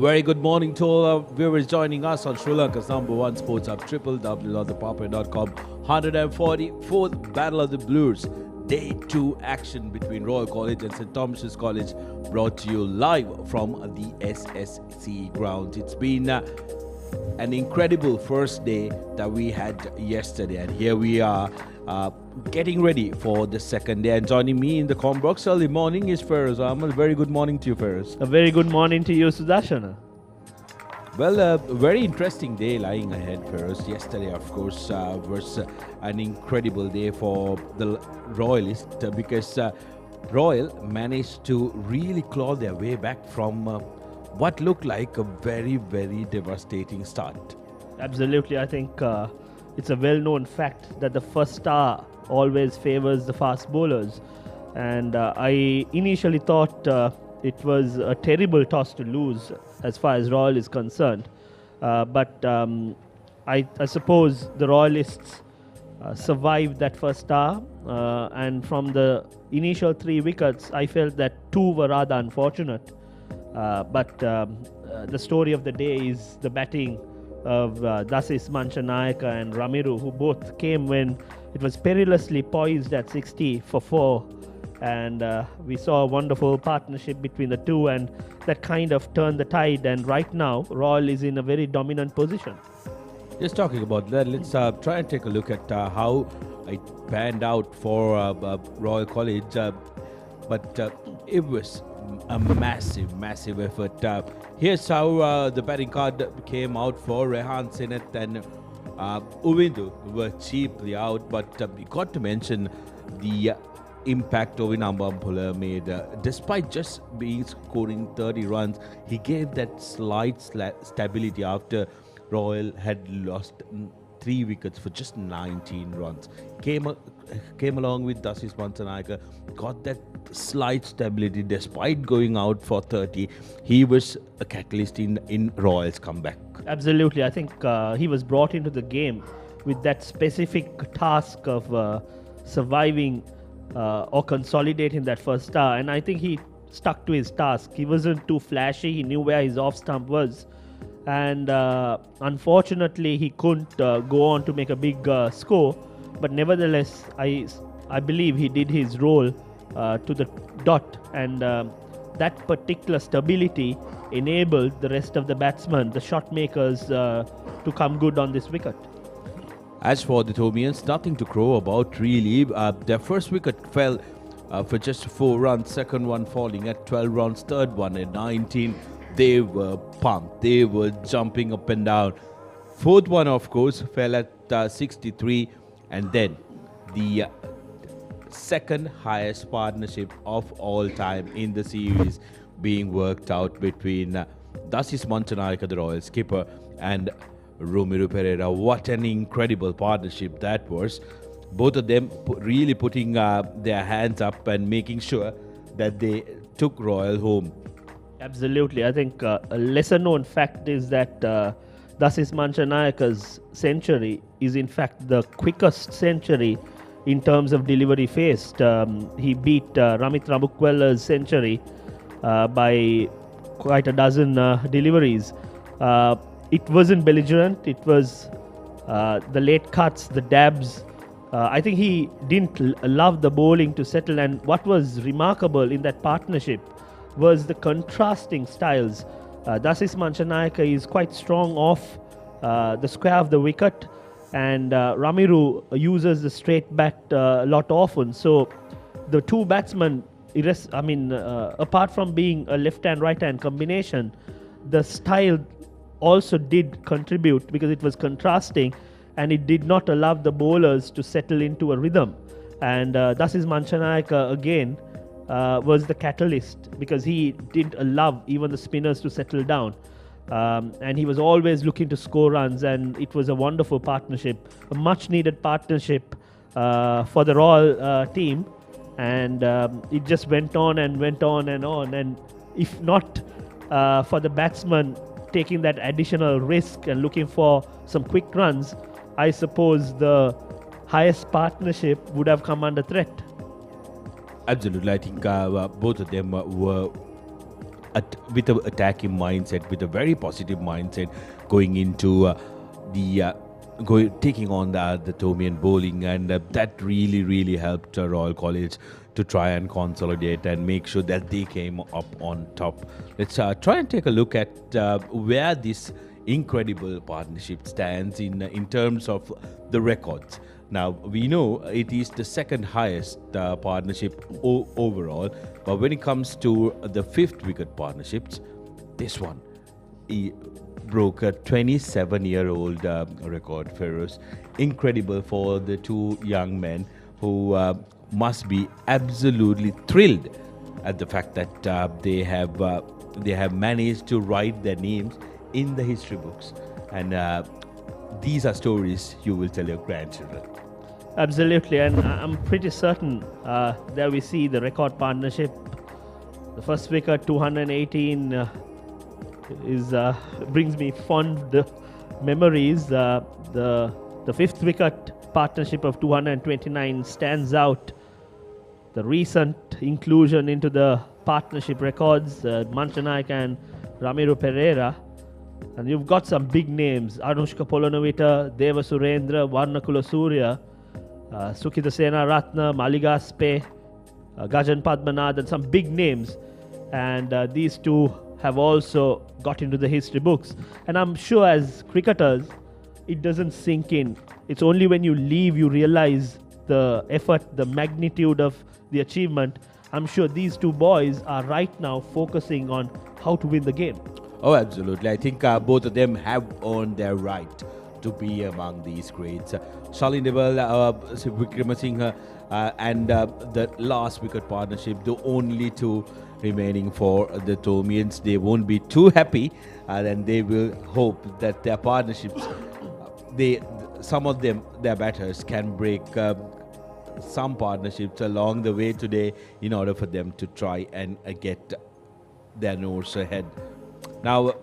Very good morning to all our viewers joining us on Sri Lanka's #1 sports hub, www.thepapare.com. 144th Battle of the Blues, Day 2 action between Royal College and St. Thomas's College, brought to you live from the SSC Grounds. It's been an incredible first day that we had yesterday, and here we are getting ready for the second day. And joining me in the com box early morning is Feroz Ahmed. Very good morning to you, Feroz. A very good morning to you, Sudarshana. Well, a very interesting day lying ahead for us. Yesterday, of course, was an incredible day for the Royalists because Royal managed to really claw their way back from what looked like a very, very devastating start. Absolutely. I think it's a well-known fact that the first star always favors the fast bowlers. And I initially thought it was a terrible toss to lose as far as Royal is concerned. But I suppose the Royalists survived that first star. And from the initial 3 wickets, I felt that 2 were rather unfortunate. But the story of the day is the batting of Dasis Manchanayaka and Ramiru, who both came when it was perilously poised at 60 for 4. And we saw a wonderful partnership between the two, and that kind of turned the tide. And right now, Royal is in a very dominant position. Just talking about that, let's try and take a look at how it panned out for Royal College. But it was a massive effort. Here's how the batting card came out for Rehan Seneth and Uvindu were cheaply out. But we got to mention the impact Ovin Ambampula made. Despite just scoring 30 runs, he gave that slight stability after Royal had lost 3 wickets for just 19 runs. Came along with Dasis Manchanayaka, got that slight stability despite going out for 30. He was a catalyst in Royal's comeback. Absolutely. I think he was brought into the game with that specific task of surviving or consolidating that first star, and I think he stuck to his task. He wasn't too flashy. He knew where his off stump was, and unfortunately he couldn't go on to make a big score, but nevertheless I believe he did his role to the dot, and that particular stability enabled the rest of the batsmen, the shot makers, to come good on this wicket. As for the Thomians, nothing to crow about really. Their first wicket fell for just 4 runs, second one falling at 12 runs, third one at 19. They were pumped, they were jumping up and down. Fourth one, of course, fell at 63, and then the second highest partnership of all time in the series being worked out between Dasis Manchanayaka, the Royal skipper, and Romiru Pereira. What an incredible partnership that was. Both of them really putting their hands up and making sure that they took Royal home. Absolutely. I think a lesser known fact is that Dasis Manchanayaka's century is in fact the quickest century in terms of delivery faced. He beat Ramit Ramukwella's century by quite a dozen deliveries. It wasn't belligerent. It was the late cuts, the dabs. I think he didn't love the bowling to settle. And what was remarkable in that partnership was the contrasting styles. Dasis Manchanayaka is quite strong off the square of the wicket, and Ramiru uses the straight bat a lot often. So the two batsmen, apart from being a left-hand, right-hand combination, the style also did contribute because it was contrasting, and it did not allow the bowlers to settle into a rhythm. And Dasis Manchanayaka again was the catalyst because he didn't allow even the spinners to settle down. And he was always looking to score runs, and it was a wonderful partnership, a much needed partnership for the Royal team. And it just went on and went on and on. And if not for the batsman taking that additional risk and looking for some quick runs, I suppose the highest partnership would have come under threat. Absolutely. I think both of them were with an attacking mindset, with a very positive mindset, going into taking on the Tomian bowling, and that really helped Royal College to try and consolidate and make sure that they came up on top. Let's try and take a look at where this incredible partnership stands in terms of the records. Now, we know it is the second highest partnership overall, but when it comes to the fifth wicket partnerships, this one he broke a 27-year-old record, Feroz. Incredible for the two young men who must be absolutely thrilled at the fact that they have managed to write their names in the history books, and these are stories you will tell your grandchildren. Absolutely, and I'm pretty certain there we see the record partnership. The first wicket, 218, brings me fond memories. The fifth wicket partnership of 229 stands out. The recent inclusion into the partnership records, Manchanaik and Ramiru Pereira. And you've got some big names: Anushka Polonovita, Deva Surendra, Varnakula Surya, Sukhita Sena Ratna, Maligaspe, Gajan Padmanabhan, and some big names. And these two have also got into the history books. And I'm sure as cricketers, it doesn't sink in. It's only when you leave you realize the effort, the magnitude of the achievement. I'm sure these two boys are right now focusing on how to win the game. Oh, absolutely. I think both of them have earned their right to be among these greats. Shalin Deval, Wickramasinghe, and the last wicket partnership, the only two remaining for the Tomians. They won't be too happy, and they will hope that their partnerships, some of them, their batters, can break some partnerships along the way today in order for them to try and get their nose ahead. Now,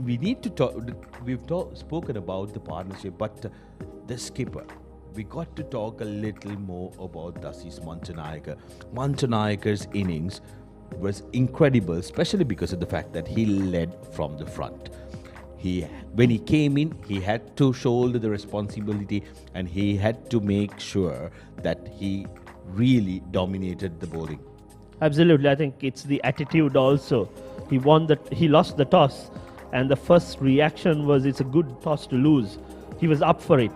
we need to talk. We've spoken about the partnership, but the skipper. We got to talk a little more about Dasis Manchanaik. Manchanaik's innings was incredible, especially because of the fact that he led from the front. When he came in, he had to shoulder the responsibility, and he had to make sure that he really dominated the bowling. Absolutely, I think it's the attitude also. He lost the toss, and the first reaction was it's a good toss to lose. He was up for it,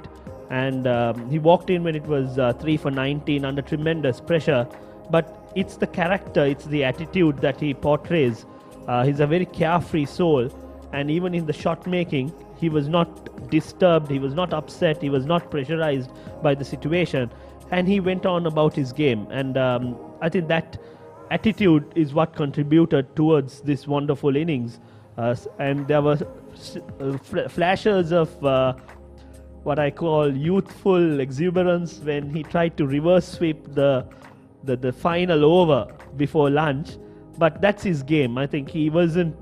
and he walked in when it was 3 for 19 under tremendous pressure. But it's the character, it's the attitude that he portrays. He's a very carefree soul, and even in the shot making, he was not disturbed, he was not upset, he was not pressurized by the situation, and he went on about his game. And I think that attitude is what contributed towards this wonderful innings. And there were flashes of what I call youthful exuberance when he tried to reverse sweep the final over before lunch. But that's his game. I think he wasn't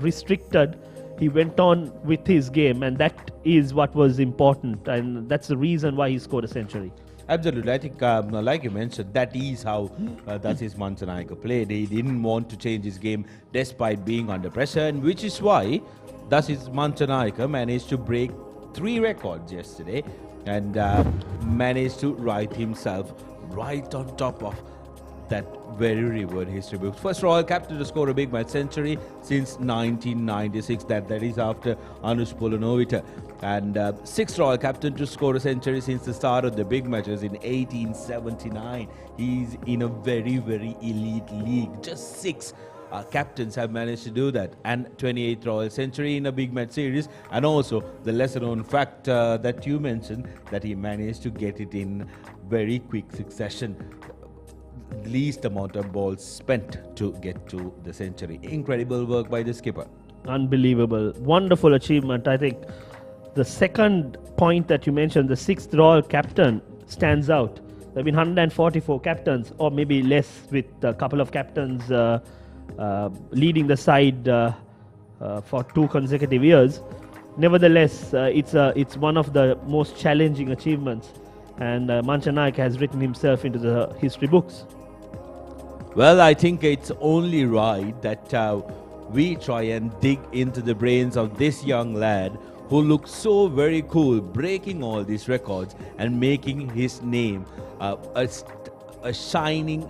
restricted. He went on with his game, and that is what was important, and that's the reason why he scored a century. Absolutely. I think, like you mentioned, that is how Dasis Manchanaik played. He didn't want to change his game despite being under pressure, and which is why Dasis Manchanaik managed to break 3 records yesterday and managed to write himself right on top of that very revered history book. First Royal captain to score a big match century since 1996. That is after Anush Polonovita. And 6th Royal captain to score a century since the start of the big matches in 1879. He's in a very elite league. Just 6 captains have managed to do that. And 28th Royal century in a big match series. And also the lesser known fact that you mentioned, that he managed to get it in very quick succession. Least amount of balls spent to get to the century. Incredible work by the skipper. Unbelievable. Wonderful achievement. I think the second point that you mentioned, the 6th Royal captain, stands out. There have been 144 captains, or maybe less, with a couple of captains leading the side for 2 consecutive years. Nevertheless, it's one of the most challenging achievements, and Manchanaik has written himself into the history books. Well, I think it's only right that we try and dig into the brains of this young lad who looks so very cool, breaking all these records and making his name a shining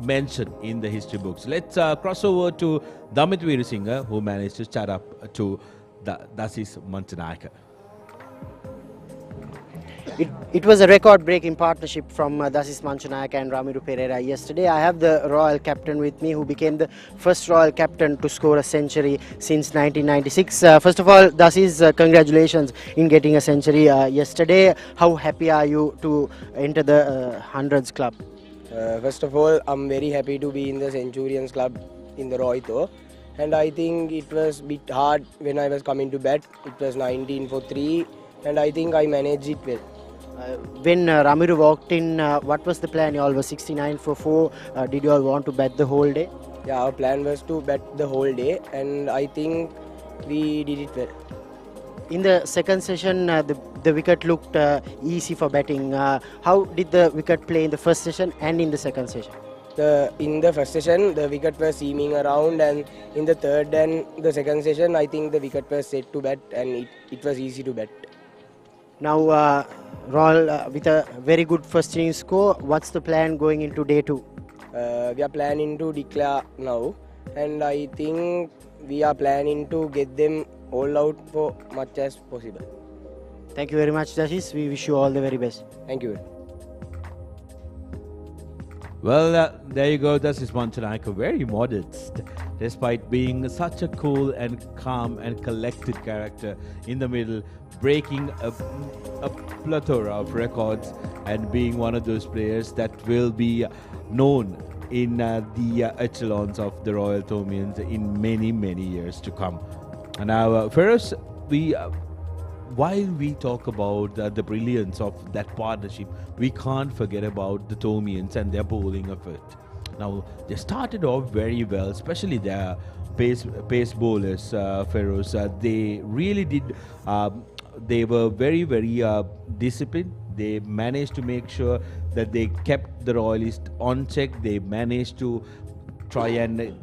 mention in the history books. Let's cross over to Damit Veerasinghe, who managed to chat up to Dasis Manchanaika. It was a record-breaking partnership from Dasis Manchanaika and Ramiro Pereira yesterday. I have the Royal captain with me, who became the first Royal captain to score a century since 1996. First of all, Dasis, congratulations in getting a century yesterday. How happy are you to enter the hundreds club? First of all, I'm very happy to be in the Centurions club in the Rohito, and I think it was a bit hard when I was coming to bat. It was 19 for 3, and I think I managed it well. When Ramiro walked in, what was the plan? You all were 69 for 4. Did you all want to bat the whole day? Yeah, our plan was to bat the whole day, and I think we did it well. In the second session, the wicket looked easy for batting. How did the wicket play in the first session and in the second session? In the first session, the wicket was seaming around, and in the third and the second session, I think the wicket was set to bat, and it was easy to bat. Now, Royal, with a very good first innings score, what's the plan going into day 2? We are planning to declare now, and I think we are planning to get them all out for much as possible. Thank you very much, Dasis. We wish you all the very best. Thank you. Well, there you go. Dasis Manchanaika, very modest, despite being such a cool and calm and collected character in the middle, breaking a plethora of records and being one of those players that will be known in the echelons of the Royal Thomaians in many, many years to come. Now, Feroz, while we talk about the brilliance of that partnership, we can't forget about the Thomaians and their bowling effort. Now, they started off very well, especially their pace bowlers, Feroz. They really did. They were very, very disciplined. They managed to make sure that they kept the Royalists on check. They managed to try and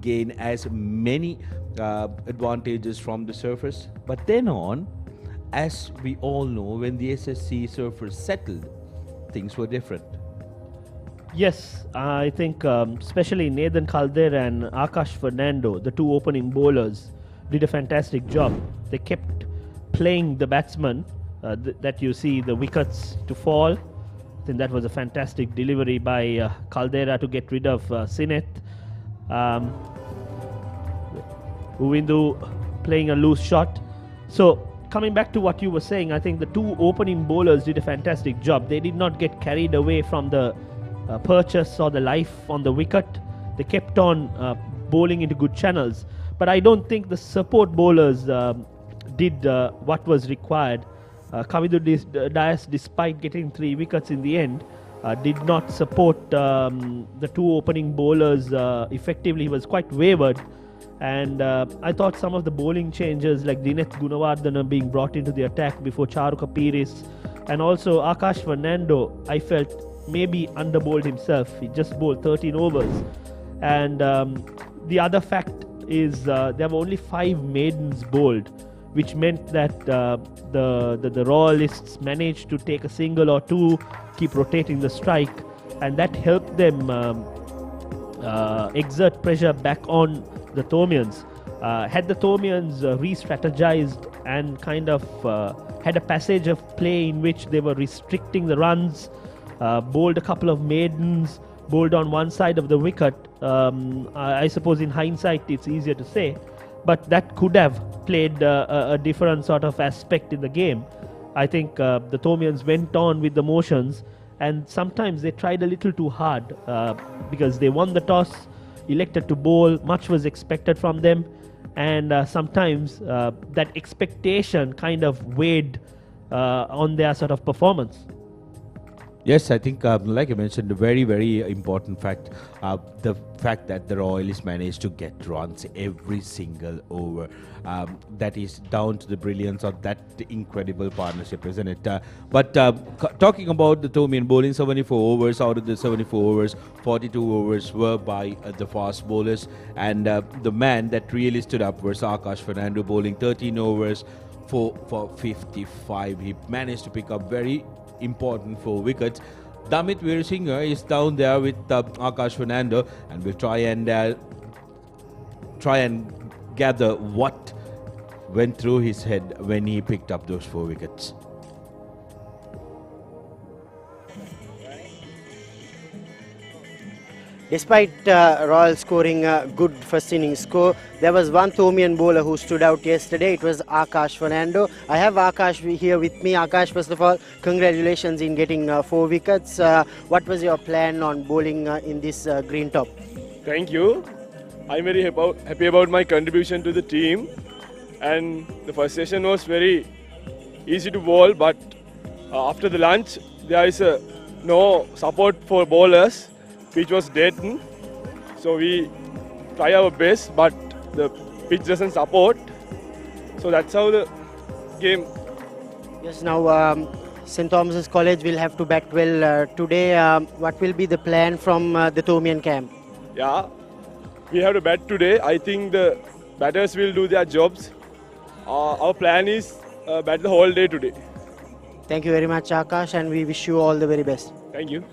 gain as many advantages from the surface. But then on, as we all know, when the SSC surface settled, things were different. Yes, I think especially Nathan Caldera and Akash Fernando, the two opening bowlers, did a fantastic job. They kept playing the batsmen that you see the wickets to fall. I think that was a fantastic delivery by Caldera to get rid of Sineth. Uvindu playing a loose shot. So coming back to what you were saying, I think the two opening bowlers did a fantastic job. They did not get carried away from the purchase or the life on the wicket. They kept on bowling into good channels. But I don't think the support bowlers did what was required. Kavidu Dias, despite getting 3 wickets in the end, did not support the two opening bowlers effectively. He was quite wayward. And I thought some of the bowling changes, like Dineth Gunawardena being brought into the attack before Charuka Piris, and also Akash Fernando, I felt maybe underbowled himself. He just bowled 13 overs. And the other fact is there were only 5 maidens bowled, which meant that the Royalists managed to take a single or two, keep rotating the strike, and that helped them exert pressure back on the Thomaians. Had the Thomaians re-strategized and kind of had a passage of play in which they were restricting the runs, bowled a couple of maidens, bowled on one side of the wicket, I suppose in hindsight it's easier to say, but that could have played a different sort of aspect in the game. I think the Thomaians went on with the motions, and sometimes they tried a little too hard because they won the toss, elected to bowl. Much was expected from them, and sometimes that expectation kind of weighed on their sort of performance. Yes, I think, like I mentioned, a very, very important fact, the fact that the Royalists managed to get runs every single over. That is down to the brilliance of that incredible partnership, isn't it? But talking about the Tomian bowling, 74 overs, out of the 74 overs, 42 overs were by the fast bowlers. And the man that really stood up was Akash Fernando, bowling 13 overs for 55. He managed to pick up very important 4 wickets. Damit Veerasinghe is down there with Akash Fernando, and we'll try and gather what went through his head when he picked up those 4 wickets. Despite Royal scoring a good first innings score, there was one Tomian bowler who stood out yesterday. It was Akash Fernando. I have Akash here with me. Akash, first of all, congratulations in getting 4 wickets. What was your plan on bowling in this green top? Thank you. I'm very happy about my contribution to the team. And the first session was very easy to bowl, but after the lunch, there is no support for bowlers, which was dead. So we try our best, but the pitch doesn't support. So that's how the game. Yes, now St. Thomas's College will have to bat well today. What will be the plan from the Tomian camp? Yeah, we have to bat today. I think the batters will do their jobs. Our plan is bat the whole day today. Thank you very much, Akash, and we wish you all the very best. Thank you.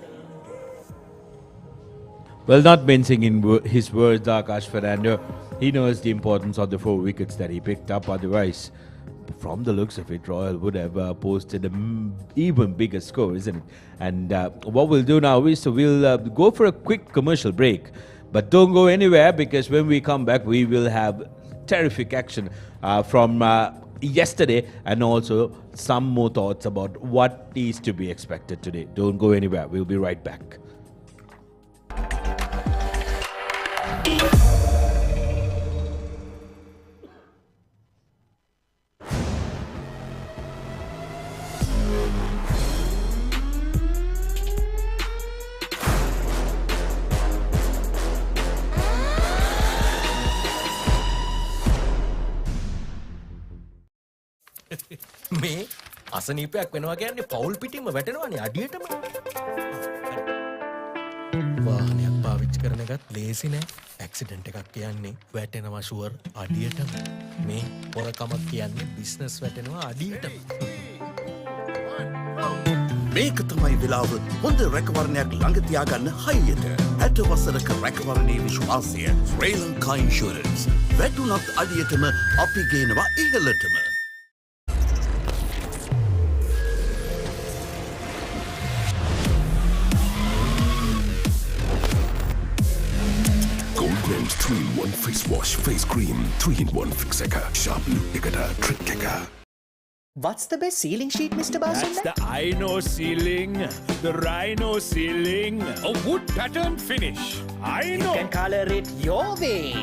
Well, not mincing in his words, Akash Fernando, he knows the importance of the 4 wickets that he picked up. Otherwise, from the looks of it, Royal would have posted an even bigger score, isn't it? And what we'll do now is we'll go for a quick commercial break. But don't go anywhere, because when we come back, we will have terrific action from yesterday, and also some more thoughts about what is to be expected today. Don't go anywhere. We'll be right back. මේ අසනීපයක් වෙනවා කියන්නේ පවුල් පිටින්ම වැටෙනවානේ අඩියටම. වාහනයක් පාවිච්චි කරන එකත් ලේසි නෑ. ඇක්සිඩන්ට් එකක් කියන්නේ වැටෙනවා ෂුවර් අඩියටම. මේ පොරකමක් කියන්නේ බිස්නස් වැටෙනවා අඩියටම. මේක තමයි වෙලාව හොඳ රැකවරණයක් ළඟ තියාගන්න හයියට. 60 වසරක රැකවරණයේ විශ්වාසය ශ්‍රී ලංකා ඉන්ෂුරන්ස්. වැටුණත් අඩියටම අපි ගේනවා ඉහළටම. Goldman's 3-in-1 face wash, face cream, 3-in-1 fix එක, sharp look එකට trick එක. What's the best ceiling sheet, Mr. Basunda? That's the Ino ceiling, the Rhino ceiling, a wood pattern finish. You can color it your way.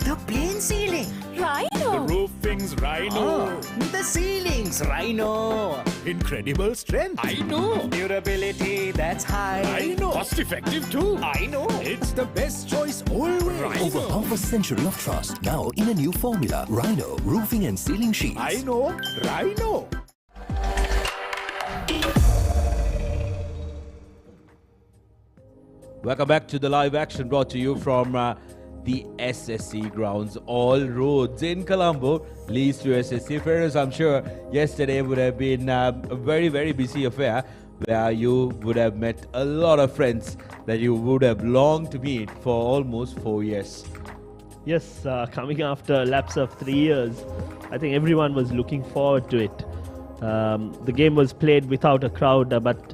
The plain ceiling. The roofing's Rhino. The ceiling's Rhino. Incredible strength. I know. Durability, that's high. I know. Cost effective too. I know. It's the best choice always. Rhino. Over half a century of trust, now in a new formula. Rhino, roofing and ceiling sheets. I know. Rhino. Welcome back to the live action brought to you from the SSC Grounds. All roads in Colombo leads to SSC. Fairness, I'm sure yesterday would have been a very, very busy affair where you would have met a lot of friends that you would have longed to meet for almost 4 years. Yes, coming after a lapse of 3 years, I think everyone was looking forward to it. The game was played without a crowd, but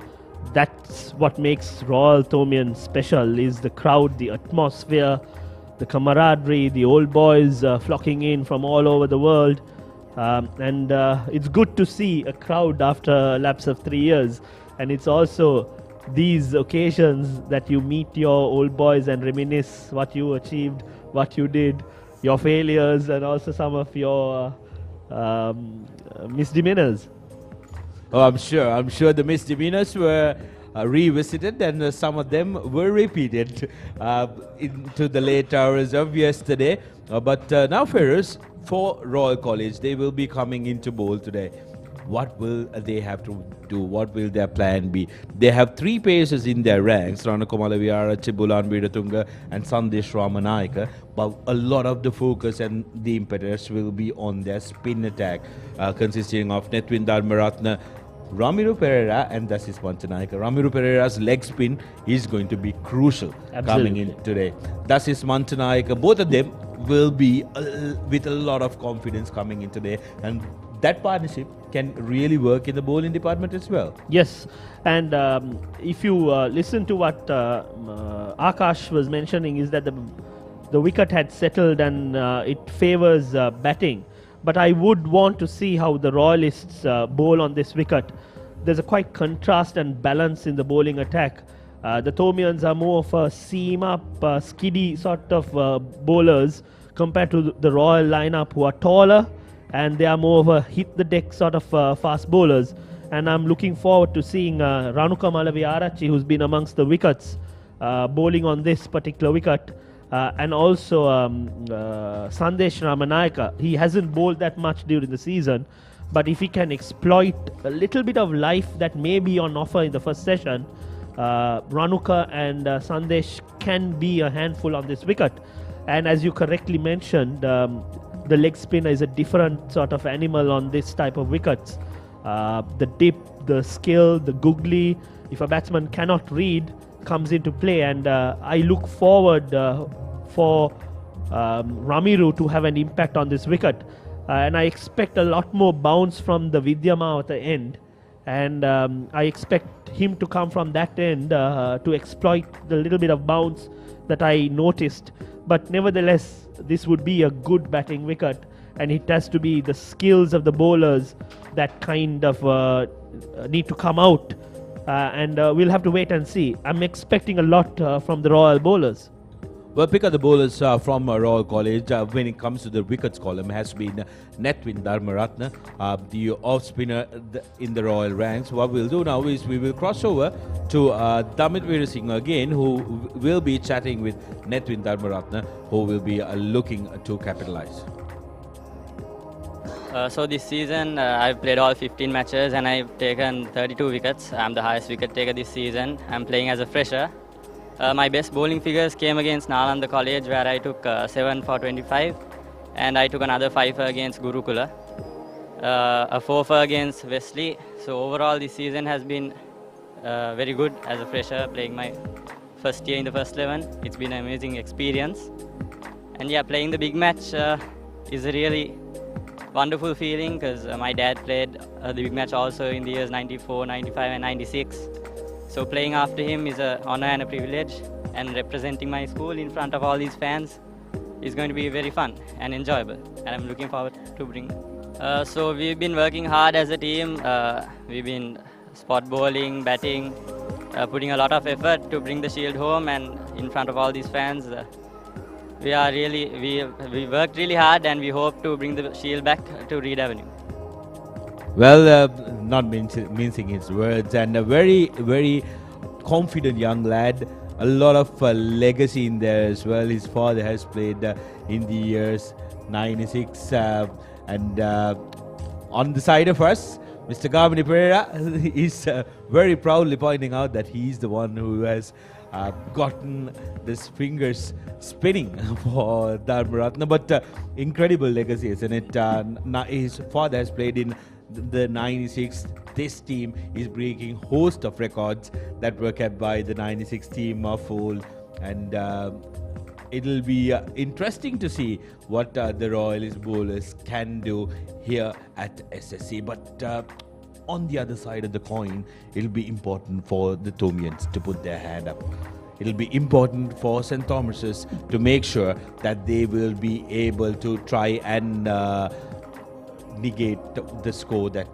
that's what makes Royal Tomian special, is the crowd, the atmosphere, the camaraderie, the old boys flocking in from all over the world. And it's good to see a crowd after a lapse of 3 years. And it's also these occasions that you meet your old boys and reminisce what you achieved, what you did, your failures, and also some of your misdemeanors. Oh, I'm sure the misdemeanors were revisited, and some of them were repeated into the late hours of yesterday. But now, Ferris, for Royal College, they will be coming into bowl today. What will they have to do? What will their plan be? They have three pacers in their ranks, Ranako Malaviarachi, Bulan Veeratunga and Sandesh Ramanayaka, but a lot of the focus and the impetus will be on their spin attack, consisting of Netwin Dharmaratne, Ramiru Pereira and Dasis Manchanaika. Ramiru Pereira's leg spin is going to be crucial coming in today. Dasis Manchanaika, both of them will be with a lot of confidence coming in today, and that partnership can really work in the bowling department as well. Yes, and if you listen to what Akash was mentioning, is that the wicket had settled and it favours batting. But I would want to see how the Royalists bowl on this wicket. There's a quite contrast and balance in the bowling attack. The Thomians are more of a seam-up, skiddy sort of bowlers compared to the Royal lineup, who are taller, and they are more of a hit-the-deck sort of fast bowlers. And I'm looking forward to seeing Ranuka Malaviarachi, who's been amongst the wickets, bowling on this particular wicket. And also Sandesh Ramanayaka. He hasn't bowled that much during the season, but if he can exploit a little bit of life that may be on offer in the first session, Ranuka and Sandesh can be a handful on this wicket. And as you correctly mentioned, the leg spinner is a different sort of animal on this type of wickets. The dip, the skill, the googly, if a batsman cannot read, comes into play, and I look forward for Ramiru to have an impact on this wicket, and I expect a lot more bounce from the Vidyama at the end, and I expect him to come from that end to exploit the little bit of bounce that I noticed. But nevertheless, this would be a good batting wicket, and it has to be the skills of the bowlers that kind of need to come out. And we'll have to wait and see. I'm expecting a lot from the Royal bowlers. Well, pick up the bowlers from Royal College when it comes to the wickets column has been Netwin Dharmaratne, the off-spinner in the Royal ranks. What we'll do now is we will cross over to Damit Veerasinghe again, who will be chatting with Netwin Dharmaratne, who will be looking to capitalize. So this season I've played all 15 matches and I've taken 32 wickets. I'm the highest wicket taker this season. I'm playing as a fresher. My best bowling figures came against Nalanda College, where I took 7 for 25, and I took another 5 against Gurukula, a 4 for against Wesley. So overall this season has been very good as a fresher, playing my first year in the first 11. It's been an amazing experience, and yeah, playing the big match is a really wonderful feeling, because my dad played the big match also in the years 94, 95 and 96. So playing after him is an honor and a privilege, and representing my school in front of all these fans is going to be very fun and enjoyable, and I'm looking forward to bring. So we've been working hard as a team. We've been spot bowling, batting, putting a lot of effort to bring the shield home, and in front of all these fans, we worked really hard, and we hope to bring the shield back to Reed Avenue. Well, not mincing his words, and a very, very confident young lad. A lot of legacy in there as well. His father has played in the years 96, and on the side of us, Mr. Gamini Pereira is very proudly pointing out that he's the one who has gotten his fingers spinning for Dharmaratne. But incredible legacy, isn't it? His father has played in the 96. This team is breaking host of records that were kept by the 96 team of old, and it'll be interesting to see what the Royalist bowlers can do here at SSC. But on the other side of the coin, it'll be important for the Thomians to put their hand up. It'll be important for St. Thomas's to make sure that they will be able to try and negate the score that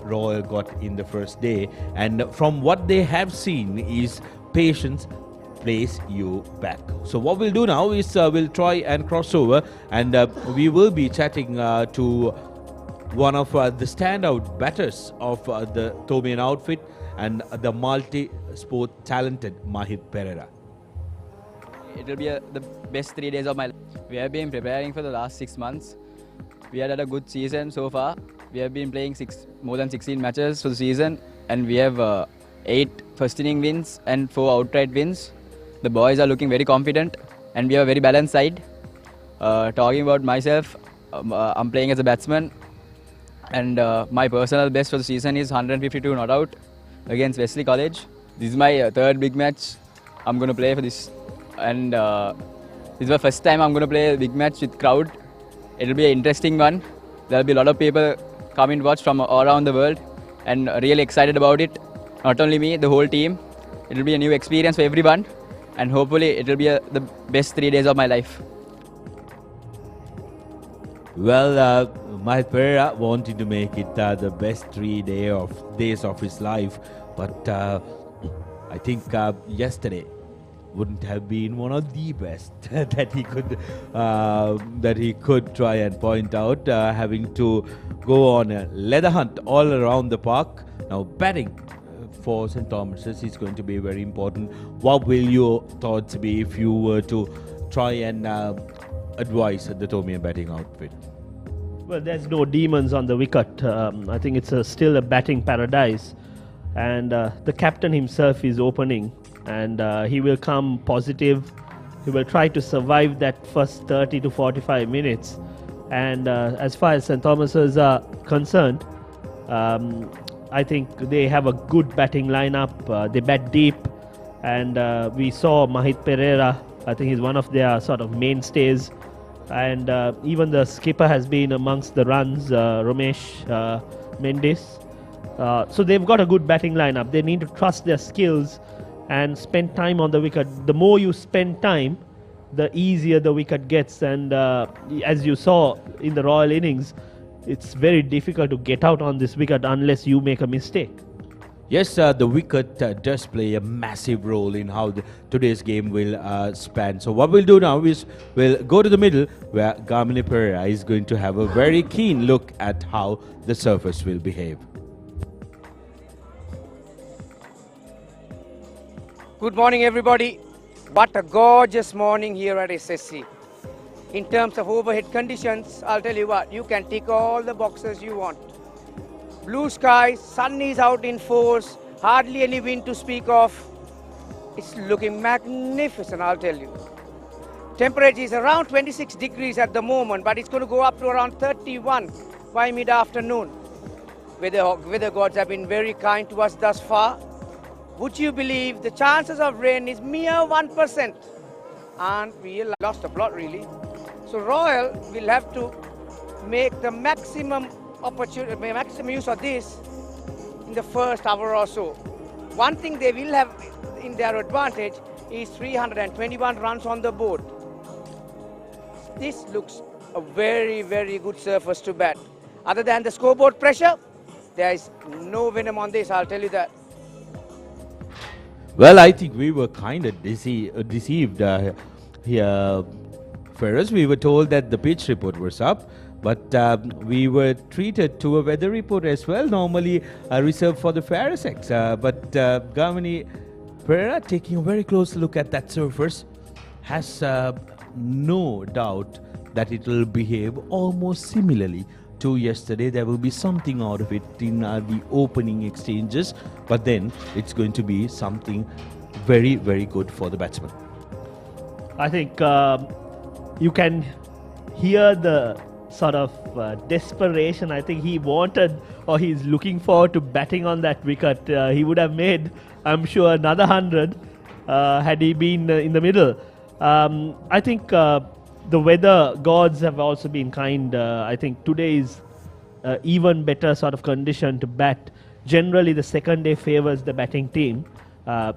Royal got in the first day. And from what they have seen is patience plays you back. So what we'll do now is we'll try and cross over, and we will be chatting to one of the standout batters of the Thomian outfit, and the multi-sport talented Mahit Pereira. It will be the best 3 days of my life. We have been preparing for the last 6 months. We had a good season so far. We have been playing more than 16 matches for the season, and we have 8 first inning wins and 4 outright wins. The boys are looking very confident, and we have a very balanced side. Talking about myself, I'm playing as a batsman, and my personal best for the season is 152 not out against Wesley College. This is my third big match I'm going to play for this, and this is my first time I'm going to play a big match with crowd. It will be an interesting one. There will be a lot of people come and watch from all around the world, and really excited about it. Not only me, the whole team. It will be a new experience for everyone, and hopefully it will be the best 3 days of my life. Well, Mahit Pereira wanted to make it the best 3 days of his life, but I think yesterday wouldn't have been one of the best that he could try and point out, having to go on a leather hunt all around the park. Now batting for St. Thomas's is going to be very important. What will your thoughts be if you were to try and advise the Tomian batting outfit? Well, there's no demons on the wicket. I think it's still a batting paradise, and the captain himself is opening, and he will come positive. He will try to survive that first 30 to 45 minutes. And as far as St. Thomas's are concerned, I think they have a good batting lineup. They bat deep, and we saw Mahit Pereira. I think he's one of their sort of mainstays. And even the skipper has been amongst the runs, Ramesh Mendes. So they've got a good batting lineup. They need to trust their skills and spend time on the wicket. The more you spend time, the easier the wicket gets. And as you saw in the Royal innings, it's very difficult to get out on this wicket unless you make a mistake. Yes, the wicket does play a massive role in how today's game will span. So what we'll do now is we'll go to the middle, where Gamini Pereira is going to have a very keen look at how the surface will behave. Good morning, everybody. What a gorgeous morning here at SSC. In terms of overhead conditions, I'll tell you what, you can tick all the boxes you want. Blue skies, sun is out in force, hardly any wind to speak of. It's looking magnificent, I'll tell you. Temperature is around 26 degrees at the moment, but it's going to go up to around 31 by mid-afternoon. Weather gods have been very kind to us thus far. Would you believe the chances of rain is mere 1%? And we lost a plot, really. So Royal will have to make the maximum use of this in the first hour or so. One thing they will have in their advantage is 321 runs on the board. This looks a very, very good surface to bat. Other than the scoreboard pressure, there is no venom on this, I'll tell you that. Well, I think we were kind of deceived here. First, we were told that the pitch report was up, but we were treated to a weather report as well, normally reserved for the Pharisees. But Gamini Pereira, taking a very close look at that surface, has no doubt that it will behave almost similarly to yesterday. There will be something out of it in the opening exchanges, but then it's going to be something very, very good for the batsman. I think you can hear the sort of desperation. I think he wanted, or he's looking forward to batting on that wicket. He would have made, I'm sure, another 100 had he been in the middle. I think the weather gods have also been kind. I think today is even better sort of condition to bat. Generally, the second day favors the batting team.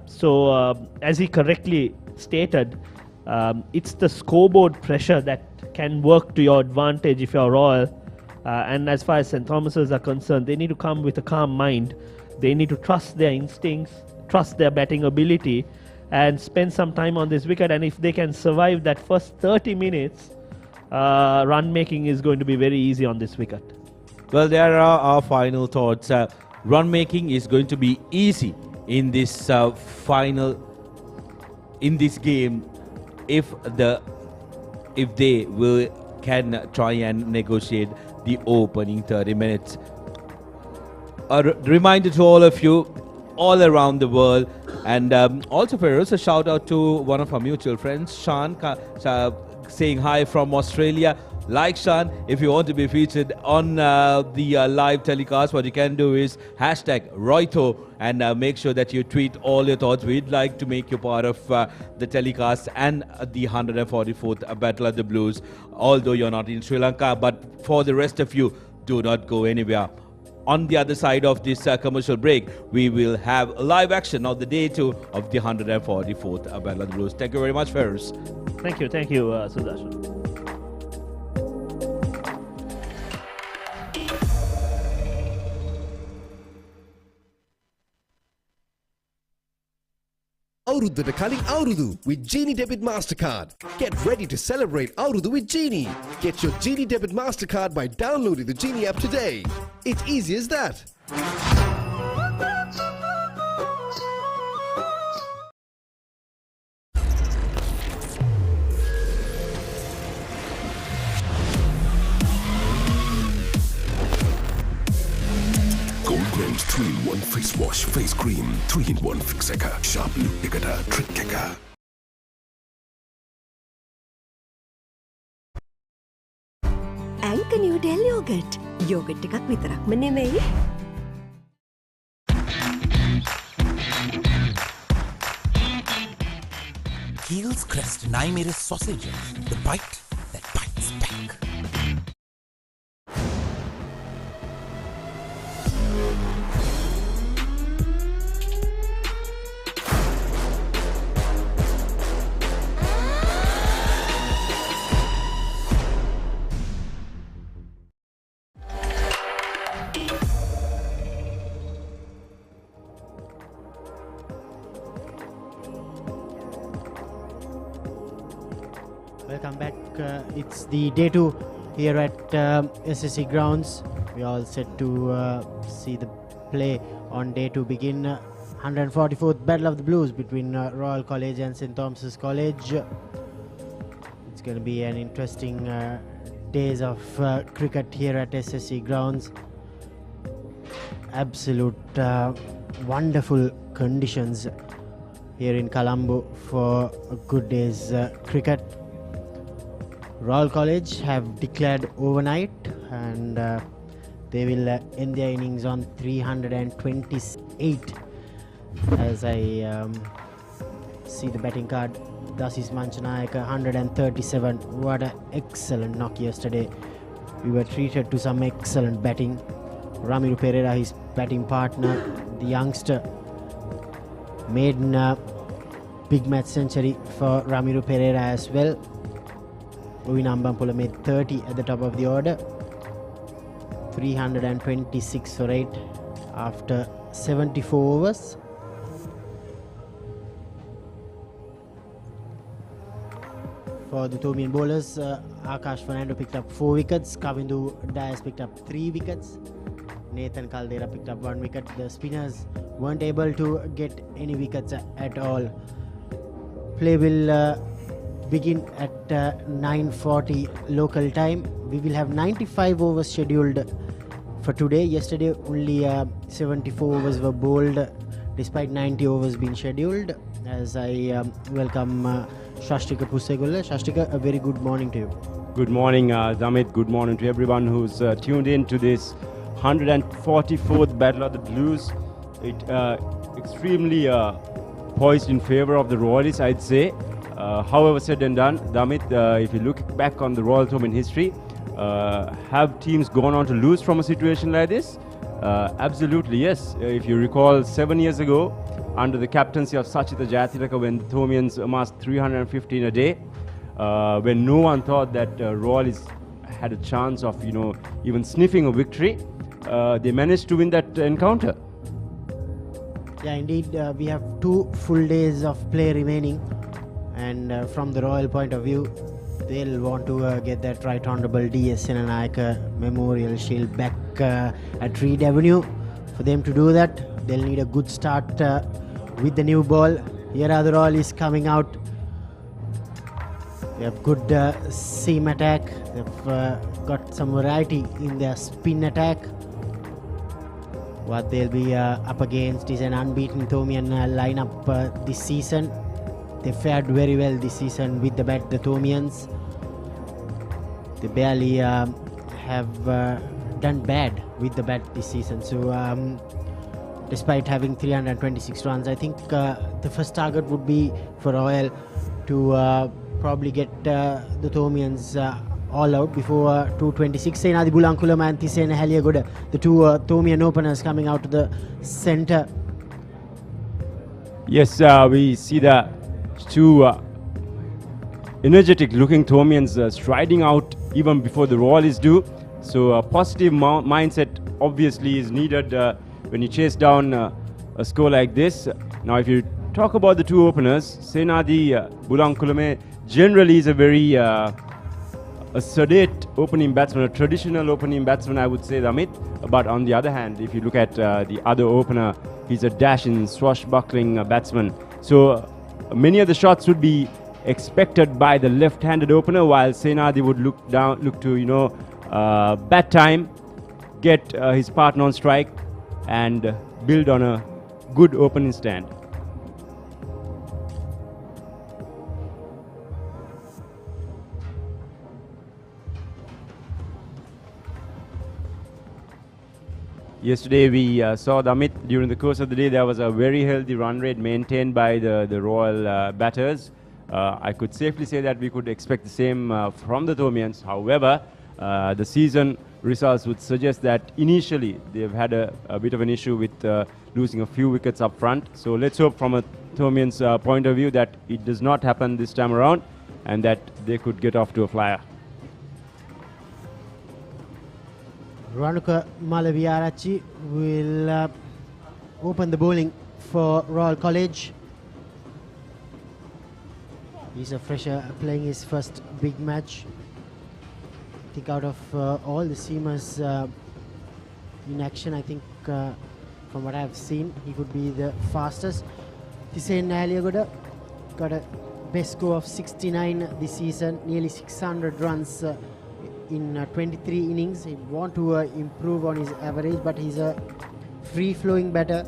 So as he correctly stated, it's the scoreboard pressure that can work to your advantage if you're Royal. And as far as St. Thomas's are concerned, they need to come with a calm mind. They need to trust their instincts, trust their batting ability, and spend some time on this wicket. And if they can survive that first 30 minutes, run making is going to be very easy on this wicket. Well, there are our final thoughts. run making is going to be easy in this in this game if they can try and negotiate the opening 30 minutes. A reminder to all of you all around the world, and also Feroz, a shout out to one of our mutual friends, Shan, saying hi from Australia. Like Shan, if you want to be featured on the live telecast, what you can do is hashtag Roito and make sure that you tweet all your thoughts. We'd like to make you part of the telecast and the 144th Battle of the Blues, although you're not in Sri Lanka. But for the rest of you, do not go anywhere. On the other side of this commercial break, we will have live action of the day 2 of the 144th Battle of the Blues. Thank you very much, Feroz. Thank you, Sudarshan. Avurudata Kalin Avrudu with Genie Debit MasterCard. Get ready to celebrate Avrudu with Genie. Get your Genie Debit MasterCard by downloading the Genie app today. It's easy as that. Goldman's 3-in-1 face wash, face cream, 3-in-1 fix එක. Sharp look එකට trick එක. Anchor New Del Yogurt. Yogurt එකක් විතරක්ම නෙමෙයි. Keel's Crest and Iris sausages. The bite that bites back. Welcome back. It's the day 2 here at SSC Grounds. We all set to see the play on day 2 begin. 144th Battle of the Blues between Royal College and St. Thomas's College. It's going to be an interesting days of cricket here at SSC Grounds. Absolute wonderful conditions here in Colombo for a good day's cricket. Royal College have declared overnight and they will end their innings on 328. As I see the batting card, Dasis Manchanayaka 137. What an excellent knock yesterday. We were treated to some excellent batting. Ramiru Pereira, his batting partner, the youngster, made a big match century for Ramiru Pereira as well. Uvin Ambampula made 30 at the top of the order. 326 for 8 after 74 overs. For the Thomian bowlers, Akash Fernando picked up 4 wickets. Kavindu Dias picked up 3 wickets. Nathan Caldera picked up 1 wicket. The spinners weren't able to get any wickets at all. Play will begin at 9:40 local time. We will have 95 overs scheduled for today. Yesterday only 74 overs were bowled despite 90 overs being scheduled. As I welcome Shashtika Pusegulla. Shashtika, a very good morning to you. Good morning, Damit. Good morning to everyone who's tuned in to this 144th Battle of the Blues. It extremely poised in favor of the Royalists, I'd say. However said and done, Damit, if you look back on the Royal Thoman history, have teams gone on to lose from a situation like this? Absolutely, yes. If you recall, 7 years ago, under the captaincy of Sachita Jayathilaka, when the Thomians amassed 315 a day, when no one thought that Royalists had a chance of, even sniffing a victory, they managed to win that encounter. Yeah, indeed, we have 2 full days of play remaining. And from the Royal point of view, they'll want to get that Right Honourable D.S. Senanayaka Memorial Shield back at Reed Avenue For them to do that, they'll need a good start with the new ball. Here are the Royalists coming out. They have good seam attack. They've got some variety in their spin attack. What they'll be up against is an unbeaten Thomian lineup this season. They fared very well this season with the bat, the Thomians. They barely have done bad with the bat this season. So despite having 326 runs, I think the first target would be for Royal to probably get the Thomians all out before 226. Senadi Bulankulama and Thisena Haliagoda, the two Thomian openers coming out to the centre. Yes, we see the two energetic looking Thomians striding out even before the Royalists do. So a positive mindset obviously is needed when you chase down a score like this. Now if you talk about the two openers, Senadi Bulankulame generally is a very a sedate opening batsman, a traditional opening batsman, I would say, Amit. But on the other hand, if you look at the other opener, he's a dashing, swashbuckling batsman. So many of the shots would be expected by the left-handed opener, while Senadi would look to, bat time, get his partner on strike, and build on a good opening stand. Yesterday we saw Amit during the course of the day. There was a very healthy run rate maintained by the Royal batters. I could safely say that we could expect the same from the Thomians. However, the season results would suggest that initially they've had a bit of an issue with losing a few wickets up front. So let's hope from a Thomians point of view that it does not happen this time around and that they could get off to a flyer. Ranuka Malaviarachi will open the bowling for Royal College. He's a fresher playing his first big match. I think out of all the seamers in action, I think from what I've seen, he could be the fastest. Thisena Haliagoda got a best score of 69 this season, nearly 600 runs in 23 innings. He want to improve on his average, but he's a free-flowing batter.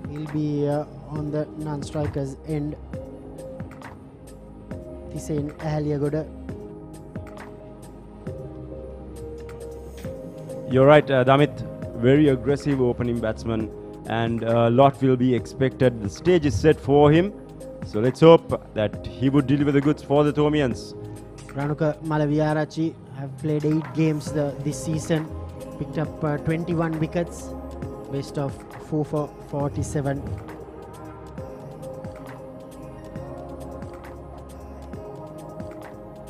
He'll be on the non-strikers end. Thisena Haliagoda. You're right, Damit. Very aggressive opening batsman, and a lot will be expected. The stage is set for him, so let's hope that he would deliver the goods for the Thomians. Ranuka Malaviarachi have played 8 games this season, picked up 21 wickets, best of 4 for 47.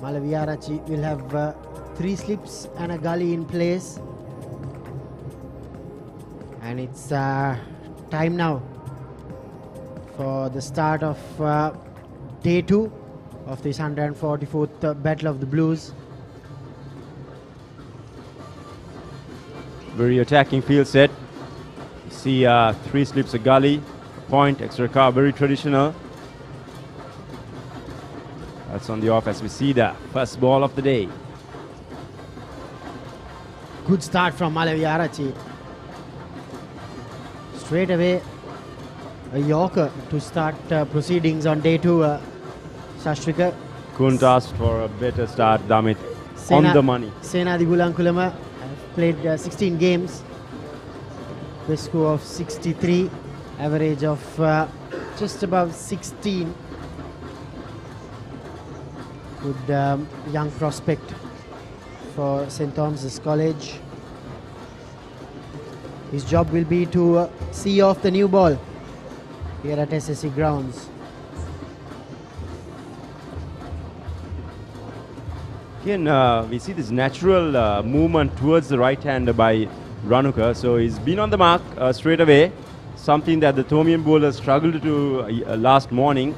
Malaviarachi will have 3 slips and a gully in place. And it's time now for the start of day 2 of this 144th Battle of the Blues. Very attacking field set. You see 3 slips, a gully, a point, extra car, very traditional. That's on the off as we see the first ball of the day. Good start from Malaviarachi. Straight away a Yorker to start proceedings on day 2. Sashtrika. Couldn't ask for a better start, Damit. On the money. Senadi Bulankulama played 16 games. Best score of 63. Average of just above 16. Good young prospect for St. Thomas's College. His job will be to see off the new ball here at SSC Grounds. Again, we see this natural movement towards the right hander by Ranuka. So he's been on the mark straight away. Something that the Thomian bowlers struggled to do last morning.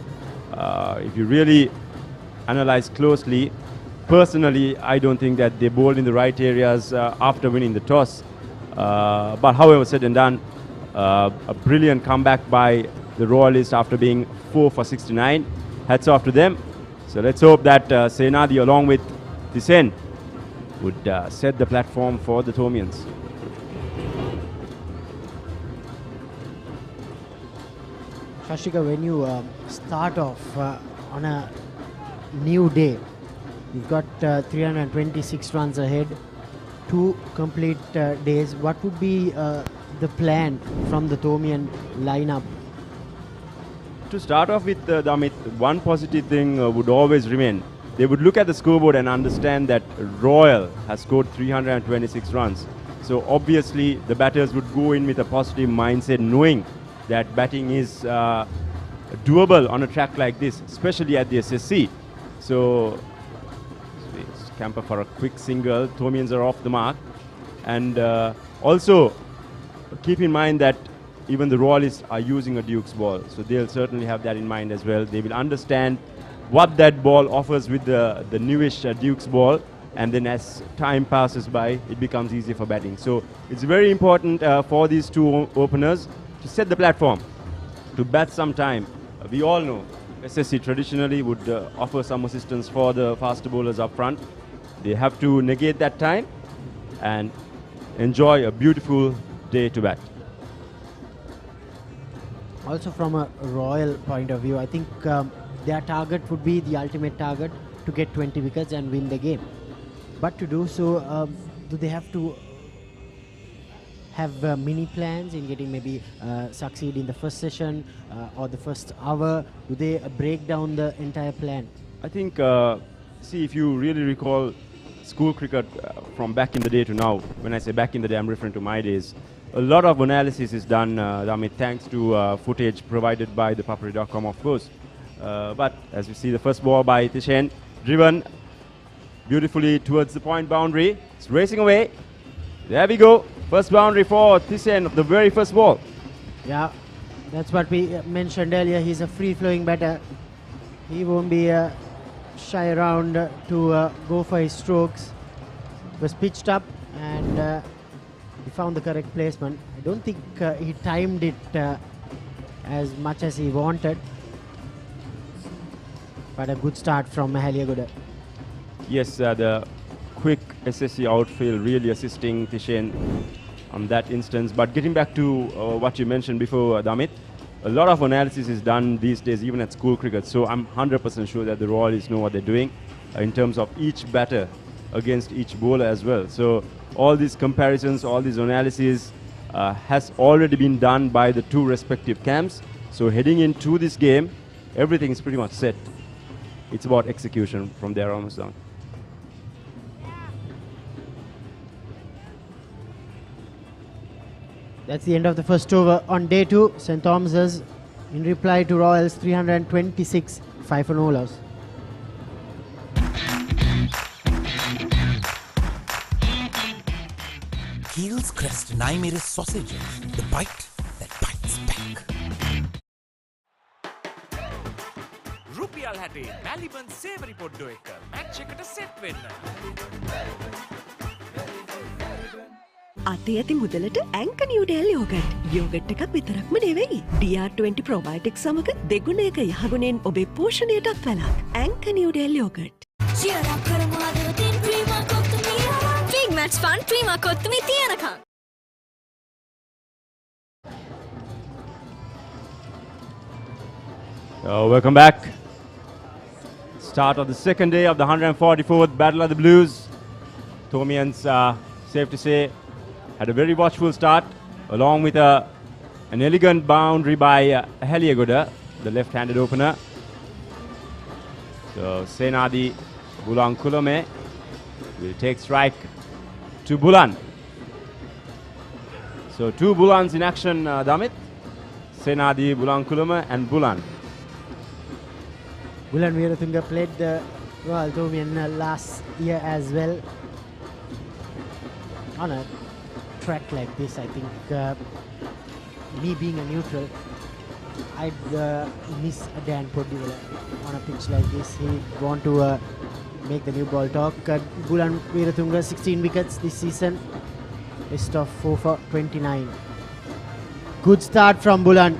If you really analyze closely, personally, I don't think that they bowled in the right areas after winning the toss. But however said and done, a brilliant comeback by the Royalists after being 4 for 69. Hats off to them. So let's hope that Senadi along with Tisen would set the platform for the Thomians. Shashika, when you start off on a new day, you've got 326 runs ahead, 2 complete days. What would be the plan from the Thomian lineup? To start off with, Damit, one positive thing would always remain. They would look at the scoreboard and understand that Royal has scored 326 runs. So obviously the batters would go in with a positive mindset, knowing that batting is doable on a track like this, especially at the SSC. So Camper for a quick single. Thomians are off the mark. And also keep in mind that even the Royalists are using a Duke's ball. So they'll certainly have that in mind as well. They will understand what that ball offers with the newish Duke's ball. And then as time passes by, it becomes easier for batting. So it's very important for these two openers to set the platform, to bat some time. We all know SSC traditionally would offer some assistance for the faster bowlers up front. They have to negate that time and enjoy a beautiful day to bat. Also from a Royal point of view, I think their target would be the ultimate target, to get 20 wickets and win the game. But to do so, do they have to have mini plans in getting maybe succeed in the first session or the first hour? Do they break down the entire plan? I think, see, if you really recall school cricket from back in the day to now, when I say back in the day, I'm referring to my days, a lot of analysis is done, Amit, thanks to footage provided by the Papare.com, of course. But as you see, the first ball by Tishen, driven beautifully towards the point boundary. It's racing away. There we go. First boundary for Tishen, the very first ball. Yeah, that's what we mentioned earlier. He's a free-flowing batter. He won't be shy around to go for his strokes. It was pitched up and he found the correct placement. I don't think he timed it as much as he wanted. But a good start from Mahaliaguda. Yes, the quick SSC outfield really assisting Tishen on that instance. But getting back to what you mentioned before, Damit, a lot of analysis is done these days, even at school cricket. So I'm 100% sure that the Royalists know what they're doing in terms of each batter against each bowler as well. So all these comparisons, all these analysis has already been done by the two respective camps. So heading into this game, everything is pretty much set. It's about execution from there onwards down. That's the end of the first over on day 2. St. Thomas's in reply to Royals 326, 5 for no loss. Heels crest and I made a sausage. The bite that bites back. රුපියල් 60 මැලිබන් සේවරි පොඩ්ඩෝ එක match එකට set වෙන්න. අතේ ඇති මුදලට ඇංක Newdale yoghurt. Yoghurt එකක් විතරක්ම නෙවෙයි. DR20 ප්‍රොබයොටික් සමග දෙගුණයක යහගුණෙන් ඔබේ පෝෂණයටත් වැළක්. ඇංක නිව්ඩෙල් යෝගට්. චියර් කරමු අද දින් Prima Kottu Mee. Big match fun Prima Kottu Mee තියනකම්. Welcome back. Start of the second day of the 144th Battle of the Blues. Thomians, safe to say, had a very watchful start, along with an elegant boundary by Heliagoda, the left-handed opener. So Senadi Bulan Kulome will take strike to Bulan. So 2 Bulans in action, Damit. Senadi, Bulan Kulome and Bulan. Bulan Veeratunga played the Royal Thomian last year as well. On a track like this, I think me being a neutral, I'd miss Dan Poddivala on a pitch like this. He'd want to make the new ball talk. Bulan Veeratunga 16 wickets this season. Best of 4 for 29. Good start from Bulan.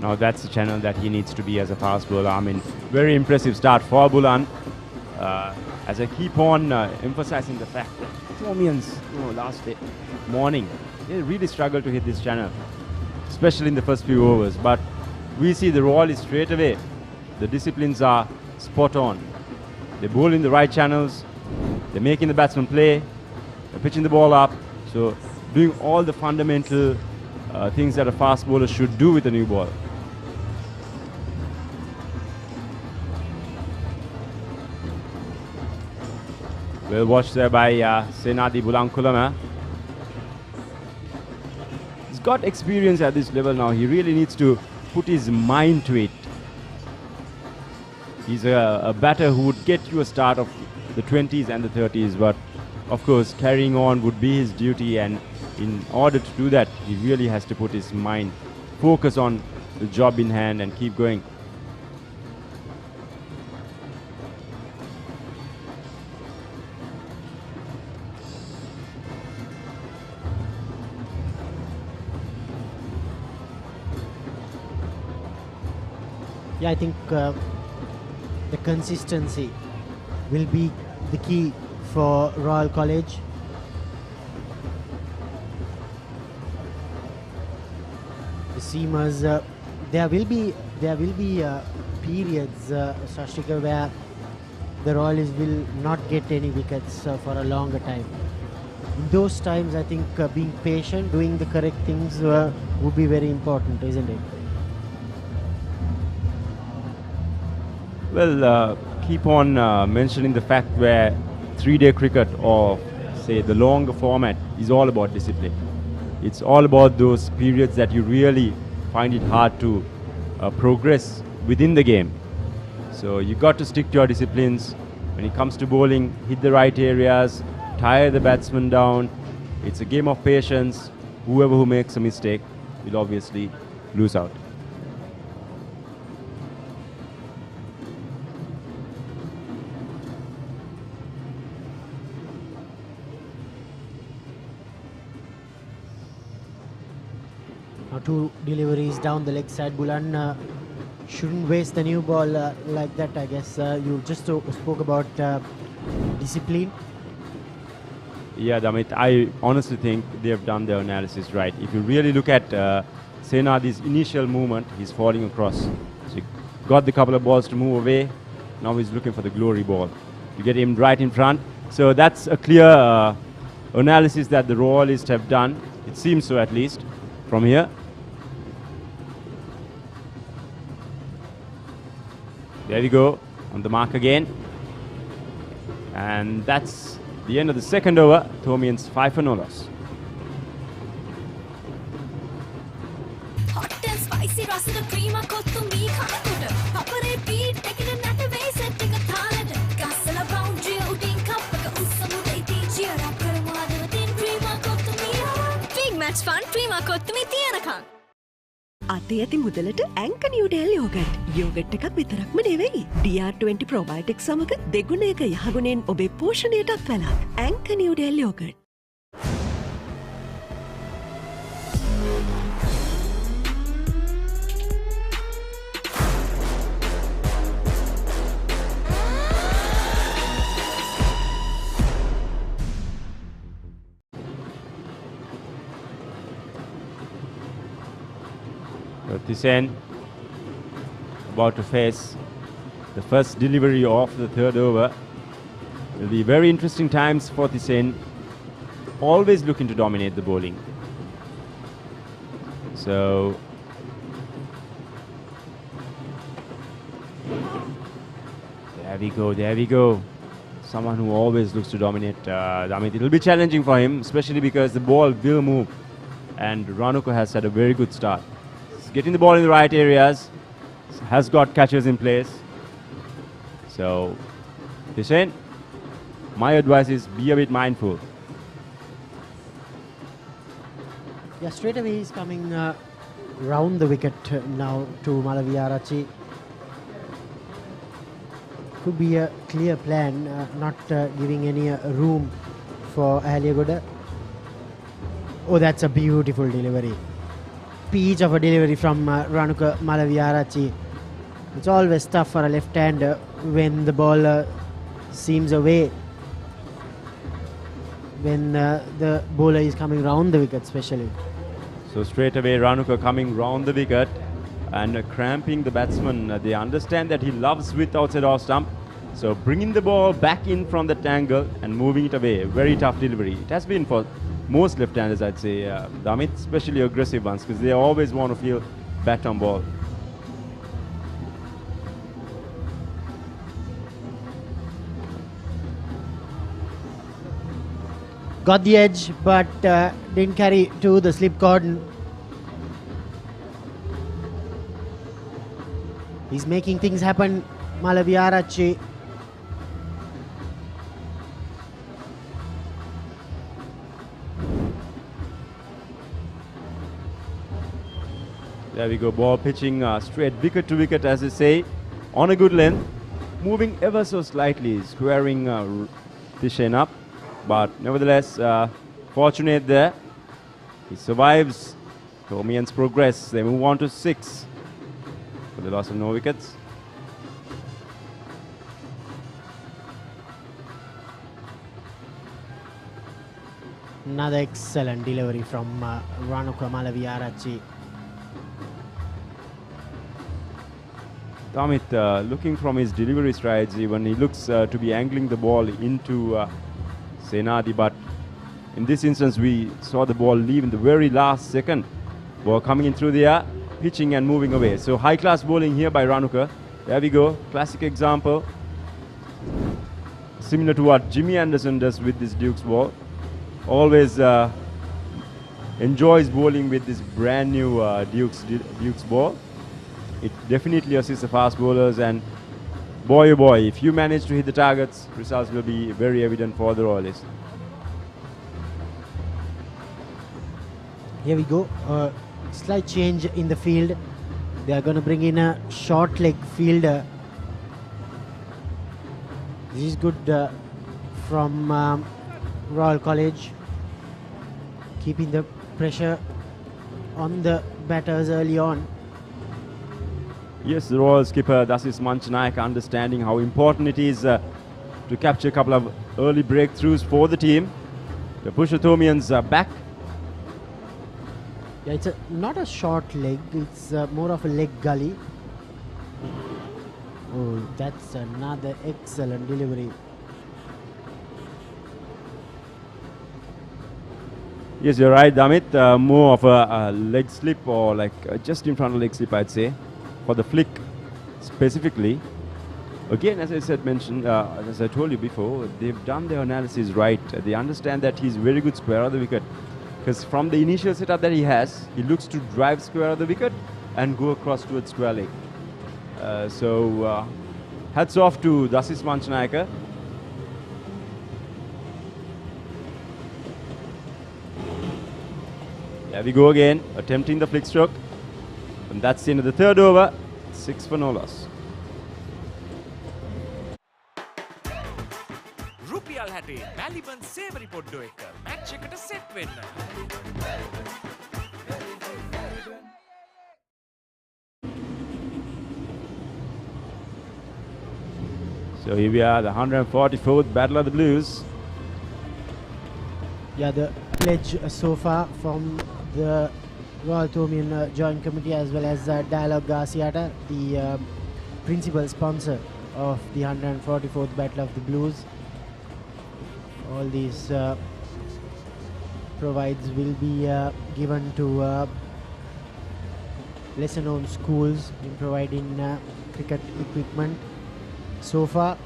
Now that's the channel that he needs to be as a fast bowler. I mean, very impressive start for Bulan. As I keep on emphasizing the fact that Tomians, last morning, they really struggled to hit this channel, especially in the first few overs. But we see the Royal is straight away. The disciplines are spot on. They bowl in the right channels. They're making the batsman play. They're pitching the ball up. So doing all the fundamental things that a fast bowler should do with a new ball. Well watched there by Senadi Bulankulama. He's got experience at this level now. He really needs to put his mind to it. He's a batter who would get you a start of the 20s and the 30s, but of course carrying on would be his duty, and in order to do that he really has to put his mind, focus on the job in hand and keep going. Yeah, I think the consistency will be the key for Royal College. The seamers, there will be periods, Sashika, where the Royals will not get any wickets for a longer time. In those times, I think being patient, doing the correct things would be very important, isn't it? Well, keep on mentioning the fact where 3-day cricket, or say the longer format, is all about discipline. It's all about those periods that you really find it hard to progress within the game. So you got to stick to your disciplines. When it comes to bowling, hit the right areas, tire the batsman down. It's a game of patience. Whoever who makes a mistake will obviously lose out. Now 2 deliveries down the leg side. Bulan shouldn't waste the new ball like that, I guess. You just spoke about discipline. Yeah, Damit, I honestly think they have done their analysis right. If you really look at Senadi's initial movement, he's falling across. So he got the couple of balls to move away. Now he's looking for the glory ball to get him right in front. So that's a clear analysis that the Royalists have done. It seems so, at least, from here. There we go, on the mark again. And that's the end of the second over. Thomians 5 for no loss. Hot and spicy රසද Prima Kottu Mee කනකොට Papare beat එකන නැට වෙයි set එක තාලෙට ගස්සල boundary උඩින් කප් එක උස්සමුද ඉතින් cheer up කරමු අදවතින් ක්‍රීම කොත්තු මී big match fun cream Kottu මී තියනකම් අතේ ඇති මුදලට ඇංක නිව්ඩෙල් යෝගට්. යෝගට් එකක් විතරක්ම නෙවෙයි. DR20 ප්‍රොබයොටික් සමග දෙගුණයක යහගුණෙන් ඔබේ පෝෂණයටත් වැළක්. ඇංක Newdale yoghurt. This end about to face the first delivery of the third over. Will be very interesting times for this end. Always looking to dominate the bowling. So there we go, there we go. Someone who always looks to dominate. I mean, it will be challenging for him, especially because the ball will move. And Ranuko has had a very good start. Getting the ball in the right areas, has got catchers in place. So, Hussein, my advice is be a bit mindful. Yeah, straight away he's coming round the wicket now to Malaviarachi. Could be a clear plan, not giving any room for Aliagoda. Oh, that's a beautiful delivery. Peach of a delivery from Ranuka Malaviarachi. It's always tough for a left-hander when the ball seems away. When the bowler is coming round the wicket especially. So straight away Ranuka coming round the wicket and cramping the batsman. They understand that he loves width outside off stump. So bringing the ball back in from that angle and moving it away. Very tough delivery. It has been for most left-handers, I'd say, Damit, especially aggressive ones, because they always want to feel bat on ball. Got the edge, but didn't carry to the slip cordon. He's making things happen, Malaviarachi. There we go, ball pitching straight wicket to wicket, as they say, on a good length, moving ever so slightly, squaring Tishen up, but nevertheless, fortunate there. He survives. Tomians progress. They move on to 6 for the loss of no wickets. Another excellent delivery from Ranuka Malaviarachi. Damit, looking from his delivery strides, even he looks to be angling the ball into Senadi, but in this instance we saw the ball leave in the very last second. Ball coming in through the air, pitching and moving away. So high class bowling here by Ranuka. There we go, classic example. Similar to what Jimmy Anderson does with this Duke's ball. Always enjoys bowling with this brand new Duke's ball. It definitely assists the fast bowlers, and boy oh boy, if you manage to hit the targets, results will be very evident for the Royalists. Here we go, slight change in the field. They are going to bring in a short leg fielder. This is good from Royal College, keeping the pressure on the batters early on. Yes, the Royal skipper Dasis Manchanayaka understanding how important it is to capture a couple of early breakthroughs for the team. The push the Tomians back. Yeah, it's not a short leg, it's more of a leg gully. Oh, that's another excellent delivery. Yes, you're right, Damit. More of a leg slip, or like just in front of leg slip, I'd say, for the flick specifically. Again, as I said, as I told you before, they've done their analysis right. They understand that he's very good square of the wicket, because from the initial setup that he has, he looks to drive square of the wicket and go across towards square leg. So hats off to Dasis Manchanayaka. There we go again, attempting the flick stroke. And that's the end of the third over. 6 for no loss. රුපියල් 60 මැලිබන් සේවරි පොඩ්ඩෝ එක match එකට set වෙන්න. So here we are, the 144th Battle of the Blues. Yeah, the pledge so far from the Royal Tomian Joint Committee, as well as Dialog Garciata, the principal sponsor of the 144th Battle of the Blues. All these provides will be given to lesser known schools in providing cricket equipment. So far,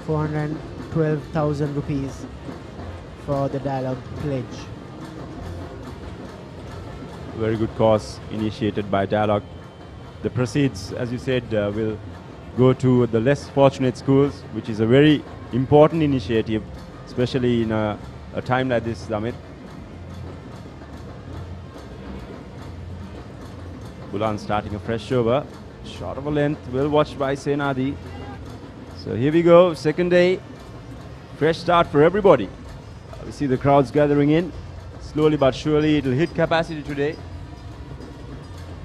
412,000 rupees for the Dialog pledge. Very good cause initiated by Dialog. The proceeds, as you said, will go to the less fortunate schools, which is a very important initiative, especially in a time like this, Damit. Bulan starting a fresh over. Short of a length, well watched by Senadi. So here we go, second day, fresh start for everybody. We see the crowds gathering in. Slowly but surely it will hit capacity today.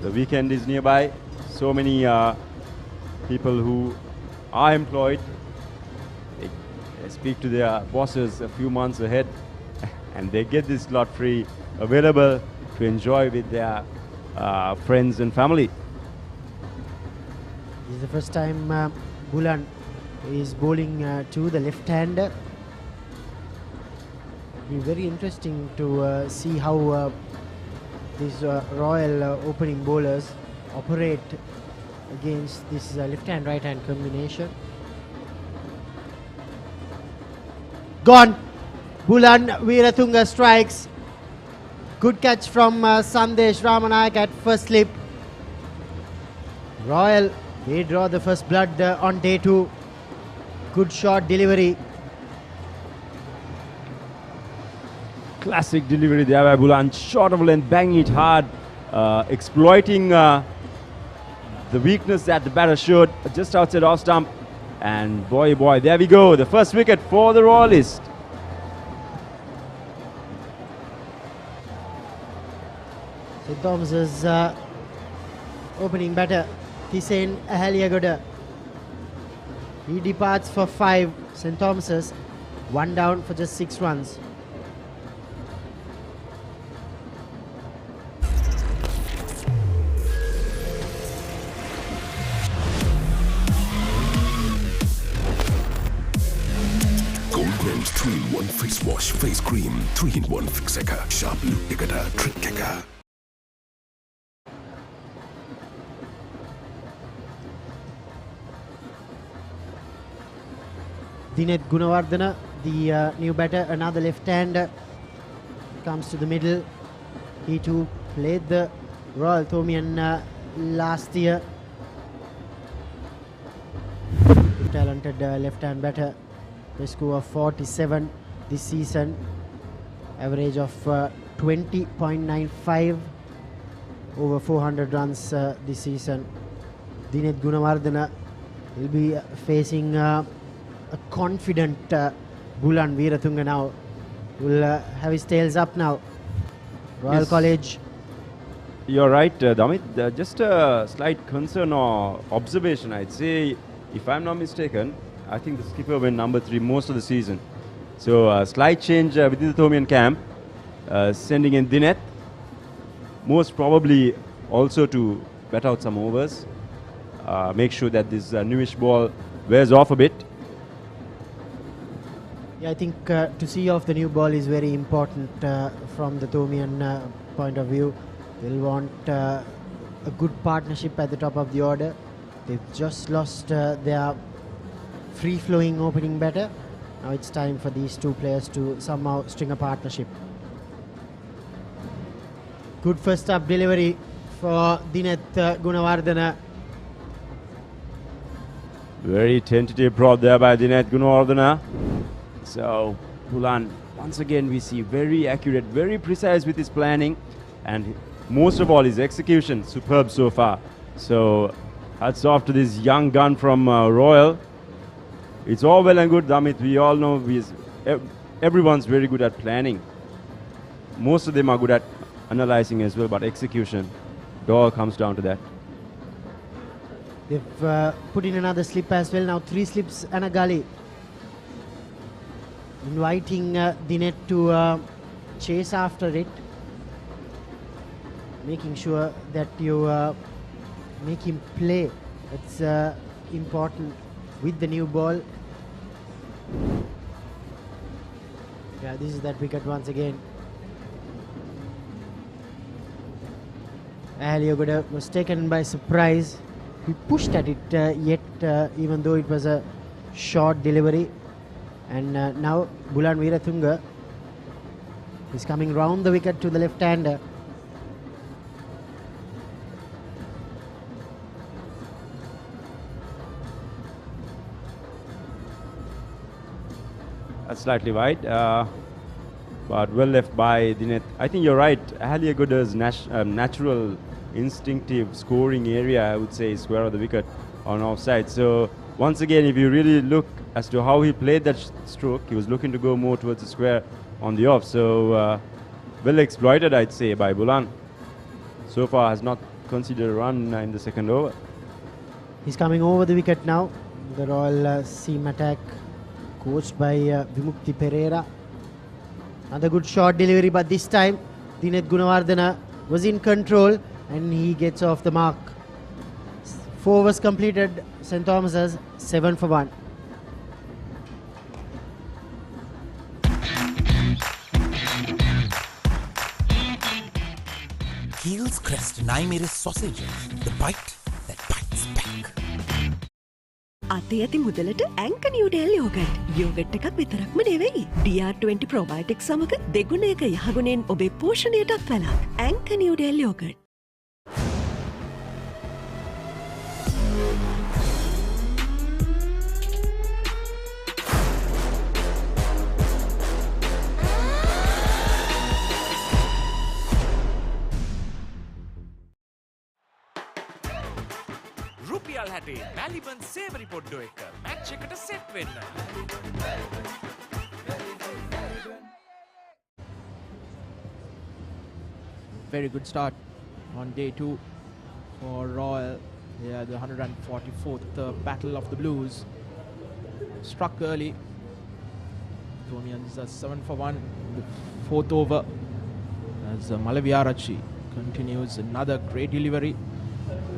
The weekend is nearby. So many people who are employed, they speak to their bosses a few months ahead and they get this slot free available to enjoy with their friends and family. This is the first time Bulan is bowling to the left-hander. It'll be very interesting to see how these Royal opening bowlers operate against this left-hand right-hand combination. Gone. Bulan Weerathunga strikes. Good catch from Sandesh Ramanayak at first slip. Royal, they draw the first blood on day 2. Good shot delivery. Classic delivery there by Bulan. Short of length, banging it hard, exploiting the weakness that the batter showed just outside off stump. And boy, there we go. The first wicket for the Royalists. St. Thomas's opening batter, Thisane Ahaliagoda. He departs for 5. St. Thomas's 1 down for just 6 runs. Goldman's 3-in-1 face wash, face cream, 3-in-1 fixeka, sharp look ekata, trick keka. Dinet Gunawardena, the new batter, another left-hander, comes to the middle. He too played the Royal Thomian last year. Talented left-hand batter. The score of 47 this season. Average of 20.95 over 400 runs this season. Dinet Gunawardena will be facing a confident Bulan Weerathunga now. Will have his tails up now. Royal Yes. College. You're right, Damit. Just a slight concern or observation, I'd say. If I'm not mistaken, I think the skipper went number 3 most of the season. So a slight change within the Thomian camp, sending in Dinet, most probably also to bat out some overs, make sure that this newish ball wears off a bit. Yeah, I think to see off the new ball is very important from the Thomian point of view. They'll want a good partnership at the top of the order. They've just lost their free-flowing opening batter. Now it's time for these two players to somehow string a partnership. Good first up delivery for Dinet Gunawardena. Very tentative prod there by Dinet Gunawardena. So Bulan, once again we see very accurate, very precise with his planning, and most of all his execution superb so far. So hats off to this young gun from Royal. It's all well and good, Damit. We all know everyone's very good at planning. Most of them are good at analyzing as well, but execution, it all comes down to that. They've put in another slip as well. Now 3 slips and a gully. Inviting Dinet to chase after it. Making sure that you make him play. That's important with the new ball. Yeah, this is that wicket once again. Ahaliagoda was taken by surprise. He pushed at it even though it was a short delivery. And now Bulan Weerathunga is coming round the wicket to the left-hander. That's slightly wide, but well left by Dinet. I think you're right. Ahaliagoda's natural instinctive scoring area, I would say, is square of the wicket on offside. So once again, if you really look as to how he played that stroke, he was looking to go more towards the square on the off. So well exploited, I'd say, by Bulan. So far has not conceded a run in the second over. He's coming over the wicket now. The Royal seam attack coached by Vimukti Pereira. Another good short delivery, but this time Dinesh Gunawardena was in control and he gets off the mark. 4 overs completed, St. Thomas's 7 for 1. Heels crest Naimeris sausages, the bite that bites back. අතේ ඇති මුදලට ඇංක Newdale yoghurt. Yoghurt එකක් විතරක්ම නෙවෙයි. DR20 probiotics සමග දෙගුණයක යහගුණෙන් ඔබේ පෝෂණයටත් වැළක්. ඇංක නිව්ඩෙල් යෝගට්. රුපියල් 60 මැලිබන් සේවරි පොඩ්ඩෝ එක මැච් එකට සෙට් වෙන්න. Very good start on day 2 for Royal. Yeah, the 144th Battle of the Blues. Struck early. Tomians 7 for 1 in the 4th over as Malaviarachi continues another great delivery.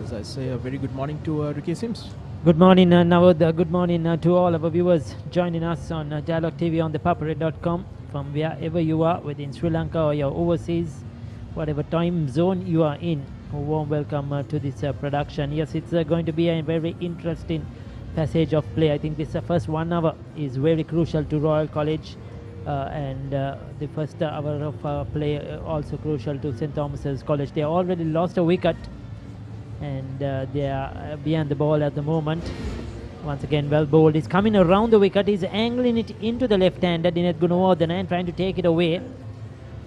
As I say, a very good morning to Ricky Sims. Good morning, Nawad. Good morning to all of our viewers joining us on Dialog TV on the papare.com from wherever you are within Sri Lanka or your overseas, whatever time zone you are in. A warm welcome to this production. Yes, it's going to be a very interesting passage of play. I think this first 1 hour is very crucial to Royal College. And the first hour of play also crucial to St. Thomas's College. They already lost a wicket and they are behind the ball at the moment. Once again, well bowled. He's coming around the wicket. He's angling it into the left-hander, Dinesh Gunawardena, and trying to take it away.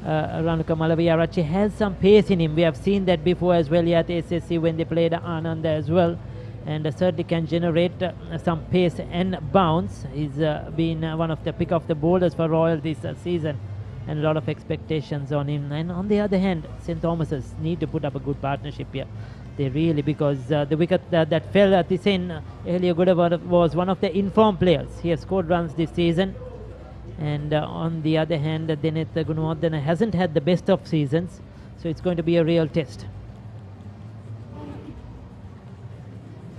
Ranuka Malaviarachi has some pace in him. We have seen that before as well at SSC when they played Ananda as well. And certainly can generate some pace and bounce. He's been one of the pick of the bowlers for Royal this season, and a lot of expectations on him. And on the other hand, St. Thomas's need to put up a good partnership here. They really, because the wicket that fell at this end, Eliogoda was one of the informed players. He has scored runs this season. And on the other hand, Dinesh Gunawardena hasn't had the best of seasons. So it's going to be a real test.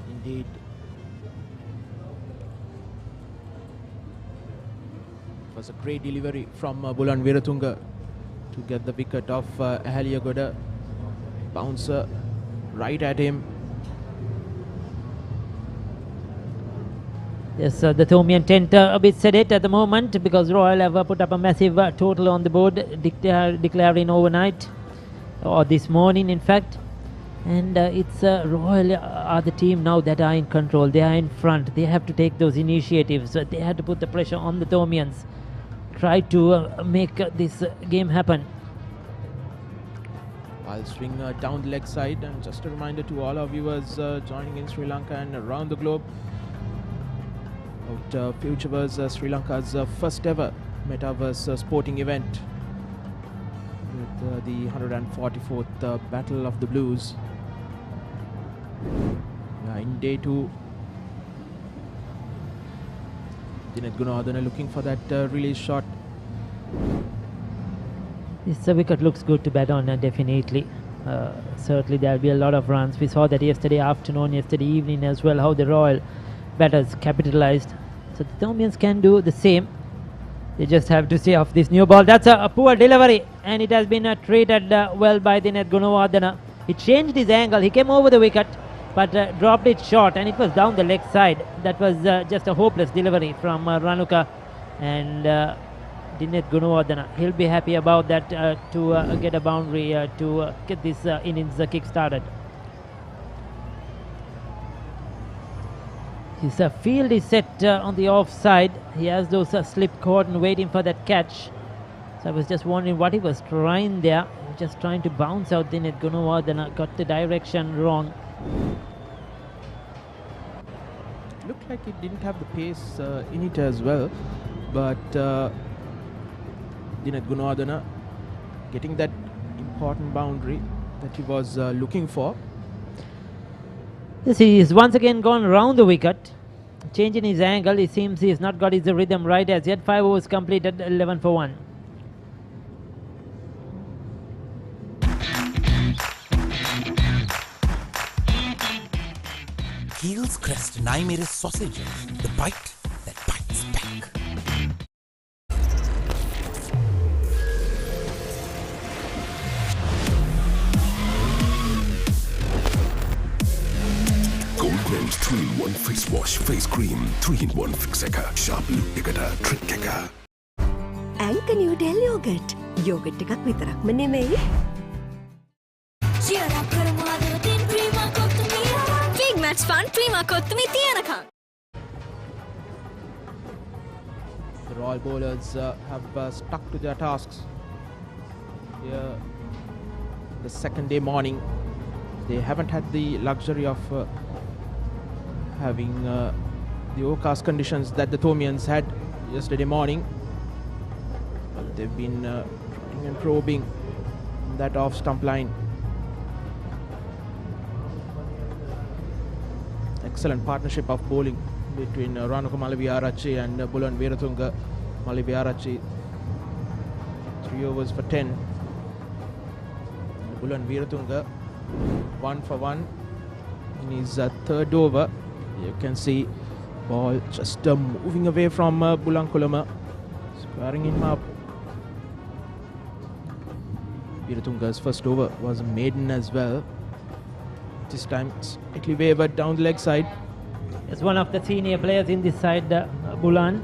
Indeed. It was a great delivery from Bulan Viratunga to get the wicket of Ahaliagoda. Bouncer right at him. Yes, the Thomian tent a bit sedate at the moment because Royal have put up a massive total on the board, declaring overnight, or this morning in fact. And it's Royal are the team now that are in control. They are in front. They have to take those initiatives. They have to put the pressure on the Thomians. Try to make this game happen. I'll swing down the leg side, and just a reminder to all our viewers joining in Sri Lanka and around the globe about Futureverse, Sri Lanka's first ever metaverse sporting event with the 144th Battle of the Blues. In day 2, Dinesh Gunawardena looking for that release shot. This wicket looks good to bat on, definitely. Certainly there will be a lot of runs. We saw that yesterday afternoon, yesterday evening as well, how the Royal batters capitalized. So the Thomians can do the same. They just have to see off this new ball. That's a poor delivery, and it has been treated well by Dinesh Gunawardena. He changed his angle. He came over the wicket, but dropped it short, and it was down the leg side. That was just a hopeless delivery from Ranuka and Dinesh Gunawardena. He'll be happy about that to get a boundary to get this innings kick started. His field is set on the offside. He has those slip cordon waiting for that catch. So I was just wondering what he was trying there. He was just trying to bounce out. Dinesh Gunawardena got the direction wrong. Looked looked like it didn't have the pace in it as well. But Dinath Gunawardena getting that important boundary that he was looking for. Yes, he is once again gone round the wicket, changing his angle. It seems he has not got his rhythm right as yet. 5 overs completed, 11 for 1. Heels crest and I made a sausage. The bite that bites back. Goldman's 3-in-1 face wash, face cream, 3-in-1 fixeka, sharp look ekata, trick ekka. Anchor New Del Yogurt. Yogurt එකක් විතරක්ම නෙමෙයි. Big match fun, Prima Kottumi Tiyanaka. The Royal bowlers have stuck to their tasks. Here, the second day morning, they haven't had the luxury of having the overcast conditions that the Thomians had yesterday morning. But they've been prodding and probing that off stump line. Excellent partnership of bowling between Ranaka Malaviarachi and Bulan Veeratunga. Malaviarachi 3 overs for 10. Bulan Veeratunga 1 for 1 in his third over. You can see ball just moving away from Bulankulama, squaring him up. Veeratunga's first over was a maiden as well. This time slightly wavered down the leg side. It's one of the senior players in this side, Bulan.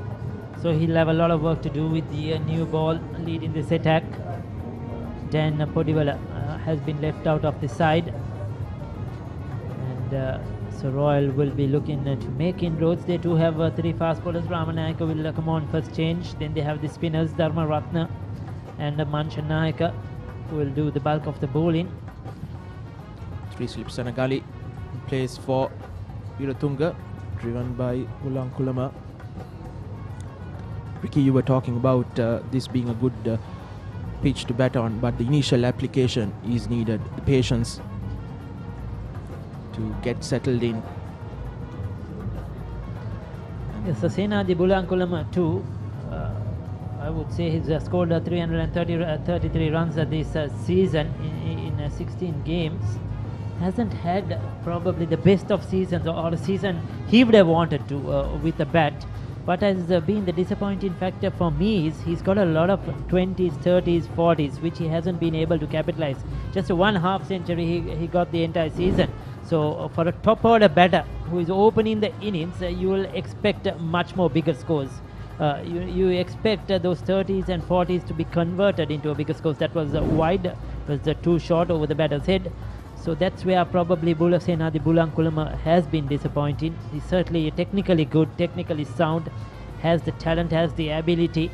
So he'll have a lot of work to do with the new ball leading this attack. Dan Podivala has been left out of the side. And so Royal will be looking to make inroads. They do have 3 fast bowlers. Ramanayaka will come on first change. Then they have the spinners, Dharma Ratna and Manchanayaka, who will do the bulk of the bowling. 3 slips and a gully plays for Veeratunga, driven by Bulankulama. Ricky, you were talking about this being a good pitch to bat on, but the initial application is needed, the patience to get settled in. Yes, Senadi Bulankulama too. I would say he's scored 333 runs this season in 16 games. Hasn't had probably the best of seasons or a season he would have wanted to with the bat. What has been the disappointing factor for me is he's got a lot of 20s, 30s, 40s, which he hasn't been able to capitalize. Just a 1/2 century he got the entire season. So for a top order batter who is opening the innings, you will expect much more bigger scores. You expect those 30s and 40s to be converted into a bigger scores. That was wide, was too short over the batter's head. So that's where probably Senadi Bulankulama has been disappointing. He's certainly technically good, technically sound, has the talent, has the ability,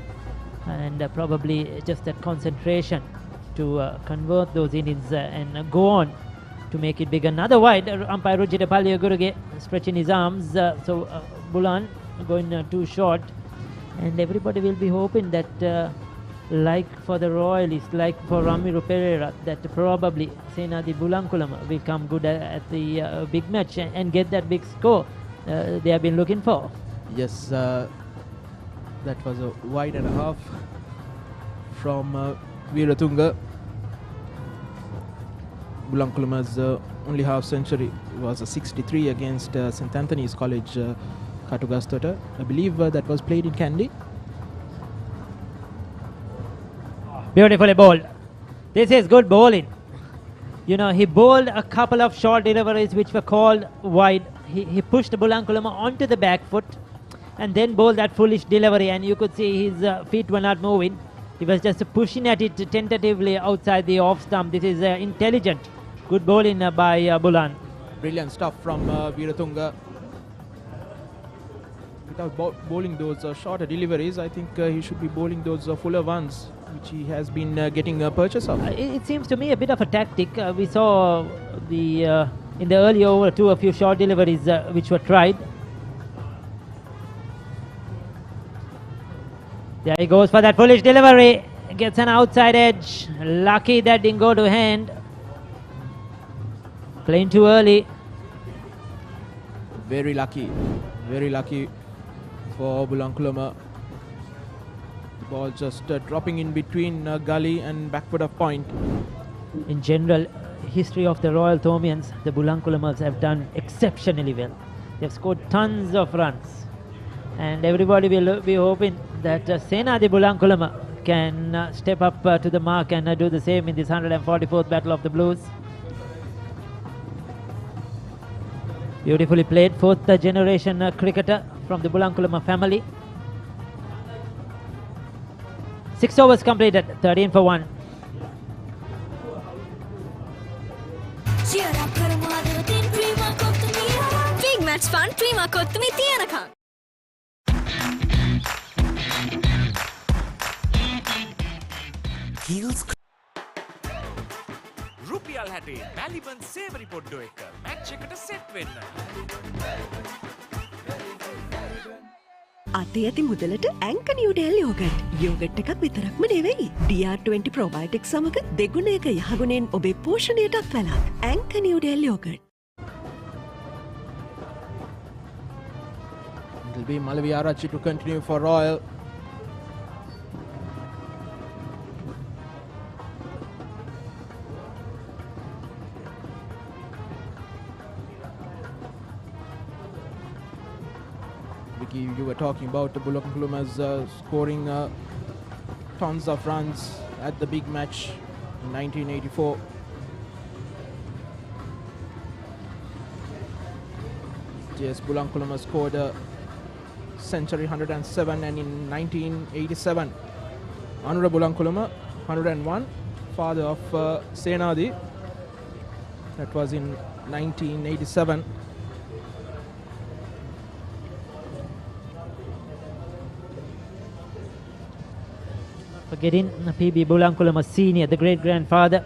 and probably just that concentration to convert those innings and go on to make it big. Another wide, umpire Rujita Palyaguruge stretching his arms, so Bulan going too short, and everybody will be hoping that like for the Royalists, like for Ramiro Pereira, that probably Senadi Bulankulama will come good at the big match and get that big score they have been looking for. Yes, that was a wide and a half from Veeratunga. Bulankulama's only half century was a 63 against St. Anthony's College, Katugastota. I believe that was played in Kandy. Beautifully bowled. This is good bowling. You know, he bowled a couple of short deliveries which were called wide. He pushed Bulankulama onto the back foot and then bowled that foolish delivery, and you could see his feet were not moving. He was just pushing at it tentatively outside the off stump. This is intelligent. Good bowling by Bulan. Brilliant stuff from Veeratunga. Without bowling those shorter deliveries, I think he should be bowling those fuller ones, which he has been getting a purchase of. It seems to me a bit of a tactic. We saw in the early over a few short deliveries which were tried. There he goes for that foolish delivery. Gets an outside edge. Lucky that didn't go to hand. Playing too early. Very lucky for Bulankulama. The ball just dropping in between gully and backward of point. In general, history of the Royal Thomians, the Bulankulamas have done exceptionally well. They've scored tons of runs. And everybody will be hoping that Senadi Bulankulama can step up to the mark and do the same in this 144th Battle of the Blues. Beautifully played, fourth generation cricketer from the Bulankulama family. 6 overs completed, 13 for 1. Big match fun, Prima Kottumi Tiyanaka. Heels. රුපියල් 60 බැලිමන් සේවරි පොඩ්ඩෝ එක match එකට set වෙන්න. අතේ ඇති මුදලට ඇංක Newdale yoghurt. Yoghurt එකක් විතරක්ම නෙවෙයි. DR20 ප්‍රොබයොටික් සමග දෙගුණයක යහගුණෙන් ඔබේ පෝෂණයටත් වැළක්. ඇංක Newdale yoghurt. It will be Malaviarachi to continue for Royal. Vicky, you were talking about the Bulankulama's scoring tons of runs at the big match in 1984. Yes, Bulankulama scored a century 107, and in 1987 Anura Bulankulama 101, father of Senadi. That was in 1987. Forgetting P.B. Bulankulama Senior, the great-grandfather,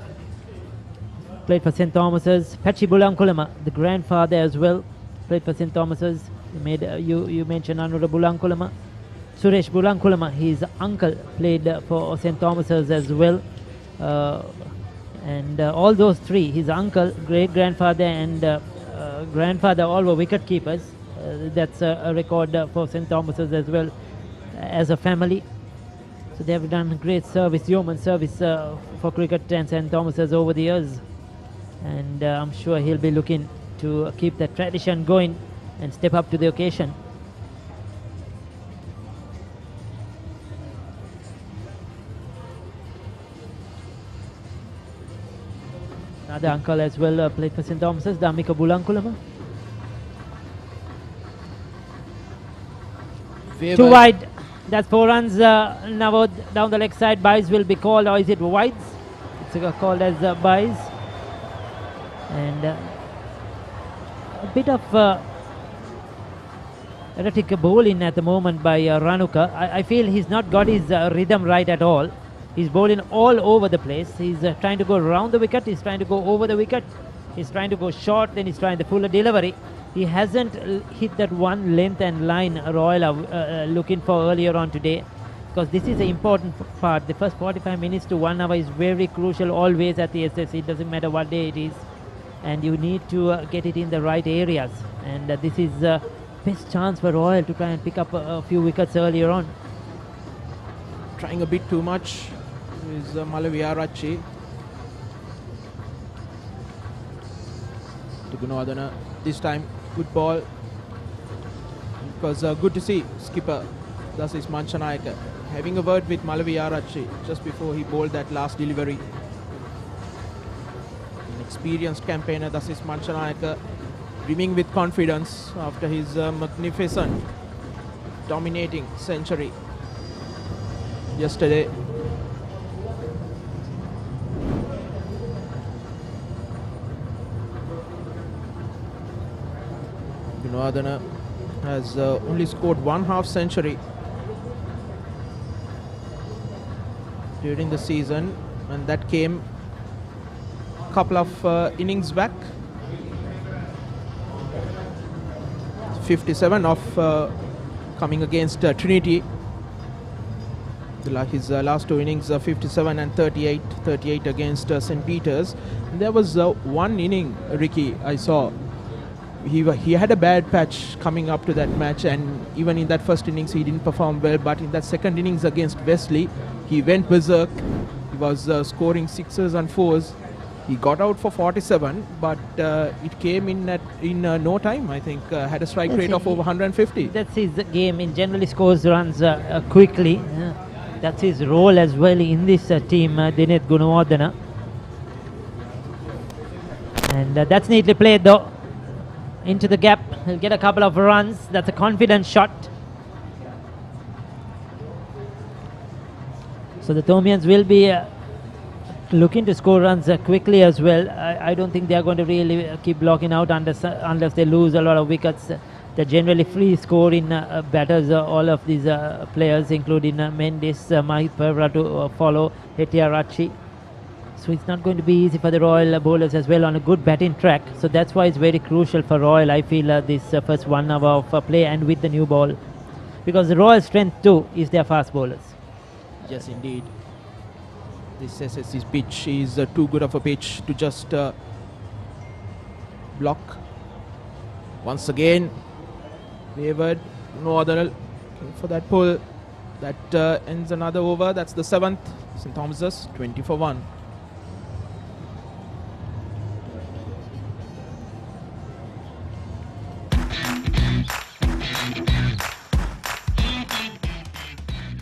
played for St. Thomas's. Pachi Bulankulama, the grandfather as well, played for St. Thomas's. You mentioned Anura Bulankulama. Suresh Bulankulama, his uncle, played for St. Thomas's as well. And all those three, his uncle, great-grandfather and grandfather, all were wicket keepers. That's a record for St. Thomas's as well as a family. So they have done great service, yeoman service for cricket and St. Thomas's over the years. And I'm sure he'll be looking to keep that tradition going and step up to the occasion. Another uncle as well played for St. Thomas's, Damika Bulankulama. Too wide. That's 4 runs. Now down the leg side, buys will be called, or is it wides? It's called as buys. And a bit of erratic bowling at the moment by Ranuka. I feel he's not got his rhythm right at all. He's bowling all over the place. He's trying to go around the wicket. He's trying to go over the wicket. He's trying to go short. Then he's trying the fuller delivery. He hasn't hit that one length and line Royal are looking for earlier on today, because this is an important part. The first 45 minutes to 1 hour is very crucial always at the SSC. It doesn't matter what day it is, and you need to get it in the right areas. And this is the best chance for Royal to try and pick up a few wickets earlier on. Trying a bit too much is Malaviarachi. To Gunwadana this time. Good ball. It was good to see skipper Dasis Manchanayaka having a word with Malaviarachi just before he bowled that last delivery. An experienced campaigner Dasis Manchanayaka brimming with confidence after his magnificent dominating century yesterday. Gunwadana has only scored 1 half century during the season, and that came a couple of innings back. 57 of coming against Trinity. His last two innings, 57 and 38, 38 against St. Peter's. And there was one inning, Ricky, I saw. He had a bad patch coming up to that match, and even in that first innings he didn't perform well, but in that second innings against Wesley, he went berserk. He was scoring sixes and fours. He got out for 47, but it came in no time, I think. Had a strike rate of over 150. That's his game. He generally scores runs quickly. That's his role as well in this team, Dinesh Gunawardena. And that's neatly played though. Into the gap. He'll get a couple of runs. That's a confident shot. So the Thomians will be looking to score runs quickly as well. I don't think they're going to really keep blocking out unless they lose a lot of wickets. They're generally free scoring batters, all of these players, including Mendes, Mahit Pevra to follow, Hetiarachi. So it's not going to be easy for the Royal bowlers as well on a good batting track. So that's why it's very crucial for Royal, I feel, this first 1 hour of play and with the new ball. Because the Royal strength too is their fast bowlers. Yes, indeed. This SSC's pitch is too good of a pitch to just block. Once again, wavered, no other for that pull. That ends another over. That's the 7th. St. Thomas's 20 for 1.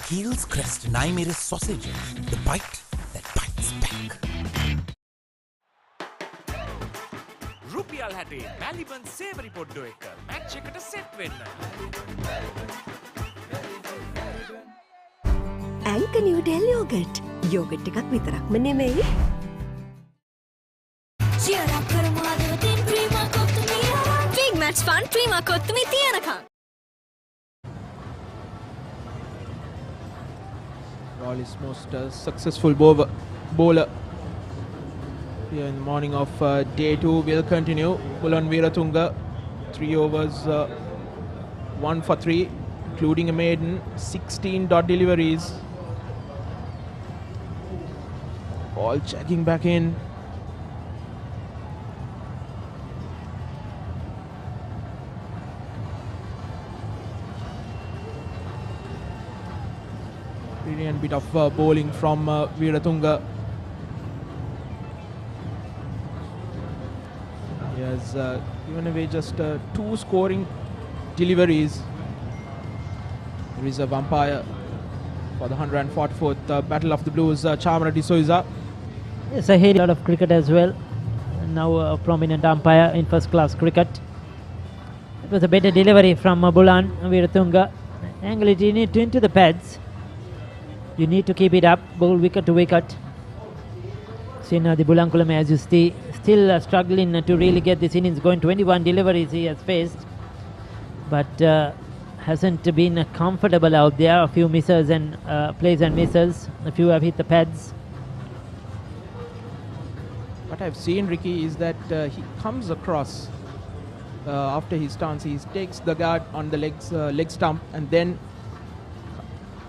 Heels crest and I made a sausage. The bite that bites back. රුපියල් හැටේ මැලිබන් සේවරි පොඩ්ඩෝ එක match එකට set වෙන්න. Anchor New Del Yogurt. Yogurt එකක් විතරක්ම නෙමෙයි. Cheer up කරමු අදවතින් Prima කොත්තුමී ආරංචි. Big match fun Prima Kottu Mee තියනකම්. Royal's most successful bowler here in the morning of day 2 will continue. Bulan Veeratunga, 3 overs, 1 for 3, including a maiden, 16 dot deliveries. Ball checking back in. Brilliant bit of bowling from Veeratunga. He has given away just 2 scoring deliveries. Reserve umpire for the 144th Battle of the Blues, Chamara de Souza. Yes, I hear a lot of cricket as well. Now a prominent umpire in first class cricket. It was a better delivery from Bulan Veeratunga. Angle it into the pads. You need to keep it up, bowl wicket to wicket. So now the Bulankulam, as you see, still struggling to really get this innings going. 21 deliveries he has faced, but hasn't been comfortable out there. A few misses and plays and misses. A few have hit the pads. What I've seen, Ricky, is that he comes across after his stance. He takes the guard on the leg stump and then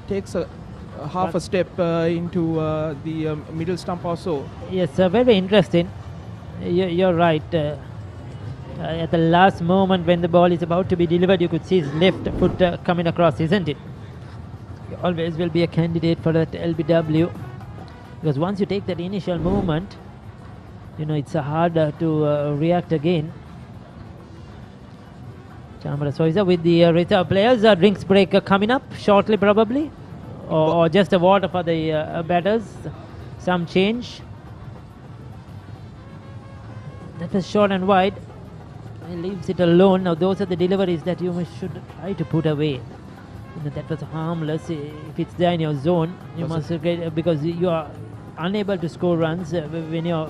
takes a half a step into the middle stump also. Yes, very interesting. You're right. At the last moment when the ball is about to be delivered, you could see his left foot coming across, isn't it? He always will be a candidate for that LBW, because once you take that initial movement, you know, it's harder to react again. Chamara Soiza with the reserve players. Drinks break coming up shortly probably. Or just a water for the batters. Some change. That was short and wide. He leaves it alone. Now those are the deliveries that you should try to put away. You know, that was harmless. If it's there in your zone, you must get, because you are unable to score runs when you're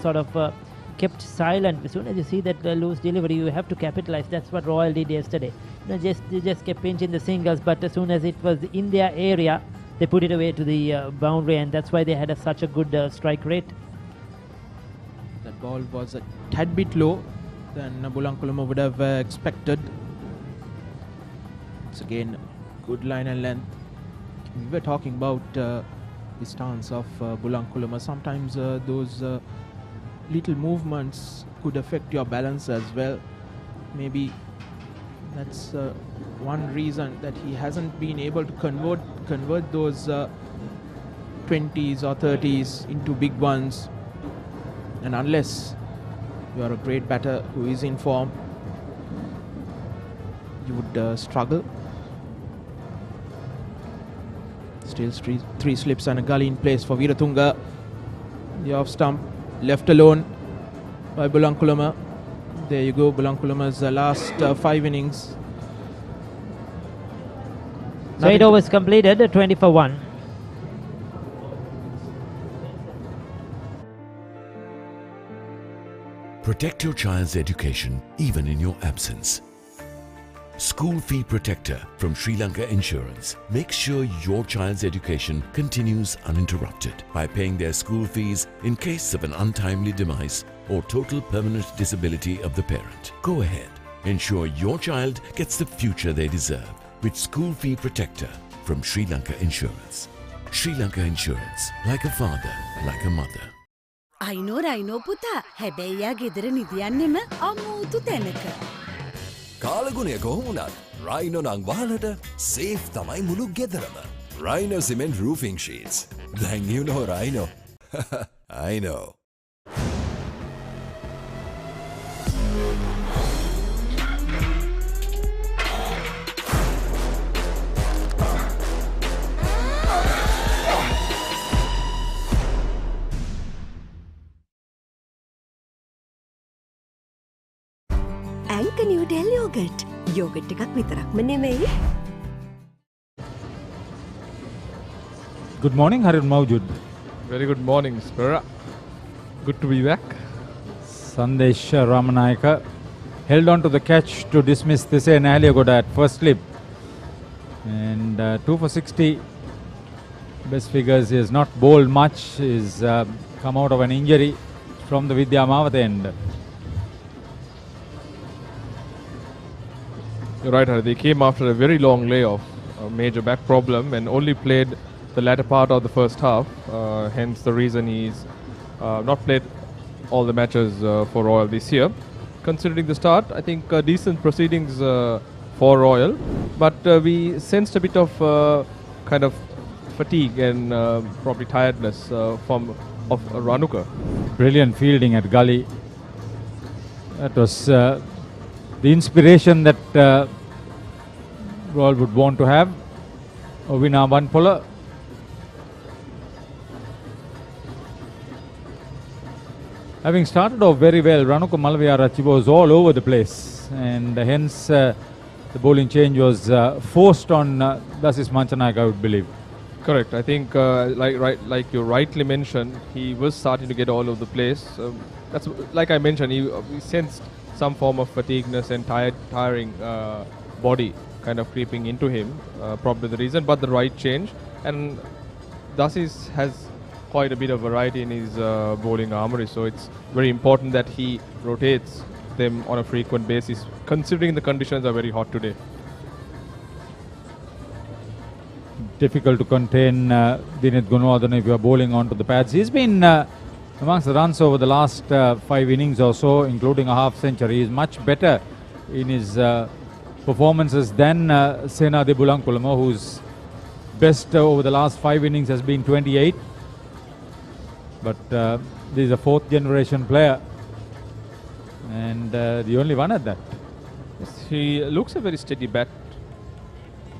sort of kept silent. As soon as you see that loose delivery, you have to capitalize. That's what Royal did yesterday. You know, they just kept pinching the singles, but as soon as it was in their area, they put it away to the boundary, and that's why they had such a good strike rate. That ball was a tad bit low than Bulankulam would have expected. It's again good line and length. we were talking about the stance of Bulankulama. Sometimes those little movements could affect your balance as well. Maybe that's one reason that he hasn't been able to convert those 20s or 30s into big ones. And unless you are a great batter who is in form, you would struggle. Still three slips and a gully in place for Veeratunga. The off stump left alone by Bulankulama. There you go, Bulankulama's last 5 innings. So 8 overs completed, 20 for 1. Protect your child's education even in your absence. School Fee Protector from Sri Lanka Insurance makes sure your child's education continues uninterrupted by paying their school fees in case of an untimely demise or total permanent disability of the parent. Go ahead, ensure your child gets the future they deserve with School Fee Protector from Sri Lanka Insurance. Sri Lanka Insurance, like a father, like a mother. අයිනෝ පුතා හැබැයියා ගෙදර නිදියන්නෙම අමූතු තැනක. කාලගුණය කොහොමුණත් Rhino නං වහලට safe තමයි මුළු ගෙදරම. Rhino Cement Roofing Sheets. Then you know Rhino. I know. Anchor New Del Yogurt. Yogurt එකක් විතරක්ම නෙමෙයි. Good morning, Harun Mawjud. Very good morning, Spira. Good to be back. Sandesh Ramanayaka held on to the catch to dismiss Thisay Nahaliyagoda at first slip. And 2 for 60. Best figures. He has not bowled much. He's come out of an injury from the Vidya Mawat end. You're right, Hari. They came after a very long layoff, a major back problem, and only played the latter part of the first half. Hence the reason he's not played all the matches for Royal this year. Considering the start, I think decent proceedings for Royal, but we sensed a bit of kind of fatigue and probably tiredness of Ranuka. Brilliant fielding at gully. That was the inspiration that Royal would want to have. Ovina Banpola. Having started off very well, Ranuka Malaviarachi was all over the place, and hence the bowling change was forced on Dasis Manchanayake, I would believe. Correct. I think, like you rightly mentioned, he was starting to get all over the place. That's like I mentioned. He sensed some form of fatigueness and tiring body kind of creeping into him. Probably the reason, but the right change. And Dasis has quite a bit of variety in his bowling armory, so it's very important that he rotates them on a frequent basis, considering the conditions are very hot today. Difficult to contain Dinit Gunwadhan if you are bowling onto the pads. He's been amongst the runs over the last 5 innings or so, including a half century. He's much better in his performances than Senade Bulankulama, whose best over the last 5 innings has been 28. But this is a 4th generation player, and the only one at that. Yes, he looks a very steady bat.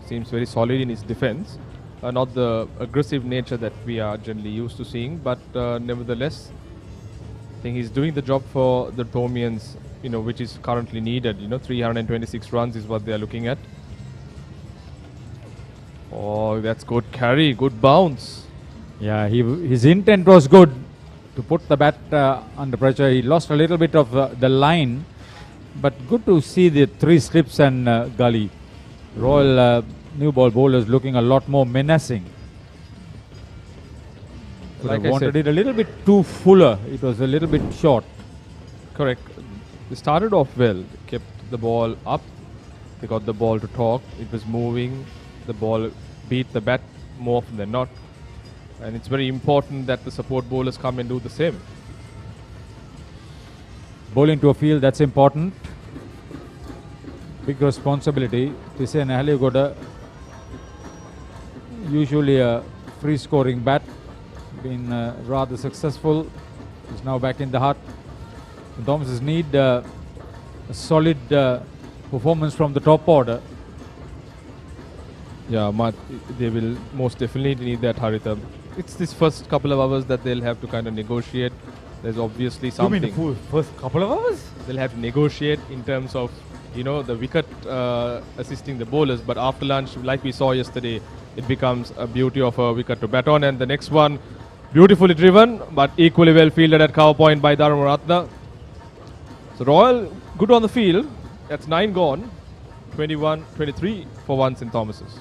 Seems very solid in his defense. Not the aggressive nature that we are generally used to seeing, but nevertheless, I think he's doing the job for the Tomians, which is currently needed. 326 runs is what they are looking at. Oh, that's good carry, good bounce. Yeah, his intent was good to put the bat under pressure. He lost a little bit of the line, but good to see the 3 slips and gully. Royal new ball bowlers looking a lot more menacing. Like I wanted it a little bit too fuller. It was a little bit short. Correct. They started off well. They kept the ball up. They got the ball to talk. It was moving. The ball beat the bat more often than not. And it's very important that the support bowlers come and do the same. Bowling to a field, that's important. Big responsibility. Tisen Ahli got a usually a free scoring bat. Been rather successful. He's now back in the hut. The Thomases need a solid performance from the top order. Yeah, they will most definitely need that, Haritha. It's this first couple of hours that they'll have to kind of negotiate. There's obviously something. You mean the first couple of hours? They'll have to negotiate in terms of, you know, the wicket assisting the bowlers. But after lunch, like we saw yesterday, it becomes a beauty of a wicket to bat on. And the next one, beautifully driven, but equally well fielded at cover point by Dharmaratna. So Royal, good on the field. That's 9 gone. 21-23 for once in Thomas's.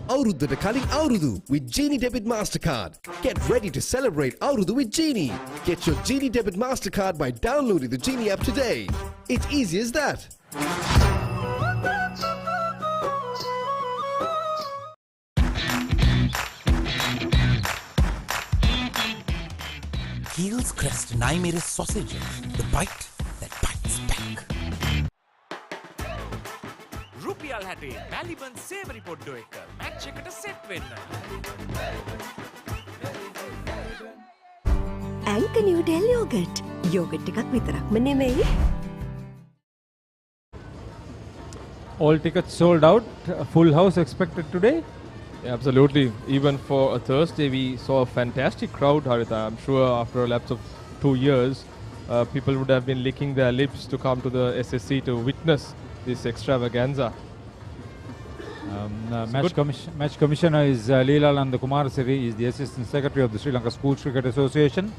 Avruddata Kaling Avrudu with Genie Debit MasterCard. Get ready to celebrate Avrudu with Genie. Get your Genie Debit MasterCard by downloading the Genie app today. It's easy as that. Heels Crest and I made a sausage. The bite that bites back. රුපියල් 60 මැලිබන් සේවරි පොඩ්ඩෝ එක match එකට set වෙන්න. Anchor Noodle Yogurt. Yogurt එකක් විතරක්ම නෙමෙයි. All tickets sold out. A full house expected today. Yeah, absolutely. Even for a Thursday, we saw a fantastic crowd, Haritha. I'm sure after a lapse of 2 years, people would have been licking their lips to come to the SSC to witness this extravaganza. Match commissioner is Leela Landakumarasiri. He is the assistant secretary of the Sri Lanka Schools Cricket Association.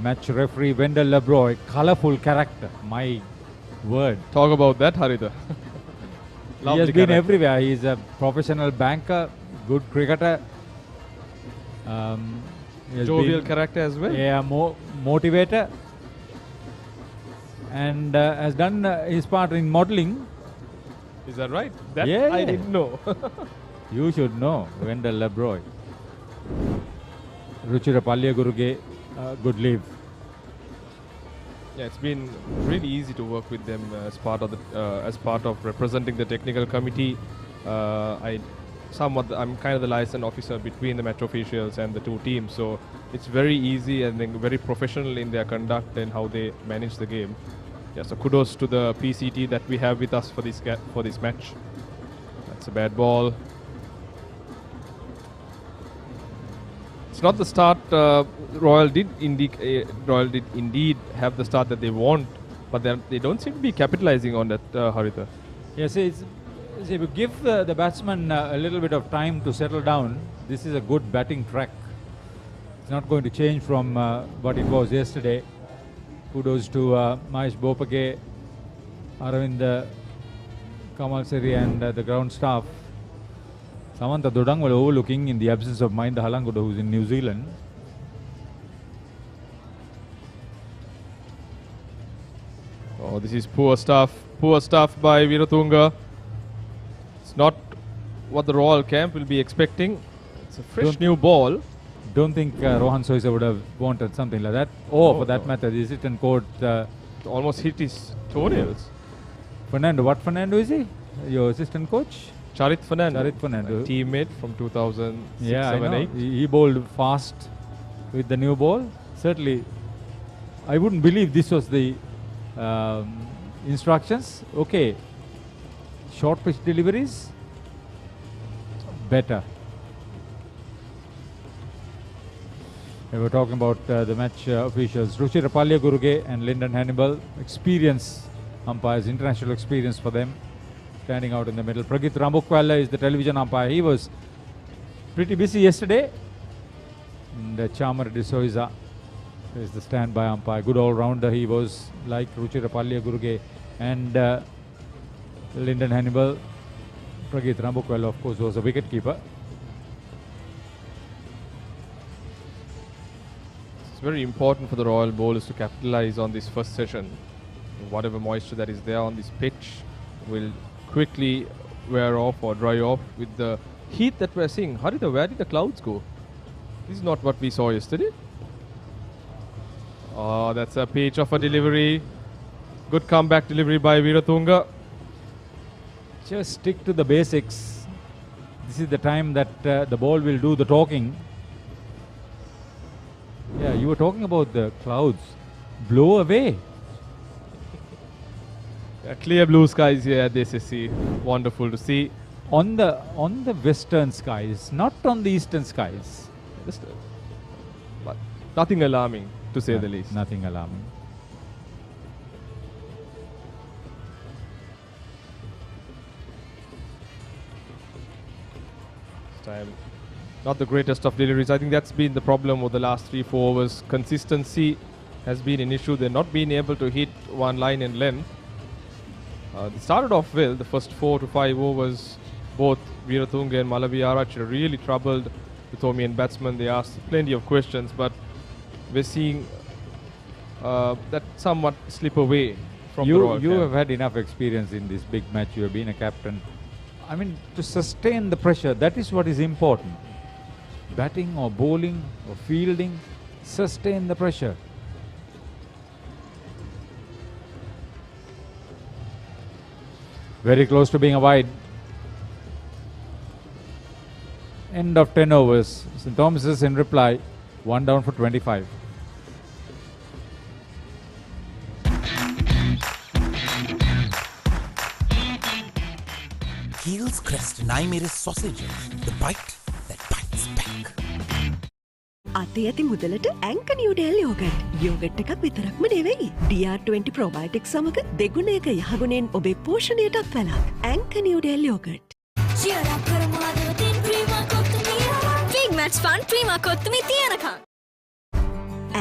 Match referee Wendell Lebroy, colourful character. My word. Talk about that, Haritha. He has been everywhere. He is a professional banker, good cricketer. Jovial character as well. Yeah, motivator. And has done his part in modelling. Is that right? That yeah, I didn't know. You should know, Wendell Lebroy. Ruchira Palyaguruge, good leave. Yeah, it's been really easy to work with them as part of representing the technical committee. I'm kind of the liaison officer between the match officials and the two teams, so it's very easy and very professional in their conduct and how they manage the game. Yeah, so kudos to the PCT that we have with us for this match. That's a bad ball. It's not the start. Royal did indeed have the start that they want, but they don't seem to be capitalizing on that, Haritha. Yes, if you give the batsman a little bit of time to settle down, this is a good batting track. It's not going to change from what it was yesterday. Kudos to Mahesh Bopage, Aravind Kamalseri and the ground staff. Samantha Dodang were overlooking in the absence of Mahinda Halangoda, who's in New Zealand. Oh, this is poor stuff by Viratunga. It's not what the Royal camp will be expecting. It's a fresh new ball. Don't think Rohan Soisa would have wanted something like that. Oh, for that matter, the assistant coach almost hit his toenails. Fernando, what Fernando is he? Your assistant coach? Charit Fernando. Charit Fernando. Teammate from 2006, yeah, 7, 8. He bowled fast with the new ball. Certainly, I wouldn't believe this was the instructions. Okay, short pitch deliveries, better. We were talking about the match officials. Ruchira Palyaguruge and Lyndon Hannibal, experience umpires, international experience for them, standing out in the middle. Pragit Rambukwala is the television umpire. He was pretty busy yesterday. And Chamar D'Souza is the standby umpire. Good all-rounder he was, like Ruchira Palyaguruge and Lyndon Hannibal. Pragit Rambukwala, of course, was a wicket-keeper. It's very important for the Royal bowlers to capitalize on this first session. Whatever moisture that is there on this pitch will quickly wear off or dry off with the heat that we're seeing. Harita, where did the clouds go? This is not what we saw yesterday. Oh, that's a peach of a delivery. Good comeback delivery by Veeratunga. Just stick to the basics. This is the time that the ball will do the talking. Yeah, you were talking about the clouds. Blow away. Clear blue skies here at the SSC. Wonderful to see. On the western skies, not on the eastern skies. Just, but nothing alarming, to say the least. Nothing alarming. This time, not the greatest of deliveries. I think that's been the problem over the last 3-4 overs. Consistency has been an issue. They're not being able to hit one line in length. They started off well. The first 4 to 5 overs, both Veeratunga and Malaviarach really troubled the Thomian batsmen. They asked plenty of questions, but we're seeing that somewhat slip away from the Royal You camp. have had enough experience in this big match. You have been a captain. I mean, to sustain the pressure, that is what is important. Batting or bowling or fielding, sustain the pressure. Very close to being a wide. End of 10 overs. St. Thomas's in reply, 1 down for 25. Heels crest and I made a sausage. The bite that bites back. අතේ ඇති මුදලට ඇංක Newdale yoghurt. Yoghurt එකක් විතරක්ම නෙවෙයි. DR20 probiotic සමග දෙගුණයක යහගුණෙන් ඔබේ පෝෂණයටත් වැළක්. ඇංක Newdale yoghurt. Big match fun Prima Kottu Mee තියනකම්.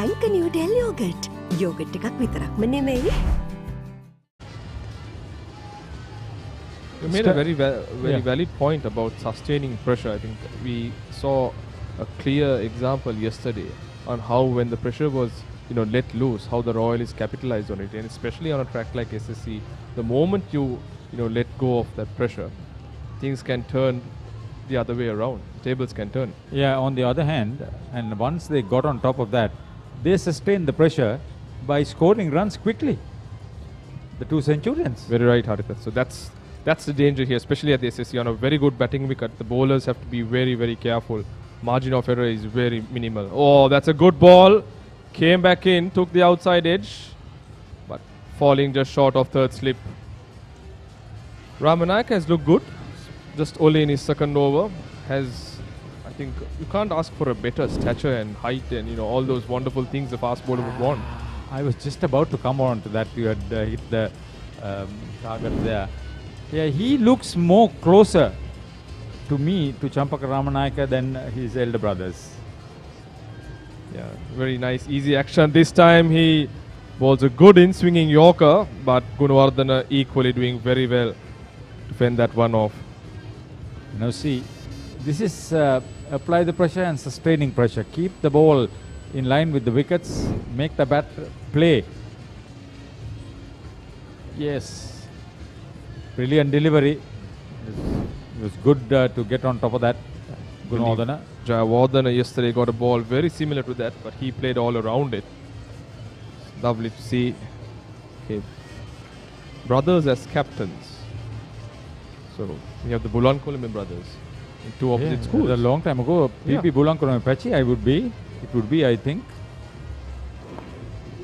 ඇංක නිවඩෙල් යෝගට්. යෝගට් එකක් විතරක්ම නෙවෙයි. You made a very valid point about sustaining pressure. I think we saw a clear example yesterday on how when the pressure was let loose, how the Royals capitalized on it, and especially on a track like SSC, the moment you let go of that pressure, things can turn the other way around. Tables can turn. Yeah, on the other hand, and once they got on top of that, they sustained the pressure by scoring runs quickly. The 2 Centurions. Very right, Haritha. So that's the danger here, especially at the SSC. On a very good batting wicket, the bowlers have to be very, very careful. Margin of error is very minimal. Oh, that's a good ball. Came back in, took the outside edge, but falling just short of third slip. Ramanayaka has looked good, just only in his second over. I think you can't ask for a better stature and height and all those wonderful things a fast bowler would want. I was just about to come on to that. You had hit the target there. Yeah, he looks more closer to me, to Champaka Ramanayaka, than his elder brothers. Yeah, very nice, easy action. This time he bowls a good in-swinging Yorker, but Gunawardena equally doing very well to fend that one off. Now see, this is apply the pressure and sustaining pressure. Keep the ball in line with the wickets, make the bat play. Yes. Brilliant delivery. It was good to get on top of that. Gunawardena. Jayawardena yesterday got a ball very similar to that, but he played all around it. Lovely to see. Okay. Brothers as captains. So we have the Bulankulame brothers in 2 opposite schools. A long time ago, PP Bulankulame Pachi, it would be, I think.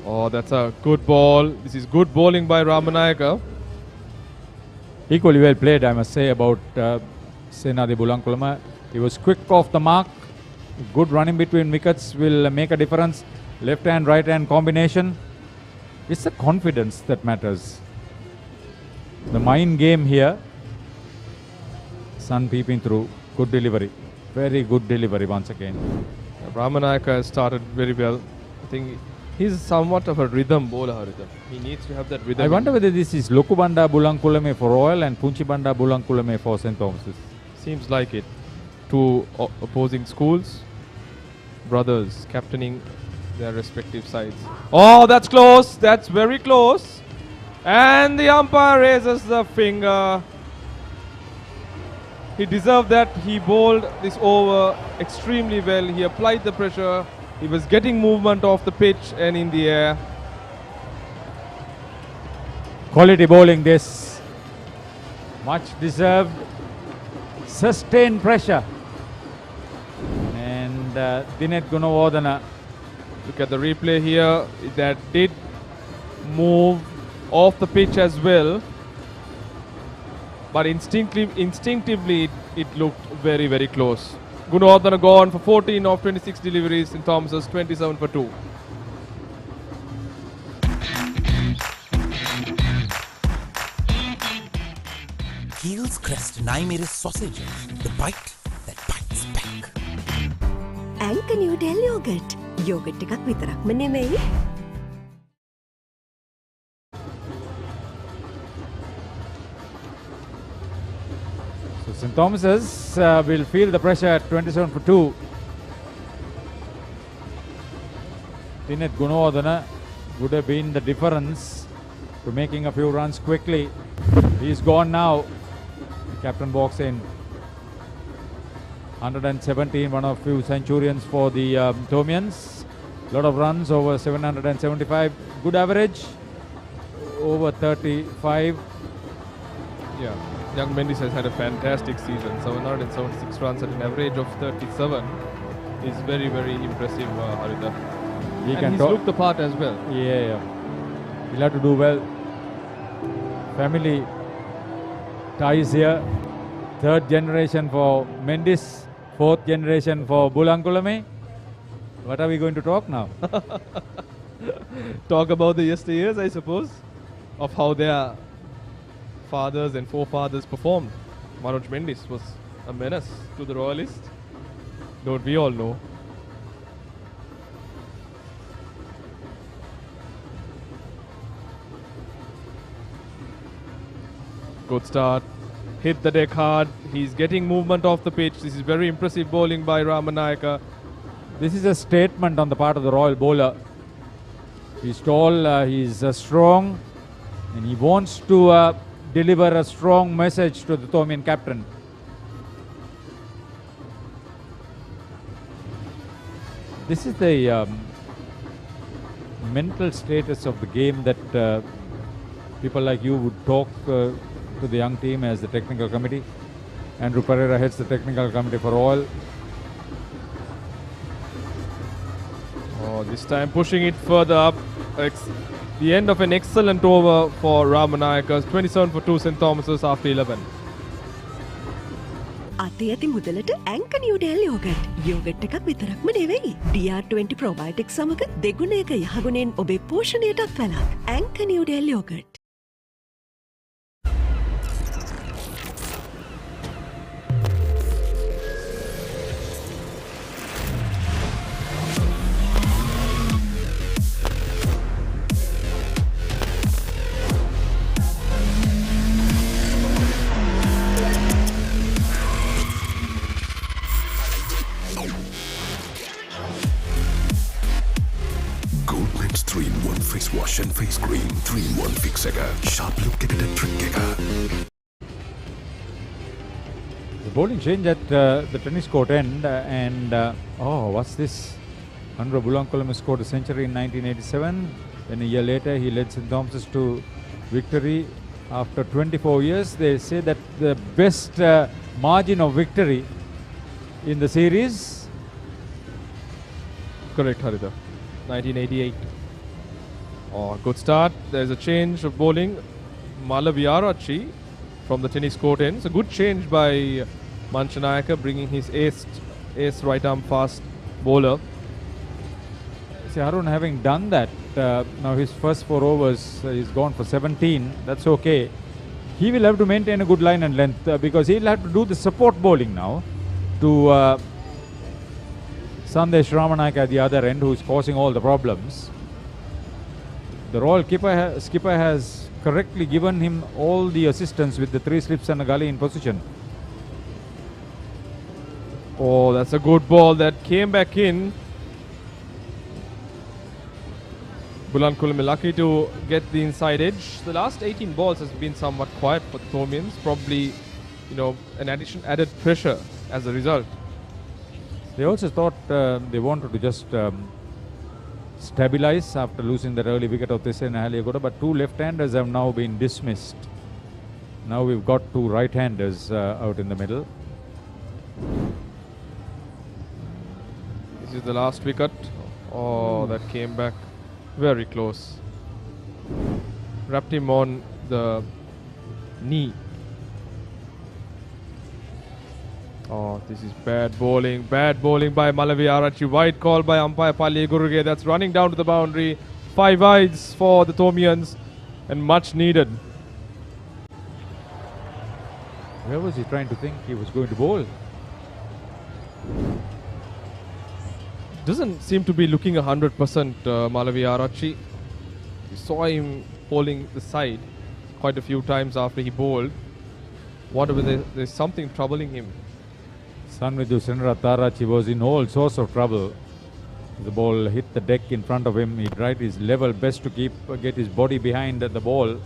Oh, that's a good ball. This is good bowling by Ramanayaka. Equally well played, I must say, about Senadi Bulankulama. He was quick off the mark. Good running between wickets will make a difference. Left hand, right hand combination. It's the confidence that matters. The mind game here. Sun peeping through. Good delivery. Very good delivery once again. Ramanayaka has started very well. I think he's somewhat of a rhythm bowler, Haritha. He needs to have that rhythm. I wonder whether this is Lokubanda Bulankulame for Royal and Punchibanda Bulankulame for St. Thomas's. Seems like it. 2 opposing schools. Brothers captaining their respective sides. Oh, that's close. That's very close. And the umpire raises the finger. He deserved that. He bowled this over extremely well. He applied the pressure. He was getting movement off the pitch and in the air. Quality bowling this. Much deserved. Sustained pressure. And Dinesh Gunawardene. Look at the replay here. That did move off the pitch as well. But instinctively it looked very, very close. Gunawardene gone for 14 of 26 deliveries. St. Thomas's 27 for 2. Keel's Crest Naimeris sausages, the bite that bites back. Anchor New Del Yogurt. Yogurt එකක් විතරක්ම නෙමෙයි. So St. Thomas's will feel the pressure at 27 for 2. Dinesh Gunawardene would have been the difference to making a few runs quickly. He's gone now. Captain walks in. 117, one of few centurions for the Tomians. Lot of runs, over 775. Good average. Over 35. Yeah, young Mendes has had a fantastic season. 776 runs at an average of 37 is very, very impressive, Haritha. And he's looked the part as well. Yeah. He'll have to do well. Family ties here. Third generation for Mendes. Fourth generation for Bulankulame. What are we going to talk now? Talk about the yesteryears, I suppose, of how their fathers and forefathers performed. Manoj Mendes was a menace to the Royalists. Don't we all know? Good start. Hit the deck hard. He's getting movement off the pitch. This is very impressive bowling by Ramanayaka. This is a statement on the part of the Royal bowler. He's tall, he's strong, and he wants to deliver a strong message to the Tomian captain. This is the mental status of the game that people like you would talk to the young team as the technical committee. Andrew Pereira heads the technical committee for Royal. Oh, this time pushing it further up. The end of an excellent over for Ramanayaka. 27 for 2 St. Thomas's after 11. අතේ ඇති මුදලට Anchor New Del Yogurt. Yogurt එකක් විතරක්ම නෙවෙයි. DR20 probiotic සමග දෙගුණයක යහගුණෙන් ඔබේ පෝෂණයටත් වැළක්. Anchor New Del Yogurt. Goldman's 3-in-1 face wash and face cream. 3-in-1 fix එක. Sharp look එකට trick එක. The bowling change at the tennis court end and oh, what's this? Andrew Bulankulame scored a century in 1987. Then a year later he led St. Thomas's to victory after 24 years. They say that the best margin of victory in the series. Correct, Haritha. 1988. Oh, good start. There's a change of bowling. Malaviarachi from the tennis court ends. A good change by Manchanayaka, bringing his ace right arm fast bowler. See, Arun having done that, now his first 4 overs, he's gone for 17. That's okay. He will have to maintain a good line and length because he'll have to do the support bowling now to Sandesh Ramanayaka at the other end, who is causing all the problems. The Royal skipper has correctly given him all the assistance with the 3 slips and a gully in position. Oh, that's a good ball that came back in. Bulankulame lucky to get the inside edge. The last 18 balls has been somewhat quiet for the Tomians. Probably an added pressure as a result. They also thought they wanted to just stabilize after losing that early wicket of Tisen and Haliagoda, but 2 left-handers have now been dismissed. Now we've got 2 right-handers out in the middle. This is the last wicket. Oh, that came back very close. Wrapped him on the knee. Oh, this is bad bowling by Malavi Arachi. Wide call by umpire Palli Guruge. That's running down to the boundary. 5 wides for the Thomians and much needed. Where was he trying to think he was going to bowl? Doesn't seem to be looking 100% Malavi Arachi. We saw him bowling the side quite a few times after he bowled. Whatever, there's something troubling him. Sanvidu Senratarachi was in all sorts of trouble. The ball hit the deck in front of him. He tried his level best to get his body behind the ball.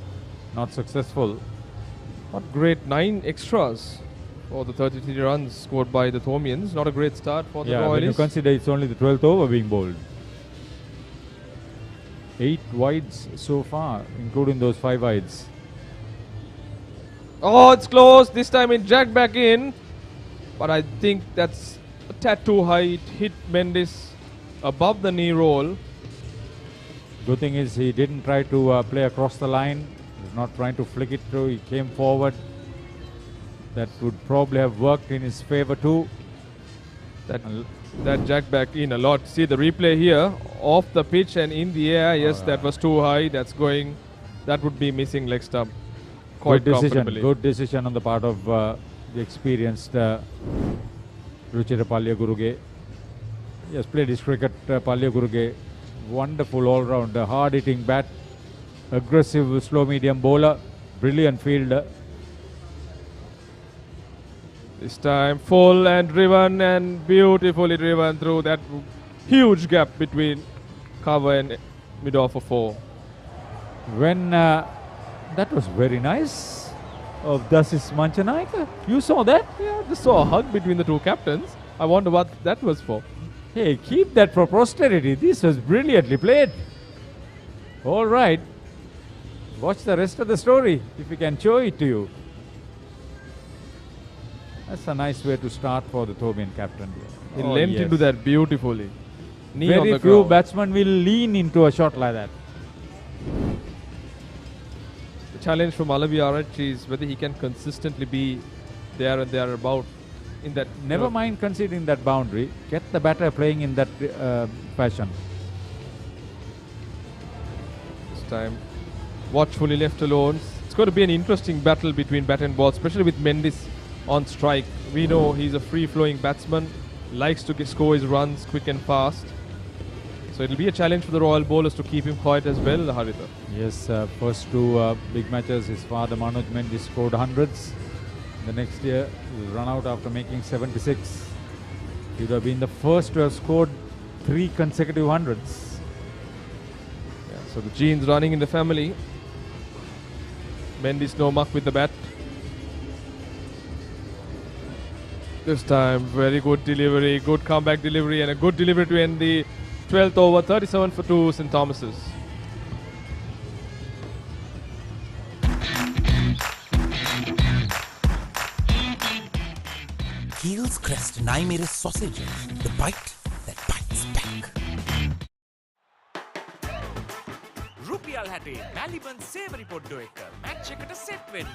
Not successful. Not great. 9 extras for the 33 runs scored by the Thomians. Not a great start for the Royalists. When you consider it's only the 12th over being bowled. 8 wides so far, including those 5 wides. Oh, it's close. This time it jacked back in. But I think that's a tad too high. It hit Mendes above the knee roll. Good thing is he didn't try to play across the line. He's not trying to flick it through. He came forward. That would probably have worked in his favor too. That jacked back in a lot. See the replay here. Off the pitch and in the air. Yes, that was too high. That's going. That would be missing leg stump. Quite comfortably. Good decision on the part of the experienced Ruchira Palya Guruge. He has played his cricket, Palya Guruge. Wonderful all-round, hard-hitting bat, aggressive slow-medium bowler, brilliant fielder. This time full and driven and beautifully driven through that huge gap between cover and mid-off for 4. When that was very nice of Dasis Manchanayaka. You saw that? Yeah, just saw a hug between the 2 captains. I wonder what that was for. Hey, keep that for posterity. This was brilliantly played. All right. Watch the rest of the story if we can show it to you. That's a nice way to start for the Thomian captain. He leant into that beautifully. Knee Very on the few ground. batsmen will lean into a shot like that. The challenge for Malavi Arachi is whether he can consistently be there and thereabout in that. Never mind conceding that boundary. Get the batter playing in that fashion. This time, watchfully left alone. It's going to be an interesting battle between bat and ball, especially with Mendes on strike. We know he's a free-flowing batsman, likes to score his runs quick and fast. So it'll be a challenge for the Royal bowlers to keep him quiet as well, Haritha. Yes, first 2 big matches, his father Manoj Mendes scored hundreds. The next year, he'll run out after making 76. He would have been the first to have scored 3 consecutive hundreds. Yeah, so the genes running in the family. Mendes no muck with the bat. This time, very good delivery, good comeback delivery, and a good delivery to end the 12th over. 37 for 2, St. Thomas's. Heels Crest and I made a sausage. The bite that bites back. රුපියල් 60 මැලිබන් සේවරි පොඩ්ඩෝ එක match එකට set වෙන්න.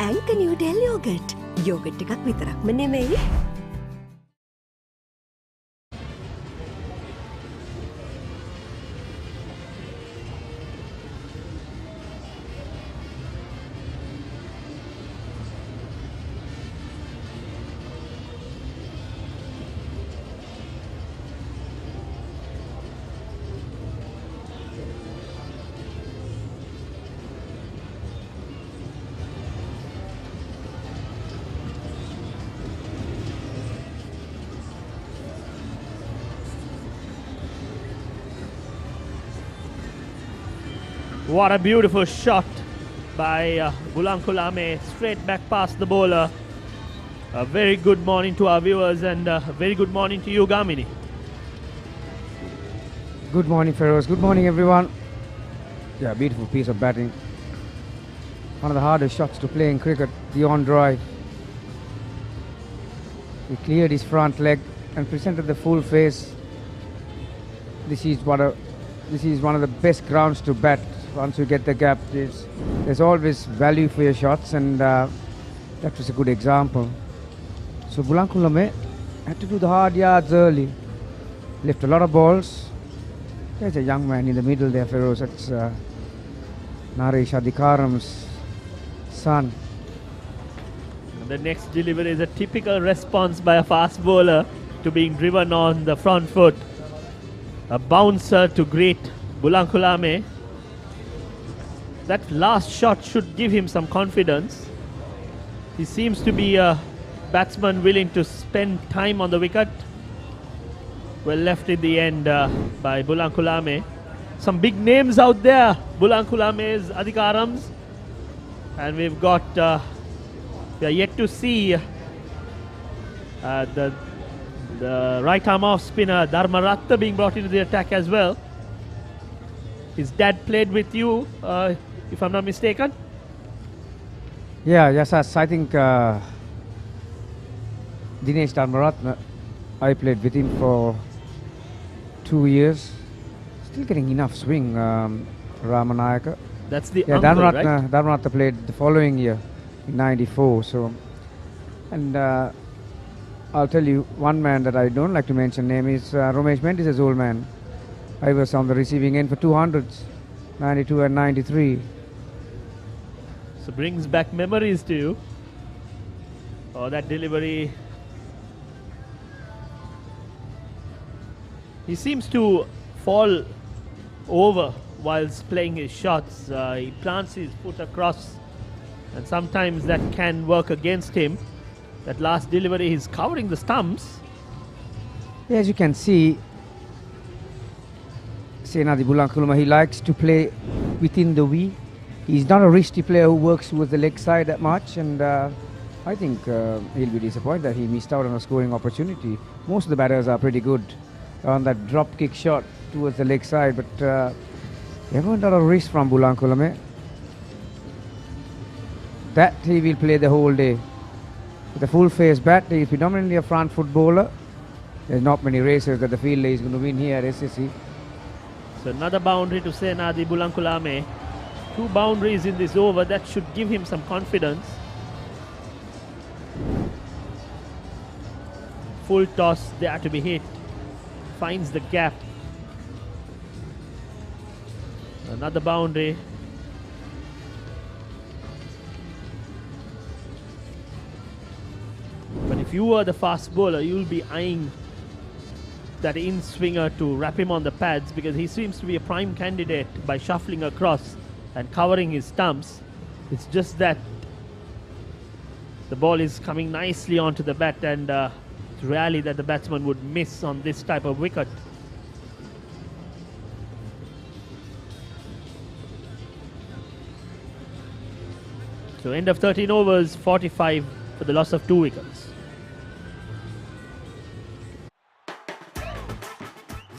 Anchor New Del Yogurt. Yogurt එකක් විතරක්ම නෙමෙයි. What a beautiful shot by Bulankulame, straight back past the bowler. A very good morning to our viewers and a very good morning to you, Gamini. Good morning, Feroz. Good morning, everyone. Yeah, beautiful piece of batting. One of the hardest shots to play in cricket, the on drive. He cleared his front leg and presented the full face. This is one of the best grounds to bat. Once you get the gap, there's always value for your shots, and that was a good example. So Bulankulame had to do the hard yards early. Left a lot of balls. There's a young man in the middle there, Feroz. That's Naresh Adhikaram's son. The next delivery is a typical response by a fast bowler to being driven on the front foot. A bouncer to greet Bulankulame. That last shot should give him some confidence. He seems to be a batsman willing to spend time on the wicket. Well left in the end by Bulankulame. Some big names out there. Bulankulame's Adhikarams. And we've got, we are yet to see the right arm off spinner Dharmaratta being brought into the attack as well. His dad played with you, if I'm not mistaken. Yeah, yes, I think Dinesh Dharmaratna, I played with him for 2 years. Still getting enough swing, Ramanayaka. That's the uncle, right? Dharmaratna played the following year in '94. So, and I'll tell you one man that I don't like to mention name is Romesh Mendis' old man. I was on the receiving end for 200s, 92 and 93. So brings back memories to you. Oh, that delivery. He seems to fall over whilst playing his shots. He plants his foot across, and sometimes that can work against him. That last delivery, he's covering the stumps. Yeah, as you can see, Senadi Bulankulame, he likes to play within the V. He's not a risky player who works towards the leg side that much, and I think he'll be disappointed that he missed out on a scoring opportunity. Most of the batters are pretty good on that drop kick shot towards the leg side, but everyone got a risk from Bulankulame. That he will play the whole day. With a full face bat, he is predominantly a front foot bowler. There's not many races that the fielder is going to win here at SSC. So another boundary to Senadi Bulankulame. 2 boundaries in this over, that should give him some confidence. Full toss there to be hit. Finds the gap. Another boundary. But if you were the fast bowler, you'll be eyeing that in-swinger to wrap him on the pads, because he seems to be a prime candidate by shuffling across and covering his stumps. It's just that the ball is coming nicely onto the bat, and it's rarely that the batsman would miss on this type of wicket. So end of 13 overs, 45 for the loss of 2 wickets.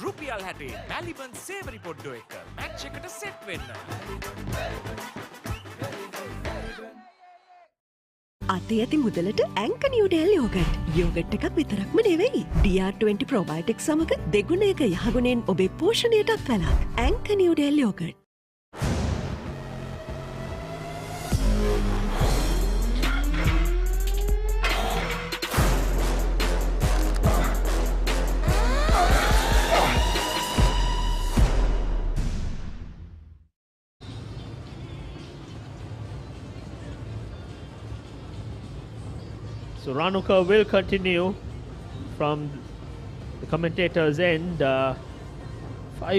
රුපියල් 60 මැලිබන් සේවරි පොඩ්ඩෝ එක match එකට set වෙන්න. අතේ ඇති මුදලට ඇංක Newdale yoghurt. Yoghurt එකක් විතරක්ම නෙවෙයි. DR20 ප්‍රොබයොටික් සමග දෙගුණයක යහගුණෙන් ඔබේ පෝෂණයටත් වැළක්. ඇංක Newdale yoghurt. So Ranuka will continue from the commentator's end. 5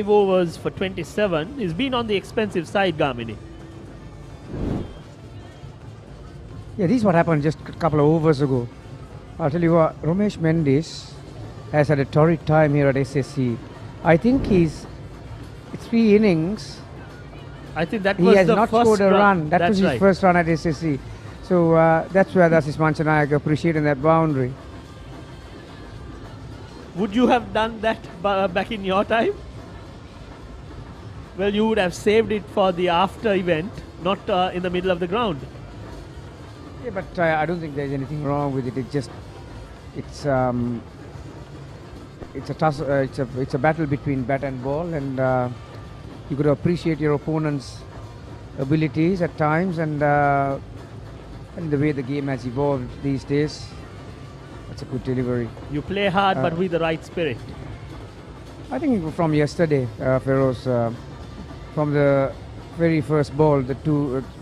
overs for 27. He's been on the expensive side, Gamini. Yeah, this is what happened just a couple of overs ago. I'll tell you what, Romesh Mendis has had a torrid time here at SSC. I think he's 3 innings, I think that he was has the not first scored a run. That That's was his right. first run at SSC. So that's where Dasis Manchanayake appreciating that boundary. Would you have done that back in your time? Well, you would have saved it for the after event, not in the middle of the ground. Yeah, but I don't think there's anything wrong with it. It's a battle between bat and ball, and you got to appreciate your opponent's abilities at times, and the way the game has evolved these days. That's a good delivery. You play hard, but with the right spirit. I think from yesterday, Feroz, from the very first ball,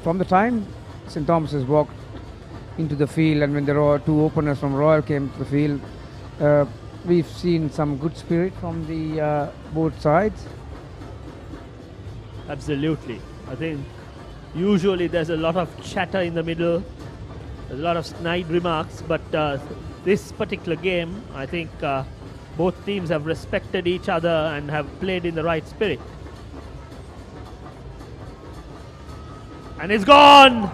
from the time St. Thomas has walked into the field, and when there were two openers from Royal came to the field, we've seen some good spirit from the both sides. Absolutely. I think usually there's a lot of chatter in the middle, there's a lot of snide remarks, but this particular game, I think both teams have respected each other and have played in the right spirit. And it's gone!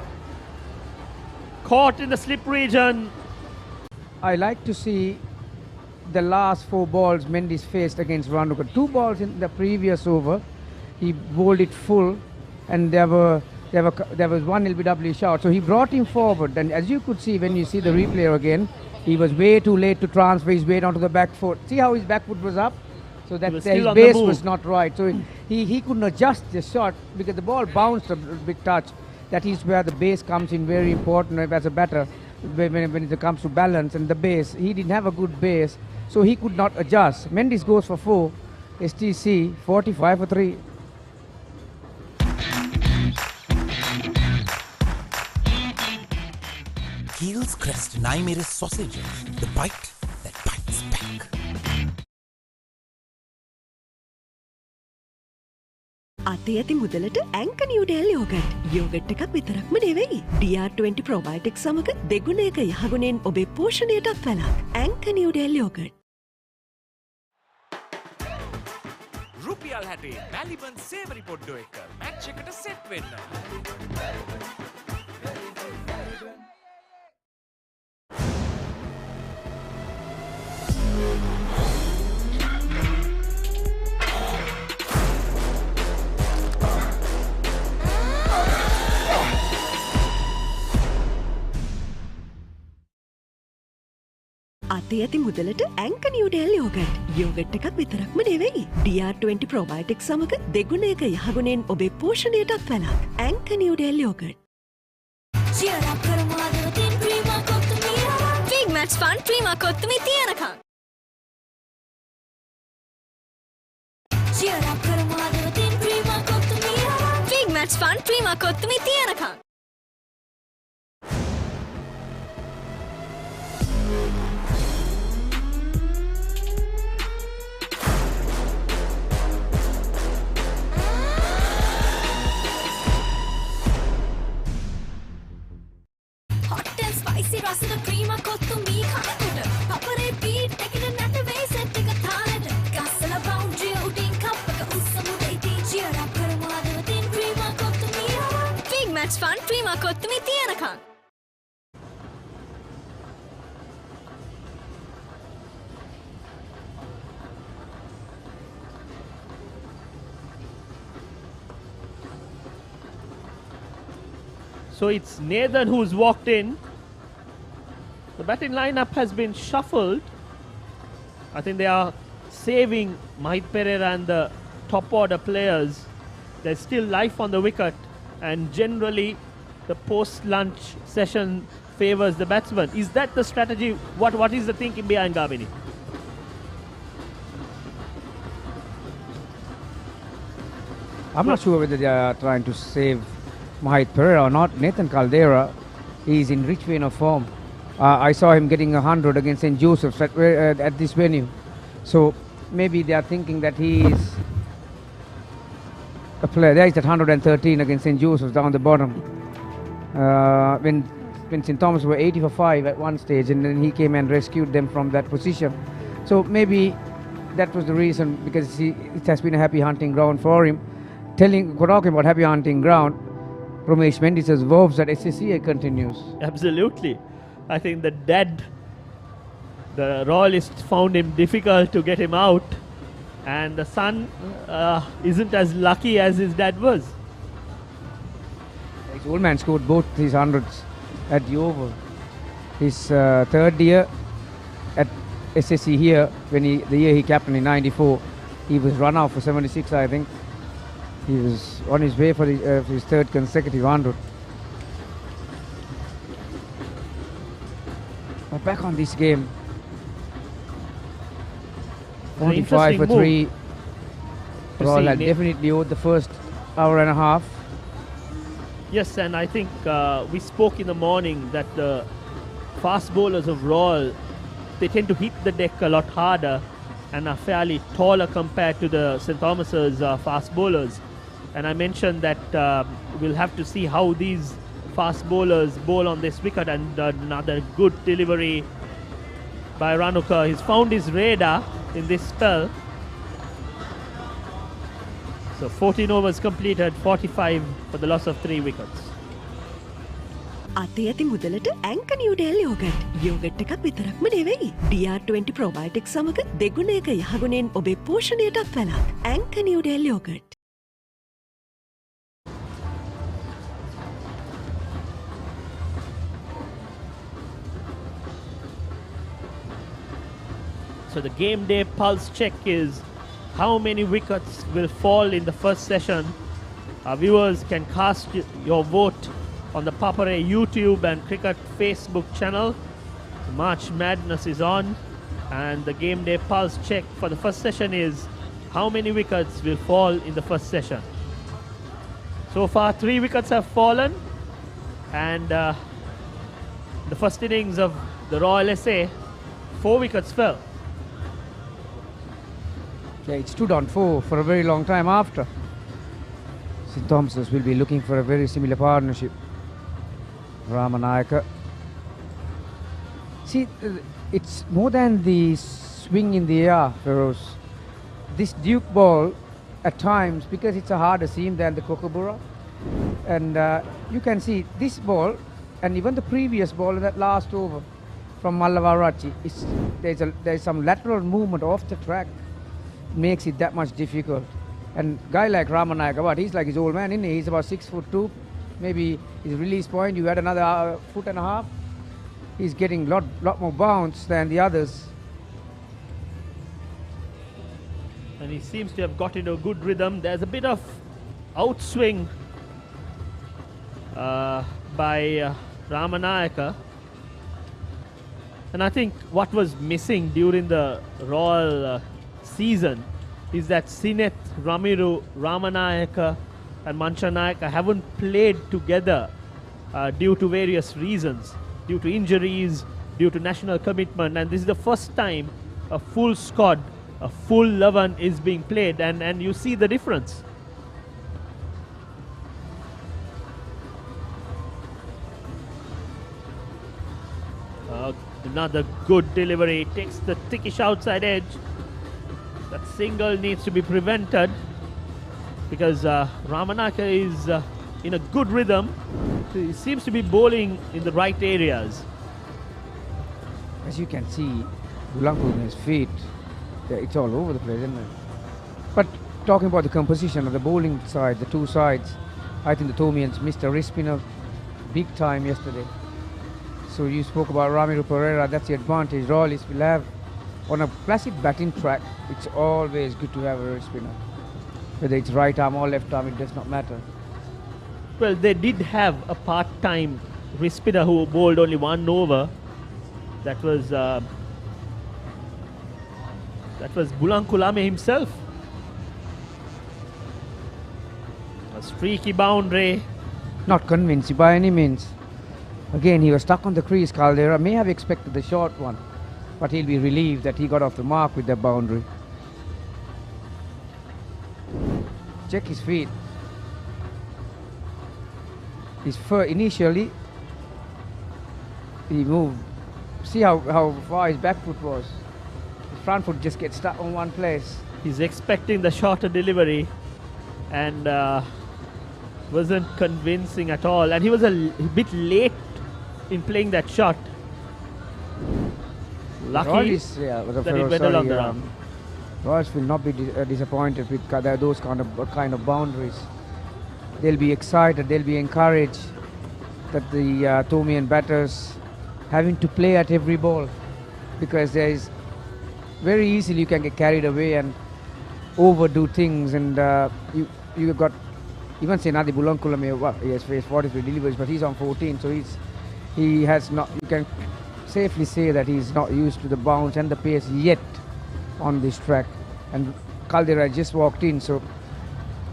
Caught in the slip region. I like to see the last 4 balls Mendes faced against Randuka. 2 balls in the previous over, he bowled it full, and there was one LBW shot. So he brought him forward, and as you could see when you see the replay again, he was way too late to transfer his weight onto the back foot. See how his back foot was up? So that his base was not right. So he couldn't adjust the shot because the ball bounced a big touch. That is where the base comes in very important as a batter when it comes to balance and the base. He didn't have a good base, so he could not adjust. Mendes goes for 4, STC 45 for 3. Heels crest and I made a sausage. The bite that bites back. අතේ ඇති මුදලට ඇංක Newdale yoghurt. Yoghurt එකක් විතරක්ම නෙවෙයි. DR20 ප්‍රොබයොටික්ස් සමග දෙගුණයක යහගුණෙන් ඔබේ පෝෂණයටත් වැළක්. ඇංක නිව්ඩෙල් යෝගට්. රුපියල් 60 බැලිබන් සේවරි පොඩ්ඩෝ එක මැච් එකට සෙට් වෙන්න. අතේ ඇති මුදලට ඇංක නිව්ඩෙල් යෝගට්. යෝගට් එකක් විතරක්ම නෙවෙයි. DR20 ප්‍රොබයොටික්ස් සමග දෙගුණයක යහගුණෙන් ඔබේ පෝෂණයටත් වැළක්. ඇංක නිව්ඩෙල් යෝගට්. Cheer up කරමු අදවතින් ක්‍රීමා කොත්තුමී රවම්. Big match fun Prima Kottu Mee තියනකම්. Cheer up කරමු අදවතින් ක්‍රීමා කොත්තුමී රවම්. Big match fun Prima Kottu Mee තියනකම්. Spicy රසද ක්‍රීම කොත්තුමී කනකොට Papare beat එකන නැට වෙයි සෙට් එක තාලෙට ගස්සලා boundary උඩින් කප් එක උස්සමු දෙයිති cheer up කරමු අදවතින් ක්‍රීම කොත්තුමී රවම්. Big match fun Prima Kottu Mee තියනකම්. So it's Nathan who's walked in. The batting lineup has been shuffled. I think they are saving Mahit Pereira and the top order players. There's still life on the wicket, and generally the post-lunch session favours the batsman. Is that the strategy? What is the thinking behind Gavini? I'm not sure whether they are trying to save Mahit Pereira or not. Nathan Caldera is in rich vein of form. I saw him getting 100 against St. Joseph's at this venue. So maybe they are thinking that he is a player. There is that 113 against St. Joseph's down the bottom. When St. Thomas were 80 for 5 at one stage, and then he came and rescued them from that position. So maybe that was the reason, because it has been a happy hunting ground for him. talking about happy hunting ground, Ramesh Mendis's woes at SSC continues. Absolutely. I think the royalists found him difficult to get him out, and the son isn't as lucky as his dad was. His old man scored both his hundreds at the Oval. His third year at SSC here, the year he captained in '94, he was run out for 76, I think. He was on his way for his third consecutive 100. But back on this game, 45 for 3. Royal had definitely owed the first hour and a half. Yes, and I think we spoke in the morning that the fast bowlers of Royal, they tend to hit the deck a lot harder and are fairly taller compared to the St. Thomas's fast bowlers. And I mentioned that we'll have to see how these fast bowlers bowl on this wicket, and another good delivery by Ranuka. He's found his radar in this spell. So 14 overs completed, 45 for the loss of 3 wickets. අතේ ඇති මුදලට ඇංක Newdale yoghurt. Yoghurt එකක් විතරක්ම නෙවෙයි. DR20 ප්‍රොබයොටික් සමග දෙගුණයක යහගුණෙන් ඔබේ පෝෂණයටත් වැළක්. ඇංක Newdale yoghurt. So the game day pulse check is how many wickets will fall in the first session. Our viewers can cast your vote on the Papare YouTube and Cricket Facebook channel. March Madness is on, and the game day pulse check for the first session is how many wickets will fall in the first session. So far 3 wickets have fallen, and the first innings of the Royal SA, 4 wickets fell. Yeah, it stood on 4 for a very long time after. St. Thomas's will be looking for a very similar partnership. Ramanayaka. See, it's more than the swing in the air, Feroz. This Duke ball, at times, because it's a harder seam than the Kokobura, and you can see this ball, and even the previous ball in that last over from Mallavarachi, there's some lateral movement off the track, makes it that much difficult. And guy like Ramanayaka, he's like his old man, isn't he? He's about 6'2". Maybe his release point, you had another foot and a half. He's getting lot more bounce than the others. And he seems to have got into a good rhythm. There's a bit of outswing by Ramanayaka. And I think what was missing during the Royal season is that Sineth, Ramiru, Ramanayaka and Manchanayaka haven't played together due to various reasons, due to injuries, due to national commitment, and this is the first time a full squad, a full 11 is being played, and you see the difference. Another good delivery, takes the thickish outside edge. That single needs to be prevented because Ramanayaka is in a good rhythm. He seems to be bowling in the right areas. As you can see, Bulanku on his feet, it's all over the place, isn't it? But talking about the composition of the bowling side, the two sides, I think the Thomians missed a wrist spinner big time yesterday. So you spoke about Ramiru Pereira, that's the advantage Royalists will have. On a classic batting track, it's always good to have a wrist spinner. Whether it's right arm or left arm, it does not matter. Well, they did have a part-time wrist spinner who bowled only 1 over. That was Bulankulame himself. A streaky boundary. Not convincing by any means. Again, he was stuck on the crease. Caldera may have expected the short one, but he'll be relieved that he got off the mark with that boundary. Check his feet. His initially, he moved. See how far his back foot was. His front foot just gets stuck on one place. He's expecting the shorter delivery. and wasn't convincing at all. And he was a bit late in playing that shot. Lucky that it went along the run. Royals will not be disappointed with those kind of boundaries. They'll be excited, they'll be encouraged that the Tomian batters having to play at every ball, because there is very easily you can get carried away and overdo things, and you got even Senadi Bulankulame, he has faced 43 deliveries, but he's on 14, so he has not, you can safely say that he's not used to the bounce and the pace yet on this track. And Caldera just walked in, so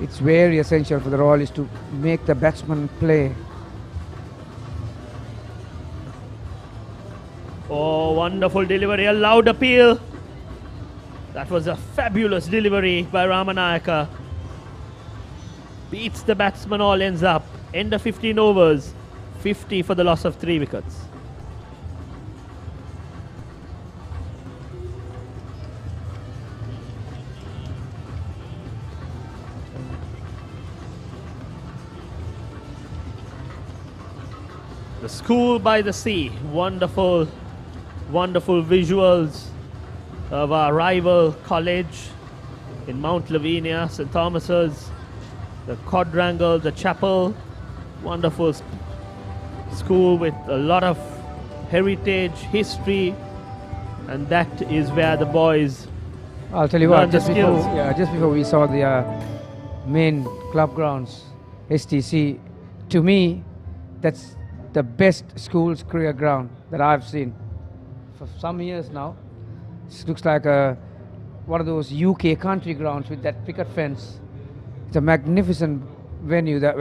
it's very essential for the Royals to make the batsman play. Oh, wonderful delivery, a loud appeal. That was a fabulous delivery by Ramanayaka. Beats the batsman, all ends up. End of 15 overs, 50 for the loss of 3 wickets. The school by the sea, wonderful visuals of our rival college in Mount Lavinia, St. Thomas's, the quadrangle, the chapel, wonderful school with a lot of heritage, history, and that is where the boys I'll tell you what, just skills. before we saw the main club grounds, STC, to me, that's the best school's career ground that I've seen for some years now. It looks like one of those UK country grounds with that picket fence. It's a magnificent venue, that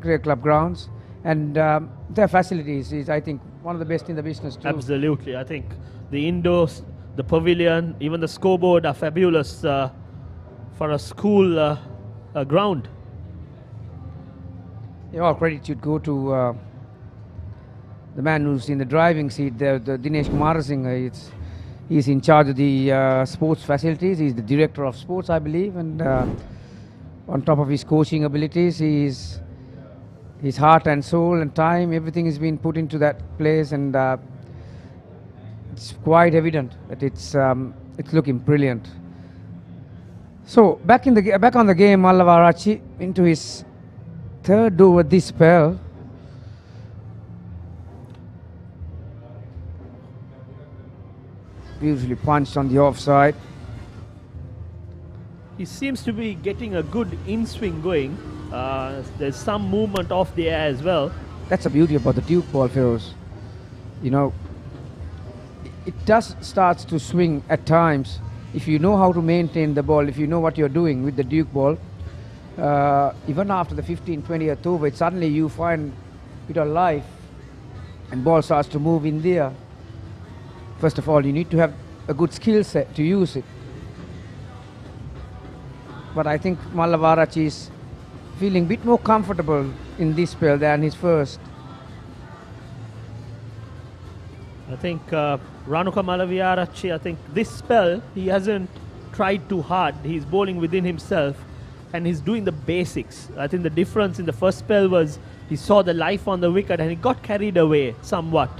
Cricket Club grounds, and their facilities is, I think, one of the best in the business too. Absolutely, I think the indoors, the pavilion, even the scoreboard are fabulous for a school ground. Yeah, all credit should go to the man who's in the driving seat there, the Dinesh Kumarasinghe. He's in charge of the sports facilities. He's the director of sports, I believe, and on top of his coaching abilities, his heart and soul and time, everything has been put into that place, and it's quite evident that it's looking brilliant. So back on the game, Mallavarachi into his third over this spell. Beautifully punched on the offside. He seems to be getting a good in-swing going. There's some movement off the air as well. That's the beauty about the Duke ball, Feroz. You know, it does starts to swing at times. If you know how to maintain the ball, if you know what you're doing with the Duke ball, even after the 15-20th over, suddenly you find a bit of life and ball starts to move in there. First of all, you need to have a good skill set to use it. But I think Mallavarachi is feeling a bit more comfortable in this spell than his first. I think Ranuka Mallavarachi, I think this spell, he hasn't tried too hard. He's bowling within himself and he's doing the basics. I think the difference in the first spell was he saw the life on the wicket and he got carried away somewhat.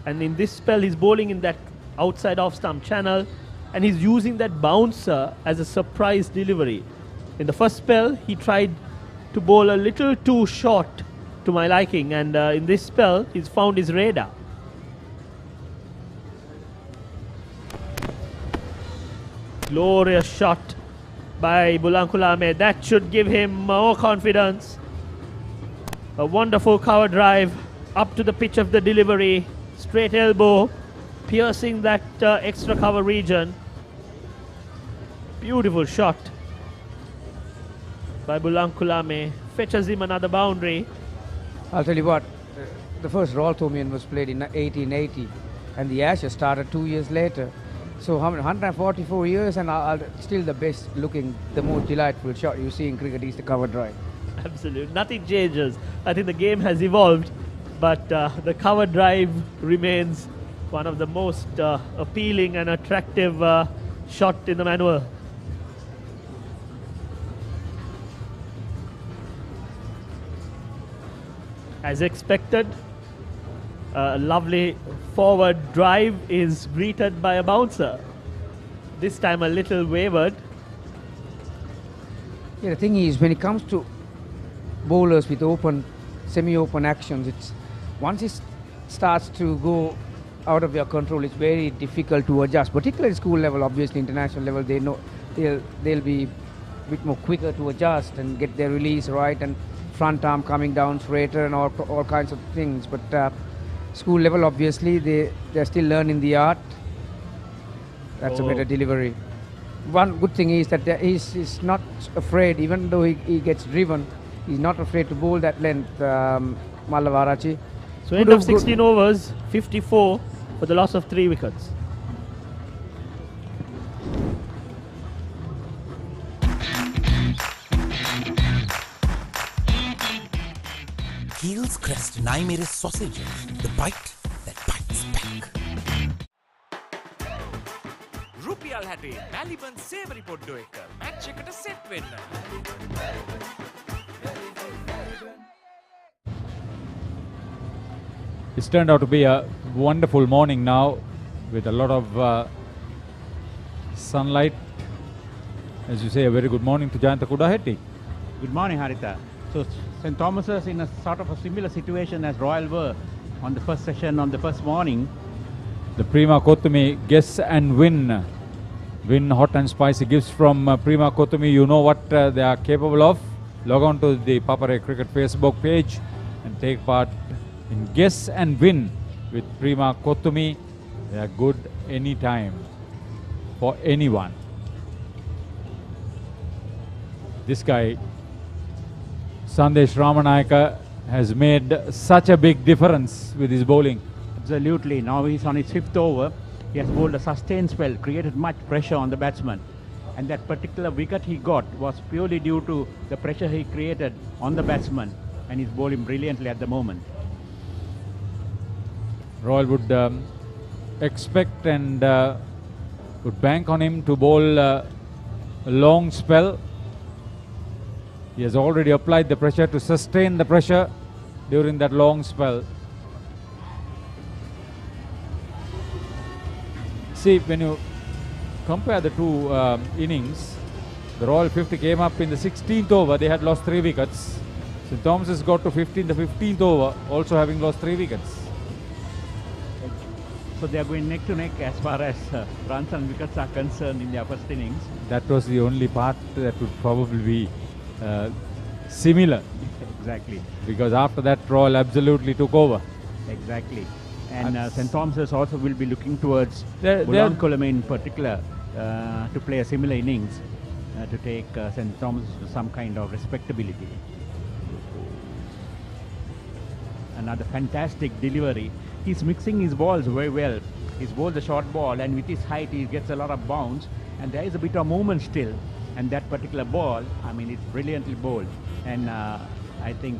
And in this spell, he's bowling in that outside off-stump channel and he's using that bouncer as a surprise delivery. In the first spell, he tried to bowl a little too short to my liking, and in this spell, he's found his radar. Glorious shot by Bulankulame. That should give him more confidence. A wonderful cover drive up to the pitch of the delivery. Straight elbow, piercing that extra cover region. Beautiful shot by Bulankulame. Fetches him another boundary. I'll tell you what, the first Royal Tomian was played in 1880 and the Ashes started 2 years later. So 144 years and still the best looking, the most delightful shot you see in cricket is the cover drive. Absolutely, nothing changes. I think the game has evolved, but the cover drive remains one of the most appealing and attractive shot in the manual. As expected, a lovely forward drive is greeted by a bouncer. This time a little wavered. Yeah, the thing is, when it comes to bowlers with open, semi-open actions, it's once it starts to go out of your control, it's very difficult to adjust. Particularly school level, obviously international level, they know they'll be a bit more quicker to adjust and get their release right, and front arm coming down straighter and all kinds of things. But school level, obviously, they're still learning the art. That's a better delivery. One good thing is that he's not afraid, even though he gets driven, he's not afraid to bowl that length, Mallavarachi. So end of 16 overs, 54 for the loss of 3 wickets. Heels crest Naimere's sausages, the bite that bites back. රුපියල් 60 මැලිබන් සේවරි පොඩ්ඩෝ එක match එකට set වෙන්න. It's turned out to be a wonderful morning now with a lot of sunlight. As you say, a very good morning to Jayanta Kudahetti. Good morning, Haritha. So St. Thomas's in a sort of a similar situation as Royal were on the first session on the first morning. The Prima Kothumi guess and win. Win hot and spicy gifts from Prima Kothumi. You know what they are capable of. Log on to the Papare Cricket Facebook page and take part in guess and win with Prima Kothumi. They are good anytime for anyone. This guy, Sandesh Ramanayaka, has made such a big difference with his bowling. Absolutely. Now he's on his 5th over. He has bowled a sustained spell, created much pressure on the batsman. And that particular wicket he got was purely due to the pressure he created on the batsman. And he's bowling brilliantly at the moment. Royal would expect and would bank on him to bowl a long spell. He has already applied the pressure to sustain the pressure during that long spell. See, when you compare the two innings, the Royal 50 came up in the 16th over. They had lost 3 wickets. St. Thomas has got to 15, the 15th over, also having lost 3 wickets. So they are going neck to neck as far as runs and wickets are concerned in their first innings. That was the only part that would probably be similar. Exactly. Because after that, Royal absolutely took over. Exactly. And St. Thomas's also will be looking towards Bulan Colombo in particular to play a similar innings to take St. Thomas to some kind of respectability. Another fantastic delivery. He's mixing his balls very well. He's bowled the short ball, and with his height he gets a lot of bounce, and there is a bit of movement still. And that particular ball, I mean, it's brilliantly bowled. And I think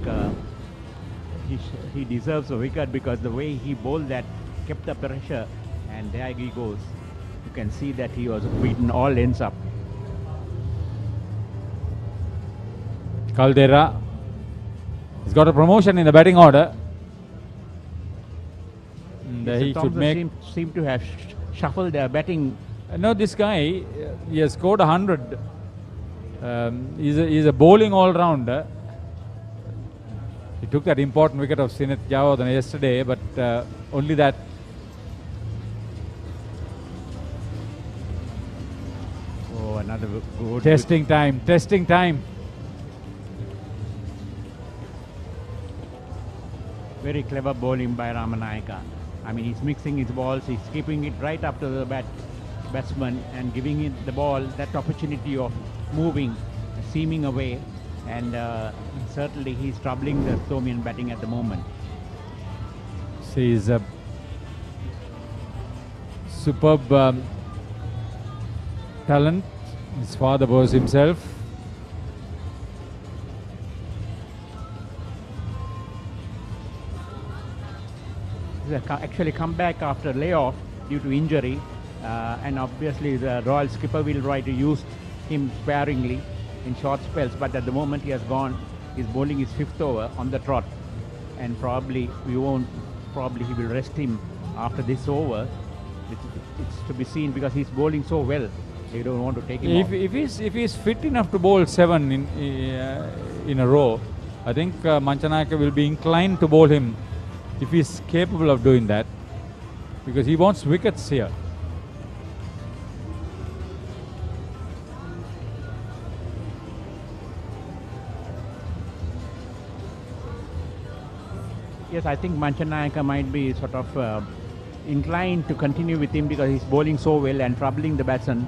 he deserves a wicket because the way he bowled that kept the pressure, and there he goes. You can see that he was beaten all ends up. Caldera has got a promotion in the batting order. And he should make. Seem to have shuffled their batting. No, this guy, he has scored 100. He's a bowling all-rounder. He took that important wicket of Sineth Jawardene yesterday, but only that. Oh, another good. Testing time, testing time. Very clever bowling by Ramanayaka. I mean, he's mixing his balls, he's keeping it right up to the batsman and giving it the ball that opportunity of moving, seaming away, and certainly he's troubling the Thomian batting at the moment. See, he's a superb talent. His father was himself. Actually come back after layoff due to injury, and obviously the Royal skipper will try to use him sparingly in short spells, but at the moment he has gone, he's bowling his 5th over on the trot. and probably he will rest him after this over. It's to be seen because he's bowling so well. They don't want to take him off. If he's fit enough to bowl 7 in a row, I think Manchanayaka will be inclined to bowl him if he's capable of doing that, because he wants wickets here. Yes, I think Manchanayaka might be sort of inclined to continue with him because he's bowling so well and troubling the batsman.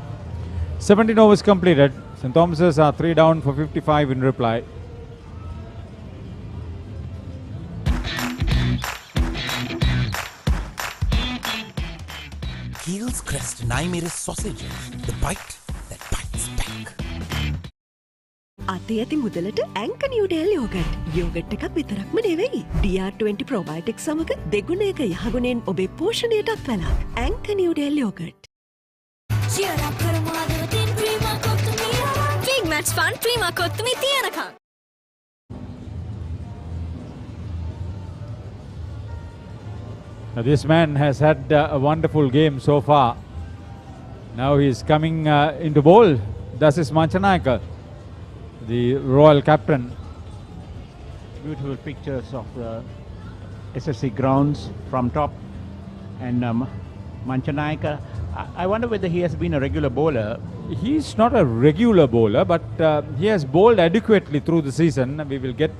17 overs completed. St. Thomas's are 3 down for 55 in reply. Keel's Crest and I made a sausages. The bite that bites back. අතේ ඇති මුදලට ඇංක Newdale yoghurt. Yoghurt එකක් විතරක්ම නෙවෙයි. DR20 probiotics සමග දෙගුණයක යහගුණෙන් ඔබේ පෝෂණයටත් වැළක්. ඇංක නිව්ඩේල් යෝගට්. Cheer up කරමාදවතින් Prima Kottu Mee Big match fun Prima Kottu Mee තියනකම්. Now this man has had a wonderful game so far. Now he's coming into bowl. This is Manchanayaka, the Royal captain. Beautiful pictures of the SSC Grounds from top. And Manchanayaka, I wonder whether he has been a regular bowler. He's not a regular bowler, but he has bowled adequately through the season. We will get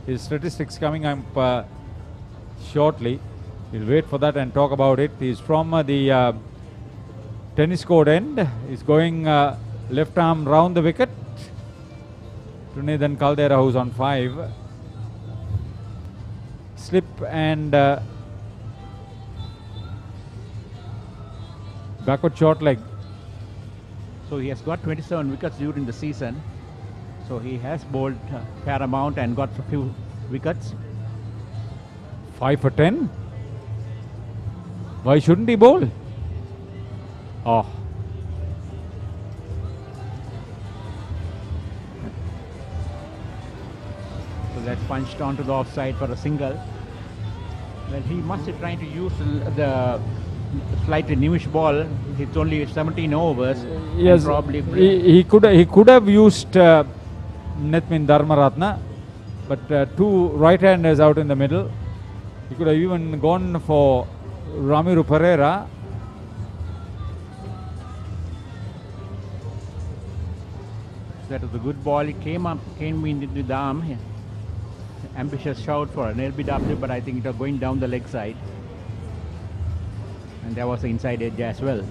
his statistics coming up shortly. We'll wait for that and talk about it. He's from the tennis court end. He's going left arm round the wicket. Trinidad Caldera, who's on 5. Slip and backward short leg. So he has got 27 wickets during the season. So he has bowled fair amount and got a few wickets. 5 for 10. Why shouldn't he bowl? Oh. So that's punched onto the offside for a single. Well, he must be trying to use the slightly newish ball. It's only 17 overs. Yes, probably he could have used Netmin Dharmaratna, but 2 right-handers out in the middle. He could have even gone for Ramiru Pereira. That was a good ball. It came in the arm. Ambitious shout for an LBW, but I think it was going down the leg side. And there was the inside edge as well.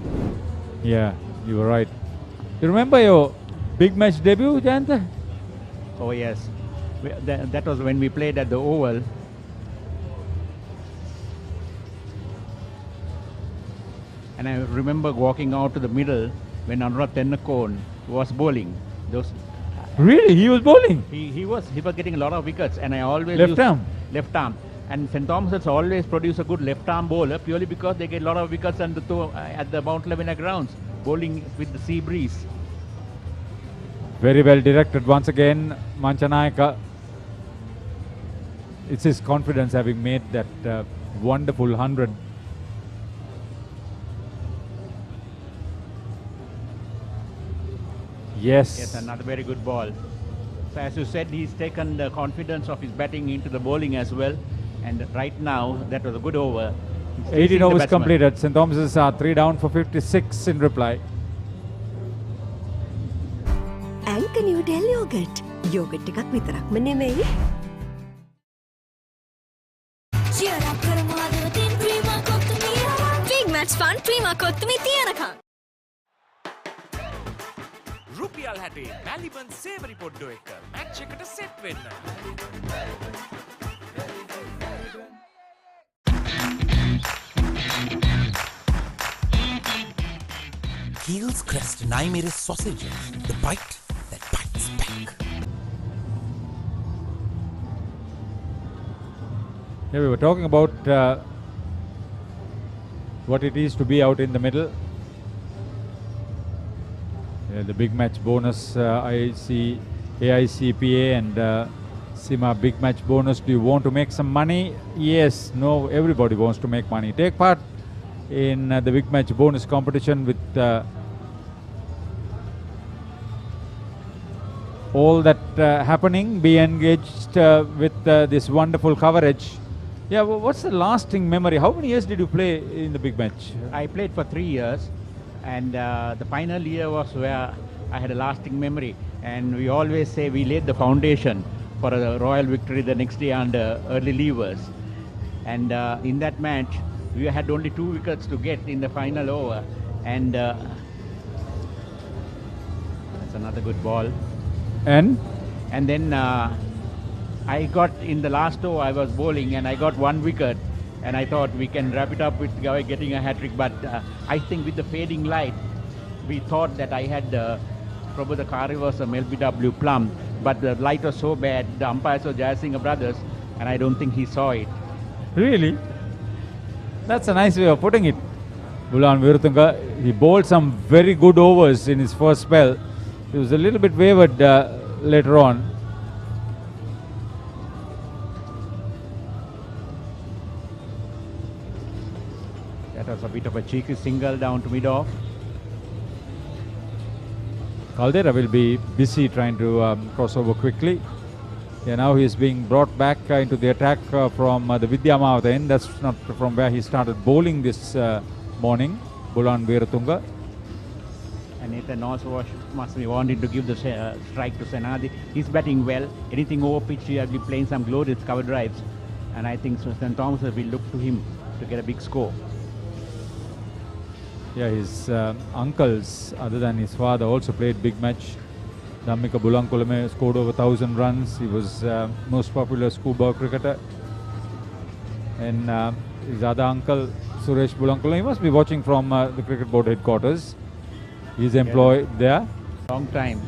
Yeah, you were right. You remember your big match debut, Jayanta? Oh yes, that was when we played at the Oval. And I remember walking out to the middle when Anurag Tennakone was bowling. Really? He was bowling? He was getting a lot of wickets, and I always left arm. Left arm. And St. Thomas's always produce a good left arm bowler purely because they get a lot of wickets at the Mount Lavina grounds, bowling with the sea breeze. Very well directed once again, Manchanayaka. It's his confidence having made that wonderful 100. Yes, another very good ball. So as you said, he's taken the confidence of his batting into the bowling as well. And right now, that was a good over. 18 overs completed. St. Thomas's are 3 down for 56 in reply. ඇංක Newdale yoghurt. Yoghurt එකක් විතරක්ම නෙමෙයි. Cheer up කරමාදවතින් Prima Kottu Mee Big match fun Prima Kottu Mee තියනකම්. රුපියල් 60 මැලිබන් සේවරි පොඩ්ඩෝ එක match එකට set වෙන්න. Keel's Crest and I made a sausages. The bite that bites back. Yeah, we were talking about what it is to be out in the middle. The big match bonus, AICPA and Sima, big match bonus. Do you want to make some money? Yes, no, everybody wants to make money. Take part in the big match bonus competition with all that happening. Be engaged with this wonderful coverage. Yeah, what's the lasting memory? How many years did you play in the big match? I played for 3 years, and the final year was where I had a lasting memory. And we always say we laid the foundation for a royal victory the next day under early leavers. And in that match, we had only 2 wickets to get in the final over. And that's another good ball. And then I got in the last over, I was bowling and I got 1 wicket, and I thought we can wrap it up with getting a hat-trick. But I think with the fading light, we thought that I had probably the car was a LBW Plum, but the light was so bad, the umpires were Jayasinghe brothers, and I don't think he saw it. Really? That's a nice way of putting it. Bulan Veeratunga, he bowled some very good overs in his first spell. He was a little bit wavered later on. That was a bit of a cheeky single down to mid-off. Caldera will be busy trying to cross over quickly. Yeah, now he is being brought back into the attack from the Vidyamava end. That's not from where he started bowling this morning, Bulan Veeratunga. And Nathan also must be wanting to give the strike to Senadi. He's batting well. Anything over pitch, he will be playing some glorious cover drives. And I think St. Thomas will look to him to get a big score. Yeah, his uncles, other than his father, also played big match. Dhammika Bulankulame scored over 1,000 runs. He was most popular schoolboy cricketer. And his other uncle, Suresh Bulankulame, he must be watching from the cricket board headquarters. He's employed there. Long time,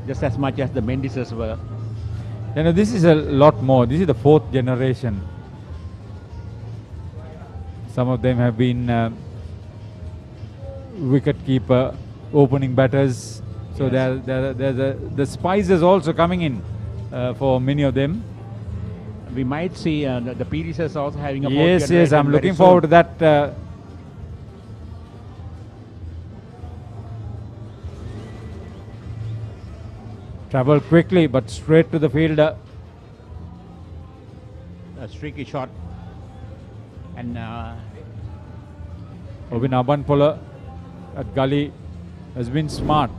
just as much as the Mendises were. You know, this is a lot more. This is the 4th generation. Some of them have been wicket-keeper, opening batters. So the spices also coming in for many of them. We might see the predecessors also having a Yes, I'm looking forward to that. Travel quickly, but straight to the fielder. A streaky shot. And Obin Abanpola at Gully has been smart.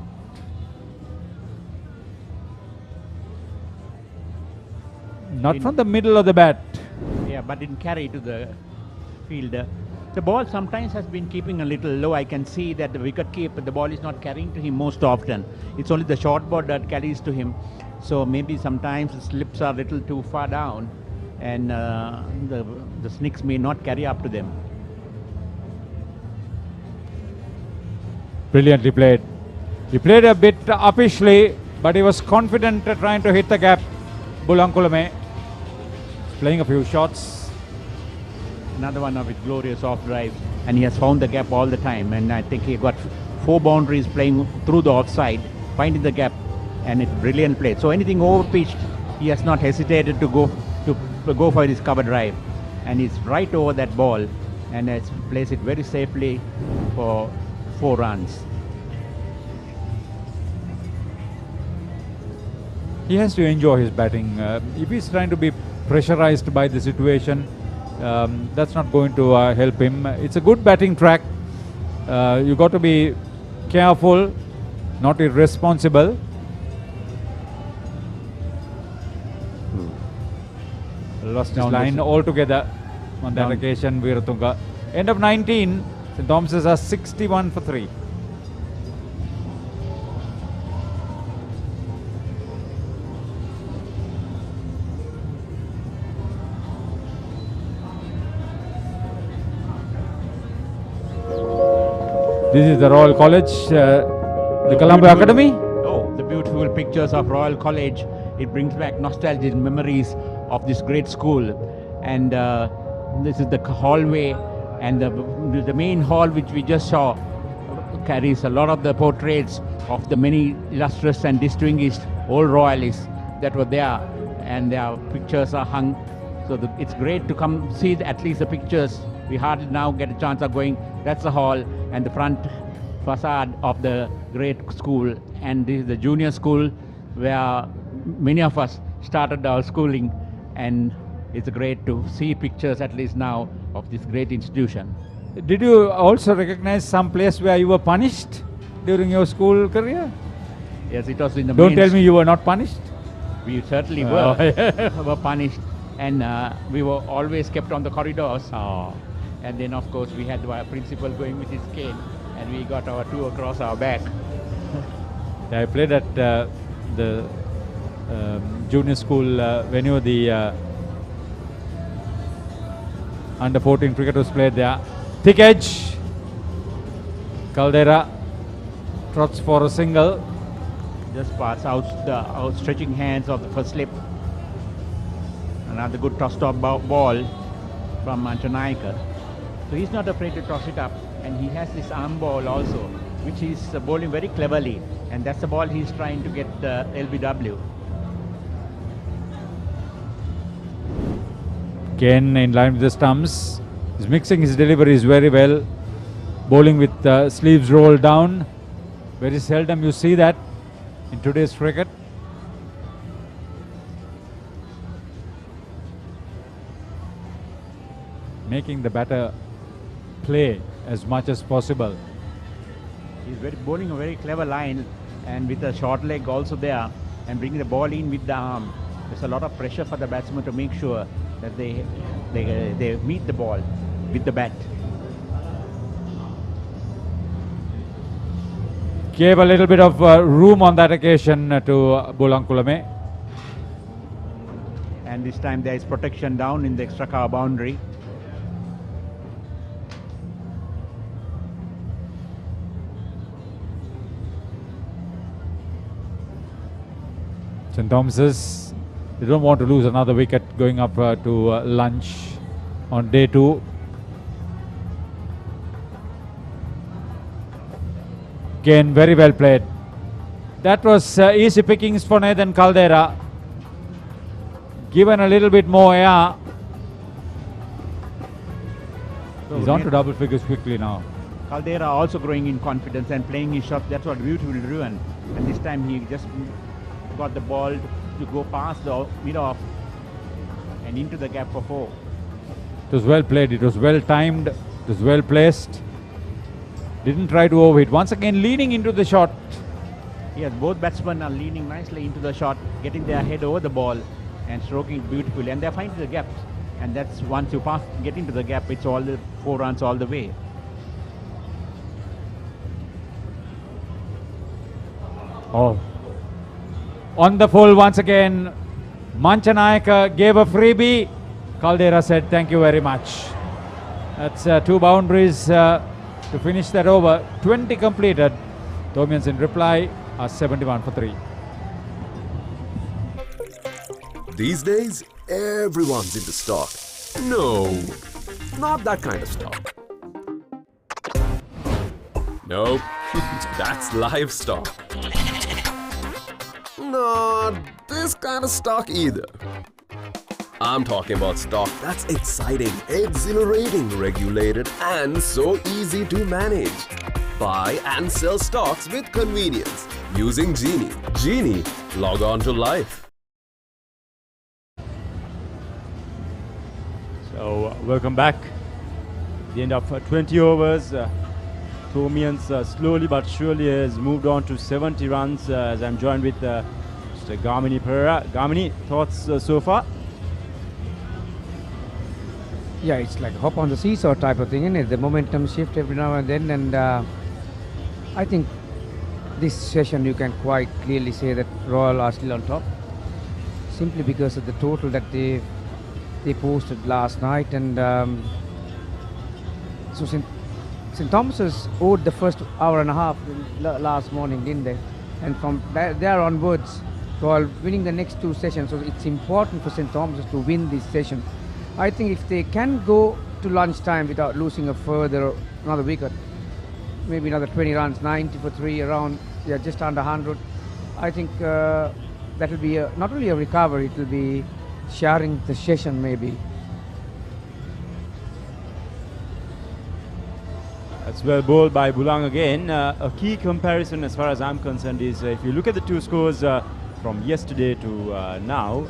Not from the middle of the bat. Yeah, but didn't carry to the fielder. The ball sometimes has been keeping a little low. I can see that the wicket keeper, the ball is not carrying to him most often. It's only the short ball that carries to him. So maybe sometimes the slips are a little too far down, and the snicks may not carry up to them. Brilliantly played. He played a bit uppishly, but he was confident trying to hit the gap. Bulankulame playing a few shots. Another one of his glorious off drives, and he has found the gap all the time. And I think he got 4 boundaries playing through the offside, finding the gap, and it's brilliant play. So anything over pitched, he has not hesitated to go for his cover drive, and he's right over that ball, and has placed it very safely for 4 runs. He has to enjoy his batting. If he's trying to be pressurized by the situation, that's not going to help him. It's a good batting track. You got to be careful, not irresponsible. Lost his line altogether on that occasion, Veeratunga. End of 19, St. Thomas's are 61 for 3. This is the Royal College, the Colombo Academy. Oh, the beautiful pictures of Royal College. It brings back nostalgic memories of this great school. And this is the hallway, and the main hall which we just saw carries a lot of the portraits of the many illustrious and distinguished old royalists that were there. and their pictures are hung. So it's great to come see at least the pictures. We hardly now get a chance of going. That's the hall and the front facade of the great school, and this is the junior school where many of us started our schooling, and it's great to see pictures at least now of this great institution. Did you also recognize some place where you were punished during your school career? Yes, it was in the Don't tell me you were not punished. We certainly were, were punished, and we were always kept on the corridors. And then of course we had the principal going with his cane, and we got our two across our back. I played at the junior school venue. The under 14 cricket was played there. Thick edge. Caldera trots for a single. Just pass out the outstretching hands of the first slip. Another good toss-top ball from Manchanaika. So he's not afraid to toss it up, and he has this arm ball also, which he's bowling very cleverly, and that's the ball he's trying to get the LBW. Again in line with the stumps. He's mixing his deliveries very well. Bowling with sleeves rolled down. Very seldom you see that in today's cricket. Making the batter play as much as possible. He's bowling a very clever line, and with a short leg also there, and bringing the ball in with the arm. There's a lot of pressure for the batsman to make sure that they meet the ball with the bat. Gave a little bit of room on that occasion to Bolankulame. And this time there is protection down in the extra cover boundary. St. Thomas's, they don't want to lose another wicket going up to lunch on day 2. Again, very well played. That was easy pickings for Nathan Caldera. Given a little bit more air. He's on to double figures quickly now. Caldera also growing in confidence and playing his shot. That's what beautiful ruin. And this time he just got the ball to go past the mid-off and into the gap for 4. It was well played, it was well timed, it was well placed. Didn't try to overhit. Once again leaning into the shot. Yes, both batsmen are leaning nicely into the shot, getting their head over the ball and stroking it beautifully. And they're finding the gaps. And that's once you get into the gap, it's all the 4 runs all the way. Oh. On the full once again, Manchanaika gave a freebie. Caldera said thank you very much. That's 2 boundaries to finish that over. 20 completed. Tomians in reply are 71 for 3. These days, everyone's into stock. No, not that kind of stock. Nope, that's livestock. Not this kind of stock either. I'm talking about stock that's exciting, exhilarating, regulated, and so easy to manage. Buy and sell stocks with convenience using Genie. Genie, log on to life. So welcome back. The end of 20 overs. Tomians slowly but surely has moved on to 70 runs as I'm joined with Mr. Gamini Pereira. Gamini, thoughts so far? Yeah, it's like hop on the seesaw type of thing, isn't it? The momentum shift every now and then, and I think this session you can quite clearly say that Royal are still on top, simply because of the total that they posted last night, and so St. Thomas's owed the first hour and a half last morning, didn't they? And from there onwards, Royal winning the next 2 sessions, so it's important for St. Thomas's to win this session. I think if they can go to lunchtime without losing another wicket, maybe another 20 runs, 90 for 3 around, yeah, just under 100, I think that will be not only a recovery, it will be sharing the session maybe. That's well bowled by Bulang again. A key comparison as far as I'm concerned is if you look at the two scores from yesterday to now,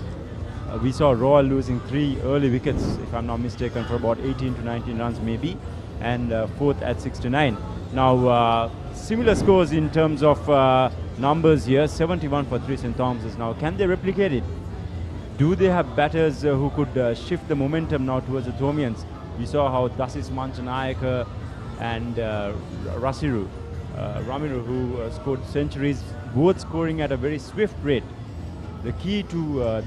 we saw Royal losing 3 early wickets, if I'm not mistaken, for about 18 to 19 runs maybe, and 4th at 6 to 9. Now, similar scores in terms of numbers here, 71 for 3 St. Thomas's. Now, can they replicate it? Do they have batters who could shift the momentum now towards the Thomians? We saw how Dasis Manchanayaka and Ramiru, who scored centuries, both scoring at a very swift rate. The key to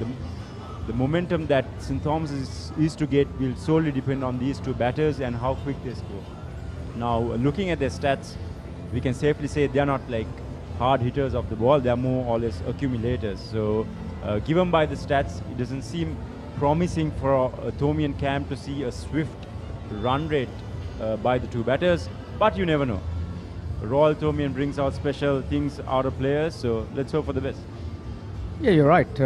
the momentum that St. Thomas is to get will solely depend on these two batters and how quick they score. Now, looking at their stats, we can safely say they are not like hard hitters of the ball, they are more or less accumulators. So, given by the stats, it doesn't seem promising for a Thomian camp to see a swift run rate by the two batters, but you never know. Royal Thomian brings out special things out of players, so let's hope for the best. Yeah, you're right.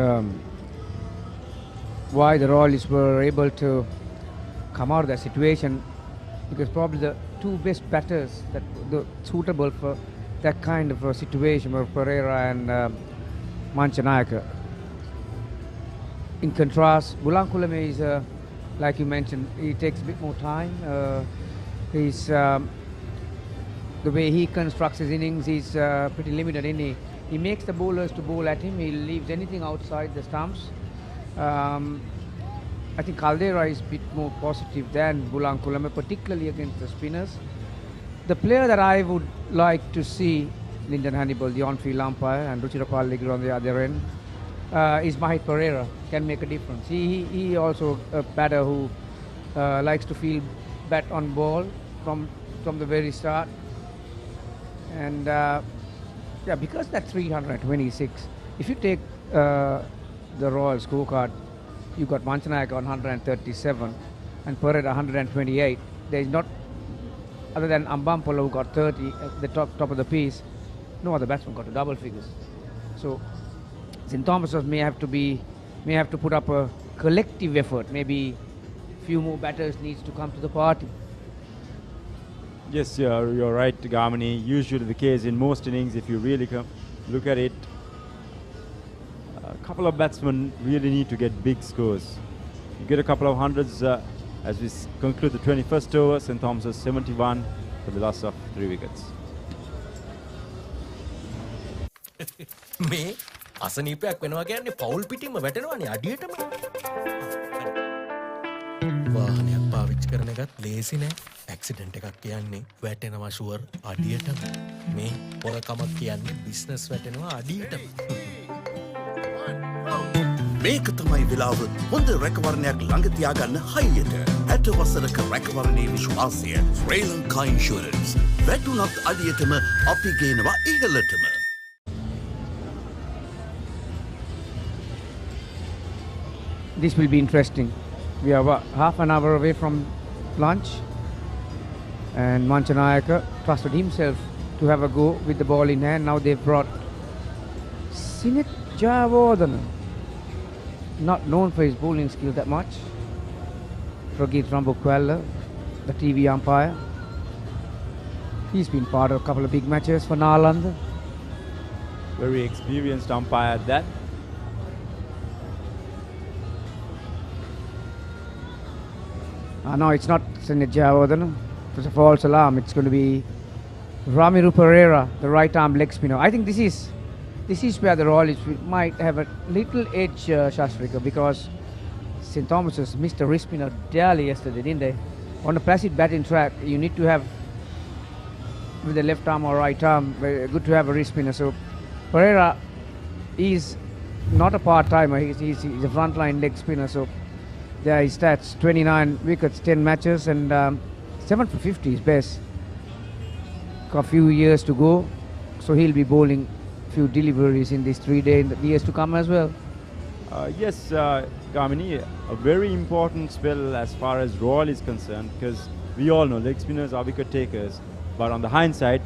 Why the Royals were able to come out of that situation, because probably the two best batters that were suitable for that kind of a situation were Pereira and Manchanayaka. In contrast, Bulang Kulame is, like you mentioned, he takes a bit more time. He's the way he constructs his innings is pretty limited. He makes the bowlers to bowl at him. He leaves anything outside the stumps. I think Caldera is a bit more positive than Bulang Kulame, particularly against the spinners. The player that I would like to see, Lyndon Hannibal, the on-field umpire, and Ruchirapal Ligra on the other end, is Mahit Pereira. Can make a difference. He also a batter who likes to feel bat on ball from the very start. And yeah, because that 326, if you take the Royal scorecard, you got Manchanayaka on 137 and Pereira 128. There is not, other than Ambampolo who got 30 at the top of the piece, no other batsman got to double figures. So St. Thomas's may have to put up a collective effort. Maybe few more batters needs to come to the party. Yes, you're right, Gamini. Usually the case in most innings, if you really look at it, a couple of batsmen really need to get big scores. You get a couple of hundreds as we conclude the 21st over. St. Thomas's 71 for the loss of 3 wickets. මේ අසනීපයක් වෙනවා කියන්නේ පවුල් පිටින්ම වැටෙනවානේ අඩියටම. වාහනයක් පාවිච්චි කරන එකත් ලේසි නෑ. ඇක්සිඩන්ට් එකක් කියන්නේ වැටෙනවා ෂුවර් අඩියටම. මේ පොරකමක් කියන්නේ බිස්නස් වැටෙනවා අඩියටම. මේක තමයි වෙලාව හොඳ රැකවරණයක් ළඟ තියාගන්න හයියට. 60 වසරක රැකවරණයේ විශ්වාසය ශ්‍රී ලංකා ඉන්ෂුරන්ස්. වැටුණත් අඩියටම අපි ගේනවා ඉහළටම. This will be interesting. We are about half an hour away from lunch, and Manchanayaka trusted himself to have a go with the ball in hand. Now they've brought Sinet Jayawardene, not known for his bowling skill that much. Ragit Rambukwala, the TV umpire. He's been part of a couple of big matches for Nalanda. Very experienced umpire at that. No, it's not Sinet Jayawardene. It's a false alarm. It's going to be Ramiru Pereira, the right arm leg spinner. I think this is where the Royals might have a little edge, Shastrika, because St. Thomas's missed a wrist spinner dearly yesterday, didn't they? On a placid batting track, you need to have, with the left arm or right arm, very good to have a wrist spinner. So Pereira is not a part-timer. He's a frontline leg spinner. So there are his stats: 29 wickets, 10 matches, and 7 for 50 is best. Got a few years to go, so he'll be bowling few deliveries in this 3 days in the years to come as well. Yes, Gamini, a very important spell as far as Royal is concerned, because we all know leg spinners are wicket takers, but on the hindsight,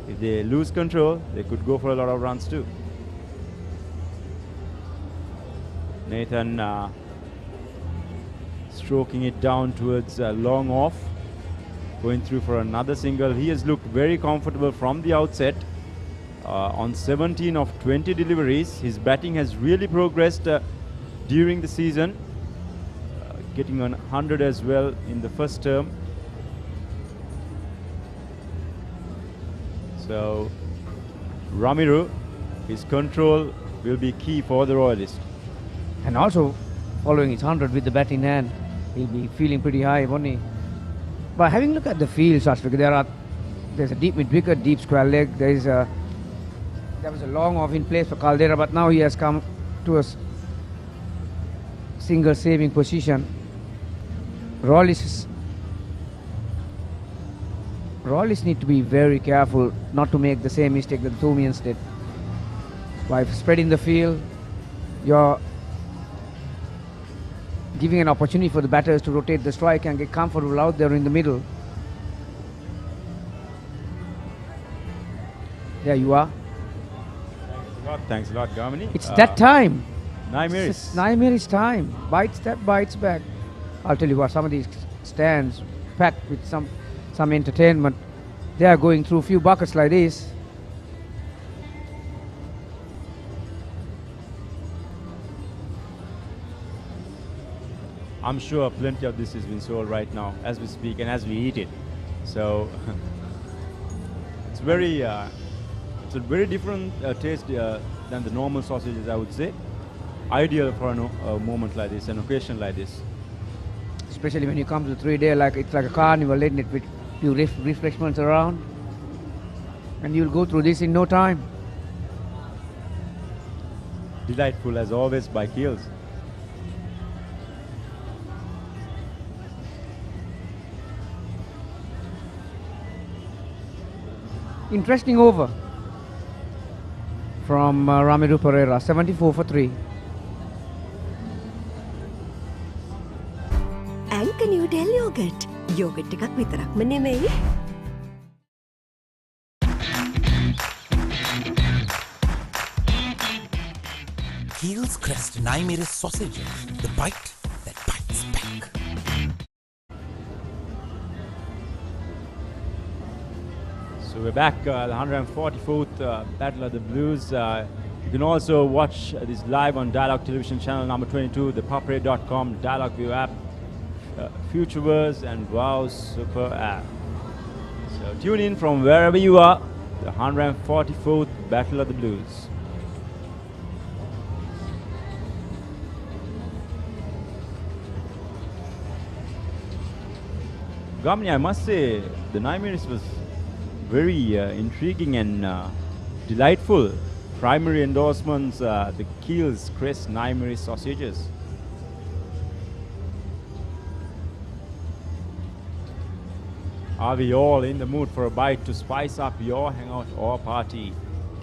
if they lose control, they could go for a lot of runs too. Nathan stroking it down towards long off, going through for another single. He has looked very comfortable from the outset. On 17 of 20 deliveries, his batting has really progressed during the season, getting on 100 as well in the first term. So Ramiru, his control will be key for the Royalists. And also, following his 100 with the bat in hand, he'll be feeling pretty high, won't he? But having a look at the field, Shashvik, there's a deep mid-wicket, deep square leg. There was a long off in place for Caldera, but now he has come to a single saving position. Royalists need to be very careful not to make the same mistake that the Thumians did. By spreading the field, you're giving an opportunity for the batters to rotate the strike and get comfortable out there in the middle. There you are. Thanks a lot, Gamini. It's that time. Naimiris. Naimiris time. Bite step, bites back. I'll tell you what, some of these stands packed with some entertainment. They are going through a few buckets like this. I'm sure plenty of this has been sold right now as we speak and as we eat it. So it's a very different taste than the normal sausages, I would say. Ideal for a moment like this, an occasion like this. Especially when you come to the 3-day, it's like a carnival, isn't it? With few refreshments around. And you'll go through this in no time. Delightful as always by Keels. Interesting over from Ramiru Pereira, 74 for 3. Anchor New Del Yogurt. Yogurt එකක් විතරක්ම නෙමෙයි. Keel's Crest Naimiris sausages, the bite that bites back. So we're back, the 144th Battle of the Blues. You can also watch this live on Dialog Television Channel number 22, the Papare.com, Dialog Viu app, Futureverse and Wow Super app. So tune in from wherever you are, the 144th Battle of the Blues. Gamni, I must say, the 9 minutes was very intriguing and delightful. Primary endorsements, the Keel's Crest 9 minute sausages. Are we all in the mood for a bite to spice up your hangout or party?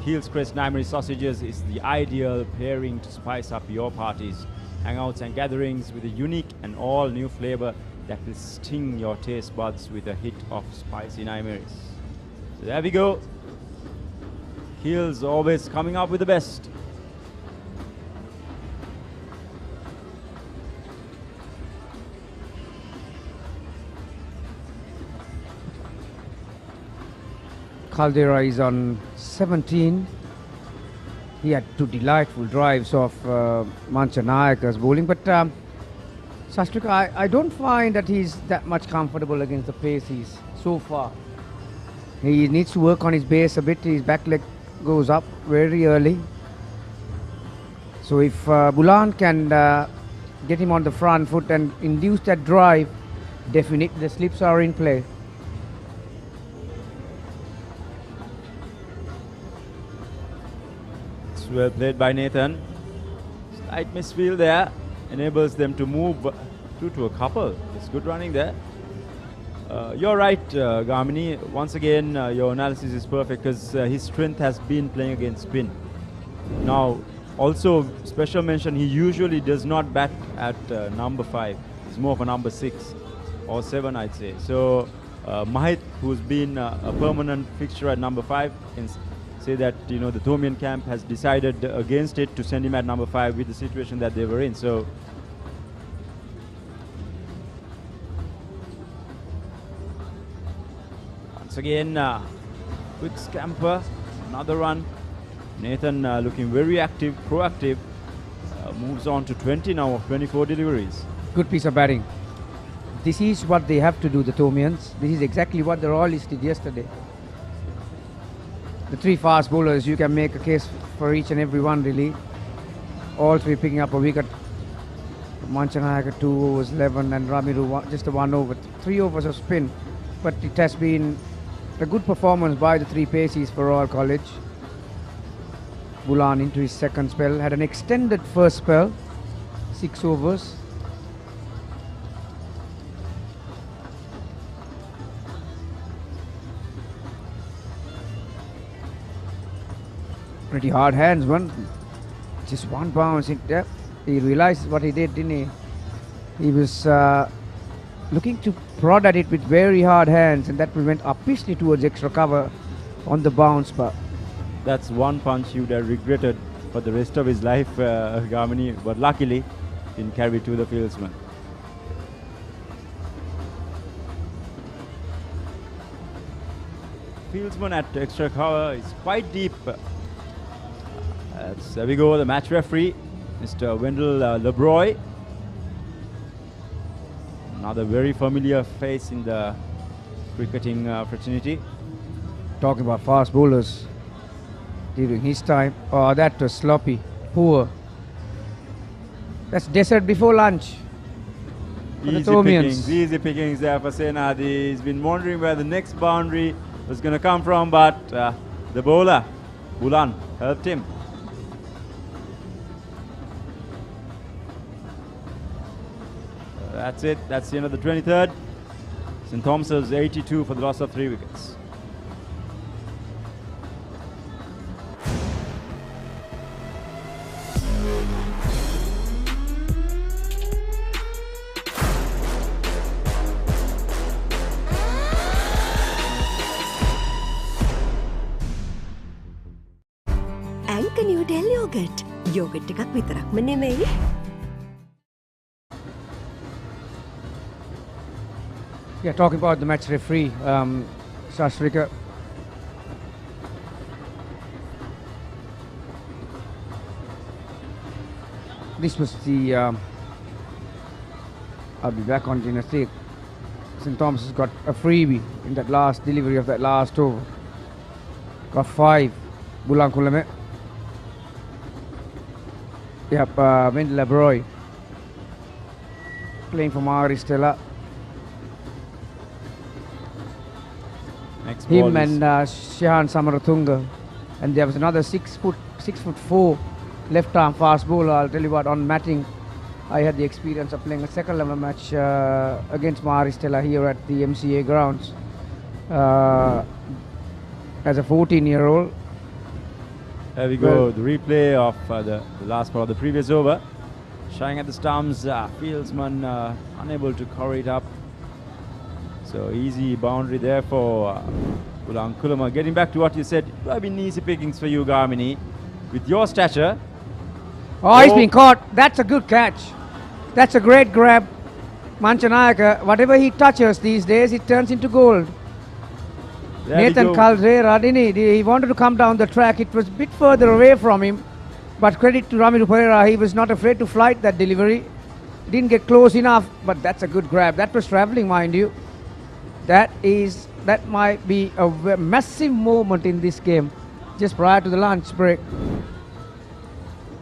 Keel's Crest 9 minute sausages is the ideal pairing to spice up your parties, hangouts and gatherings with a unique and all new flavor that will sting your taste buds with a hit of spicy 9 minutes. So there we go. Keel's always coming up with the best. Caldera is on 17. He had two delightful drives of Manchanayaka's bowling, but Sastrika, I don't find that he's that much comfortable against the paces so far. He needs to work on his base a bit. His back leg goes up very early. So if Bulan can get him on the front foot and induce that drive, definitely the slips are in play. It's well played by Nathan. Slight misfield there enables them to move through to a couple. It's good running there. You're right, Gamini. Once again, your analysis is perfect because his strength has been playing against spin. Now, also special mention, he usually does not bat at number 5. He's more of a number 6 or 7, I'd say. So Mahit, who's been a permanent fixture at number 5, can say that the Thomian camp has decided against it to send him at number 5 with the situation that they were in. So once again, quick scamper, another run. Nathan looking very active, proactive. Moves on to 20 now of 24 deliveries. Good piece of batting. This is what they have to do, the Thomians. This is exactly what the Royalists did yesterday. The 3 fast bowlers, you can make a case for each and every one really. All 3 picking up a wicket. Manchanayaka 2 overs 11 and Ramiru just a 1 over. 3 overs of spin. But it has been a good performance by the 3 paces for Royal College. Bulan into his second spell, had an extended first spell, 6 overs. Pretty hard hands, just one bounce in there. He realized what he did, didn't he? He was looking to prod at it with very hard hands, and that went upishly towards extra cover on the bounce, but that's one punch he would have regretted for the rest of his life, Gamini, but luckily didn't carry to the fieldsman. Fieldsman at extra cover is quite deep. There we go, the match referee, Mr. Wendell Lebroy. Another very familiar face in the cricketing fraternity. Talking about fast bowlers during his time. Oh, that was sloppy, poor. That's dessert before lunch. Easy pickings there for Senadi. He's been wondering where the next boundary was going to come from, but the bowler, Bulan, helped him. That's it. That's the end of the 23rd. St. Thomas's 82 for the loss of 3 wickets. Anchor New Del Yogurt. Yogurt එකක් විතරක්ම නෙමෙයි. Yeah, talking about the match referee, Sashrika. This was the, I'll be back on dynasty. St. Thomas has got a freebie in that last delivery of that last over. Got 5, Bulan Kulame. Yep, Wendell Lebroy playing for Maristella. Him and Shehan Samaratunga, and there was another 6'4" left arm fast bowler. I'll tell you what, on matting, I had the experience of playing a second level match against Maristella here at the MCA grounds as a 14-year-old. There we go, the replay of the last part of the previous over. Showing at the stumps, fieldsman unable to cover it up. So easy boundary there for Bulan Kulama. Getting back to what you said, it would have been easy pickings for you, Gamini. With your stature. Oh, he's been caught. That's a good catch. That's a great grab. Manchanayaka, whatever he touches these days, it turns into gold. There Nathan Caldera, didn't he wanted to come down the track. It was a bit further away from him. But credit to Ramiru Pereira, he was not afraid to flight that delivery. Didn't get close enough, but that's a good grab. That was travelling, mind you. That might be a massive moment in this game, just prior to the lunch break.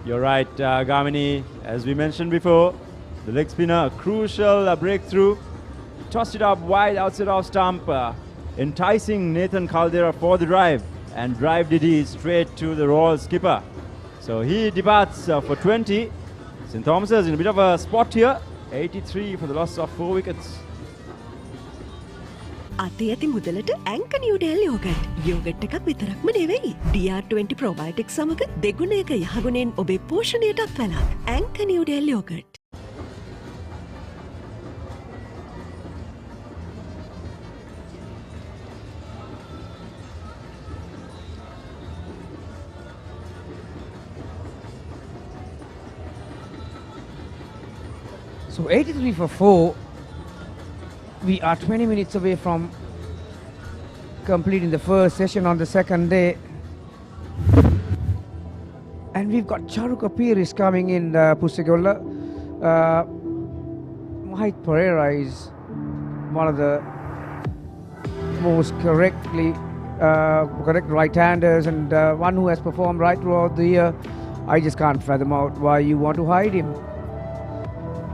You're right, Gamini. As we mentioned before, the leg spinner, a crucial breakthrough. Tossed it up wide outside off stump, enticing Nathan Caldera for the drive, and drive did he straight to the Royal skipper. So he departs for 20. St. Thomas is in a bit of a spot here. 83 for the loss of 4 wickets. අතේ ඇති මුදලට Anchor New Del Yogurt. Yoghurt එකක් විතරක්ම නෙවෙයි. DR20 probiotics සමග දෙගුණයක යහගුණෙන් ඔබේ පෝෂණයටත් වැළක්. Anchor New Del Yogurt. So 83 for 4. We are 20 minutes away from completing the first session on the second day. And we've got Charuka Piris coming in, Pusigola. Mahit Pereira is one of the most correct right-handers and one who has performed right throughout the year. I just can't fathom out why you want to hide him.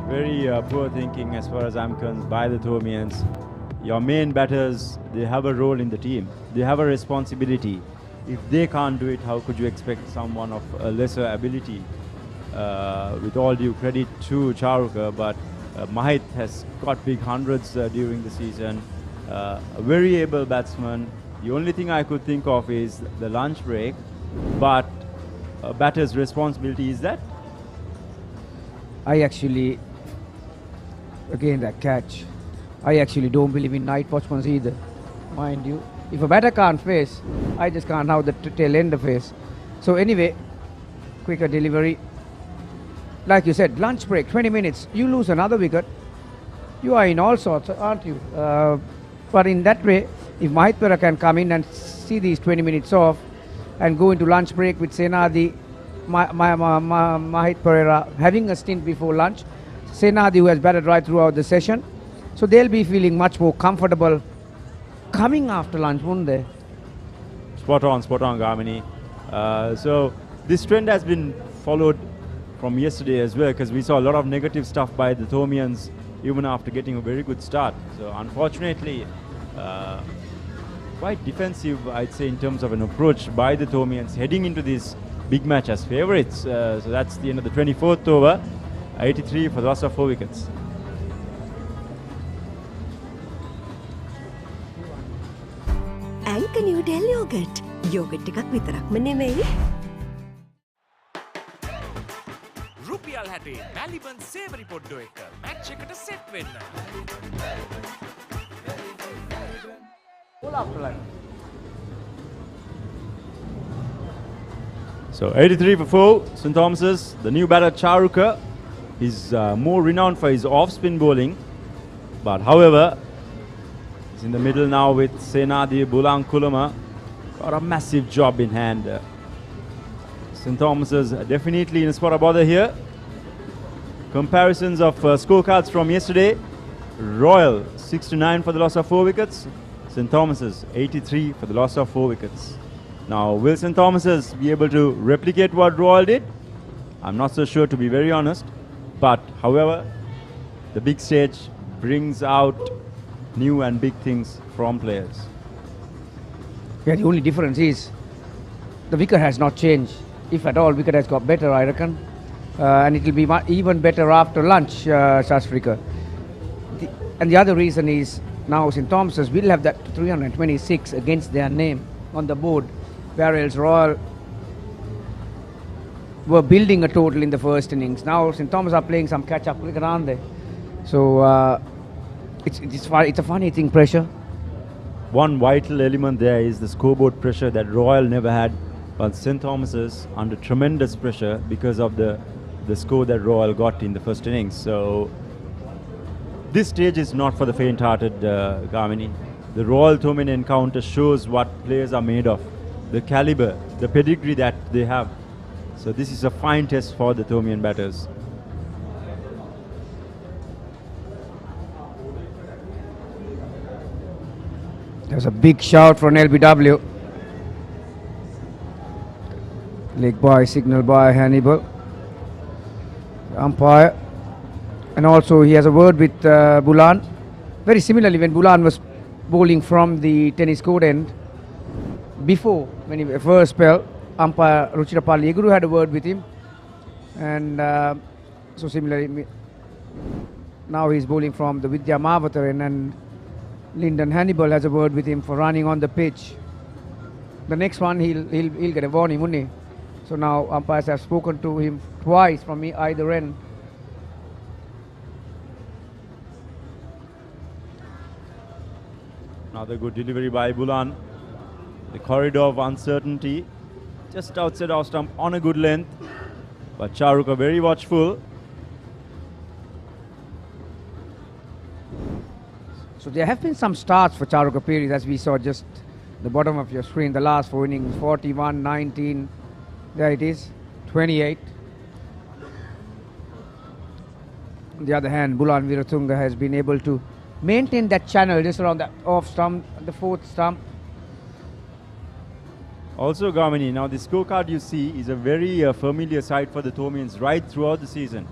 Very poor thinking as far as I'm concerned by the Thomians. Your main batters, they have a role in the team. They have a responsibility. If they can't do it, how could you expect someone of a lesser ability? With all due credit to Charuka, but Mahit has got big hundreds during the season. A very able batsman. The only thing I could think of is the lunch break, but a batter's responsibility is that? I actually, again that catch, I actually don't believe in night watchmans either, mind you. If a batter can't face, I just can't have the tail ender face. So anyway, quicker delivery. Like you said, lunch break, 20 minutes, you lose another wicket, you are in all sorts, aren't you? But in that way, if Mahit Pereira can come in and see these 20 minutes off and go into lunch break with Senadi, Mahit Pereira having a stint before lunch, Senadi who has batted right throughout the session, so they'll be feeling much more comfortable coming after lunch, won't they? Spot on, Gamini. So this trend has been followed from yesterday as well, because we saw a lot of negative stuff by the Thomians even after getting a very good start. So unfortunately, quite defensive, I'd say, in terms of an approach by the Thomians heading into this big match as favourites. So that's the end of the 24th over. 83 for the loss of 4 wickets. Anchor New Delhi yogurt. Yogurt එකක් විතරක්ම නෙමෙයි. රුපියල් 60 මැලිබන් සේවරි පොඩ්ඩෝ එක match එකට set වෙන්න. So 83 for 4, St. Thomas's. The new batter Charuka is more renowned for his off-spin bowling, but however, he's in the middle now with Senadi Bulang Kulama. Got a massive job in hand. St. Thomas's definitely in a spot of bother here. Comparisons of scorecards from yesterday. Royal 69 for the loss of 4 wickets. St. Thomas's 83 for the loss of 4 wickets. Now, will St. Thomas's be able to replicate what Royal did? I'm not so sure, to be very honest. But, however, the big stage brings out new and big things from players. Yeah, the only difference is the wicket has not changed. If at all, wicket has got better, I reckon. And it will be even better after lunch, Shashrika. And the other reason is now St. Thomas's will have that 326 against their name on the board, whereas Royal were building a total in the first innings. Now St. Thomas are playing some catch-up cricket, aren't they? So it's a funny thing, pressure. One vital element there is the scoreboard pressure that Royal never had, but St. Thomas's under tremendous pressure because of the score that Royal got in the first innings. So this stage is not for the faint-hearted, Gamini. The Royal Thomian encounter shows what players are made of, the caliber, the pedigree that they have. So this is a fine test for the Thomian batters. There's a big shout from LBW. Leg by, signal by Hannibal. Umpire. And also he has a word with Bulan. Very similarly, when Bulan was bowling from the tennis court end, before, when he first spell, umpire Ruchirapalli Eguru had a word with him. And so similarly, now he's bowling from the Vidya Mahavatar and Lyndon Hannibal has a word with him for running on the pitch. The next one he'll get a warning, won't he? So now umpires have spoken to him twice from either end. Another good delivery by Bulan. The corridor of uncertainty just outside our stump on a good length, but Charuka very watchful. So there have been some starts for Charu Kapiri, as we saw just the bottom of your screen. The last 4 innings, 41, 19, there it is, 28. On the other hand, Bulan Viratunga has been able to maintain that channel just around the off stump, the 4th stump. Also, Gamini, now the scorecard you see is a very familiar sight for the Thomians right throughout the season.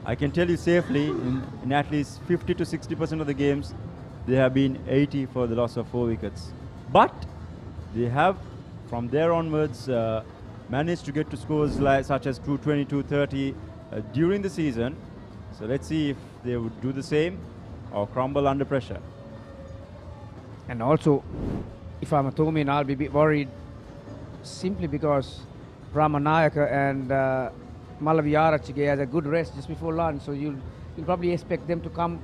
I can tell you safely, in at least 50 to 60% of the games, they have been 80 for the loss of 4 wickets. But they have, from there onwards, managed to get to scores such as 220, 230 during the season. So let's see if they would do the same or crumble under pressure. And also, if I'm a Thomian, I'll be a bit worried simply because Ramanayaka and Malavi Arachige has a good rest just before lunch, so you'll probably expect them to come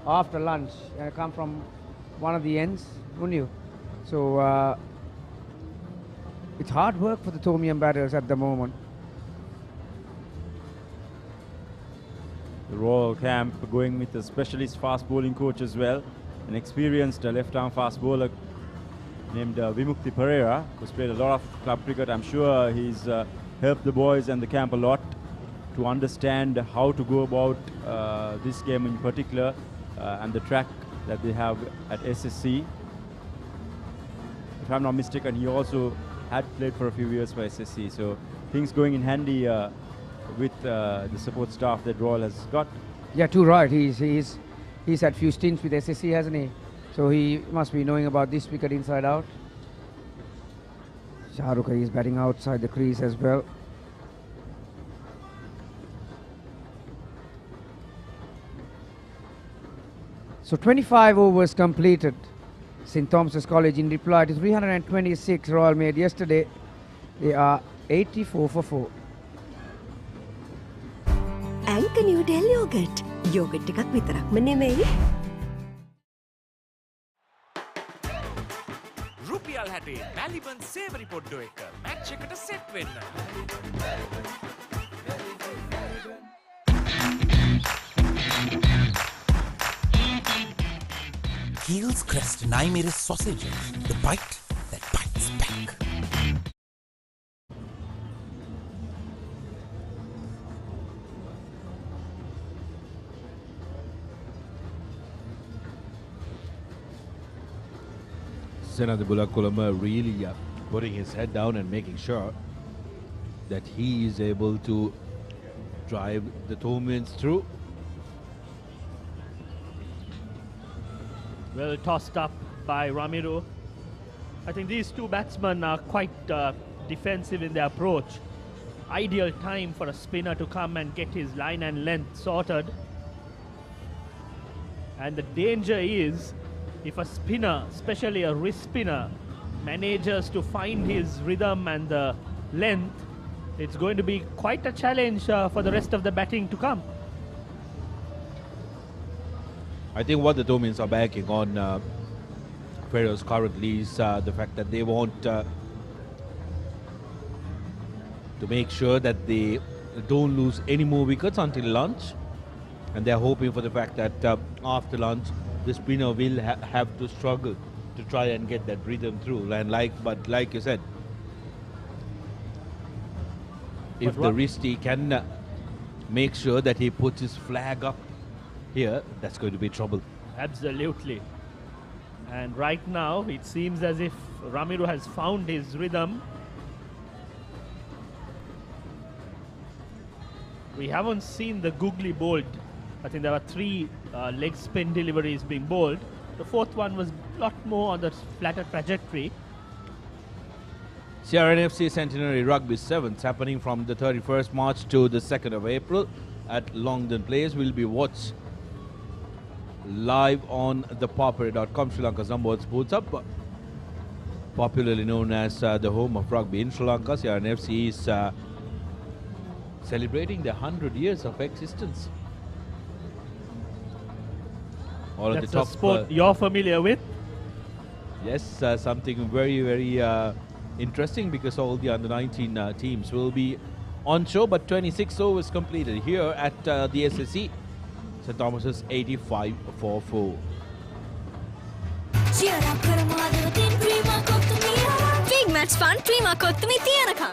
after lunch, come from one of the ends, wouldn't you? So it's hard work for the Thomian batters at the moment. The Royal camp going with a specialist fast bowling coach as well, an experienced left-arm fast bowler named Vimukti Pereira, who's played a lot of club cricket. I'm sure he's helped the boys and the camp a lot to understand how to go about this game in particular and the track that they have at SSC. If I'm not mistaken, he also had played for a few years for SSC, so things going in handy with the support staff that Royal has got. Yeah, too right. He's had few stints with SSC, hasn't he? So he must be knowing about this wicket inside out. Shahrukh is batting outside the crease as well. So 25 overs completed. St. Thomas's College in reply to 326 Royal made yesterday. They are 84 for 4. Anchor New Delhi Yogurt. Yogurt එකක් විතරක්ම නෙමෙයි. රුපියල් 60 මැලිබන් සේවරි පොඩ්ඩෝ එක match එකට set වෙන්න. Heels Crest Naimir's sausages, the bite that bites back. Senadibula Colombo really putting his head down and making sure that he is able to drive the Thomians through. Well tossed up by Ramiro. I think these two batsmen are quite defensive in their approach. Ideal time for a spinner to come and get his line and length sorted. And the danger is if a spinner, especially a wrist spinner, manages to find his rhythm and the length, it's going to be quite a challenge for the rest of the batting to come. I think what the Thomians are backing on Pharaohs currently is the fact that they want to make sure that they don't lose any more wickets until lunch, and they're hoping for the fact that after lunch the spinner will have to struggle to try and get that rhythm through. And like you said, if the wristy can make sure that he puts his flag up here, that's going to be trouble. Absolutely. And right now it seems as if Ramiro has found his rhythm. We haven't seen the googly bowled. I think there were 3 leg spin deliveries being bowled. The 4th one was a lot more on the flatter trajectory. CRNFC Centenary Rugby 7th happening from the 31st March to the 2nd of April at Longdon Place will be watched live on the Papare.com, Sri Lanka's number one sports hub, popularly known as the home of rugby in Sri Lanka. CRNFC is celebrating the 100 years of existence. All That's of the top a sport you're familiar with? Yes, something very, very interesting because all the under-19 teams will be on show, but 26 overs completed here at the SSC. St. Thomas's 85 for 4. cheer up කරමු හදවතින් Prima Kottu Mee big match fun Prima Kottu Mee තියනකම්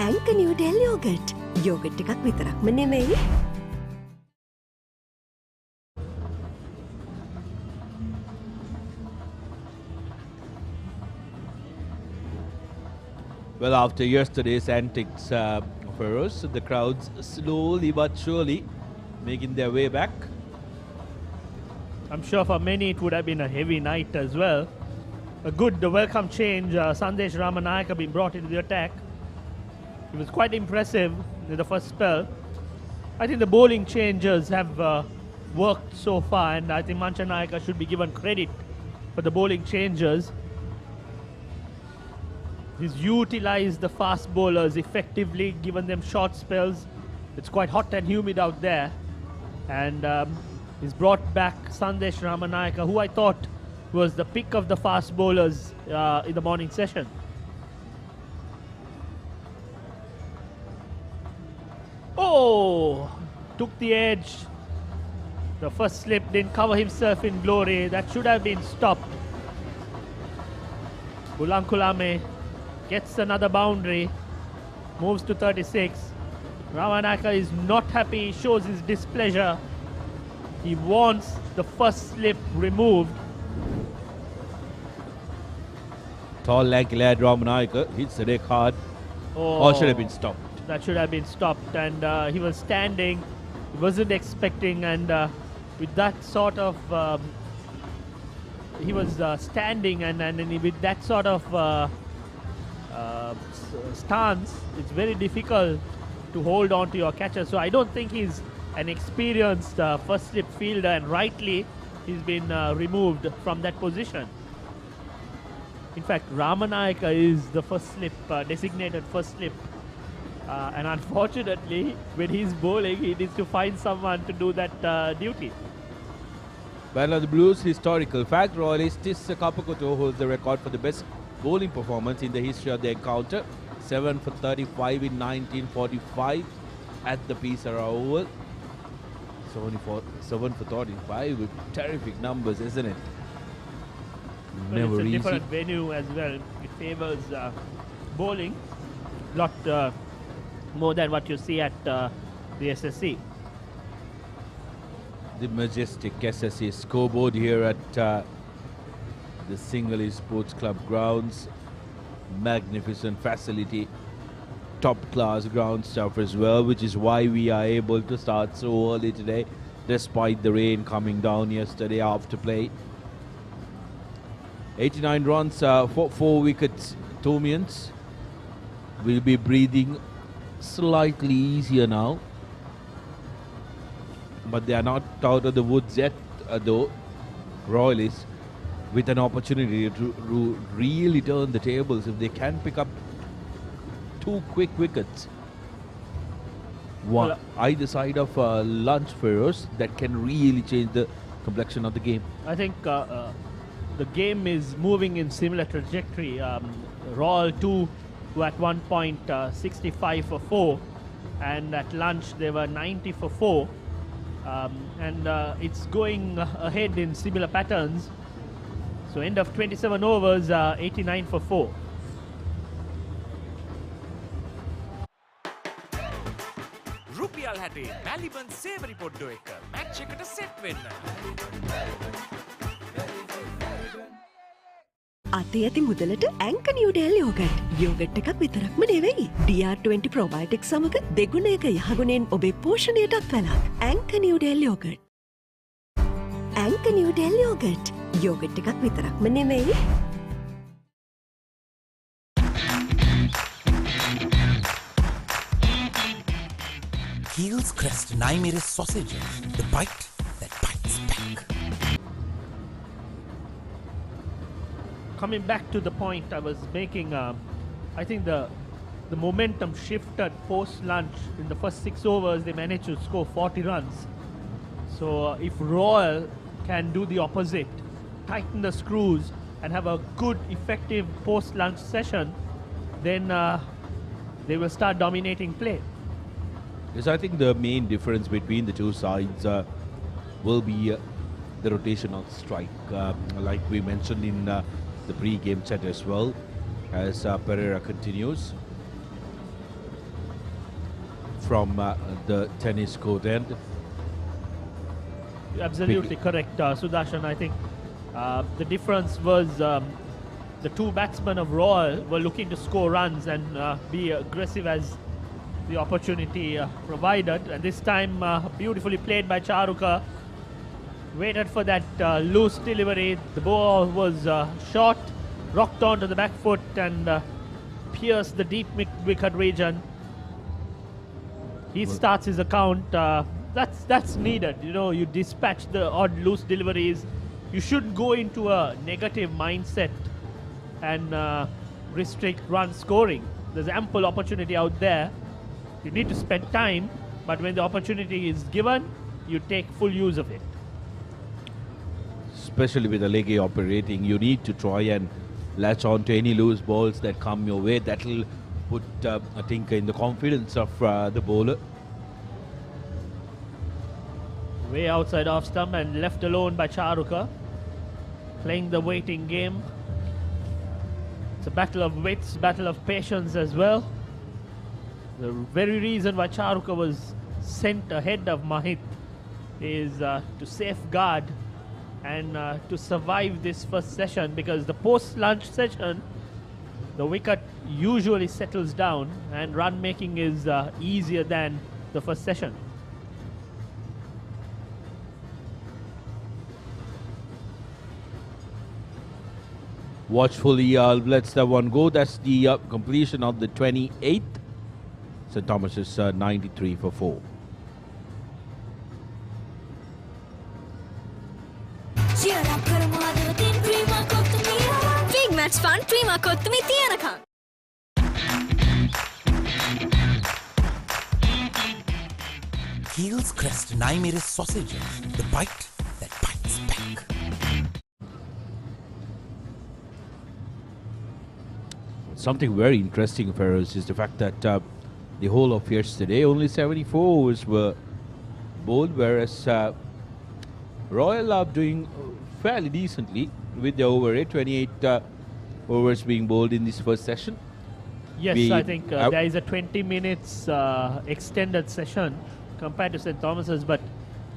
ඇංක Newdale yoghurt yoghurt එකක් විතරක්ම නෙමෙයි. Well, after yesterday's antics, Feroz, the crowds slowly but surely making their way back. I'm sure for many it would have been a heavy night as well. A good welcome change. Sandesh Ramanayaka being brought into the attack. He was quite impressive in the first spell. I think the bowling changes have worked so far, and I think Manchanayaka should be given credit for the bowling changes. He's utilized the fast bowlers effectively, given them short spells. It's quite hot and humid out there. And he's brought back Sandesh Ramanayaka, who I thought was the pick of the fast bowlers in the morning session. Oh! Took the edge. The first slip didn't cover himself in glory. That should have been stopped. Bulankulame gets another boundary, moves to 36. Ramanayaka is not happy, shows his displeasure. He wants the first slip removed. Tall, lanky lad Ramanayaka hits the deck hard. Or should have been stopped. That should have been stopped, and he was standing. He wasn't expecting, and with that sort of he was standing, and with that sort of stance, it's very difficult to hold on to your catcher. So I don't think he's an experienced first slip fielder, and rightly he's been removed from that position. In fact, Ramanayaka is the first slip, designated first slip. And unfortunately, when he's bowling, he needs to find someone to do that duty. Battle of the Blues historical fact, Royalist Kapakoto holds the record for the best bowling performance in the history of the encounter. 7 for 35 in 1945 at the Pisara Oval. 7 for 35 with terrific numbers, isn't it? Well, Never it's a easy. different venue as well. It favors bowling a lot more than what you see at the SSC. The majestic SSC scoreboard here at the Sinhalese Sports Club grounds. Magnificent facility, top class ground stuff as well, which is why we are able to start so early today, despite the rain coming down yesterday after play. 89 runs for 4 wickets. Tomians will be breathing slightly easier now, but they are not out of the woods yet, though. Royalists with an opportunity to really turn the tables if they can pick up 2 quick wickets. One Well, either side of lunch Feroz, that can really change the complexion of the game. I think the game is moving in similar trajectory. Royal 2 were at one point 65 for 4, and at lunch they were 90 for 4. And it's going ahead in similar patterns. So end of 27 overs, 89 for 4. රුපියල් 60 බැලිබන් සේවරි පොඩ්ඩෝ එක match එකට set වෙන්න. අතේ ඇති මුදලට ඇංක Newdale yoghurt. Yoghurt එකක් විතරක්ම නෙවෙයි. DR20 ප්‍රොබයොටික් සමග දෙගුණයක යහගුණෙන් ඔබේ පෝෂණයටත් වැළක්. ඇංක Newdale yoghurt. ඇංක Newdale yoghurt. Yoghurt එකක් විතරක්ම නෙවෙයි. Heels Crest Naimeris sausages, the bite that bites back. Coming back to the point I was making, I think the momentum shifted post-lunch. In the first 6 overs, they managed to score 40 runs. So if Royal can do the opposite, tighten the screws and have a good, effective post-lunch session, then they will start dominating play. Yes, I think the main difference between the two sides will be the rotational strike, like we mentioned in the pre-game chat as well, as Pereira continues from the tennis court end. You're absolutely correct, Sudarshan. I think the difference was the two batsmen of Royal were looking to score runs and be aggressive as the opportunity provided. And this time, beautifully played by Charuka. Waited for that loose delivery. The ball was short, rocked onto the back foot and pierced the deep wicket region. He starts his account. That's needed. You know, you dispatch the odd loose deliveries. You should go into a negative mindset and restrict run scoring. There's ample opportunity out there. You need to spend time, but when the opportunity is given, you take full use of it. Especially with the leg A operating, you need to try and latch on to any loose balls that come your way. That'll put a tinker in the confidence of the bowler. Way outside off stump and left alone by Charuka. Playing the waiting game. It's a battle of wits, battle of patience as well. The very reason why Charuka was sent ahead of Mahit is to safeguard and to survive this first session, because the post-lunch session, the wicket usually settles down and run making is easier than the first session. Watchfully lets that one go. That's the completion of the 28th. St. Thomas is 93 for 4. Big match fun, Prima Kottumi Tiyanaka. Heels crest and I made a sausage. The bite that bites back. Something very interesting, Feroz, is the fact that the whole of yesterday, only 74 overs were bowled, whereas Royal are doing fairly decently with the over rate, 28 overs being bowled in this first session. Yes, I think there is a 20 minutes extended session compared to St. Thomas's, but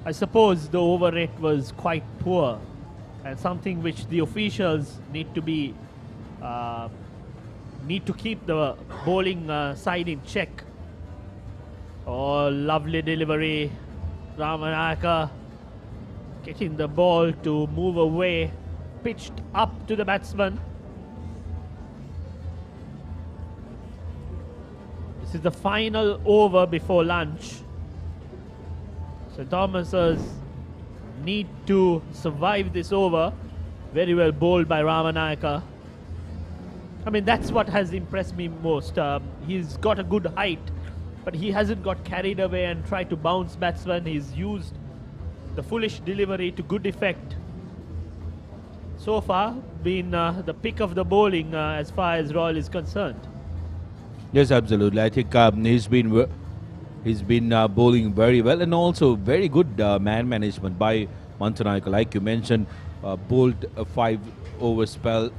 I suppose the over rate was quite poor and something which the officials need to be need to keep the bowling side in check. Oh, lovely delivery. Ramanaka getting the ball to move away, pitched up to the batsman. This is the final over before lunch. St. Thomas's need to survive this over. Very well bowled by Ramanaka. I mean, that's what has impressed me most. He's got a good height, but he hasn't got carried away and tried to bounce batsman. He's used the foolish delivery to good effect. So far, been the pick of the bowling as far as Royal is concerned. Yes, absolutely. I think he's been bowling very well, and also very good man management by Mantanayaka. Like you mentioned, bowled a 5-over spell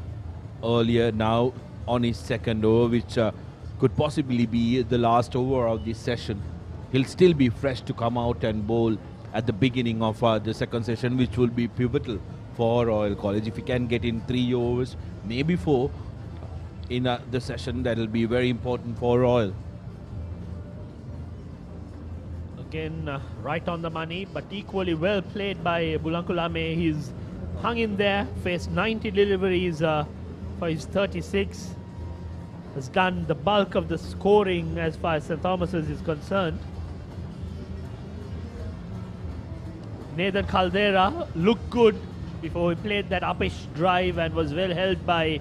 earlier, now on his second over, which could possibly be the last over of this session. He'll still be fresh to come out and bowl at the beginning of the second session, which will be pivotal for Royal College. If he can get in 3 overs, maybe 4 in the session, that will be very important for Royal. Again, right on the money, but equally well played by Bulankulame. He's hung in there, faced 90 deliveries for his 36. Has done the bulk of the scoring as far as St. Thomas's is concerned. Nathan Caldera looked good before he played that uppish drive and was well held by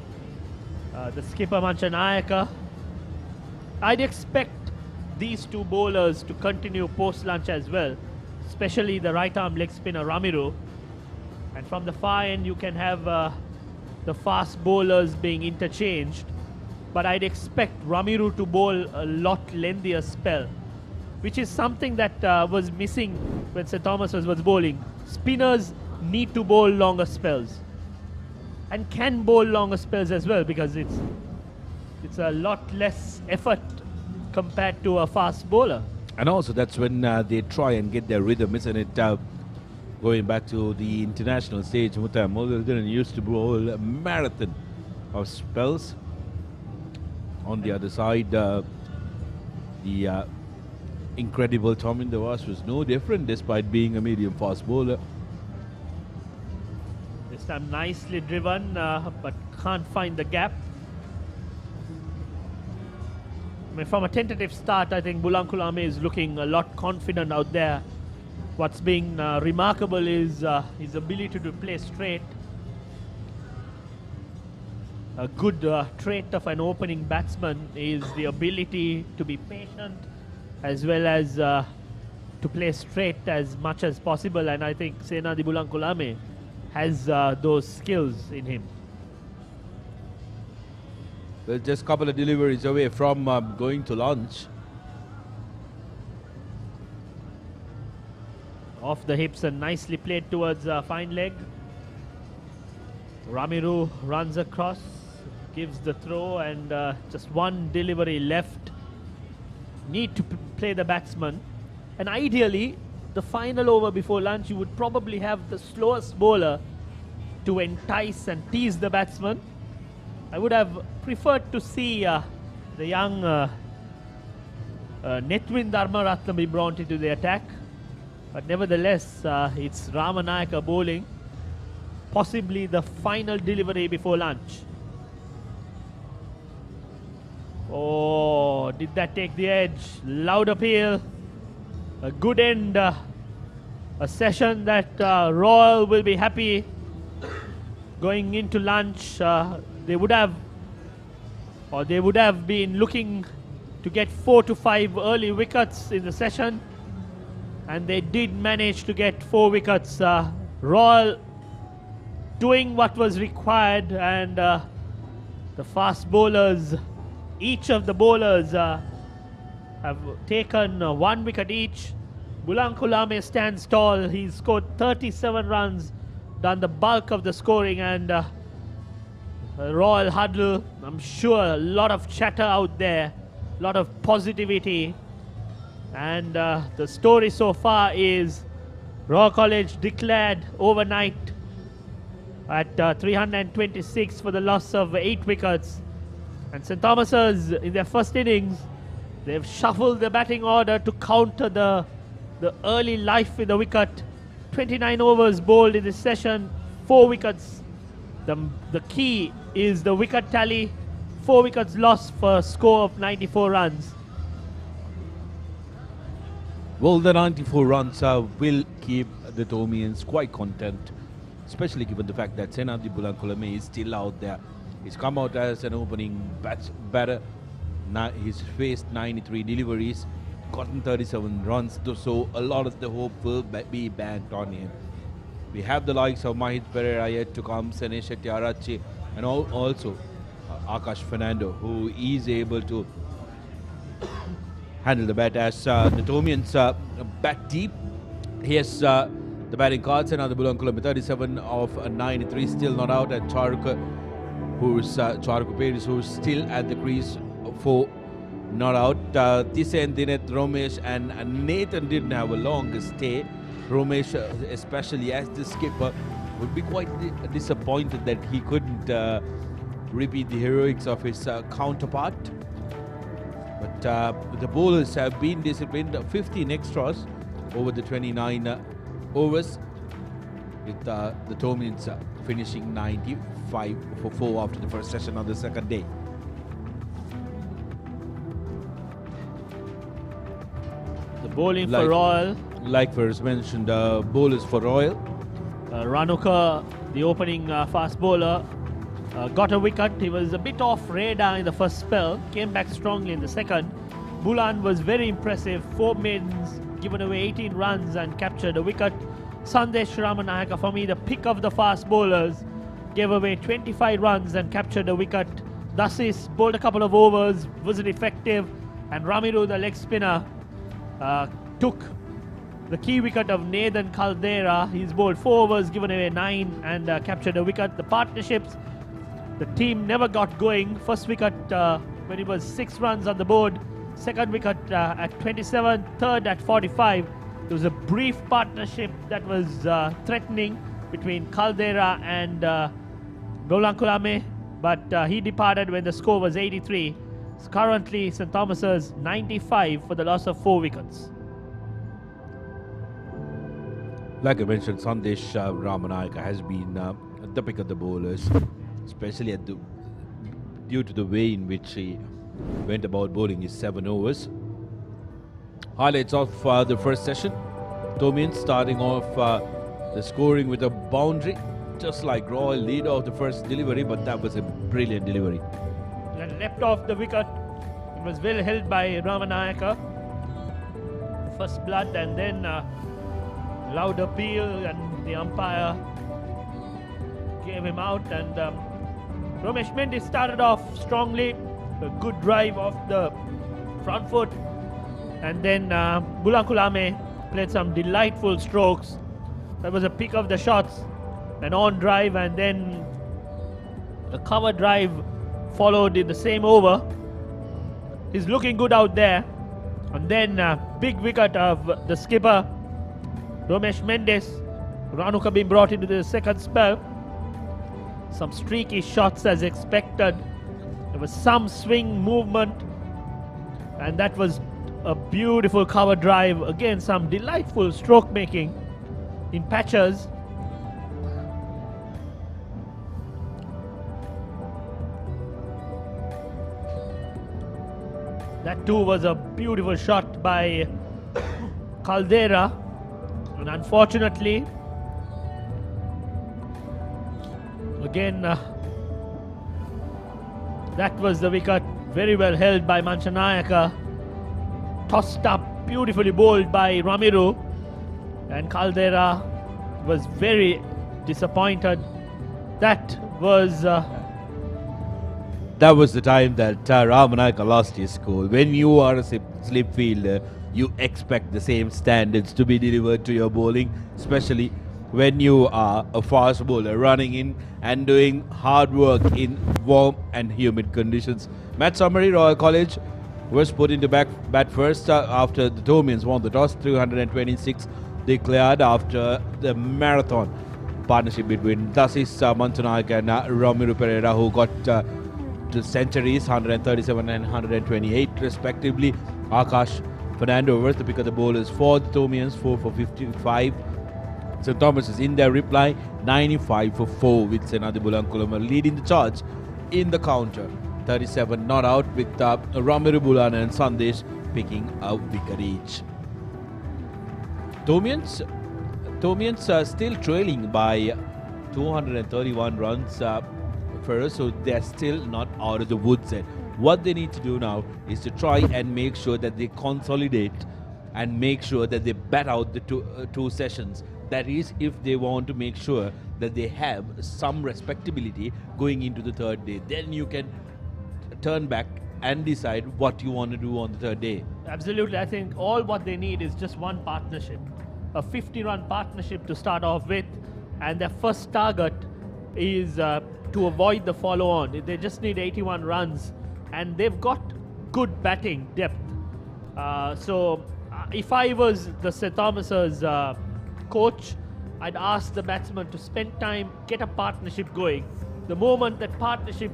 the skipper Manchanayaka. I'd expect these two bowlers to continue post-lunch as well, especially the right-arm leg spinner Ramiru. And from the far end, you can have the fast bowlers being interchanged. But I'd expect Ramiru to bowl a lot lengthier spell, which is something that was missing when St. Thomas was bowling. Spinners need to bowl longer spells and can bowl longer spells as well, because it's a lot less effort compared to a fast bowler. And also that's when they try and get their rhythm, isn't it? Going back to the international stage, Mutharaman used to bowl a marathon of spells. On the other side, the incredible Tomin Devas was no different despite being a medium fast bowler. This time nicely driven, but can't find the gap. I mean, from a tentative start, I think Bulankulame is looking a lot confident out there. What's been remarkable is his ability to play straight. A good trait of an opening batsman is the ability to be patient as well as to play straight as much as possible, and I think Senadi Bulankulame has those skills in him. Well, just a couple of deliveries away from going to lunch. Off the hips and nicely played towards fine leg. Ramiru runs across, gives the throw, and just one delivery left. Need to play the batsman, and ideally the final over before lunch you would probably have the slowest bowler to entice and tease the batsman. I would have preferred to see the young Netwin Dharmaratnam be brought into the attack, but nevertheless it's Ramanayaka bowling, possibly the final delivery before lunch. Oh, did that take the edge? Loud appeal. A good end. A session that Royal will be happy. Going into lunch, they would have been looking to get 4 to 5 early wickets in the session, and they did manage to get 4 wickets. Royal doing what was required, and the fast bowlers, each of the bowlers have taken 1 wicket each. Bulankulame stands tall. He's scored 37 runs, done the bulk of the scoring, and Royal huddle, I'm sure a lot of chatter out there, a lot of positivity, and the story so far is Royal College declared overnight at 326 for the loss of 8 wickets. And St. Thomas's, in their first innings, they've shuffled the batting order to counter the early life in the wicket. 29 overs bowled in this session, 4 wickets. The key is the wicket tally. 4 wickets lost for a score of 94 runs. Well, the 94 runs will keep the Tomians quite content, especially given the fact that Senadi Bulankulame is still out there. He's come out as an opening batter. He's faced 93 deliveries, gotten 37 runs, so a lot of the hope will be banked on him. We have the likes of Mahit Pereira yet to come, Senesh Shetty, and also Akash Fernando, who is able to handle the bat as the Tomians bat deep. Here's the batting cards, and the Bulankulame 37 of 93, still not out, and Charuk Peris, who's still at the crease for not out. Tisen, Dinet, Romesh and Nathan didn't have a long stay. Romesh, especially as the skipper, would be quite disappointed that he couldn't repeat the heroics of his counterpart. But the bowlers have been disciplined. 15 extras over the 29 overs, with the Tomians finishing 95 for 4 after the first session on the second day. The bowling for Royal. Like first mentioned, bowlers for Royal. Ranuka, the opening fast bowler, got a wicket. He was a bit off radar in the first spell, came back strongly in the second. Bulan was very impressive. 4 maidens, given away 18 runs and captured a wicket. Sandesh Ramanayaka, for me, the pick of the fast bowlers, gave away 25 runs and captured a wicket. Dasis bowled a couple of overs, wasn't effective, and Ramiru, the leg spinner, took the key wicket of Nathan Caldera. He's bowled 4 overs, given away 9 and captured a wicket. The partnerships, the team never got going. First wicket when it was 6 runs on the board. Second wicket at 27, third at 45. There was a brief partnership that was threatening between Caldera and Roland Kulame, but he departed when the score was 83. It's currently St. Thomas's 95 for the loss of 4 wickets. Like I mentioned, Sandesh Ramanayaka has been the pick of the bowlers, especially due to the way in which he went about bowling his 7 overs. Highlights of the first session. Tomian starting off the scoring with a boundary, just like Royal lead of the first delivery, but that was a brilliant delivery. And left off the wicket. It was well held by Ramanayaka. First blood, and then loud appeal, and the umpire gave him out. And Romesh Mendes started off strongly, a good drive off the front foot, and then Roland Kulame played some delightful strokes. That was a pick of the shots, an on drive, and then a cover drive followed in the same over. He's looking good out there. And then big wicket of the skipper Romesh Mendes. Ranuka being brought into the second spell. Some streaky shots as expected. There was some swing movement, and that was a beautiful cover drive. Again, some delightful stroke making in patches. That too was a beautiful shot by Caldera, and unfortunately, again, that was the wicket, very well held by Manchanayaka. Tossed up, beautifully bowled by Ramiru, and Caldera was very disappointed. That was the time that Ramanayaka lost his cool. When you are a slip fielder, you expect the same standards to be delivered to your bowling, especially when you are a fast bowler running in and doing hard work in warm and humid conditions. Matt Summary, Royal College, was put into bat first after the Tomians won the toss. 326 declared after the marathon partnership between Dasis Mantanayaka and Ramiru Pereira, who got to centuries, 137 and 128 respectively. Akash Fernando was the pick of the bowlers for the Tomians, 4 for 55. St. Thomas is in their reply, 95 for 4, with Senadi Bulankulama leading the charge in the counter. 37 not out, with Ramiru Bulana and Sandesh picking a wicket each. Tomians are still trailing by 231 runs first, so they're still not out of the woods yet. What they need to do now is to try and make sure that they consolidate and make sure that they bat out the two sessions. That is, if they want to make sure that they have some respectability going into the third day. Then you can turn back and decide what you want to do on the third day. Absolutely. I think all what they need is just one partnership. A 50-run partnership to start off with, and their first target is to avoid the follow-on. They just need 81 runs, and they've got good batting depth. So if I was the St. Thomas's coach, I'd ask the batsman to spend time, get a partnership going. The moment that partnership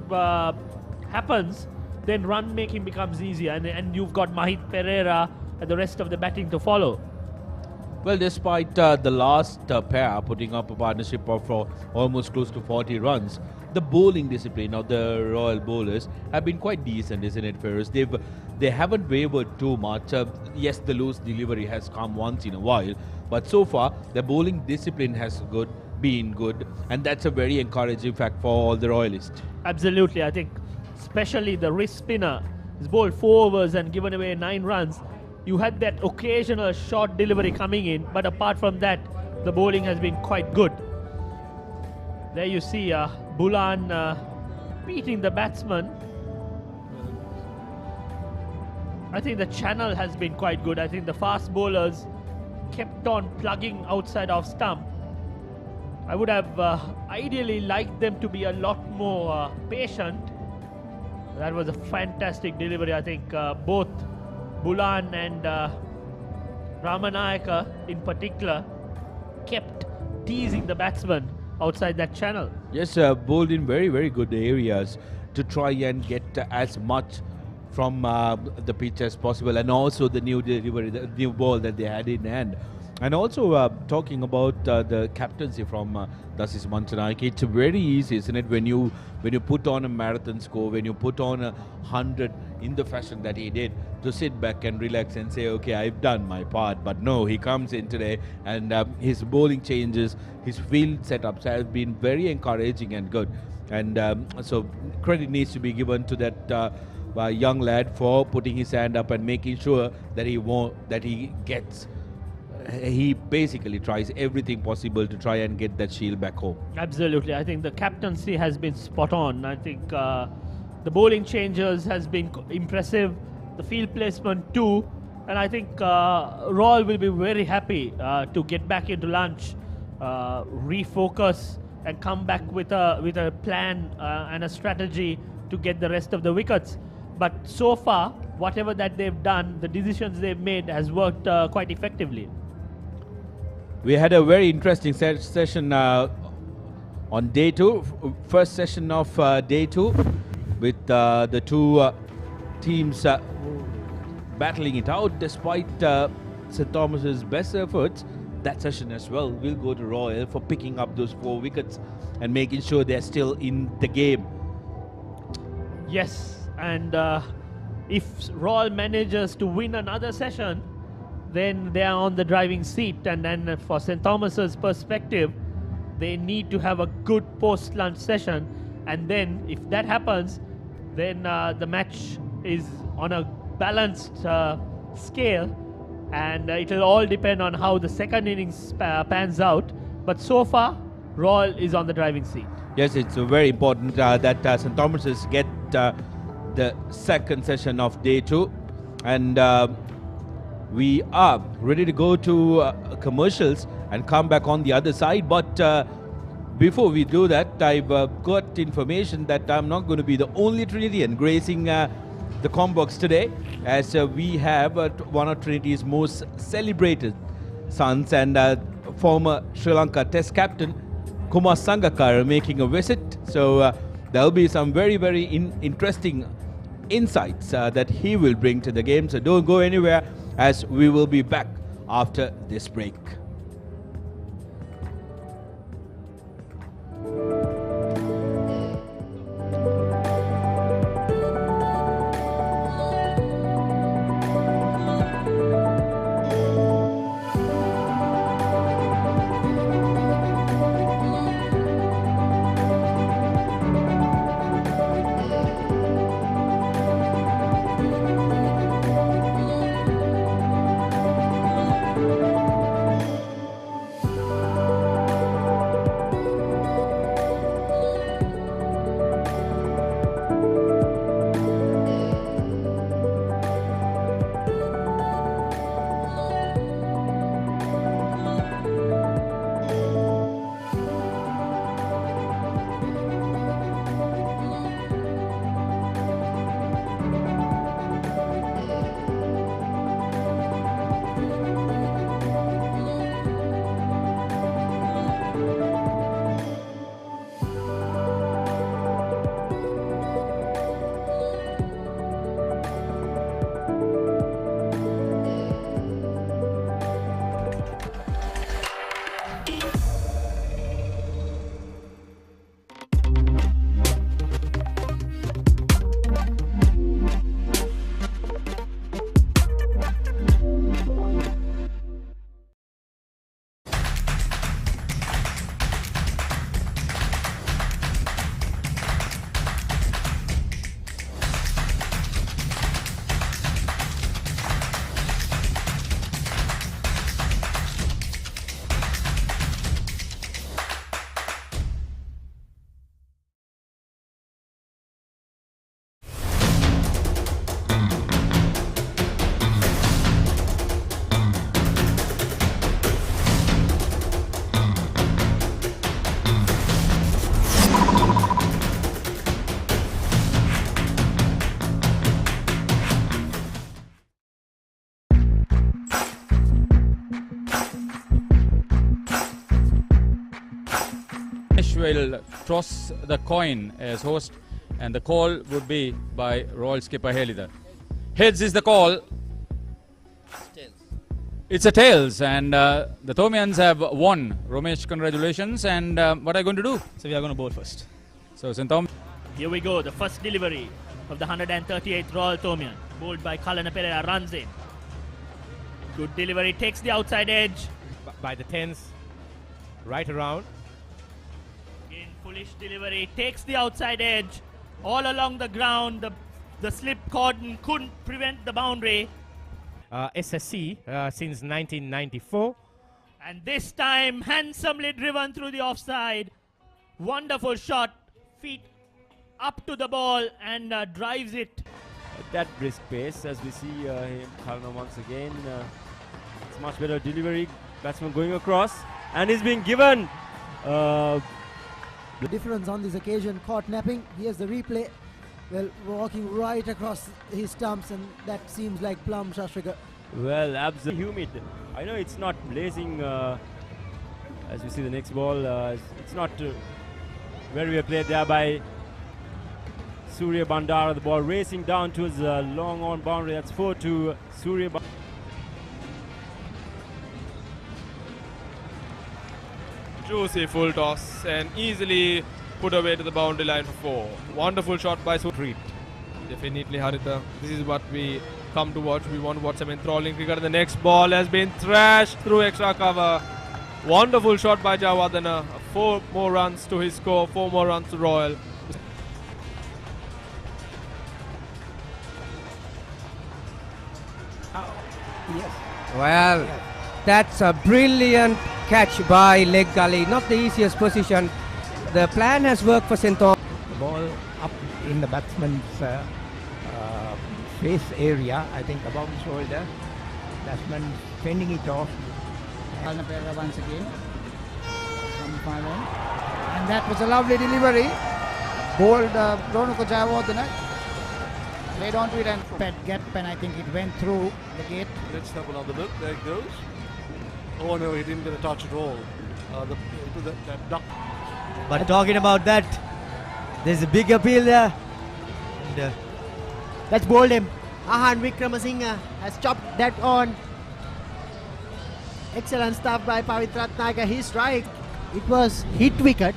happens, then run making becomes easier, and you've got Mahit Pereira and the rest of the batting to follow. Well, despite the last pair putting up a partnership of almost close to 40 runs, the bowling discipline of the Royal bowlers have been quite decent, isn't it, Ferris? They haven't wavered too much. Yes, the loose delivery has come once in a while, but so far the bowling discipline has been good, and that's a very encouraging fact for all the Royalists. Absolutely. I think especially the wrist spinner has bowled 4 overs and given away 9 runs. You had that occasional short delivery coming in, but apart from that, the bowling has been quite good. There you see Bulan beating the batsman. I think the channel has been quite good. I think the fast bowlers kept on plugging outside off stump. I would have ideally liked them to be a lot more patient. That was a fantastic delivery. I think both Bulan and Ramanayaka in particular kept teasing the batsman outside that channel. Yes, bowled in very, very good areas to try and get as much from the pitch as possible, and also the new delivery, the new ball that they had in hand. And also talking about the captaincy from Dasis Manchanaike, it's very easy, isn't it, when you put on a marathon score, when you put on 100 in the fashion that he did, to sit back and relax and say, okay, I've done my part. But no, he comes in today and his bowling changes, his field setups have been very encouraging and good. And so credit needs to be given to that young lad for putting his hand up and making sure that he gets. He basically tries everything possible to try and get that shield back home. Absolutely. I think the captaincy has been spot on. I think the bowling changes has been impressive, the field placement too, and I think Royal will be very happy to get back into lunch, refocus and come back with a plan and a strategy to get the rest of the wickets. But so far, whatever that they've done, the decisions they've made has worked quite effectively. We had a very interesting session on day 2, first session of day 2, with the two teams battling it out despite St. Thomas's best efforts. That session as well will go to Royal for picking up those 4 wickets and making sure they're still in the game. Yes, and if Royal manages to win another session, then they are on the driving seat. And then for St. Thomas's perspective, they need to have a good post-lunch session. And then if that happens, then the match is on a balanced scale. And it will all depend on how the second innings pans out. But so far, Royal is on the driving seat. Yes, it's very important that St. Thomas's get the second session of day 2. And we are ready to go to commercials and come back on the other side. But before we do that, I've got information that I'm not going to be the only Trinitian gracing the Combox today, as we have one of Trinity's most celebrated sons and former Sri Lanka Test captain Kumar Sangakkara making a visit. So there'll be some very, very interesting insights that he will bring to the game. So don't go anywhere, as we will be back after this break. will toss the coin as host, and the call would be by Royal skipper Helitha. Heads is the call. It's a tails, and the Thomians have won. Romesh, congratulations. And what are you going to do? So we are going to bowl first. So St. Tom. Here we go, the first delivery of the 138th Royal Thomian. Bowled by Kalana Pereira, runs in. Good delivery, takes the outside edge. By the 10s, right around. Again, foolish delivery, takes the outside edge. All along the ground, the slip cordon couldn't prevent the boundary. SSC since 1994. And this time, handsomely driven through the offside. Wonderful shot, feet up to the ball and drives it. At that brisk pace, as we see him, Kalana once again. It's much better delivery. Batsman going across, and he's being given. The difference on this occasion, caught napping. Here's the replay. Well, walking right across his stumps, and that seems like plum Shashrika. Well, absolutely humid. I know it's not blazing. As we see the next ball, it's not very well played there by Surya Bandara. The ball racing down towards the long on boundary. That's 4 to Surya Bandara. Juicy full toss and easily put away to the boundary line for 4. Wonderful shot by Sutreat. Definitely Haritha. This is what we come to watch. We want to watch some enthralling cricket. The next ball has been thrashed through extra cover. Wonderful shot by Javadana. 4 more runs to his score. 4 more runs to Royal. Well, that's a brilliant catch by leg gully. Not the easiest position. The plan has worked for St. Thomas. The ball up in the batsman's face area, I think above the shoulder. Batsman fending it off. Kalana Pereira once again. And that was a lovely delivery. Bowled Ronuko Javadana. Played onto it and pet gap, and I think it went through the gate. Let's have another look. There it goes. Oh no, he didn't get a touch at all. That duck. But talking about that, there's a big appeal there. And, let's bowl him. Ahan Wickramasinghe has chopped that on. Excellent stuff by Pavit Ratnayaka. His strike, it was hit wicket.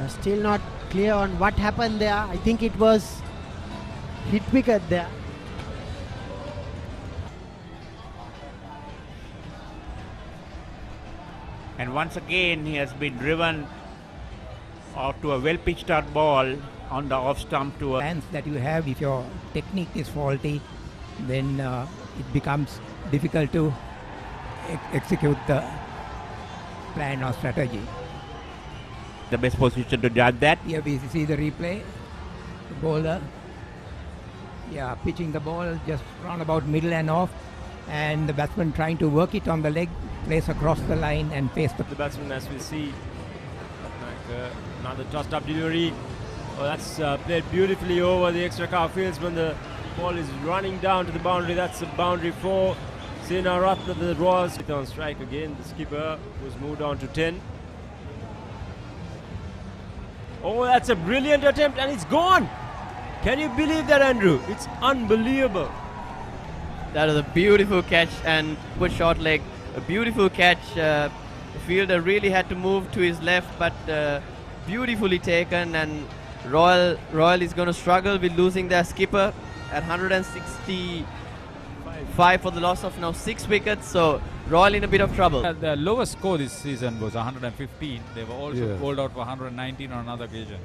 Still not clear on what happened there. I think it was hit wicket there. And once again, he has been driven out to a well-pitched out ball on the off stump to a Plans that you have, if your technique is faulty, then it becomes difficult to execute the plan or strategy. the best position to judge that. Here we see the replay. The bowler, pitching the ball just round about middle and off, and the batsman trying to work it on the leg, place across the line and face the batsman, as we see. Another tossed up delivery. Oh, that's played beautifully over the extra cover fields when the ball is running down to the boundary. That's a boundary for Sena Ratna, the Royals. On strike again, the skipper was moved on to 10. Oh, that's a brilliant attempt and it's gone. Can you believe that, Andrew? It's unbelievable. That is a beautiful catch and good short leg. A beautiful catch. The fielder really had to move to his left, but beautifully taken. And Royal is going to struggle with losing their skipper at 165 for the loss of now 6 wickets. So Royal in a bit of trouble. The lowest score this season was 115. They were also bowled out for 119 on another occasion.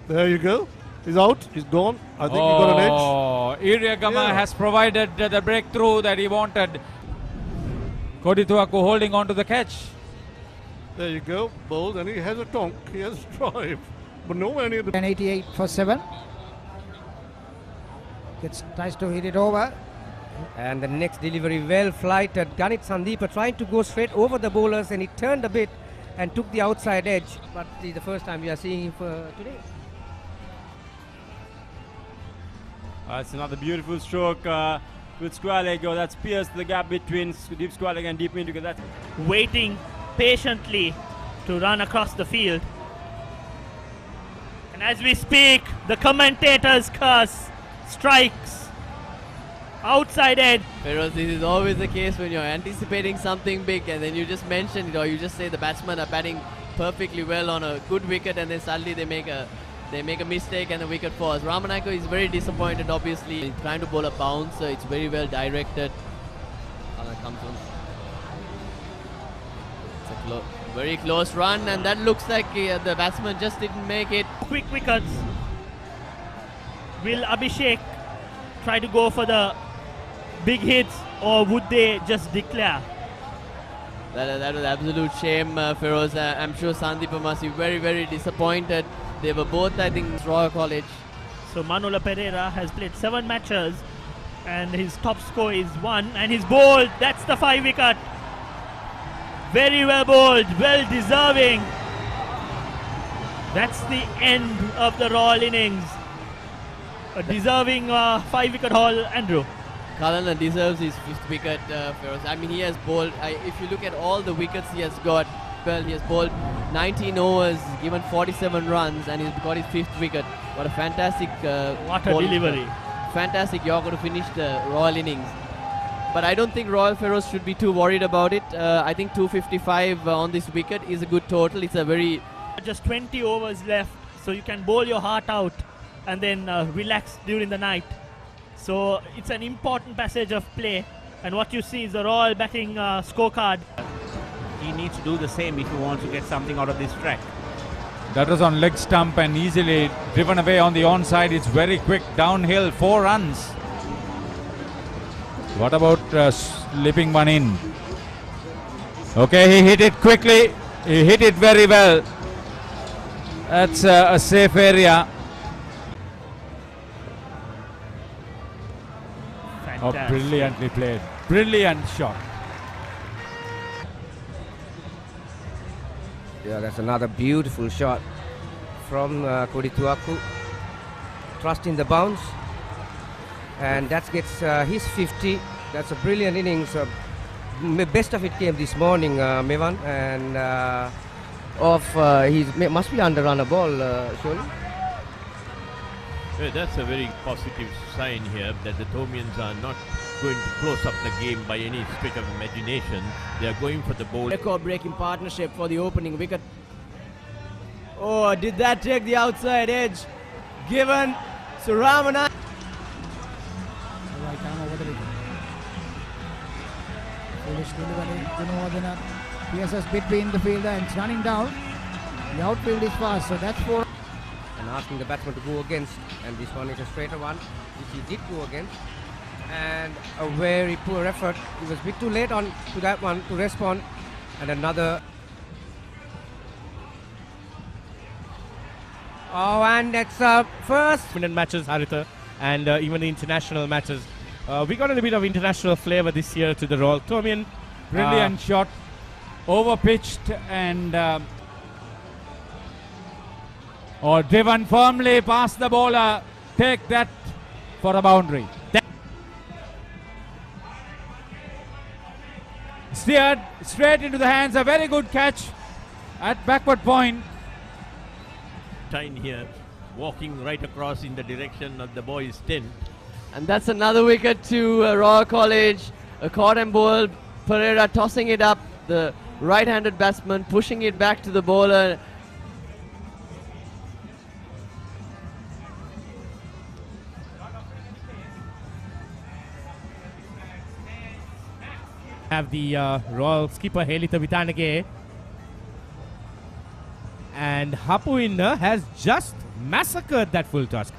There you go. He's out. He's gone. I think he got an edge. Oh, Iriagama has provided the breakthrough that he wanted. Kodituaku holding on to the catch. There you go. Bowled, and he has a tonk. He has a drive. But nowhere near the... 88 for 7. Tries to hit it over. And the next delivery well flighted. Ganit Sandeepa trying to go straight over the bowlers, and he turned a bit and took the outside edge. But this is the first time we are seeing him for today. It's another beautiful stroke with square leg. Oh, that's pierced the gap between deep square leg and deep mid. That's waiting patiently to run across the field. And as we speak, the commentators curse. Strikes. Outside edge. Feroz, this is always the case when you're anticipating something big and then you just mention it, or you just say the batsmen are batting perfectly well on a good wicket, and then suddenly they make a mistake and the wicket falls. Ramanayake is very disappointed, obviously. He's trying to bowl a bouncer. It's very well directed. Comes on. It's a very close run, and that looks like the batsman just didn't make it. Quick wickets. Will Abhishek try to go for the big hits, or would they just declare? That was absolute shame, Feroz. I'm sure Sandeep must be very, very disappointed. They were both, I think, Royal College. So Manola Pereira has played 7 matches and his top score is 1, and he's bowled. That's the 5 wicket. Very well bowled, well deserving. That's the end of the Royal innings. A deserving 5 wicket haul, Andrew. Kalana deserves his 5th wicket, Feroz. I mean, he has bowled, if you look at all the wickets he has got, well, he has bowled 19 overs, given 47 runs, and he's got his 5th wicket. What a fantastic what a delivery. Fantastic Yorker to finish the Royal innings. But I don't think Royal Feroz should be too worried about it. I think 255 on this wicket is a good total. It's a very... Just 20 overs left, so you can bowl your heart out and then relax during the night. So it's an important passage of play, and what you see is the Royal batting scorecard. He needs to do the same if he wants to get something out of this track. That was on leg stump and easily driven away on the onside. It's very quick downhill, 4 runs. What about slipping one in? Okay, he hit it quickly. He hit it very well. That's a safe area. Oh, brilliantly played. Brilliant shot. Yeah, that's another beautiful shot from Kodituaku. Trusting the bounce. And that gets his 50. That's a brilliant innings. Best of it came this morning, Mevan. And he must be under run a ball, surely. Well, that's a very positive sign here that the Tomians are not going to close up the game by any stretch of imagination. They are going for the bowl. Record-breaking partnership for the opening wicket. Oh, did that take the outside edge? Given Suramana. Right arm over the wicket. Foolish delivery. Gunawardena pierces between the fielder and it's running down. The outfield is fast, so that's 4. And asking the batsman to go against, and this one is a straighter one, which he did go against. And a very poor effort. He was a bit too late on to that one to respond. And another. Oh, and that's first. Matches, Haritha, and even the international matches. We got a little bit of international flavour this year to the Royal Tomian. Brilliant shot. Over pitched and driven firmly past the bowler. Take that for a boundary. Steered straight into the hands. A very good catch at backward point. Time here, walking right across in the direction of the boys' tent. And that's another wicket to Royal College. A caught and bowled. Pereira tossing it up. The right-handed batsman pushing it back to the bowler. Have the Royal skipper Helita Vitanage, and Hapuinna has just massacred that full toss.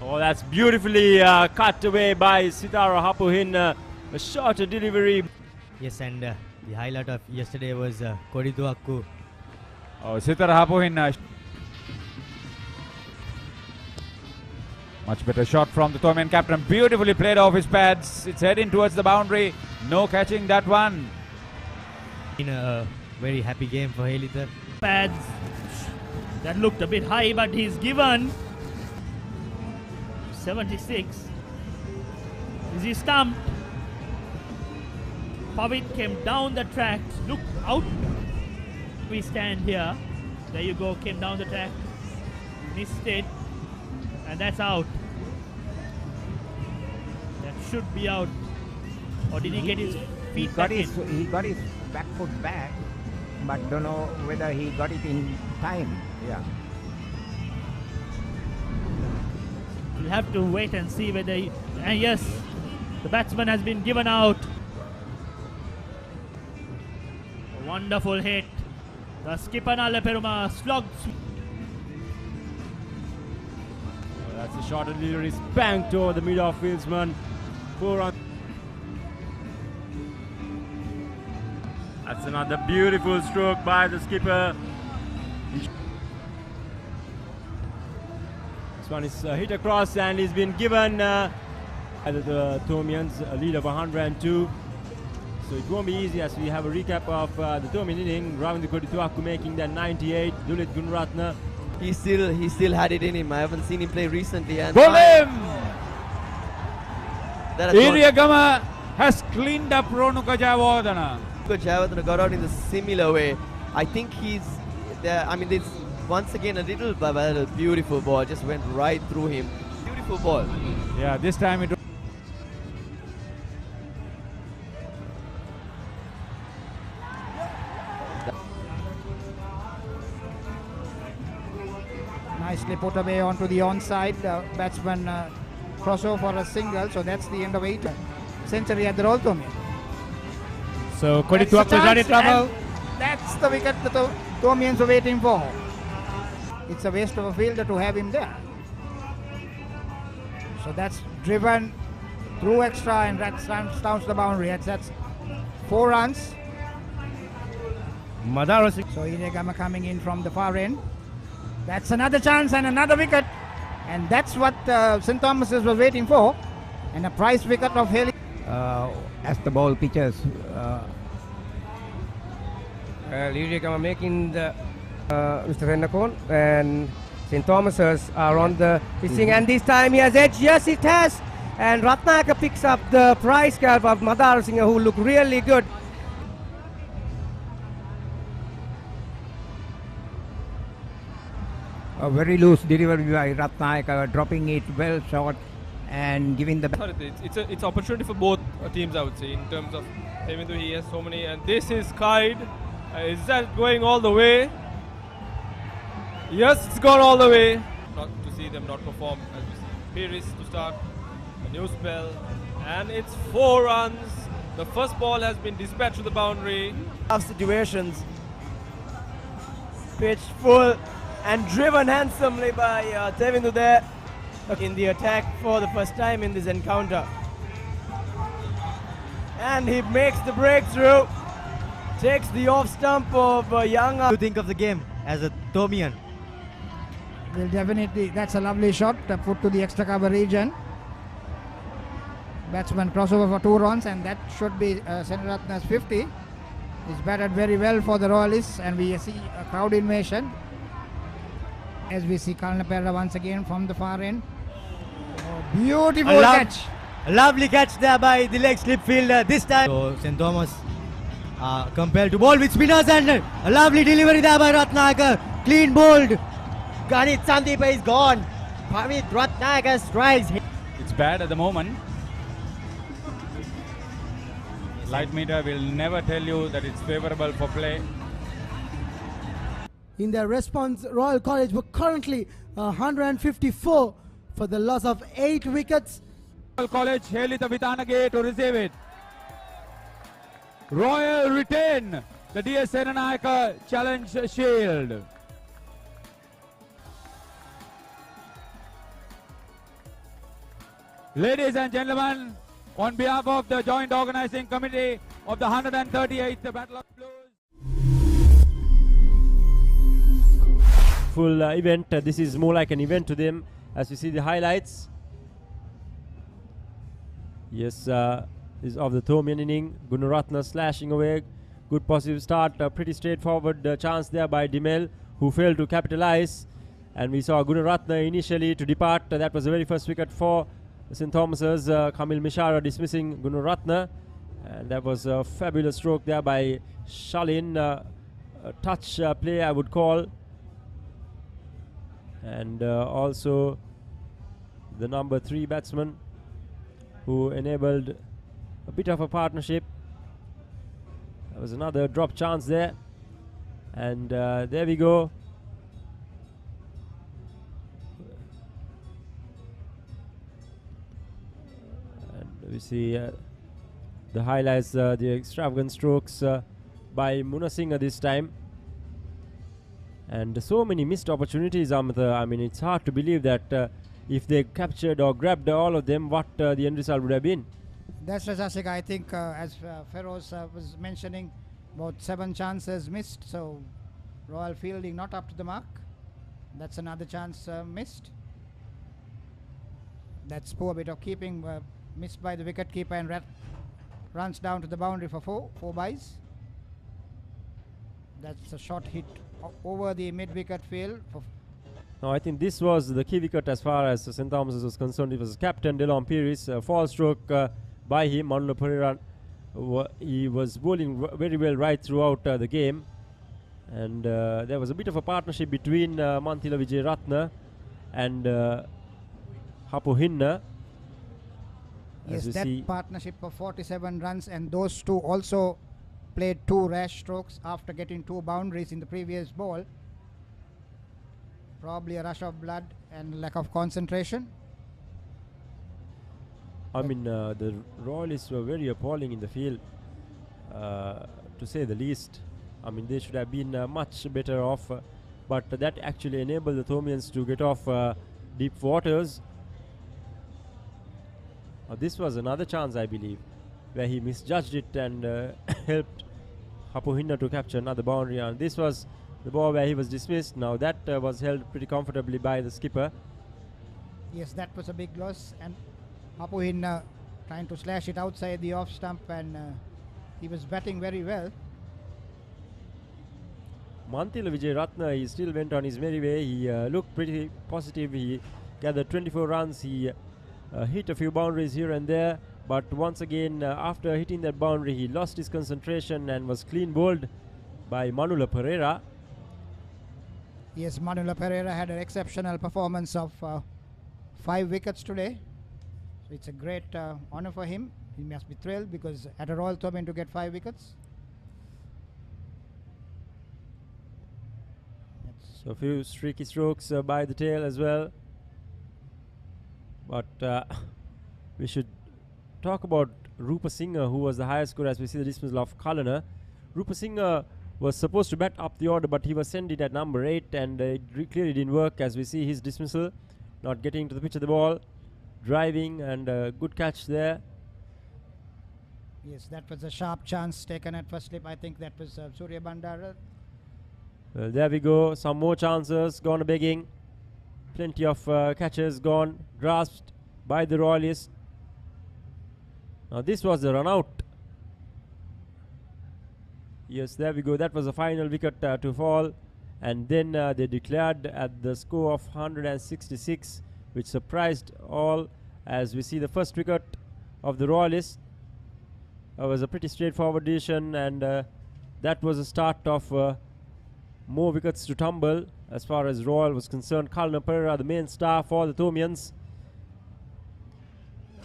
Oh, that's beautifully cut away by Sitara Hapuhinna. A shorter delivery. Yes, and the highlight of yesterday was Kodituaku. Oh, Sitara Hapuhinna. Much better shot from the Tomian captain. Beautifully played off his pads. It's heading towards the boundary. No catching that one. In a very happy game for Helita. Pads. That looked a bit high, but he's given 76. Is he stumped? Pavit came down the tracks. Look out. We stand here. There you go, came down the track, missed it, and that's out. That should be out. Or did he get his feet back in? He got his back foot back, but don't know whether he got it in time. Yeah. We'll have to wait and see whether he... And yes, the batsman has been given out. A wonderful hit. The skipper Nalla Peruma slogged. That's a shot delivery, spanked over the mid-off fieldsman. 4 runs. That's another beautiful stroke by the skipper. This one is hit across and he's been given by the Thomians a lead of 102. So it won't be easy as we have a recap of the Thomian inning. Ravindu Kodituaku making that 98. Dulit Gunaratne. He still had it in him. I haven't seen him play recently. And Pull him! Iriyagama has cleaned up Ronuka Jayawardene. Jayawardene got out in the similar way. I think he's there. I mean, it's once again a little beautiful ball. Just went right through him. Beautiful ball. Yeah, this time it. Nicely put away onto the onside. Batsman crossover for a single, so that's the end of 8. Century at the roll to me. So Kodituaku is not in trouble. That's the wicket the Thomians are waiting for. It's a waste of a fielder to have him there. So that's driven through extra and that stounds the boundary. That's 4 runs. So Iriyagama coming in from the far end. That's another chance and another wicket. And that's what St. Thomas's was waiting for. And a prize wicket of Haley. As the ball pitches, Iriyagama making the Mr. Renakon, and St. Thomas's are on the pitching, and this time he has edge. Yes, it has. And Ratnayaka picks up the prize cap of Madara Singh, who look really good. a very loose delivery by Ratnayaka, dropping it well short and giving the. It's opportunity for both teams, I would say, in terms of even though he has so many. And this is Kide. Is that going all the way? Yes, it's gone all the way. Not to see them not perform as we see. Paris to start a new spell, and it's 4 runs. The first ball has been dispatched to the boundary. Tough situations. Pitched full and driven handsomely by Tevindu there in the attack for the first time in this encounter. And he makes the breakthrough. Takes the off stump of Young. What do you think of the game as a Thomian? Well, definitely, that's a lovely shot put to the extra cover region. Batsman crossover for 2 runs, and that should be Senaratna's 50. He's batted very well for the Royalists, and we see a crowd invasion as we see Kalnapera once again from the far end. Oh, beautiful catch! A lovely catch there by the leg slip fielder this time. So St. Thomas compelled to bowl with spinners, and a lovely delivery there by Ratnayaka. Clean bowled. Ganit Sandeep is gone. Pamit Ratnayaka strikes. It's bad at the moment. Light meter will never tell you that it's favorable for play. In their response, Royal College were currently 154 for the loss of 8 wickets. Royal College Helita Vitanage to receive it. Royal retain the DS Senanayaka Challenge Shield. Ladies and gentlemen, on behalf of the Joint Organizing Committee of the 138th Battle of Blues. Full event. This is more like an event to them as you see the highlights. Yes, is of the Thomian inning. Gunaratne slashing away. Good positive start. A pretty straightforward chance there by Dimel, who failed to capitalize. And we saw Gunaratne initially to depart. That was the very first wicket for St. Thomas's. Kamil Mishara dismissing Gunaratne. And that was a fabulous stroke there by Shalin. A touch play, I would call. and also the number 3 batsman who enabled a bit of a partnership. There was another drop chance there, and there we go. And we see the highlights, the extravagant strokes by Munasinghe this time. And so many missed opportunities, Amita. I mean, it's hard to believe that if they captured or grabbed all of them, what the end result would have been. That's Rasika. I think, as Feroz was mentioning, about 7 chances missed. So, Royal fielding not up to the mark. That's another chance missed. That's poor bit of keeping missed by the wicket keeper, and runs down to the boundary for 4 byes. That's a shot hit over the mid-wicket field. No, I think this was the key wicket as far as St. Thomas was concerned. It was captain Delon Pires, fall stroke by him. Manula Pereira, he was bowling very well right throughout the game, and there was a bit of a partnership between Mantila Vijayratne and Hapu Hinna. Yes, that partnership of 47 runs, and those two also played 2 rash strokes after getting 2 boundaries in the previous ball. Probably a rush of blood and lack of concentration. I mean, the Royalists were very appalling in the field, to say the least. I mean, they should have been much better off, but that actually enabled the Thomians to get off deep waters. This was another chance, I believe, where he misjudged it and helped Hapu Hinna to capture another boundary. And this was the ball where he was dismissed. Now that was held pretty comfortably by the skipper. Yes, that was a big loss, and Hapu Hinna trying to slash it outside the off stump, and he was batting very well. Mantila Vijayratne, he still went on his merry way. He looked pretty positive. He gathered 24 runs. He hit a few boundaries here and there, but once again, after hitting that boundary, he lost his concentration and was clean bowled by Manula Pereira. Yes, Manula Pereira had an exceptional performance of 5 wickets today. So it's a great honor for him. He must be thrilled, because at a Royal Tournament to get 5 wickets. So a few streaky strokes by the tail as well. But we should talk about Rupa Singh, who was the highest scorer, as we see the dismissal of Kalana. Rupa Singh was supposed to bat up the order, but he was sent in at number 8, and it clearly didn't work, as we see his dismissal, not getting to the pitch of the ball, driving, and a good catch there. Yes, that was a sharp chance taken at first slip. I think that was Surya Bandara. Well, there we go. Some more chances gone begging. Plenty of catches gone, grasped by the Royalists. Now this was the run out. Yes, there we go. That was the final wicket to fall. And then they declared at the score of 166, which surprised all, as we see the first wicket of the Royalists. It was a pretty straightforward decision, and that was the start of more wickets to tumble as far as Royal was concerned. Kalana Pereira, the main star for the Thomians.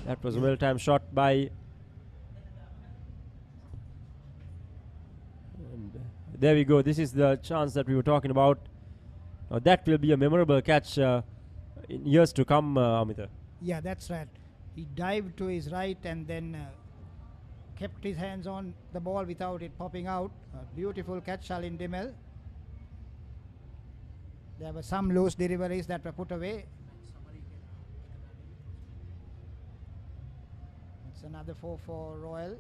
That was a well-timed shot by... And there we go. This is the chance that we were talking about. That will be a memorable catch in years to come, Amita. Yeah, that's right. He dived to his right and then kept his hands on the ball without it popping out. A beautiful catch, Shalin Dimel. There were some loose deliveries that were put away. It's another 4 for Royal.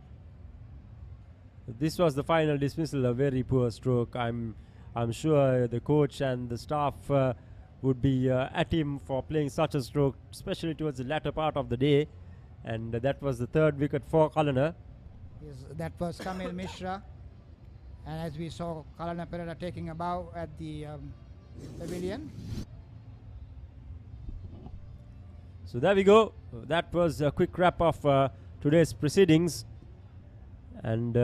This was the final dismissal, a very poor stroke. I'm sure the coach and the staff would be at him for playing such a stroke, especially towards the latter part of the day. And that was the 3rd wicket for Kalana. Yes, that was Kamil Mishra. And as we saw, Kalana Pereira taking a bow at the pavilion. So there we go. That was a quick wrap of today's proceedings. And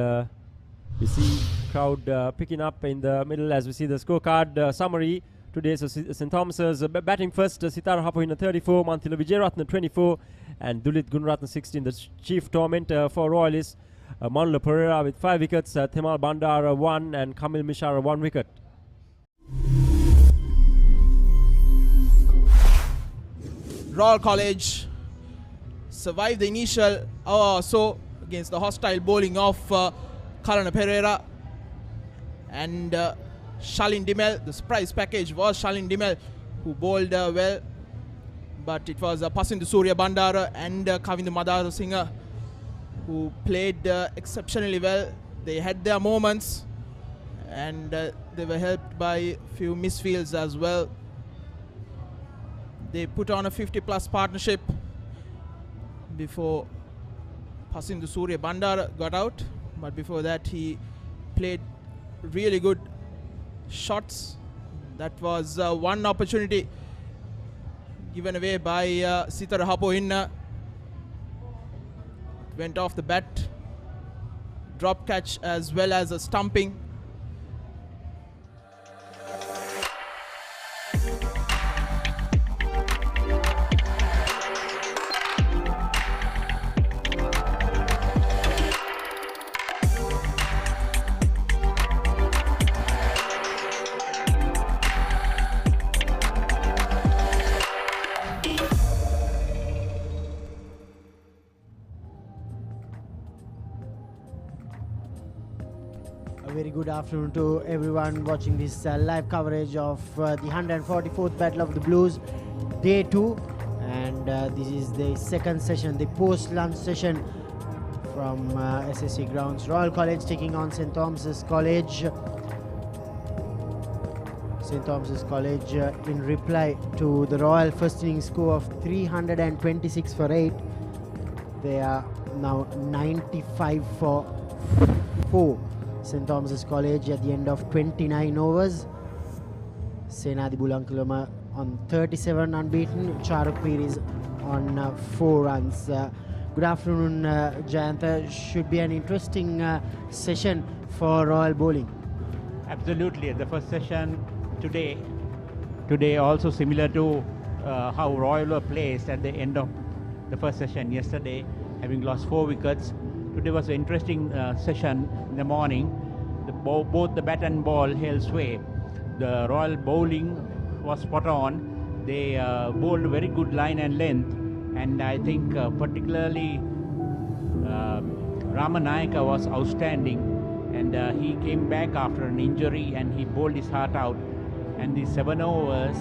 we see crowd picking up in the middle as we see the scorecard summary. today. So St. Thomas's batting first, Sitara Hapohina 34, Manthila Vijayaratne 24, and Dulit Gunaratne 16. The chief tormentor for Royalists, Manula Pereira with 5 wickets, Themal Bandara 1, and Kamil Mishara 1 wicket. Royal College survived the initial hour or so against the hostile bowling of Kalana Pereira and Shalin Dimel. The surprise package was Shalin Dimel, who bowled well, but it was Pasindu Surya Bandara and Kavindu Madara Singh who played exceptionally well. They had their moments, and they were helped by a few misfields as well. They put on a 50-plus partnership before Pasindu Surya Bandara got out, but before that he played really good shots. That was one opportunity given away by Sitara Hapohina. Went off the bat, drop catch as well as a stumping. Very good afternoon to everyone watching this live coverage of the 144th Battle of the Blues, Day 2, and this is the second session, the post-lunch session from SSC Grounds. Royal College taking on St. Thomas's College. St. Thomas's College in reply to the Royal first innings score of 326 for 8. They are now 95 for 4. St. Thomas's College at the end of 29 overs. Senadi Bulankulama on 37 unbeaten. Charuk Peris on 4 runs. Good afternoon, Jayanta. Should be an interesting session for Royal bowling. Absolutely. The first session today also similar to how Royal were placed at the end of the first session yesterday, having lost 4 wickets. Today was an interesting session in the morning. Both the bat and ball held sway. The Royal bowling was spot on. They bowled very good line and length, and I think particularly Ramanayaka was outstanding, and he came back after an injury and he bowled his heart out. And the 7 overs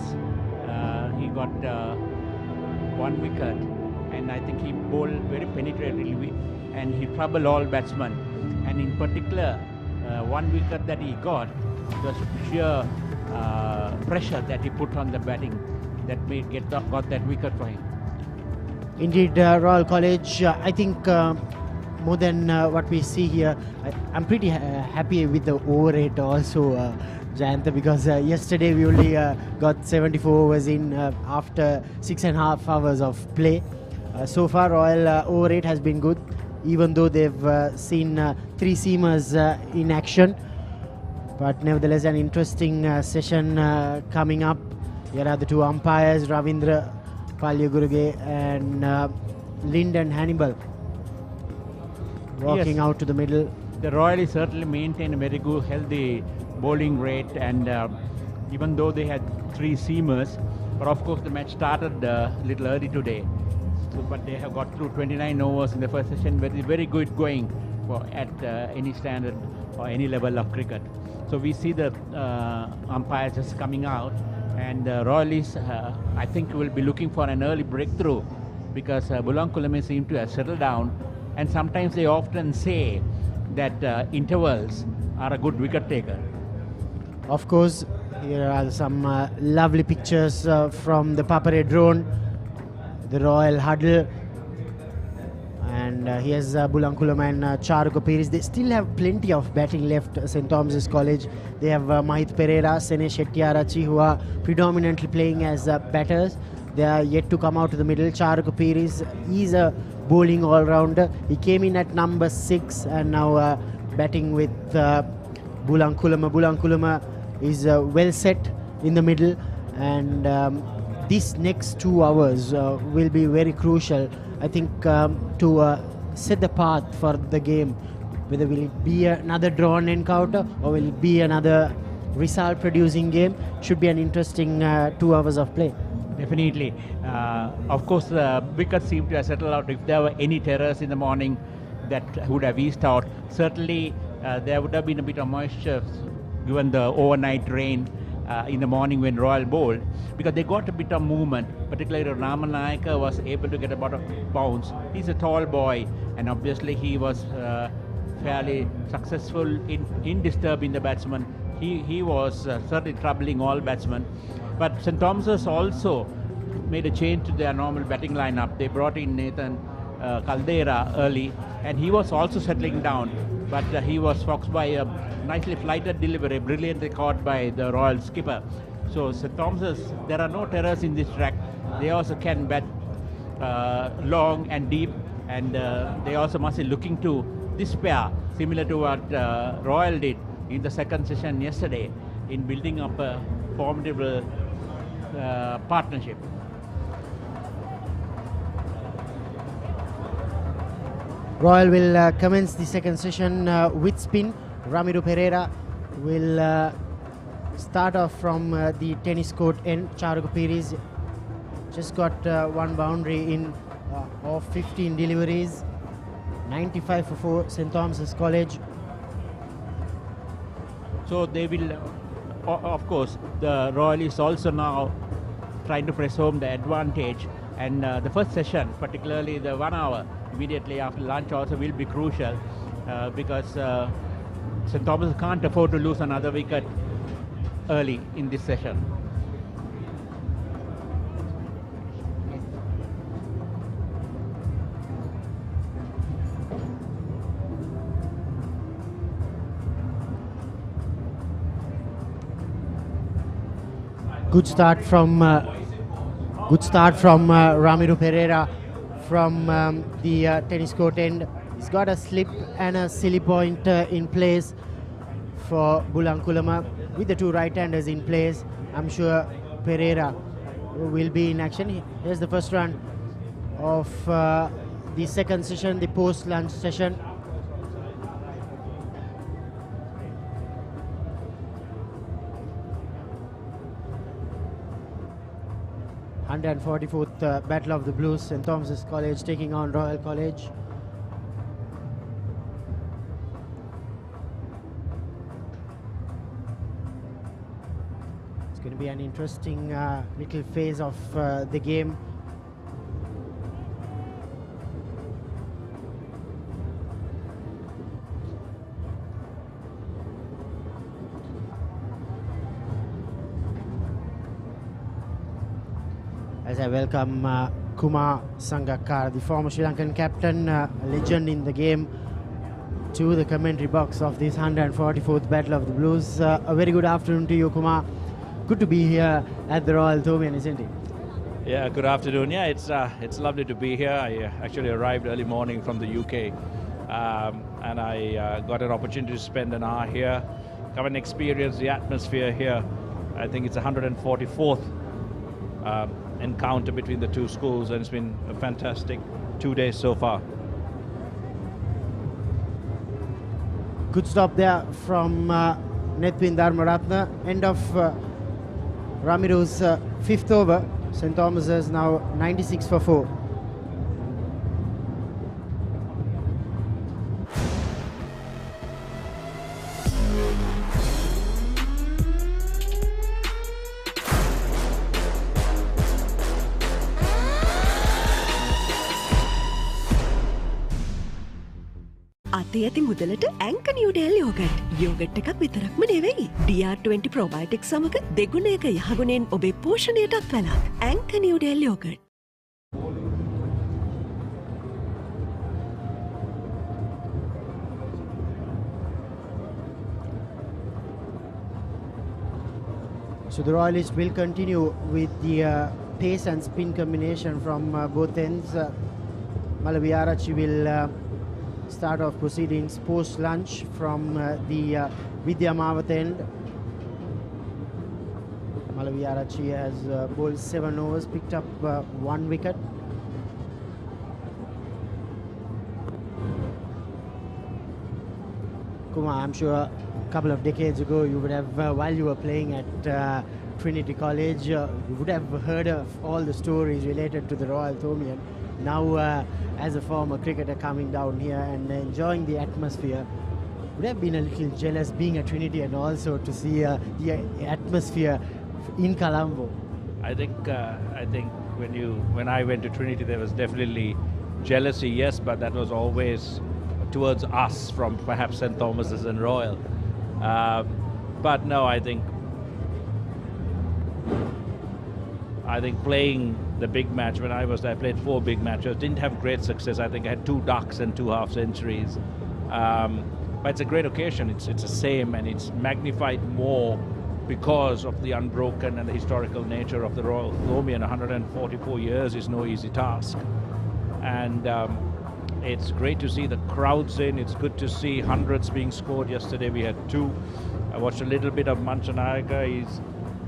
he got 1 wicket, and I think he bowled very penetratingly and he troubled all batsmen. And in particular, 1 wicket that he got was sheer pressure that he put on the batting that got that wicket for him. Indeed, Royal College, I think more than what we see here, I'm pretty happy with the over rate also, Jayanta, because yesterday we only got 74 overs in after 6.5 hours of play. So far, Royal over rate has been good, even though they've seen 3 seamers in action. But nevertheless, an interesting session coming up. Here are the 2 umpires, Ravindra Palyagurge and Lyndon Hannibal, walking out to the middle. The Royals certainly maintain a very good, healthy bowling rate, and even though they had 3 seamers, but of course the match started a little early today. But they have got through 29 overs in the first session. Very good going at any standard or any level of cricket. So we see the umpires just coming out, and Royalists I think will be looking for an early breakthrough, because Bulankulame seem to have settled down, and sometimes they often say that intervals are a good wicket taker. Of course, here are some lovely pictures from the Papare drone, the Royal huddle, and here's Bulankulama and Charuko Peris. They still have plenty of batting left, St. Thomas's College. They have Mahit Pereira, Sene Shettyarachi, who are predominantly playing as batters. They are yet to come out to the middle. Charuko Peris is a bowling all-rounder. He came in at number 6 and now batting with Bulankulama. Bulankulama is well set in the middle, and these next 2 hours will be very crucial, I think, to set the path for the game. Whether will it be another drawn encounter or will it be another result producing game, should be an interesting 2 hours of play. Definitely. Of course, the wickets seem to have settled out. If there were any terrors in the morning that would have eased out, certainly there would have been a bit of moisture given the overnight rain in the morning when Royal bowled, because they got a bit of movement, particularly Ramanayaka was able to get about a bounce. He's a tall boy, and obviously he was fairly successful in disturbing the batsman. He was certainly troubling all batsmen. But St. Thomas's also made a change to their normal batting lineup. They brought in Nathan Caldera early, and he was also settling down. But he was foxed by a nicely flighted delivery, brilliantly caught by the Royal skipper. So St. Thomas's, there are no terrors in this track. They also can bat long and deep, and they also must be looking to this pair, similar to what Royal did in the second session yesterday, in building up a formidable partnership. Royal will commence the second session with spin. Ramiro Pereira will start off from the tennis court end. Charuka Pires just got one boundary in of 15 deliveries. 95 for 4, St. Thomas's College. So they will, of course, the Royal is also now trying to press home the advantage, and the first session, particularly the 1 hour immediately after lunch, also will be crucial because St. Thomas can't afford to lose another wicket early in this session. Good start from Ramiro Pereira from the tennis court end. He's got a slip and a silly point in place for Bulankulama with the 2 right-handers in place. I'm sure Pereira will be in action. Here's the first run of the second session, the post-lunch session. And 144th Battle of the Blues, St. Thomas's College taking on Royal College. It's going to be an interesting little phase of the game. As I welcome Kumar Sangakkara, the former Sri Lankan captain, a legend in the game, to the commentary box of this 144th Battle of the Blues. A very good afternoon to you, Kumar. Good to be here at the Royal Thomian, isn't it? Yeah, good afternoon. Yeah, it's lovely to be here. I actually arrived early morning from the UK, and I got an opportunity to spend an hour here, come and experience the atmosphere here. I think it's 144th encounter between the two schools, and it's been a fantastic 2 days so far. Good stop there from Nethwin Dharmaratna. End of Ramiro's 5th over. St. Thomas's now 96 for 4. අතේ ඇති මුදලට ඇංක Newdale yoghurt. Yoghurt එකක් විතරක්ම නෙවෙයි. DR20 ප්‍රොබයොටික්ස් සමග දෙගුණයක යහගුණෙන් ඔබේ පෝෂණයටත් වැළක්. ඇංක Newdale yoghurt. So the Royalists will continue with the pace and spin combination from both ends. Malaviarachi will start off proceedings post-lunch from the Vidya Mawat end. Malaviarachi has bowled 7 overs, picked up 1 wicket. Kumar, I'm sure a couple of decades ago you would have, while you were playing at Trinity College, you would have heard of all the stories related to the Royal Thomaian. Now, as a former cricketer coming down here and enjoying the atmosphere, would have been a little jealous being at Trinity and also to see the atmosphere in Colombo. I think when I went to Trinity, there was definitely jealousy, yes, but that was always towards us from perhaps St. Thomas's and Royal. But no, I think playing the big match, when I was there, I played 4 big matches, didn't have great success. I think I had 2 ducks and 2 half centuries. But it's a great occasion. It's the same, and it's magnified more because of the unbroken and the historical nature of the Royal Thomaian. 144 years is no easy task. And it's great to see the crowds in. It's good to see hundreds being scored. Yesterday we had 2. I watched a little bit of Manchanayaka. He's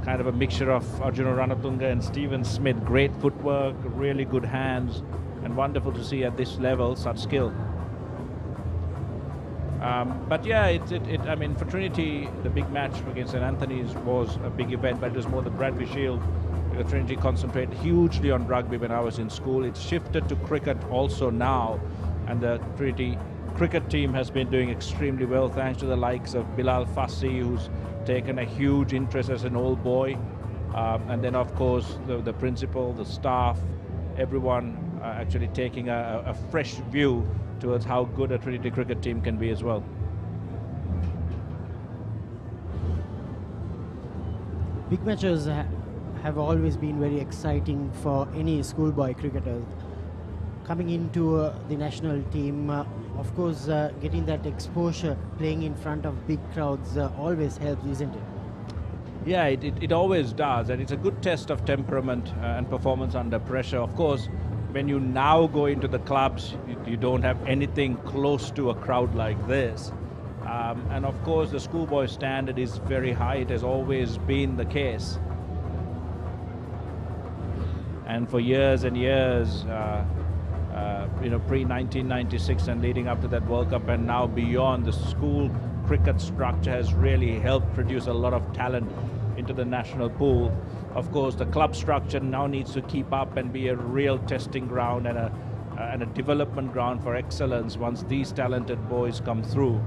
kind of a mixture of Arjuna Ranatunga and Stephen Smith. Great footwork, really good hands, and wonderful to see at this level such skill. But yeah, I mean, for Trinity, the big match against St. Anthony's was a big event, but it was more the Bradley Shield. Because Trinity concentrated hugely on rugby when I was in school. It's shifted to cricket also now, and the Trinity cricket team has been doing extremely well thanks to the likes of Bilal Fassi, who's taken a huge interest as an old boy, and then of course the principal, the staff, everyone actually taking a fresh view towards how good a Trinity cricket team can be as well. Big matches have always been very exciting for any schoolboy cricketer. Coming into the national team, of course, getting that exposure, playing in front of big crowds always helps, isn't it? Yeah, it always does, and it's a good test of temperament and performance under pressure. Of course, when you now go into the clubs, you don't have anything close to a crowd like this. And of course, the schoolboy standard is very high. It has always been the case. And for years and years, pre-1996 and leading up to that World Cup and now beyond, the school cricket structure has really helped produce a lot of talent into the national pool. Of course, the club structure now needs to keep up and be a real testing ground and a development ground for excellence once these talented boys come through.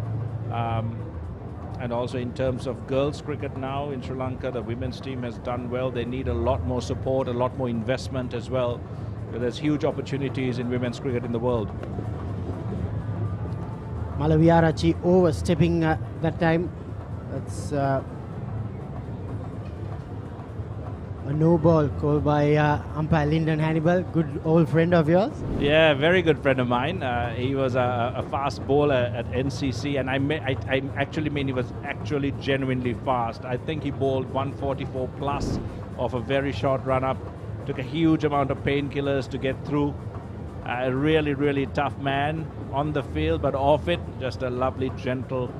And also in terms of girls cricket now in Sri Lanka, the women's team has done well. They need a lot more support, a lot more investment as well. There's huge opportunities in women's cricket in the world. Malaviarachi overstepping that time. That's a no ball called by umpire Lyndon Hannibal, good old friend of yours. Yeah, very good friend of mine. He was a fast bowler at NCC, and I actually mean he was actually genuinely fast. I think he bowled 144 plus off a very short run-up. Took a huge amount of painkillers to get through. A really, really tough man on the field, but off it, just a lovely, gentle,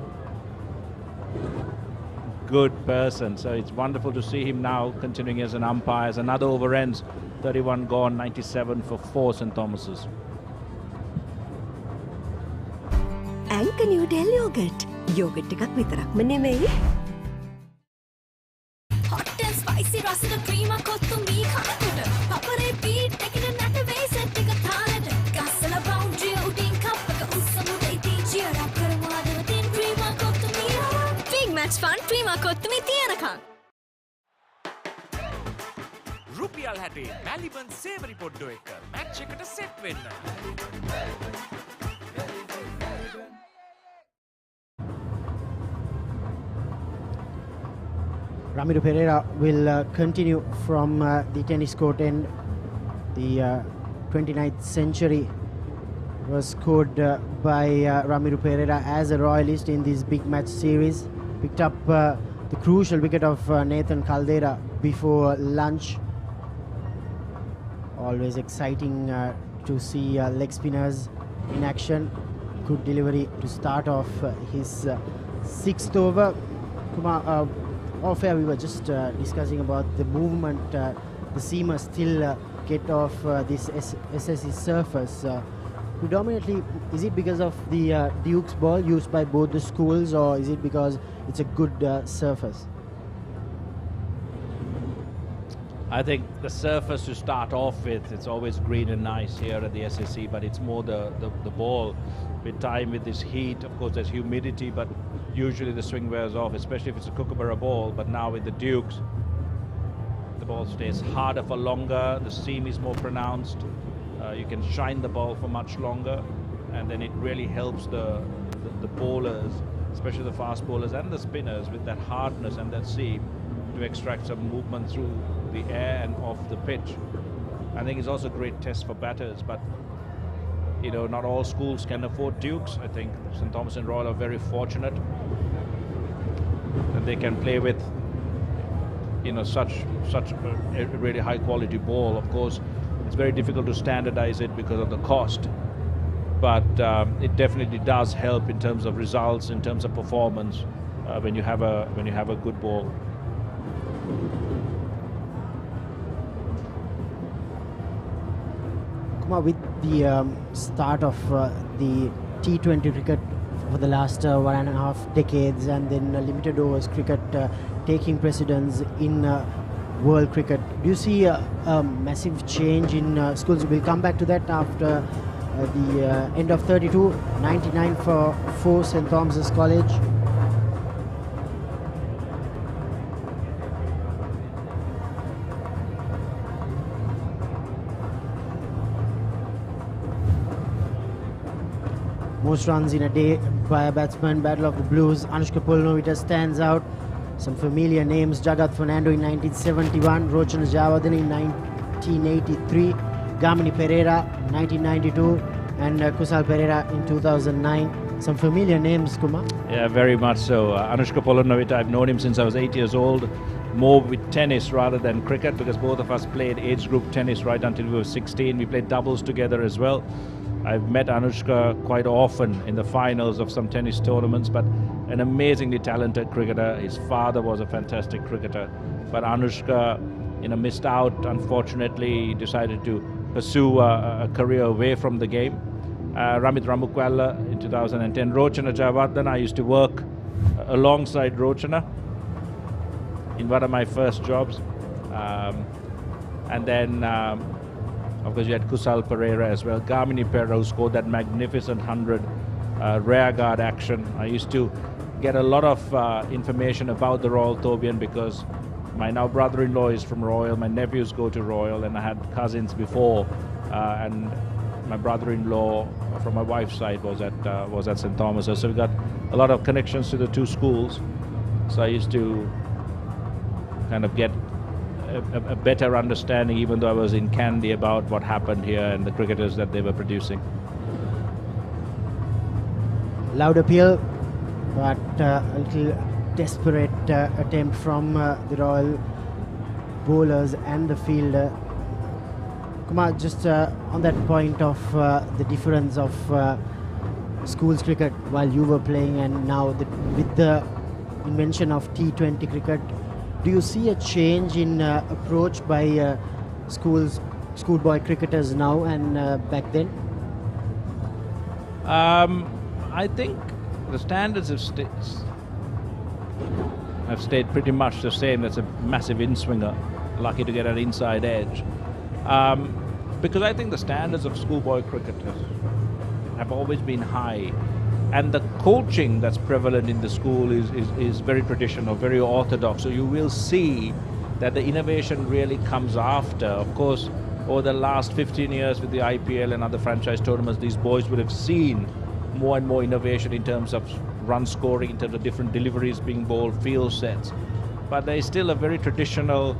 good person. So it's wonderful to see him now continuing as an umpire. As another over ends, 31 gone, 97 for 4 St. Thomas's. Anchor New Del Yogurt. Yogurt එකක් විතරක්ම නෙමෙයි. Hot and spicy රසද Prima Kottu Mee කනකොට Papare beat taking a nut away set එක තාලෙට ගස්සලා boundary උඩින් කප් එක උස්සමුද ඉතින් cheer up කරනවා දෙවතින් ක්‍රීම කොත්තු මී big match fun cream Kottu මී තියනකම් රුපියල් 60 Melbourne Savory පොඩ්ඩෝ එක match එකට set වෙන්න. Ramiro Pereira will continue from the tennis court end. The 29th century was scored by Ramiro Pereira as a royalist in this big match series. Picked up the crucial wicket of Nathan Caldera before lunch. Always exciting to see leg spinners in action. Good delivery to start off his 6th over. off air we were just discussing about the movement the seamers still get off this SSC surface. Predominantly, is it because of the Duke's ball used by both the schools, or is it because it's a good surface? I think the surface to start off with, it's always green and nice here at the SSC, but it's more the ball. With time, with this heat, of course there's humidity, but usually the swing wears off, especially if it's a Kookaburra ball. But now with the Dukes, the ball stays harder for longer, the seam is more pronounced, you can shine the ball for much longer, and then it really helps the bowlers, especially the fast bowlers and the spinners, with that hardness and that seam to extract some movement through the air and off the pitch. I think it's also a great test for batters, but you know, not all schools can afford Dukes. I think St. Thomas and Royal are very fortunate that they can play with, you know, such a really high quality ball. Of course, it's very difficult to standardize it because of the cost, but it definitely does help in terms of results, in terms of performance, when you have a good ball. With the start of the T20 cricket for the last 1.5 decades, and then limited overs cricket taking precedence in world cricket, do you see a massive change in schools? We'll come back to that after the end of 32, 99 for St. Thomas's College. Most runs in a day by a batsman, Battle of the Blues. Anushka Pulnovita stands out. Some familiar names: Jagat Fernando in 1971, Rochana Javadhan in 1983, Gamini Pereira 1992, and Kusal Pereira in 2009. Some familiar names, Kumar. Yeah, very much so. Anushka Pulnovita, I've known him since I was 8 years old, more with tennis rather than cricket, because both of us played age group tennis right until we were 16. We played doubles together as well. I've met Anushka quite often in the finals of some tennis tournaments, but an amazingly talented cricketer. His father was a fantastic cricketer, but Anushka, you know, missed out. Unfortunately, decided to pursue a career away from the game. Ramit Ramukwala in 2010. Rochana Javadhan, I used to work alongside Rochana in one of my first jobs. And then of course, you had Kusal Pereira as well. Gamini Pereira, who scored that magnificent 100 rear guard action. I used to get a lot of information about the Royal Thobian because my now brother-in-law is from Royal, my nephews go to Royal, and I had cousins before, and my brother-in-law from my wife's side was at St. Thomas's. So we got a lot of connections to the two schools. So I used to kind of get a better understanding, even though I was in Kandy, about what happened here and the cricketers that they were producing. Loud appeal, but a little desperate attempt from the Royal bowlers and the fielder. Kumar, just on that point of the difference of schools cricket while you were playing and now with the invention of T20 cricket, do you see a change in approach by schoolboy cricketers now and back then? I think the standards have stayed pretty much the same. That's a massive in-swinger, lucky to get an inside edge. Because I think the standards of schoolboy cricket have always been high. And the coaching that's prevalent in the school is very traditional, very orthodox. So you will see that the innovation really comes after. Of course, over the last 15 years with the IPL and other franchise tournaments, these boys would have seen more and more innovation in terms of run scoring, in terms of different deliveries being bowled, field sets. But there is still a very traditional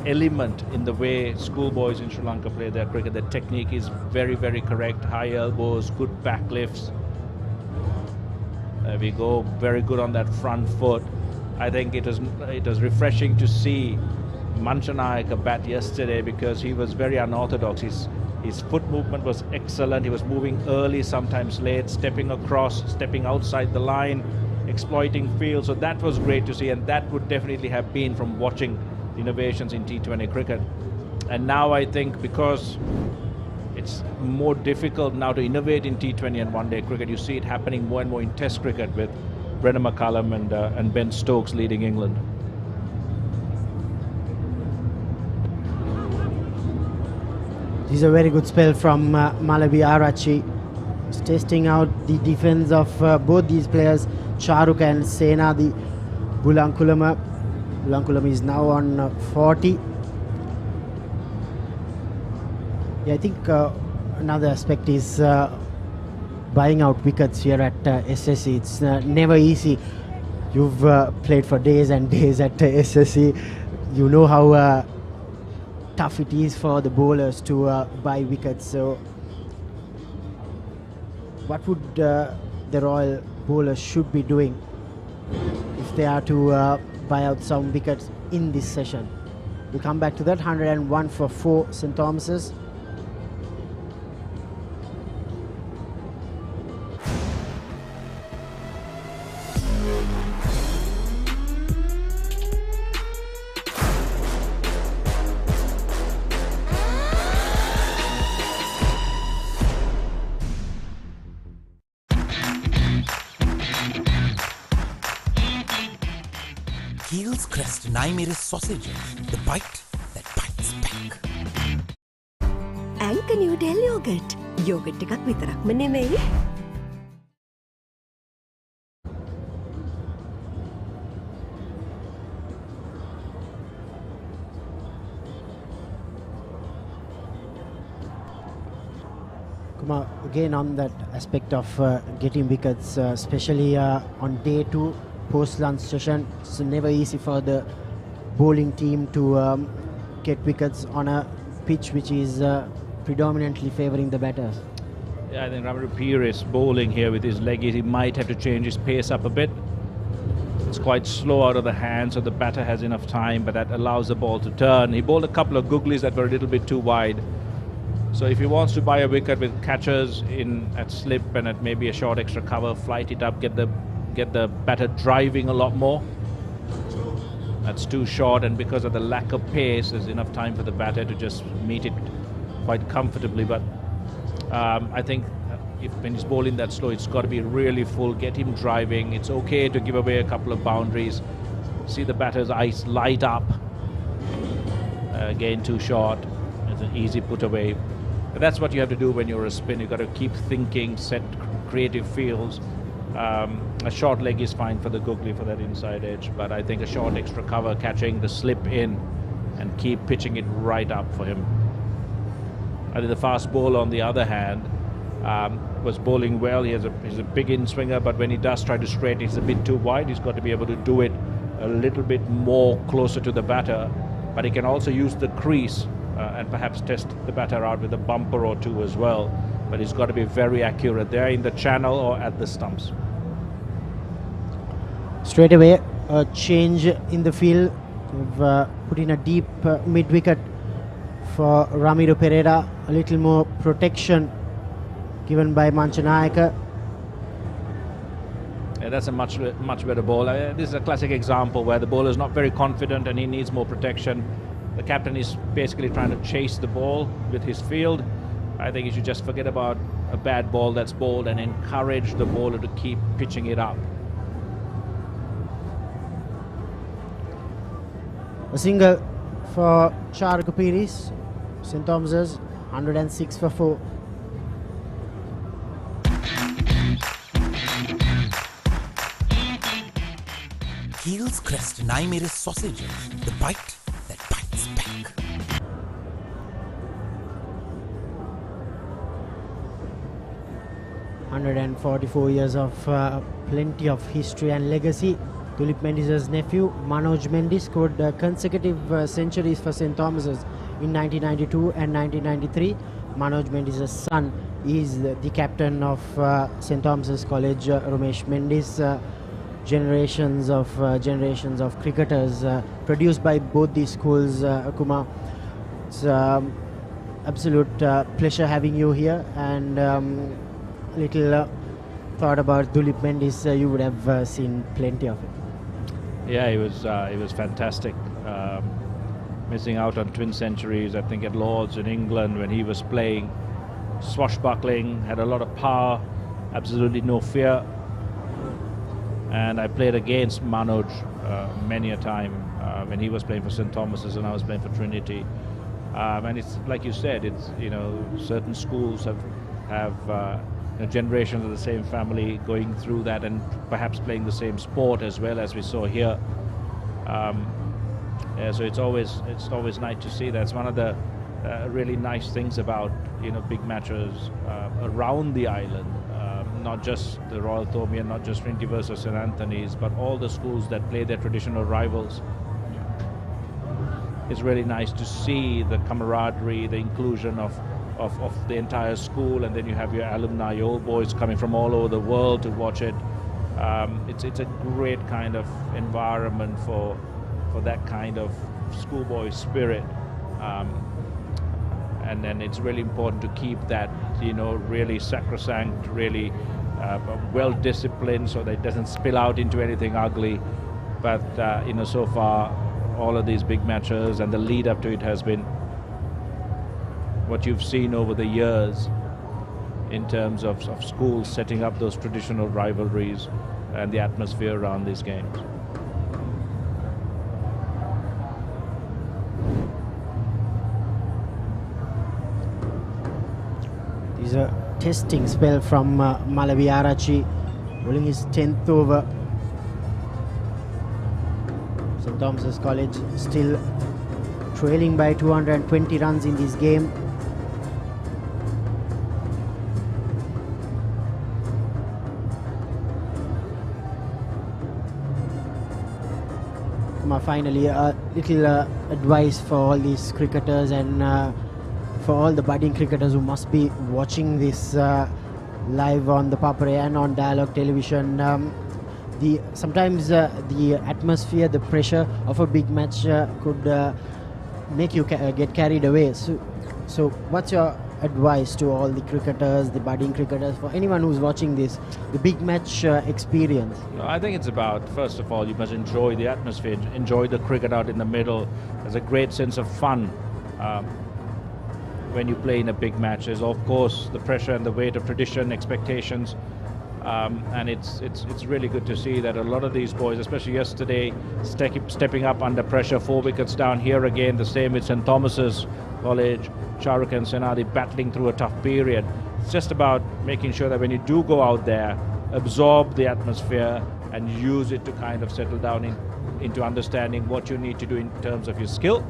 element in the way schoolboys in Sri Lanka play their cricket. The technique is very, very correct. High elbows, good back lifts. We go very good on that front foot. I think it was refreshing to see Manchanayaka bat yesterday because he was very unorthodox. His foot movement was excellent. He was moving early, sometimes late, stepping across, stepping outside the line, exploiting field. So that was great to see, and that would definitely have been from watching the innovations in T20 cricket. And now I think because it's more difficult now to innovate in T20 and one-day cricket, you see it happening more and more in Test cricket with Brendan McCullum and Ben Stokes leading England. This is a very good spell from Malabi Arachi. He's testing out the defense of both these players, Charuk and Sena, the Bulankulama. Bulankulama is now on 40. Yeah, I think another aspect is buying out wickets here at SSC. It's never easy. You've played for days and days at SSC. You know how tough it is for the bowlers to buy wickets. So what would the Royal bowlers should be doing if they are to buy out some wickets in this session? We'll come back to that. 101 for 4 St. Thomas's. Keel's Crest Naimiri sausages, the bite that bites back. Anchor New Delhi yogurt. Yogurt එකක් විතරක්ම නෙමෙයි. Kumar, again on that aspect of getting wickets, especially on day 2 post-lunch session, it's never easy for the bowling team to get wickets on a pitch which is predominantly favouring the batters. Yeah, I think Ramapur is bowling here with his leggies. He might have to change his pace up a bit. It's quite slow out of the hand, so the batter has enough time, but that allows the ball to turn. He bowled a couple of googlies that were a little bit too wide. So if he wants to buy a wicket with catchers in at slip and at maybe a short extra cover, flight it up, get the batter driving a lot more. That's too short, and because of the lack of pace, there's enough time for the batter to just meet it quite comfortably. But I think when he's bowling that slow, it's got to be really full, get him driving. It's okay to give away a couple of boundaries. See the batter's eyes light up. Again, too short. It's an easy put away. But that's what you have to do when you're a spin. You've got to keep thinking, set creative fields. A short leg is fine for the googly for that inside edge, but I think a short extra cover, catching the slip in and keep pitching it right up for him. I think the fast bowler, on the other hand, was bowling well. He's a big in swinger, but when he does try to straighten, it's a bit too wide. He's got to be able to do it a little bit more closer to the batter, but he can also use the crease and perhaps test the batter out with a bumper or two as well. But he's got to be very accurate there in the channel or at the stumps. Straight away, a change in the field. We've put in a deep mid-wicket for Ramiro Pereira. A little more protection given by Manchanayaka. Yeah, that's a much better ball. This is a classic example where the bowler is not very confident and he needs more protection. The captain is basically trying to chase the ball with his field. I think you should just forget about a bad ball that's bowled and encourage the bowler to keep pitching it up. A single for Charuk Piris, St. Thomas's, 106 for 4. Keel's Crest Naimiri sausages, the bite that bites back. "144 years of plenty of history and legacy." Tulip Mendis' nephew Manoj Mendis scored consecutive centuries for St. Thomas's in 1992 and 1993. Manoj Mendis' son is the captain of St. Thomas's College, Ramesh Mendis. Generations of cricketers produced by both these schools. Kumar, it's absolute pleasure having you here, and little thought about Dulip Mendis, you would have seen plenty of it. Yeah, he was fantastic. Missing out on twin centuries, I think, at Lords in England when he was playing. Swashbuckling, had a lot of power, absolutely no fear. And I played against Manoj many a time when he was playing for St. Thomas's and I was playing for Trinity. And it's like you said, it's, you know, certain schools have generations of the same family going through that and perhaps playing the same sport as well, as we saw here. Yeah, so it's always nice to see that. It's one of the really nice things about, you know, big matches around the island, not just the Royal Thomaian, not just Trinity versus St. Anthony's, but all the schools that play their traditional rivals. It's really nice to see the camaraderie, the inclusion of the entire school, and then you have your alumni, your old boys coming from all over the world to watch it. It's a great kind of environment for that kind of schoolboy spirit, and then it's really important to keep that, you know, really sacrosanct, really well disciplined, so that it doesn't spill out into anything ugly. But you know, so far all of these big matches and the lead up to it has been what you've seen over the years in terms of schools setting up those traditional rivalries and the atmosphere around these games. This is a testing spell from Malawi Arachi, bowling his 10th over. St. Thomas's College still trailing by 220 runs in this game. Finally, a little advice for all these cricketers and for all the budding cricketers who must be watching this live on the Papare and on Dialog Television. Sometimes the atmosphere, the pressure of a big match could make you get carried away. So what's your advice to all the cricketers, the budding cricketers, for anyone who's watching this, the big match experience? No, I think it's about, first of all, you must enjoy the atmosphere, enjoy the cricket out in the middle. There's a great sense of fun when you play in a big match. There's, of course, the pressure and the weight of tradition, expectations, and it's really good to see that a lot of these boys, especially yesterday, stepping up under pressure, 4 wickets down. Here again, the same with St. Thomas's College, Charuk and Senadi battling through a tough period. It's just about making sure that when you do go out there, absorb the atmosphere and use it to kind of settle down into understanding what you need to do in terms of your skill,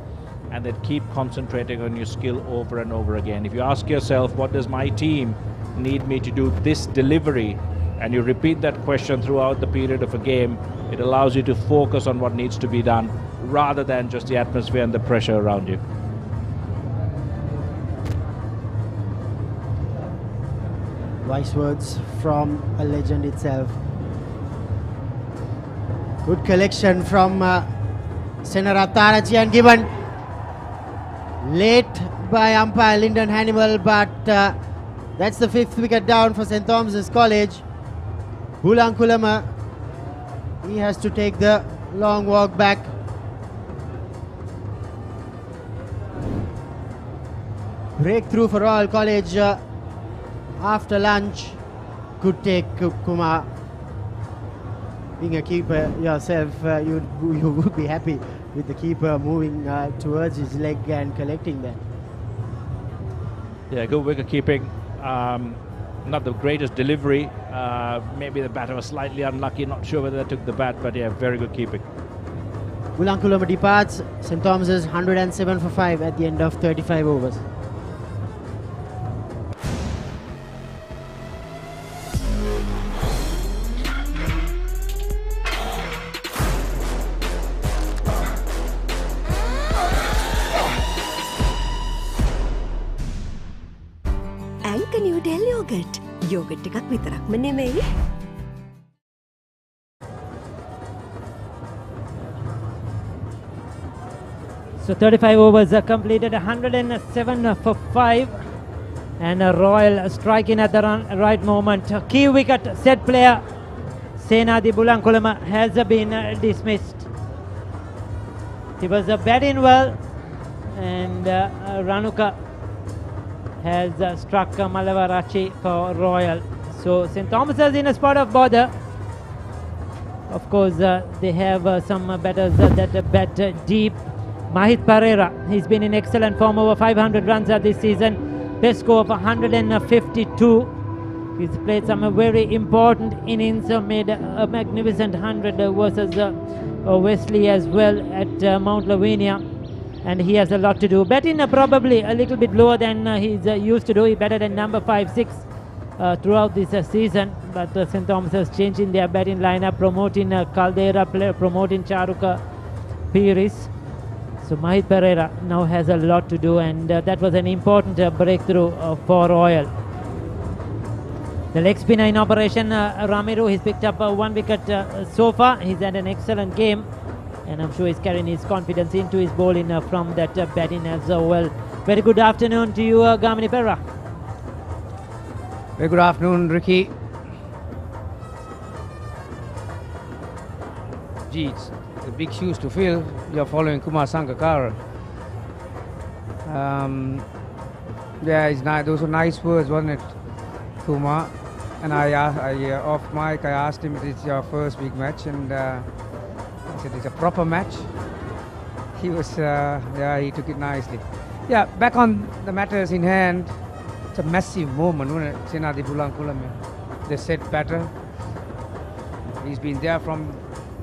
and then keep concentrating on your skill over and over again. If you ask yourself, what does my team need me to do this delivery, and you repeat that question throughout the period of a game, it allows you to focus on what needs to be done rather than just the atmosphere and the pressure around you. Wise words from a legend itself. Good collection from Senarat Tarachi and given late by umpire Lyndon Hannibal, but that's the 5th wicket down for St. Thomas's College. Bulankulama, he has to take the long walk back. Breakthrough for Royal College after lunch. Good take, Kumar. Being a keeper yourself, you would be happy with the keeper moving towards his leg and collecting that. Yeah, good wicket keeping. Not the greatest delivery. Maybe the batter was slightly unlucky. Not sure whether they took the bat, but yeah, very good keeping. Bulankulama departs. St. Thomas's 107 for 5 at the end of 35 overs. Yoghurt එකක් විතරක්ම නෙමෙයි. So 35 overs are completed, 107 for 5, And Royal striking at the right moment. Key wicket, set player Senadi Bulankulama has been dismissed. He was batting well, and Ranuka has struck Malavarachi for Royal. So St. Thomas is in a spot of bother. Of course, they have some batters that bat deep. Mahit Pereira, he's been in excellent form, over 500 runs this season. Best score of 152. He's played some very important innings, made a magnificent 100 versus Wesley as well at Mount Lavinia. And he has a lot to do. Batting probably a little bit lower than he's used to do. He batted at number 5-6 throughout this season. But St. Thomas has changed in their batting lineup, promoting Caldera, promoting Charuka Piris. So Mahit Pereira now has a lot to do, and that was an important breakthrough for Royal. The leg spinner in operation, Ramiru, he's picked up 1 wicket so far. He's had an excellent game, and I'm sure he's carrying his confidence into his bowling from that batting as well. Very good afternoon to you, Gamini Perra. Very good afternoon, Ricky. Gee, it's the big shoes to fill. You're following Kumar Sangakkara. Yeah, it's nice. Those were nice words, wasn't it, Kumar? And I off mic, I asked him if it's your first big match, and I said it's a proper match. He was, yeah, he took it nicely. Yeah, back on the matters in hand. It's a massive moment, wasn't it? Senadi Bulankulame, the set batter. He's been there from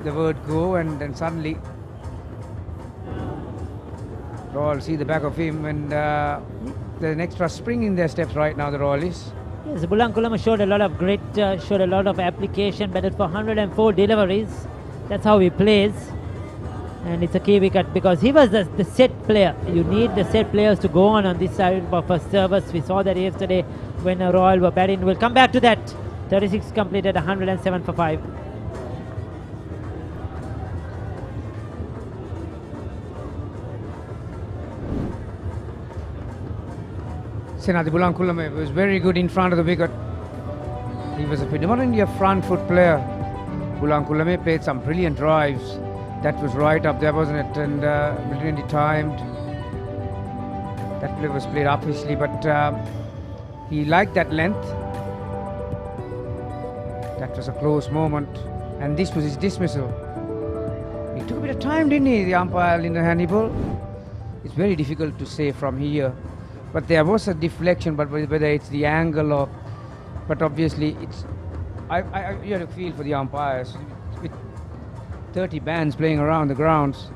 the word go, and then suddenly Royal see the back of him, and there's an extra spring in their steps right now, the Royalists. Yes, Bulankulama showed a lot of grit, showed a lot of application, batted for 104 deliveries. That's how he plays. And it's a key wicket because he was the set player. You need the set players to go on this side of a service. We saw that yesterday when Royal were batting. We'll come back to that. 36 completed, 107 for 5. Senadi Bulankulame was very good in front of the wicket. He was predominantly a front foot player. Bulankulame played some brilliant drives. That was right up there, wasn't it? And brilliantly timed. That play was played obviously, but he liked that length. That was a close moment, and this was his dismissal. He took a bit of time, didn't he, the umpire in the Hannibal? It's very difficult to say from here. But there was a deflection, but whether it's the angle or... But obviously, it's... you have to feel for the umpires. With 30 bands playing around the grounds,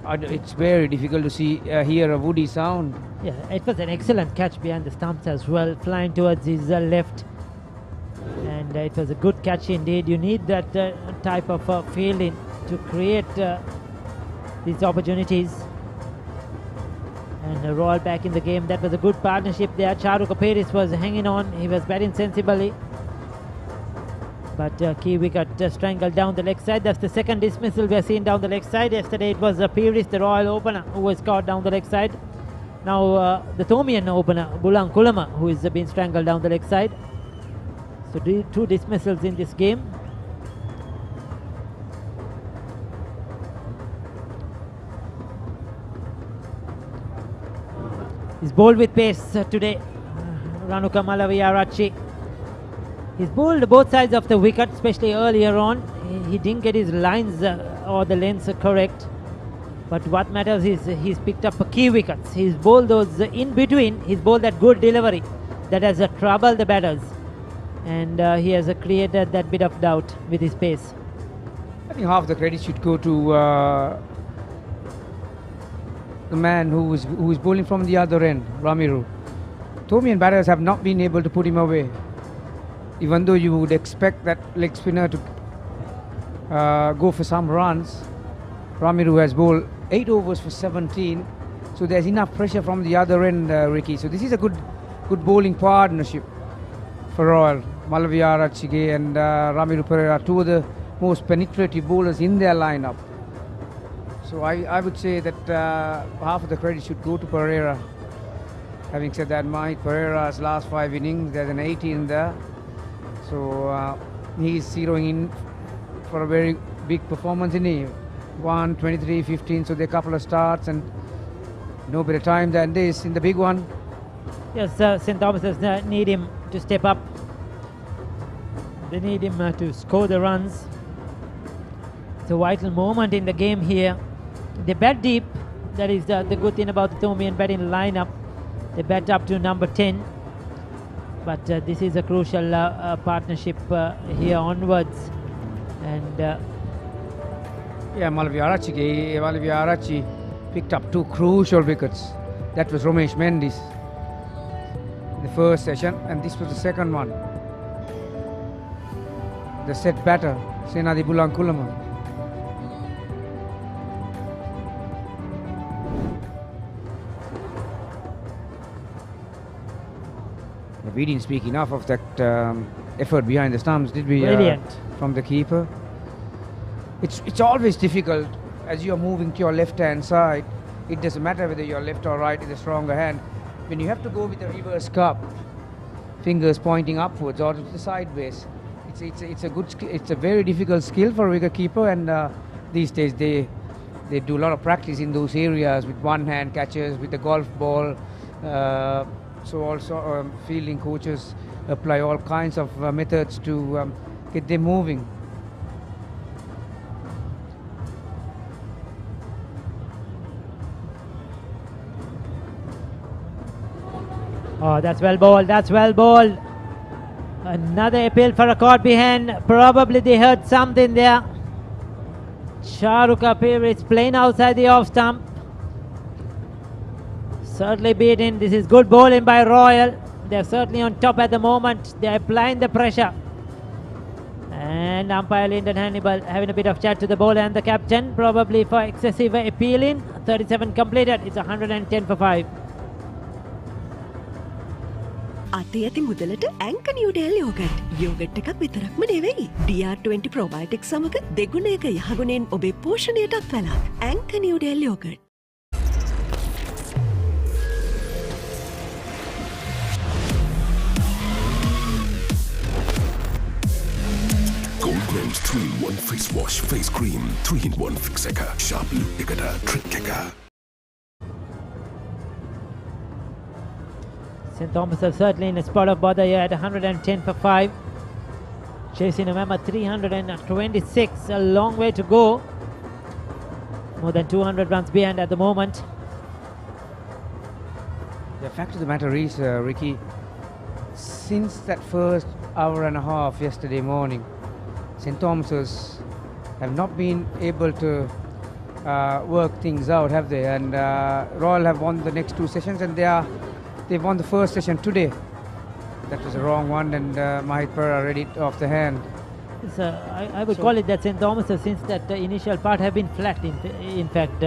it's very difficult to hear a woody sound. Yeah, it was an excellent catch behind the stumps as well, flying towards his left. And it was a good catch indeed. You need that type of fielding to create these opportunities. And Royal back in the game. That was a good partnership there. Charuka Piris was hanging on. He was batting sensibly. But key wicket strangled down the leg side. That's the second dismissal we have seen down the leg side. Yesterday it was Piris, the Royal opener, who was caught down the leg side. Now the Thomian opener, Bulankulama, who is being strangled down the leg side. So 2 dismissals in this game. He's bowled with pace today, Ranuka Malavarachi. He's bowled both sides of the wicket, especially earlier on. He didn't get his lines or the lengths correct. But what matters is he's picked up key wickets. He's bowled those in between. He's bowled that good delivery that has troubled the batters. And he has created that bit of doubt with his pace. I think half the credit should go to the man who is bowling from the other end, Ramiru. Thomian batters have not been able to put him away. Even though you would expect that leg spinner to go for some runs, Ramiru has bowled 8 overs for 17. So there's enough pressure from the other end, Ricky. So this is a good bowling partnership for Royal. Malavarachi and Ramiru Pereira, 2 of the most penetrative bowlers in their lineup. So I would say that half of the credit should go to Pereira. Having said that, Mike Pereira's last 5 innings, there's an 18 there. So he's zeroing in for a very big performance in here. 1, 23, 15, so there are a couple of starts and no better time than this in the big one. Yes, St. Thomas's need him to step up. They need him to score the runs. It's a vital moment in the game here. They bat deep. That is the good thing about the Thomian batting lineup. They bat up to number 10. But this is a crucial partnership here onwards. And yeah, Malavi Arachi picked up 2 crucial wickets. That was Ramesh Mendis in the first session, and this was the second one. The set batter, Senadi Bulankulama. We didn't speak enough of that effort behind the stumps, did we? Brilliant. From the keeper. It's always difficult as you're moving to your left-hand side. It doesn't matter whether you're left or right with a stronger hand. When you have to go with a reverse cup, fingers pointing upwards or to the sideways, it's a very difficult skill for a wicketkeeper, and these days they do a lot of practice in those areas with one-hand catches, with the golf ball. So also fielding coaches apply all kinds of methods to get them moving. Oh, that's well bowled. That's well bowled. Another appeal for a caught behind. Probably they heard something there. Shahrukh Kapir is playing outside the off stump. Certainly beaten. This is good bowling by Royal. They're certainly on top at the moment. They're applying the pressure. And umpire Lyndon Hannibal having a bit of chat to the bowler and the captain, probably for excessive appealing. 37 completed. It's 110 for 5. අතේ ඇති මුදලට ඇංක Newdale yoghurt. Yoghurt එකක් විතරක්ම නෙවෙයි. DR20 probiotics සමග දෙගුණයක යහගුණෙන් ඔබේ පෝෂණයටත් වැළක්. ඇංක Newdale yoghurt. Goldman's 3-in-1 face wash face cream. 3-in-1 fix එක. Sharp look එකට trick එක. St. Thomas are certainly in a spot of bother here at 110 for 5. Chasing November 326, a long way to go. More than 200 runs behind at the moment. The fact of the matter is, Ricky, since that first hour and a half yesterday morning, St. Thomas's have not been able to work things out, have they? And Royal have won the next 2 sessions, and they've won the first session today. That was a wrong one, and Mahit Pereira read it off the hand. I would call it that St. Thomas, since that initial part, have been flat, in fact,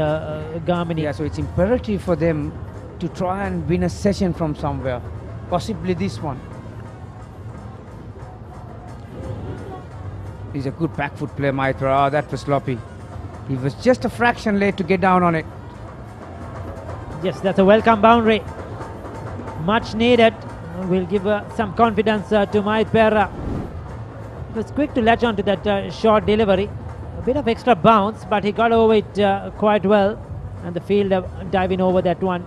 Garmini. Yeah, so it's imperative for them to try and win a session from somewhere, possibly this one. He's a good back foot player, Mahit Pereira. Oh, that was sloppy. He was just a fraction late to get down on it. Yes, that's a welcome boundary. Much needed. Will give some confidence to Mahit Pereira. He was quick to latch on to that short delivery. A bit of extra bounce, but he got over it quite well. And the fielder diving over that one.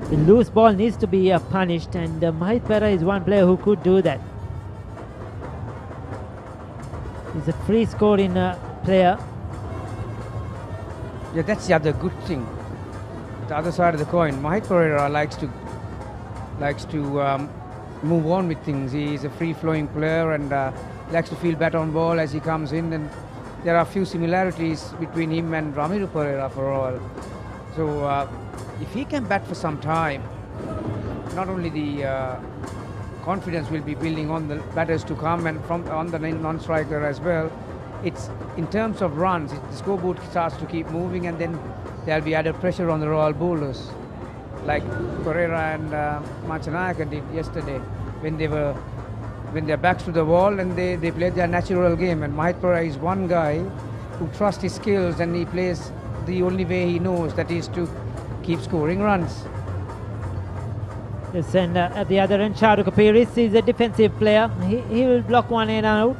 The loose ball needs to be punished, and Mahit Pereira is one player who could do that. He's a free scoring player. Yeah, that's the other good thing. The other side of the coin, Mahit Pereira likes to move on with things. He is a free-flowing player and likes to feel better on ball as he comes in. And there are a few similarities between him and Ramiru Pereira for all. So if he can bat for some time, not only the confidence will be building on the batters to come and on the non-striker as well. It's in terms of runs, the scoreboard starts to keep moving, and then there'll be added pressure on the Royal bowlers, like Pereira and Manchanayaka did yesterday, when their backs to the wall and they played their natural game. And Mahit Pereira is one guy who trusts his skills, and he plays the only way he knows, that is to keep scoring runs. Yes, and at the other end, Shahrukh Piris is a defensive player. He will block one and out.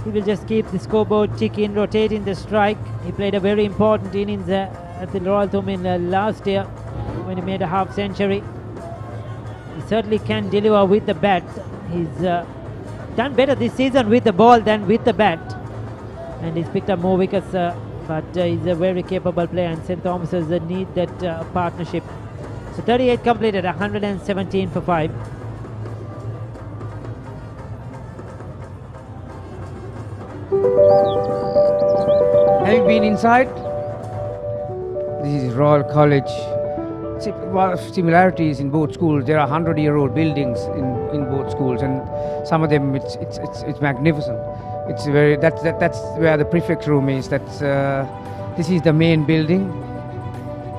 He will just keep the scoreboard ticking, rotating the strike. He played a very important innings at the Royal Thomond last year when he made a half century. He certainly can deliver with the bat. He's done better this season with the ball than with the bat. And he's picked up more wickets, but he's a very capable player, and St. Thomas's need that partnership. So 38 completed, 117 for 5. Have you been inside? This is Royal College. See, a lot of similarities in both schools. There are 100-year-old buildings in both schools, and some of them it's magnificent. It's very that's where the prefect room is. This is the main building.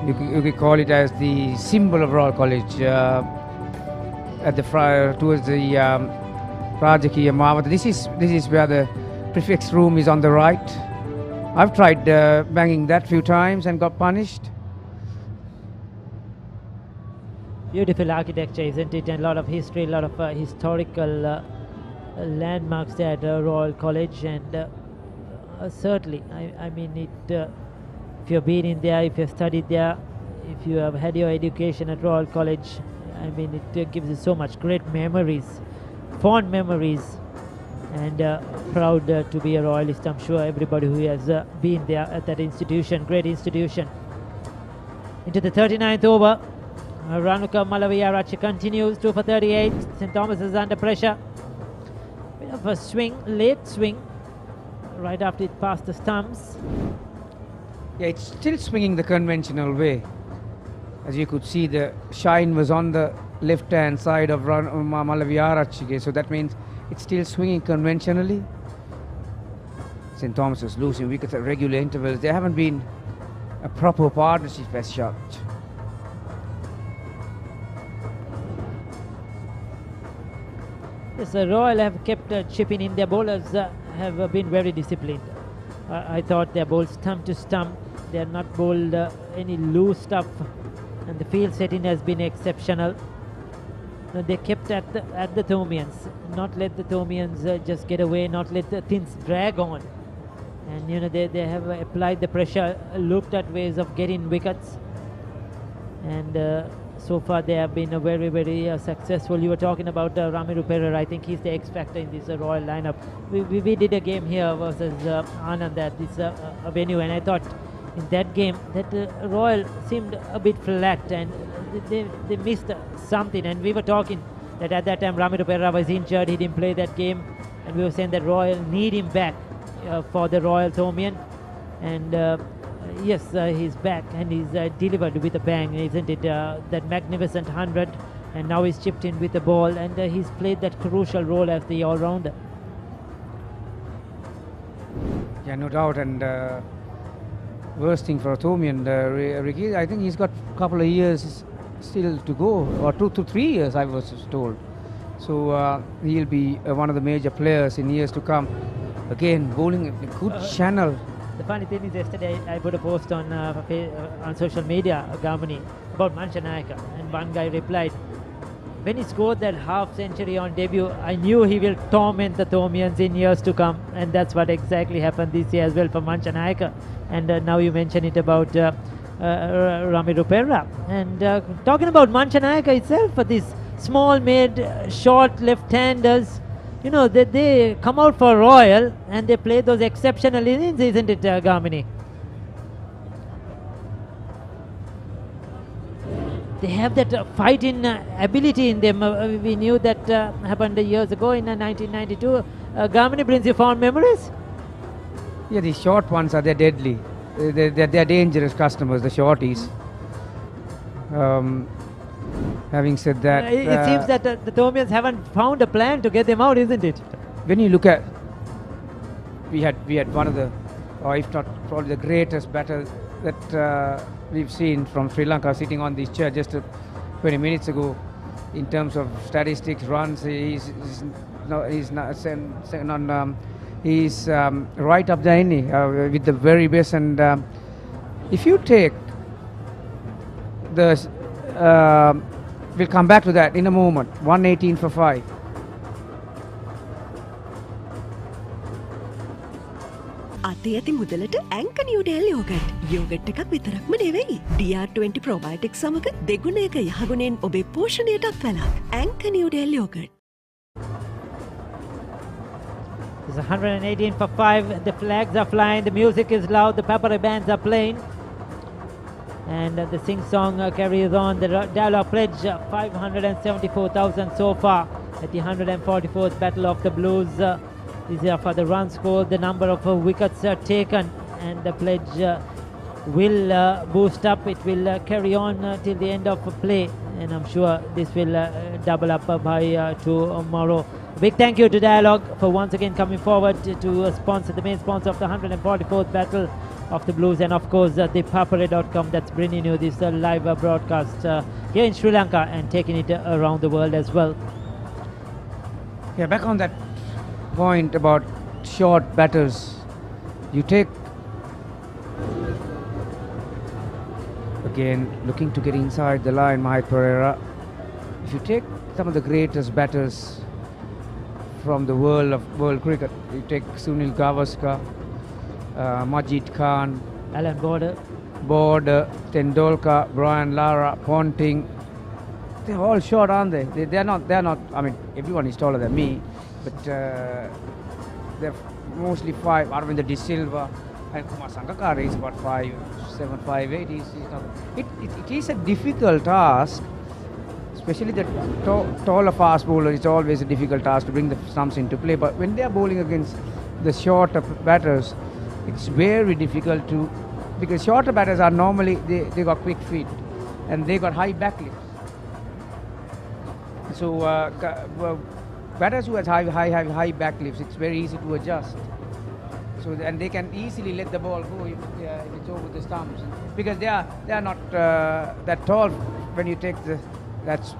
You could call it as the symbol of Royal College. At the towards the Rajakiya Mavata. This is where the prefect's room is on the right. I've tried banging that few times and got punished. Beautiful architecture, isn't it? And a lot of history, a lot of historical landmarks there at Royal College, and certainly, I mean it. If you've been in there, if you've studied there, if you have had your education at Royal College, I mean it gives you so much great memories, fond memories, and proud to be a Royalist. I'm sure everybody who has been there at that institution, great institution. Into the 39th over, Ranuka Malaviarachi continues, 2 for 38. St. Thomas is under pressure. Bit of a swing, late swing, right after it passed the stumps. Yeah, it's still swinging the conventional way. As you could see, the shine was on the left-hand side of Malaviarachi, so that means it's still swinging conventionally. St. Thomas is losing wickets at regular intervals. There haven't been a proper partnership as such. Yes, Royal have kept chipping in. Their bowlers have been very disciplined. I thought their bowls stump to stump. They have not bowled any loose stuff, and the field setting has been exceptional. They kept at the Thomians, not let the Thomians just get away, not let the things drag on. And you know they have applied the pressure, looked at ways of getting wickets, and so far they have been very, very successful. You were talking about Ramiru Pereira. I think he's the X factor in this Royal lineup. We did a game here versus Anand at this venue, and I thought in that game that Royal seemed a bit flat, and they missed something. And we were talking that at that time Ramiru Pereira was injured, he didn't play that game, and we were saying that Royal need him back for the Royal Thomian, and yes, he's back, and he's delivered with a bang, isn't it? That magnificent 100, and now he's chipped in with the ball, and he's played that crucial role as the all-rounder. Yeah, no doubt, and worst thing for Thomian, Ricky, I think he's got a couple of years still to go, or 2 to 3 years, I was told. So he'll be one of the major players in years to come. Again, bowling a good channel. The funny thing is, yesterday I put a post on social media, Gamani, about Manchanayaka, and one guy replied, when he scored that half century on debut, I knew he will torment the Thomians in years to come, and that's what exactly happened this year as well for Manchanayaka. And now you mention it about Ramiru Pereira. And talking about Manchanayaka itself, for these small made short left-handers, you know, they come out for Royal and they play those exceptional innings, isn't it, Gamini? They have that fighting ability in them. We knew that happened years ago in 1992. Gamini brings you fond memories? Yeah, the short ones they're deadly. They're dangerous customers, the shorties. Having said that, it seems that the Thomians haven't found a plan to get them out, isn't it? When you look at, we had one of the, or if not probably the greatest batter that we've seen from Sri Lanka sitting on this chair just 20 minutes ago. In terms of statistics, runs, he's right up there with the very best. And if you take we'll come back to that in a moment. 118 for 5. අතේ ඇති මුදලට ඇංක Newdale yoghurt. Yoghurt එකක් විතරක්ම නෙවෙයි. DR20 probiotics සමග දෙගුණයක යහගුණෙන් ඔබේ පෝෂණයටත් වැළක්. ඇංක Newdale yoghurt. It's 118 for 5. The flags are flying. The music is loud. The Papare bands are playing. And the sing-song carries on. The Dialog pledge 574,000 so far at the 144th Battle of the Blues. These are for the run scored, the number of wickets taken, and the pledge will boost up. It will carry on till the end of play, and I'm sure this will double up by tomorrow. Big thank you to Dialog for once again coming forward to sponsor, the main sponsor of the 144th Battle of the Blues, and of course the Papare.com that's bringing you this live broadcast here in Sri Lanka and taking it around the world as well. Yeah, back on that point about short batters, you take again looking to get inside the line, Mahit Pereira. If you take some of the greatest batters from the world of world cricket, you take Sunil Gavaskar, Majid Khan, Alan Border, Tendulkar, Brian Lara, Ponting. They're all short, aren't they? They're not. I mean, everyone is taller than me, but they're mostly 5. Arvind De Silva and Kumar Sangakkara is about 5'7", 5'8". It is a difficult task, especially the taller fast bowler. It's always a difficult task to bring the stumps into play. But when they are bowling against the shorter batters, it's very difficult to, because shorter batters are normally they got quick feet and they got high backlifts. So batters who has high backlifts, it's very easy to adjust. So and they can easily let the ball go if it's over the stumps, because they are not that tall. When you take that's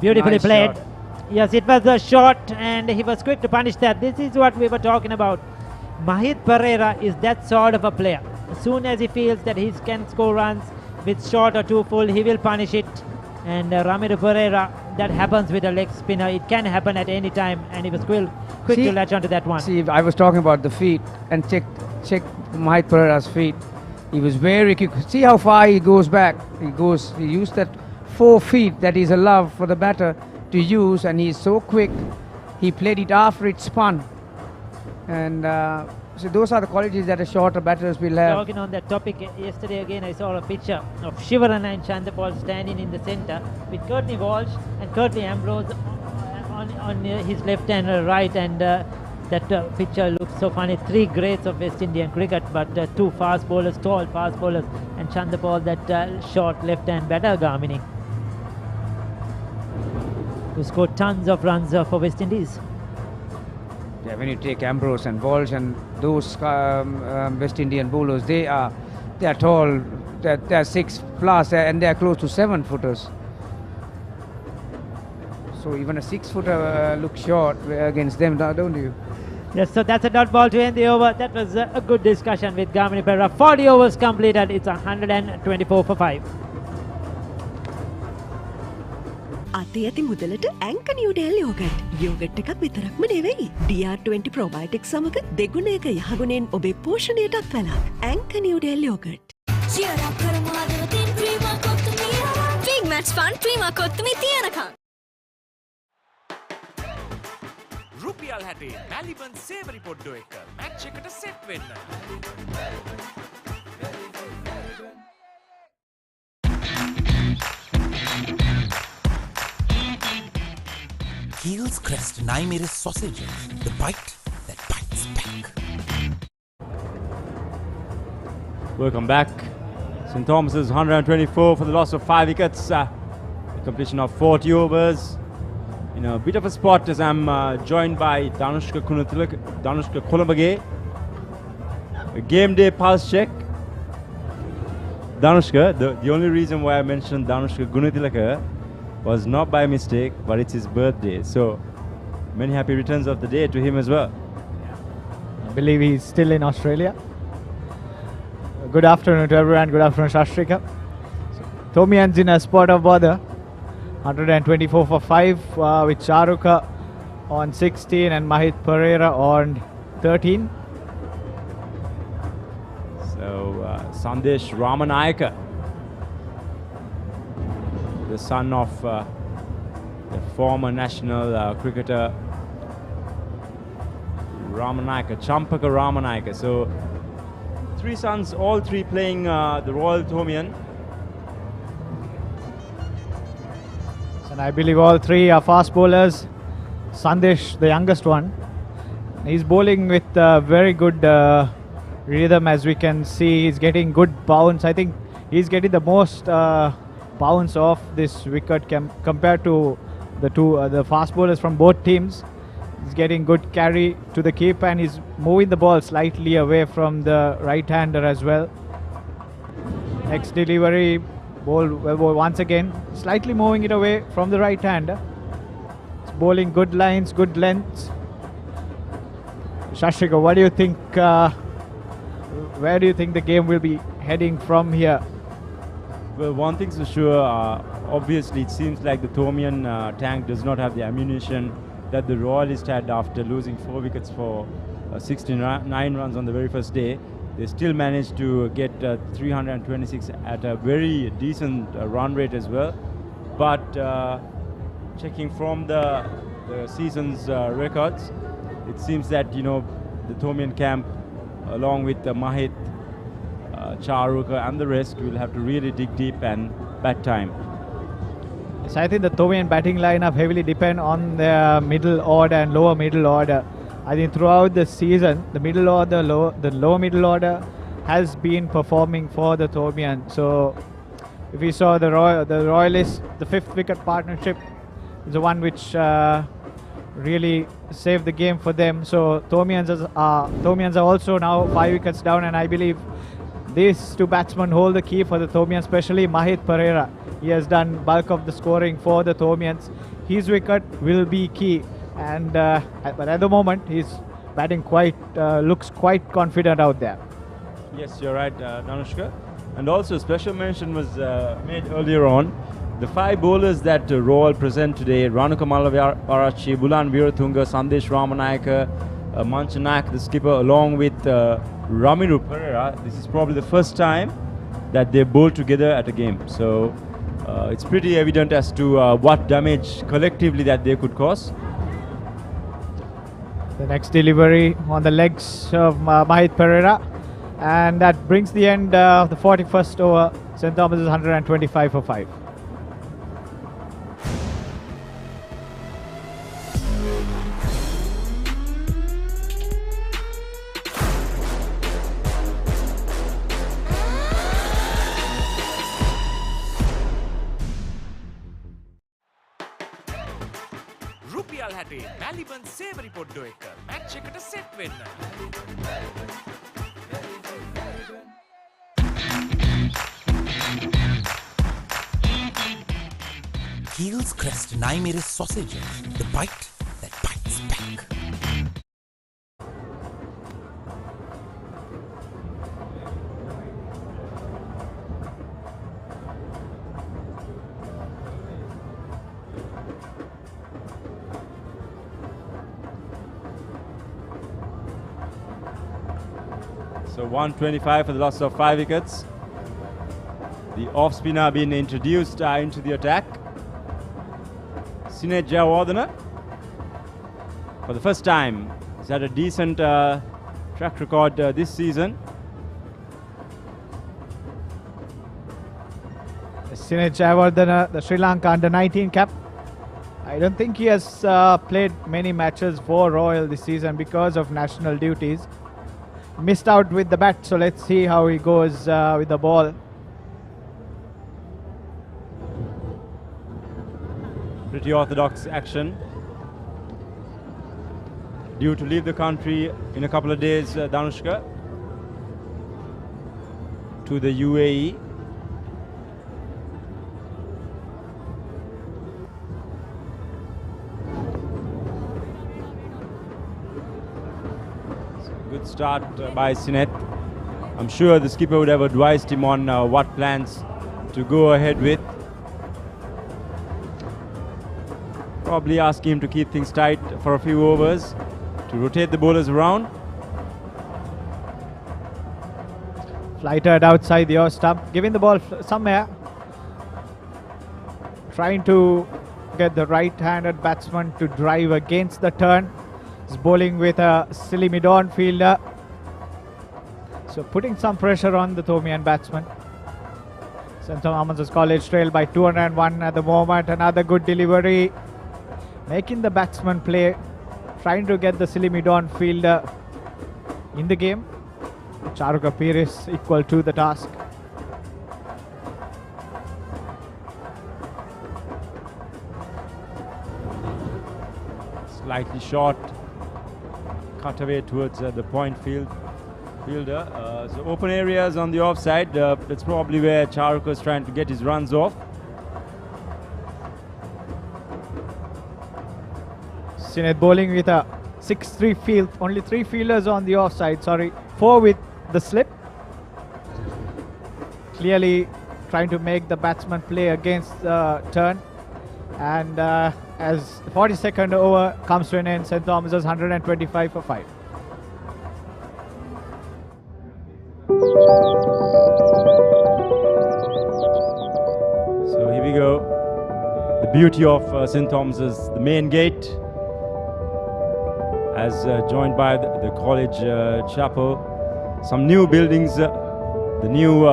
beautifully nice played. shot. Yes, it was a shot, and he was quick to punish that. This is what we were talking about. Mahit Pereira is that sort of a player. As soon as he feels that he can score runs with short or too full, he will punish it. And Ramiro Pereira, that happens with a leg spinner. It can happen at any time, and he was quick to latch onto that one. See, I was talking about the feet, and check Mahit Pereira's feet. He was very quick. See how far he goes back. He used that 4 feet that is allowed for the batter to use, and he's so quick. He played it after it spun. And so those are the qualities that the shorter batters will have. Talking on that topic, yesterday again I saw a picture of Shivarana and Chandapal standing in the centre with Courtney Walsh and Courtney Ambrose on his left and right, and that picture looks so funny. 3 greats of West Indian cricket, but 2 fast bowlers, tall fast bowlers, and Chandapal, that short left-hand batter, Gamini, who scored tons of runs for West Indies. Yeah, when you take Ambrose and Walsh and those West Indian bowlers, they are tall. They're 6+, and they are close to 7-footers. So even a 6-footer looks short against them, don't you? Yes, so that's a dot ball to end the over. That was a good discussion with Gamini Pereira. 40 overs completed. It's 124 for 5. අතේ ඇති මුදලට ඇංක Newdale yoghurt. Yoghurt එකක් විතරක්ම නෙවෙයි. DR20 probiotics සමග දෙගුණයක යහගුණෙන් ඔබේ පෝෂණයටත් වැළක්. ඇංක නිව්ඩේල් යෝගට්. Cheer up කරමු ආදරතින් Prima Kottu Mee. Big match fun Prima Kottu Mee තියනකම්. රුපියල් 60 මැලිබන් සේවරි පොඩ්ඩෝ එක මැච් එකට සෙට් වෙන්න. Heels Crest Naimeris sausages, the bite that bites back. Welcome back. St. Thomas's 124 for the loss of 5 wickets. Completion of 40 overs. In a bit of a spot as I'm joined by Danushka Colombo. A game day pulse check. Danushka, the only reason why I mentioned Danushka Gunatilaka was not by mistake, but it's his birthday. So many happy returns of the day to him as well. I believe he's still in Australia. Good afternoon to everyone. Good afternoon, Shashrika. Tomian's in a spot of bother. 124 for 5 with Charuka on 16 and Mahit Pereira on 13. So Sandesh Ramanayaka, the son of the former national cricketer Ramanayaka, Champaka Ramanayaka. So 3 sons, all 3 playing the Royal Tomian. And I believe all 3 are fast bowlers. Sandesh, the youngest one, he's bowling with very good rhythm, as we can see. He's getting good bounce. I think he's getting the most bounce off this wicket compared to the fast bowlers from both teams. He's getting good carry to the keeper and he's moving the ball slightly away from the right-hander as well. Next delivery, ball once again, slightly moving it away from the right-hander. It's bowling good lines, good lengths. Shashika, what do you think? Where do you think the game will be heading from here? Well, one thing's for sure, obviously it seems like the Tomian tank does not have the ammunition that the Royalists had after losing 4 wickets for 69 runs on the very first day. They still managed to get 326 at a very decent run rate as well. But checking from the season's records, it seems that, you know, the Tomian camp, along with Mahit, Charuka and the rest, will have to really dig deep and bat time. Yes, I think the Tomian batting lineup heavily depend on their middle order and lower middle order. I think throughout the season, the middle order, the lower middle order has been performing for the Tomian. So if we saw the Royalists, the 5th wicket partnership is the one which really saved the game for them. So Tomians are also now 5 wickets down, and I believe these 2 batsmen hold the key for the Tomians, especially Mahit Pereira. He has done bulk of the scoring for the Tomians. His wicket will be key, and but at the moment he's batting looks quite confident out there. Yes, you're right, Danushka. And also special mention was made earlier on. The 5 bowlers that Royal present today: Ranuka Malavarachi, Bulan Veeratunga, Sandesh Ramanayaka, Manchanak, the skipper, along with Ramiru Pereira. This is probably the first time that they bowl together at a game. So it's pretty evident as to what damage collectively that they could cause. The next delivery on the legs of Mahit Pereira, and that brings the end of the 41st over. St. Thomas is 125 for 5. රුපියල් 60 මැලිබන් සේවරි පොඩ්ඩෝ එක match එකට set වෙන්න. Heels Crest Naimeris sausages, the bite that bites back. So 125 for the loss of 5 wickets. The off spinner being introduced into the attack. Sinead Jayawardena, for the first time, has had a decent track record this season. Sinead Jayawardena, the Sri Lanka under-19 cap. I don't think he has played many matches for Royal this season because of national duties. Missed out with the bat, so let's see how he goes with the ball. Pretty orthodox action. Due to leave the country in a couple of days, Danushka, to the UAE. Good start by Sinet. I'm sure the skipper would have advised him on what plans to go ahead with. Probably ask him to keep things tight for a few overs to rotate the bowlers around. Flighted outside the off stump, giving the ball somewhere. Trying to get the right-handed batsman to drive against the turn. He's bowling with a silly mid-on fielder. So putting some pressure on the Thomian batsman. St. Thomas's College trail by 201 at the moment. Another good delivery. Making the batsman play. Trying to get the silly mid-on fielder in the game. Charuka Pires equal to the task. Slightly short, cut away towards the point fielder. So open areas on the offside. That's probably where Charuka is trying to get his runs off. Sinet bowling with a 6-3 field. Only 3 fielders on the offside. 4 with the slip. Clearly trying to make the batsman play against the turn. And as the 42nd over comes to an end, St. Thomas's 125 for 5. So here we go. The beauty of St. Thomas's, the main gate, as joined by the college chapel. Some new buildings, the new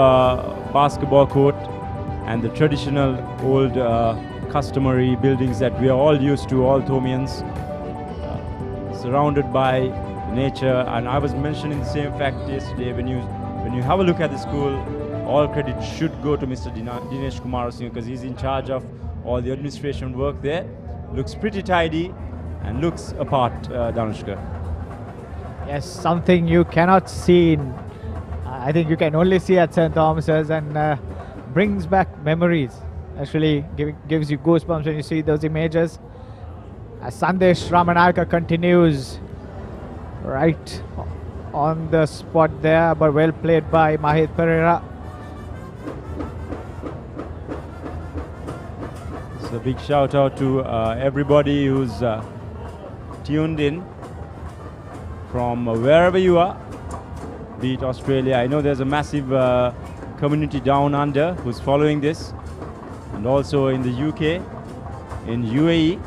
basketball court, and the traditional old customary buildings that we are all used to, all Thomians, surrounded by nature. And I was mentioning the same fact yesterday. When you have a look at the school, all credit should go to Mr. Dinesh Kumar Singh, because he's in charge of all the administration work there. Looks pretty tidy and looks apart, Danushka. Yes, something you cannot see in, I think you can only see at St. Thomas's, and brings back memories. Actually gives you goosebumps when you see those images. As Sandesh Ramanayaka continues right on the spot there, but well played by Mahit Pereira. So big shout out to everybody who's tuned in from wherever you are, be it Australia. I know there's a massive community down under who's following this, and also in the UK, in UAE.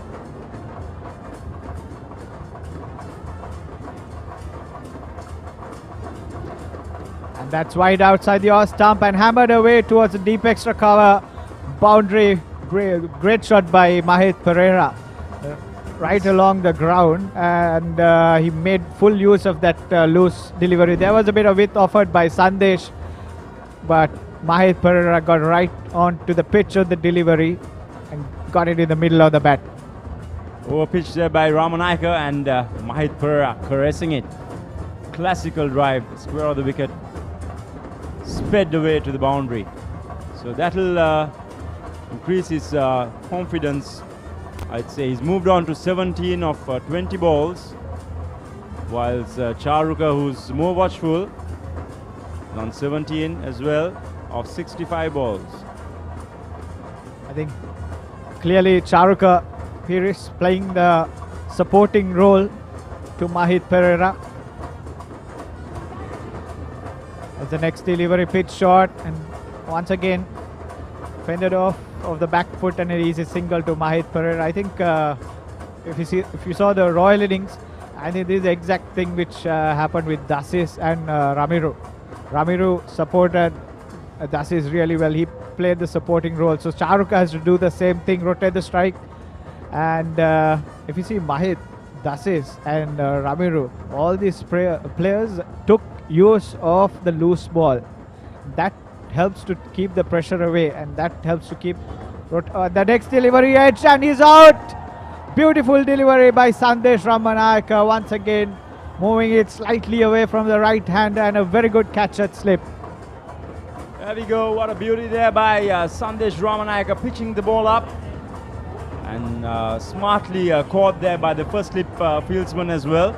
And that's wide outside the off stump and hammered away towards the deep extra cover boundary. Great shot by Mahit Pereira right along the ground, and he made full use of that loose delivery. There was a bit of width offered by Sandesh, but Mahit Pereira got right onto the pitch of the delivery and got it in the middle of the bat. Over pitch there by Ramanayaka, and Mahit Pereira caressing it. Classical drive, square of the wicket, sped away to the boundary. So that'll increase his confidence. I'd say he's moved on to 17 of 20 balls, whilst Charuka, who's more watchful, is on 17 as well of 65 balls. I think clearly Charuka here is playing the supporting role to Mahit Pereira. As the next delivery, pitch shot, and once again fended off of the back foot, and an easy single to Mahit Pereira. I think if you saw the Royal innings, I think this is the exact thing which happened with Dasis and Ramiru. Ramiru supported Dasis really well. He played the supporting role. So Charuka has to do the same thing, rotate the strike. And if you see Mahit, Dasis and Ramiru, all these players took use of the loose ball. That helps to keep the pressure away, and that helps to keep the next delivery edge, and he's out. Beautiful delivery by Sandesh Ramanayaka, once again moving it slightly away from the right hand, and a very good catch at slip. There we go, what a beauty there by Sandesh Ramanayaka, pitching the ball up, and smartly caught there by the first slip fieldsman as well.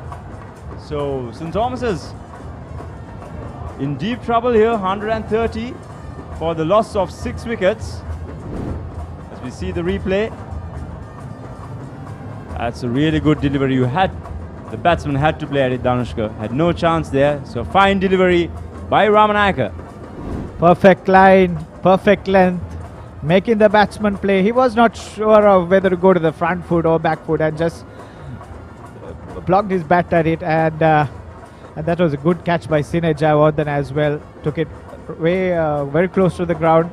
So St. Thomas's in deep trouble here, 130 for the loss of 6 wickets. As we see the replay, that's a really good delivery. The batsman had to play at it, Danushka. Had no chance there. So fine delivery by Ramanayaka. Perfect line, perfect length, making the batsman play. He was not sure of whether to go to the front foot or back foot and just blocked his bat at it. And that was a good catch by Sinay Jayawardene as well. Took it way very close to the ground.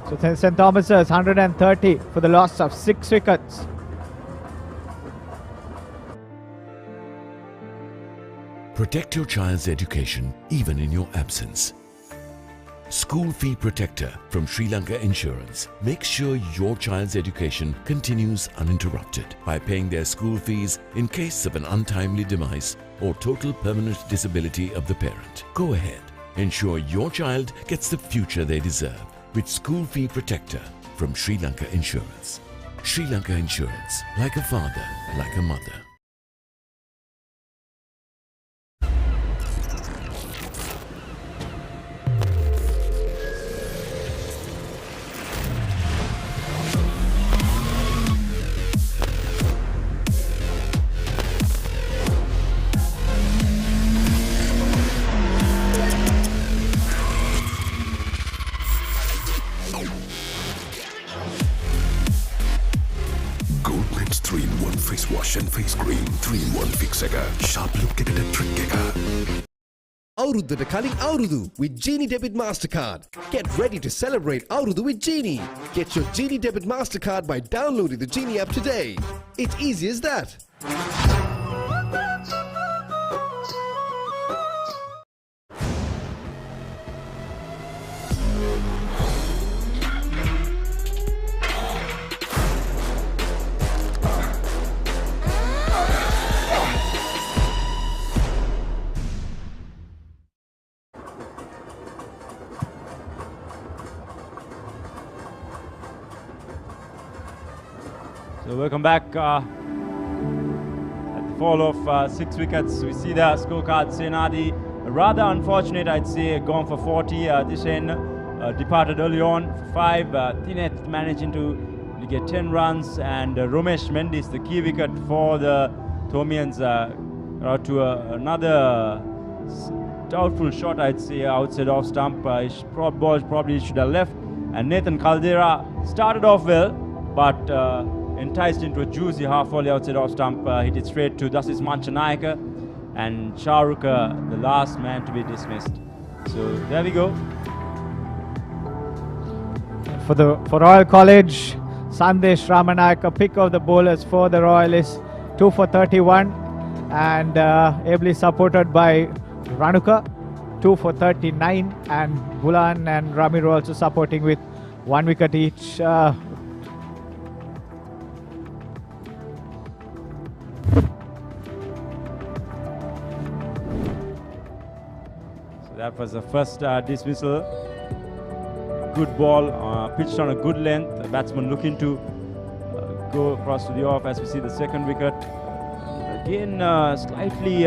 So St. Thomas's 130 for the loss of 6 wickets. Protect your child's education even in your absence. School Fee Protector from Sri Lanka Insurance makes sure your child's education continues uninterrupted by paying their school fees in case of an untimely demise or total permanent disability of the parent. Go ahead, ensure your child gets the future they deserve with School Fee Protector from Sri Lanka Insurance. Sri Lanka Insurance, like a father, like a mother. Goldman's 3-in-1 face wash and face cream. 3-in-1 fix එක. Sharp look එකට trick එක. අවුරුද්දට කලින් අවුරුදු with Genie Debit Mastercard. Get ready to celebrate අවුරුදු with Genie. Get your Genie Debit Mastercard by downloading the Genie app today. It's easy as that. So welcome back. At the fall of 6 wickets, we see the scorecard. Senadi, rather unfortunate, I'd say, gone for 40. Dishen departed early on for 5. Tineth managing to get 10 runs, and Romesh Mendis, the key wicket for the Thomians, to another doubtful shot, I'd say, outside off stump. His ball probably should have left. And Nathan Caldera started off well, but enticed into a juicy half volley outside off stump, hit it straight to Dasis Manchanayaka, and Charuka, the last man to be dismissed. So there we go. For Royal College, Sandesh Ramanayaka, pick of the bowlers for the Royalists, 2 for 31, and ably supported by Ranuka, 2 for 39, and Bulan and Ramiro also supporting with 1 wicket each. That was the first dismissal. Good ball, pitched on a good length. The batsman looking to go across to the off as we see the second wicket. Again, slightly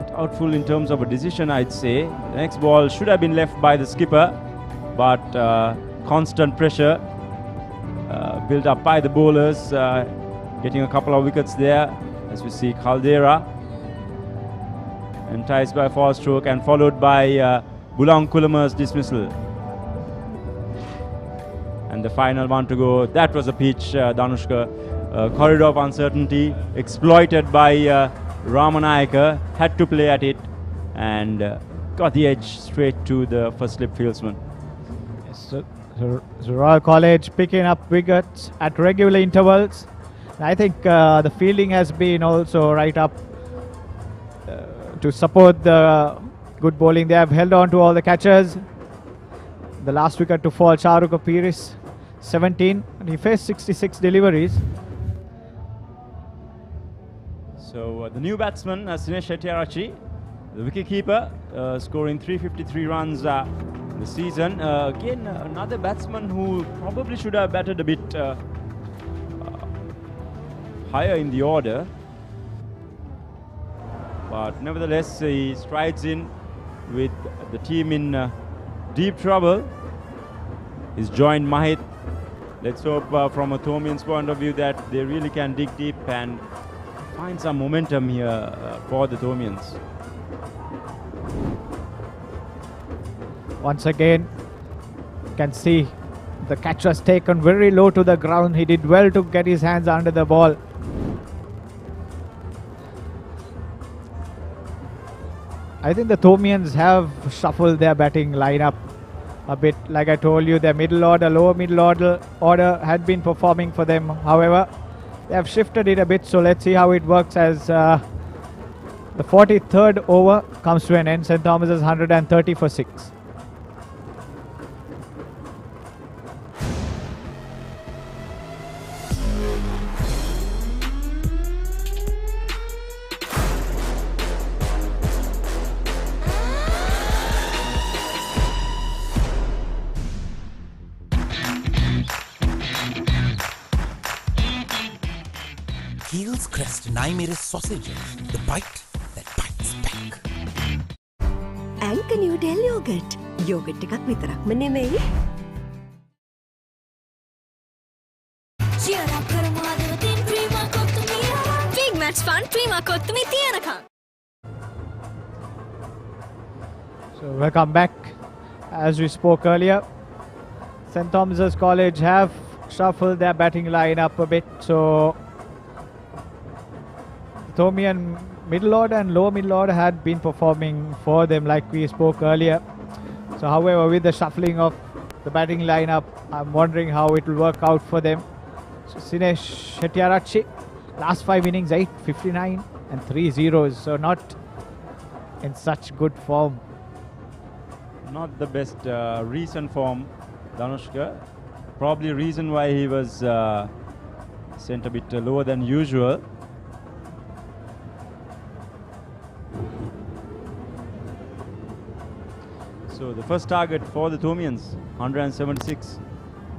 doubtful in terms of a decision, I'd say. The next ball should have been left by the skipper, but constant pressure built up by the bowlers, getting a couple of wickets there as we see Caldera enticed by a false stroke and followed by Bulang Kulama's dismissal. And the final one to go, that was a pitch, Danushka. Corridor of uncertainty exploited by Ramanayaka, had to play at it and got the edge straight to the first slip fieldsman. Yes, so Royal College picking up wickets at regular intervals. I think the fielding has been also right up to support the good bowling. They have held on to all the catchers. The last wicket to fall, Charuka Piris, 17, and he faced 66 deliveries. So the new batsman, Sinesh Shettyarachi, the wicketkeeper, scoring 353 runs this season. Again, another batsman who probably should have batted a bit higher in the order. But nevertheless, he strides in with the team in deep trouble. He's joined Mahit. Let's hope from a Thomian's point of view that they really can dig deep and find some momentum here for the Thomians. Once again, you can see the catch was taken very low to the ground. He did well to get his hands under the ball. I think the Thomians have shuffled their batting lineup a bit. Like I told you, their middle order, lower middle order had been performing for them. However, they have shifted it a bit, so let's see how it works as the 43rd over comes to an end. St. Thomas's 130 for 6. Heels crest and I made a sausage. The bite that bites back. Anchor New Del Yogurt. Yogurt එකක් විතරක්ම නෙමෙයි. Cheer up කරමු අද දින Prima කොත්තුමිය. Big match fun Prima කොත්තුමිය තියනකම්. So welcome back. As we spoke earlier, St. Thomas's College have shuffled their batting lineup a bit. So Thomian middle order and lower middle order had been performing for them like we spoke earlier. So however, with the shuffling of the batting lineup, I'm wondering how it will work out for them. So Sinesh Shettyarachchi, last 5 innings, 8, 59 and 3 zeros. So not in such good form. Not the best recent form, Danushka. Probably reason why he was sent a bit lower than usual. So the first target for the Thomians, 176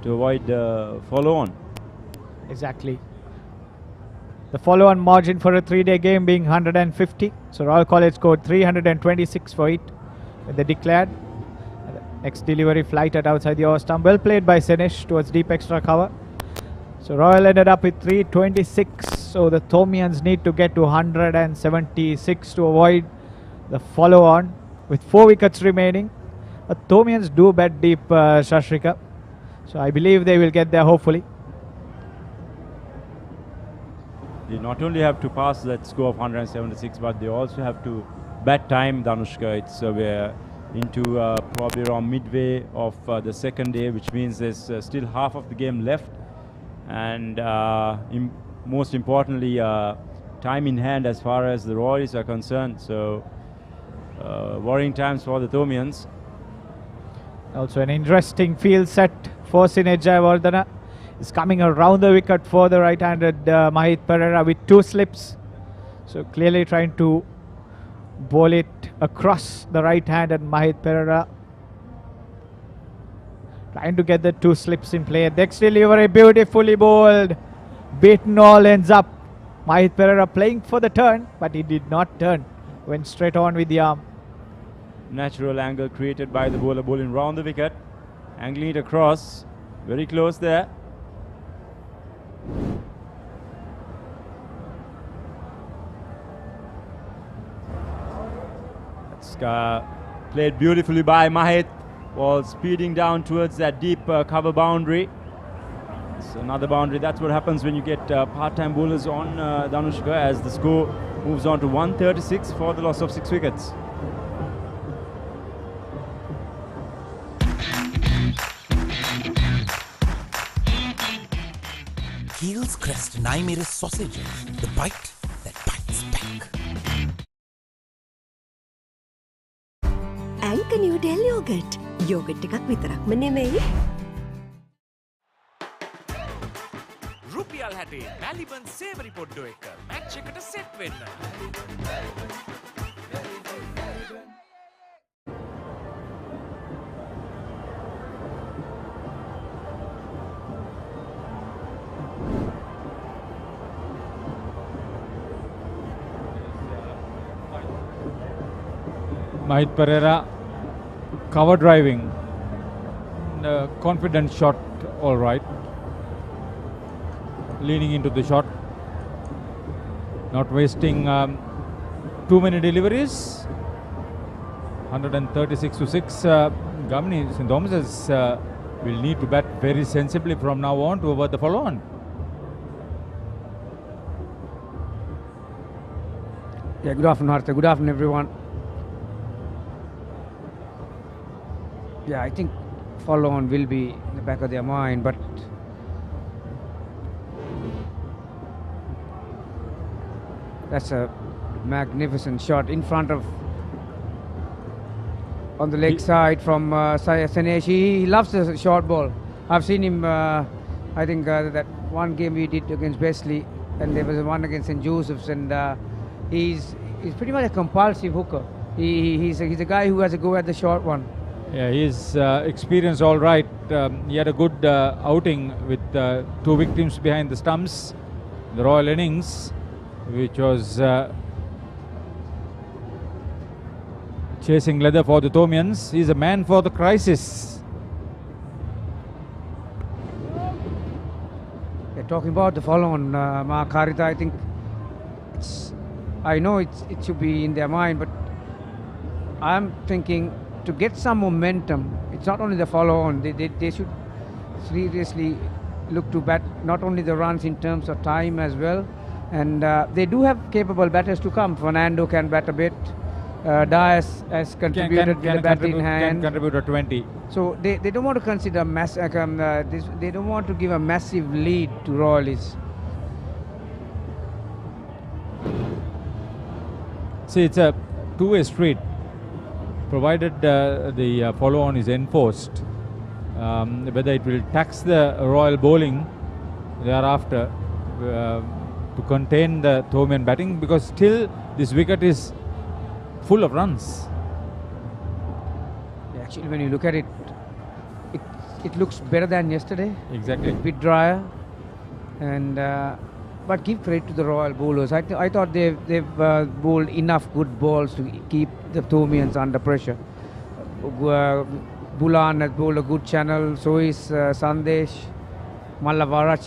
to avoid follow-on. Exactly. The follow-on margin for a 3-day game being 150. So Royal College scored 326 for it when they declared. Next delivery flight at outside the over stump. Well played by Sinesh towards deep extra cover. So Royal ended up with 326. So the Thomians need to get to 176 to avoid the follow-on with 4 wickets remaining. But Thomians do bat deep, Shashrika. So I believe they will get there hopefully. They not only have to pass that score of 176, but they also have to bat time, Danushka. It's we're into probably around midway of the second day, which means there's still half of the game left. And most importantly, time in hand as far as the Royals are concerned. So worrying times for the Thomians. Also an interesting field set for Sinesh Jayawardena. Is coming around the wicket for the right-handed Mahit Perera with 2 slips. So clearly trying to bowl it across the right-handed Mahit Perera. Trying to get the 2 slips in play. Next delivery beautifully bowled. Beaten all ends up. Mahit Perera playing for the turn, but he did not turn. Went straight on with the arm. Natural angle created by the bowler bowling round the wicket. Angling it across. Very close there. It's played beautifully by Mahit. Ball speeding down towards that deep cover boundary. It's another boundary. That's what happens when you get part-time bowlers on Danushka, as the score moves on to 136 for the loss of 6 wickets. Heels crest and I made a sausage. The bite that bites back. Anchor New Del Yogurt. Yogurt එකක් විතරක්ම නෙමෙයි. රුපියල් 60 මැලිබන් සේවරි පොඩ්ඩෝ එක match එකට set වෙන්න. Mahit Perera cover driving confident shot, all right. Leaning into the shot. Not wasting too many deliveries. 136 to 6. Gamini, St. Thomas will need to bat very sensibly from now on to avoid the follow-on. Yeah, good afternoon, Hartha. Good afternoon, everyone. Yeah, I think follow-on will be in the back of their mind, but that's a magnificent shot in front of, on the leg side from Sanesh. He loves the short ball. I've seen him, I think that one game we did against Wesley, and there was one against St. Joseph's, and he's pretty much a compulsive hooker. He's a guy who has a go at the short one. Yeah, he's experienced all right. He had a good outing with 2 victims behind the stumps, the Royal innings, which was chasing leather for the Thomians. He's a man for the crisis. Yeah, talking about the follow-on, Mark Haritha, I think I know it should be in their mind, but I'm thinking to get some momentum, it's not only the follow-on, they should seriously look to bat not only the runs in terms of time as well, and they do have capable batters to come. Fernando can bat a bit, Dias has contributed with the bat in hand. Can contribute a 20. So they don't want to consider they don't want to give a massive lead to Royalists. See, it's a two-way street. Provided the follow-on is enforced, whether it will tax the Royal bowling thereafter to contain the Thomian batting, because still this wicket is full of runs. Yeah, actually, when you look at it, it looks better than yesterday. Exactly. A bit drier, and but give credit to the Royal bowlers. I thought they've bowled enough good balls to keep the Thomians under pressure. Bulan has bowled a good channel, so is Sandesh. Malaviarach,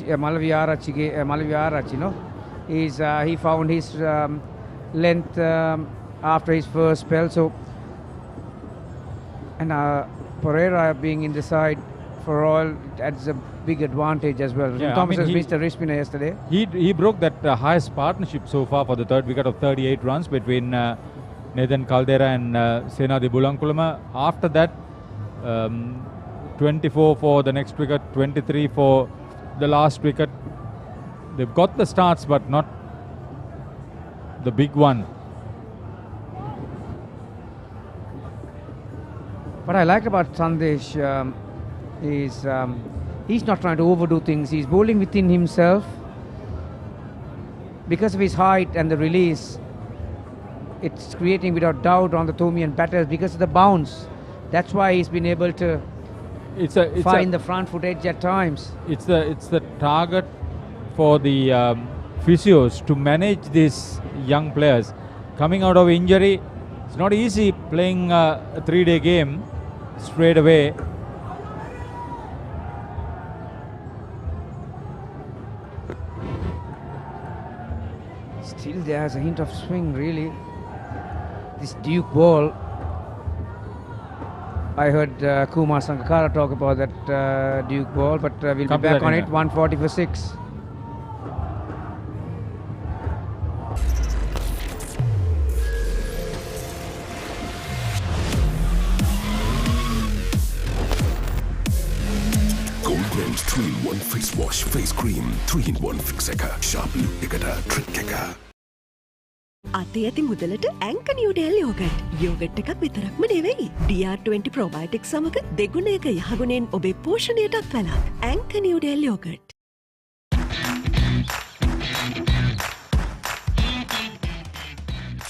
you know, he found his length after his first spell. So, and Pereira being in the side for Royal adds a big advantage as well. Yeah, Thomas has missed a wrist spinner yesterday. He broke that highest partnership so far for the third wicket of 38 runs between Nathan Caldera and Senadi Bulankulama. After that, 24 for the next wicket, 23 for the last wicket. They've got the starts, but not the big one. What I like about Sandesh is he's not trying to overdo things. He's bowling within himself. Because of his height and the release, it's creating without doubt on the Thomian batters because of the bounce. That's why he's been able to find the front foot edge at times. It's the target for the physios to manage these young players. Coming out of injury, it's not easy playing a 3-day game straight away. Still there's a hint of swing, really. This Duke ball, I heard Kumar Sangakkara talk about that Duke ball, but we'll be back on it. 140 for 6. Goldman's 3-in-1 face wash, face cream, 3-in-1 fixeka, sharp look ekata, trick keka. අතේ ඇති මුදලට ඇංක Newdale yoghurt. Yoghurt එකක් විතරක්ම නෙවෙයි. DR20 probiotic සමග දෙගුණයක යහගුණෙන් ඔබේ පෝෂණයටත් වැළක්. ඇංක Newdale yoghurt.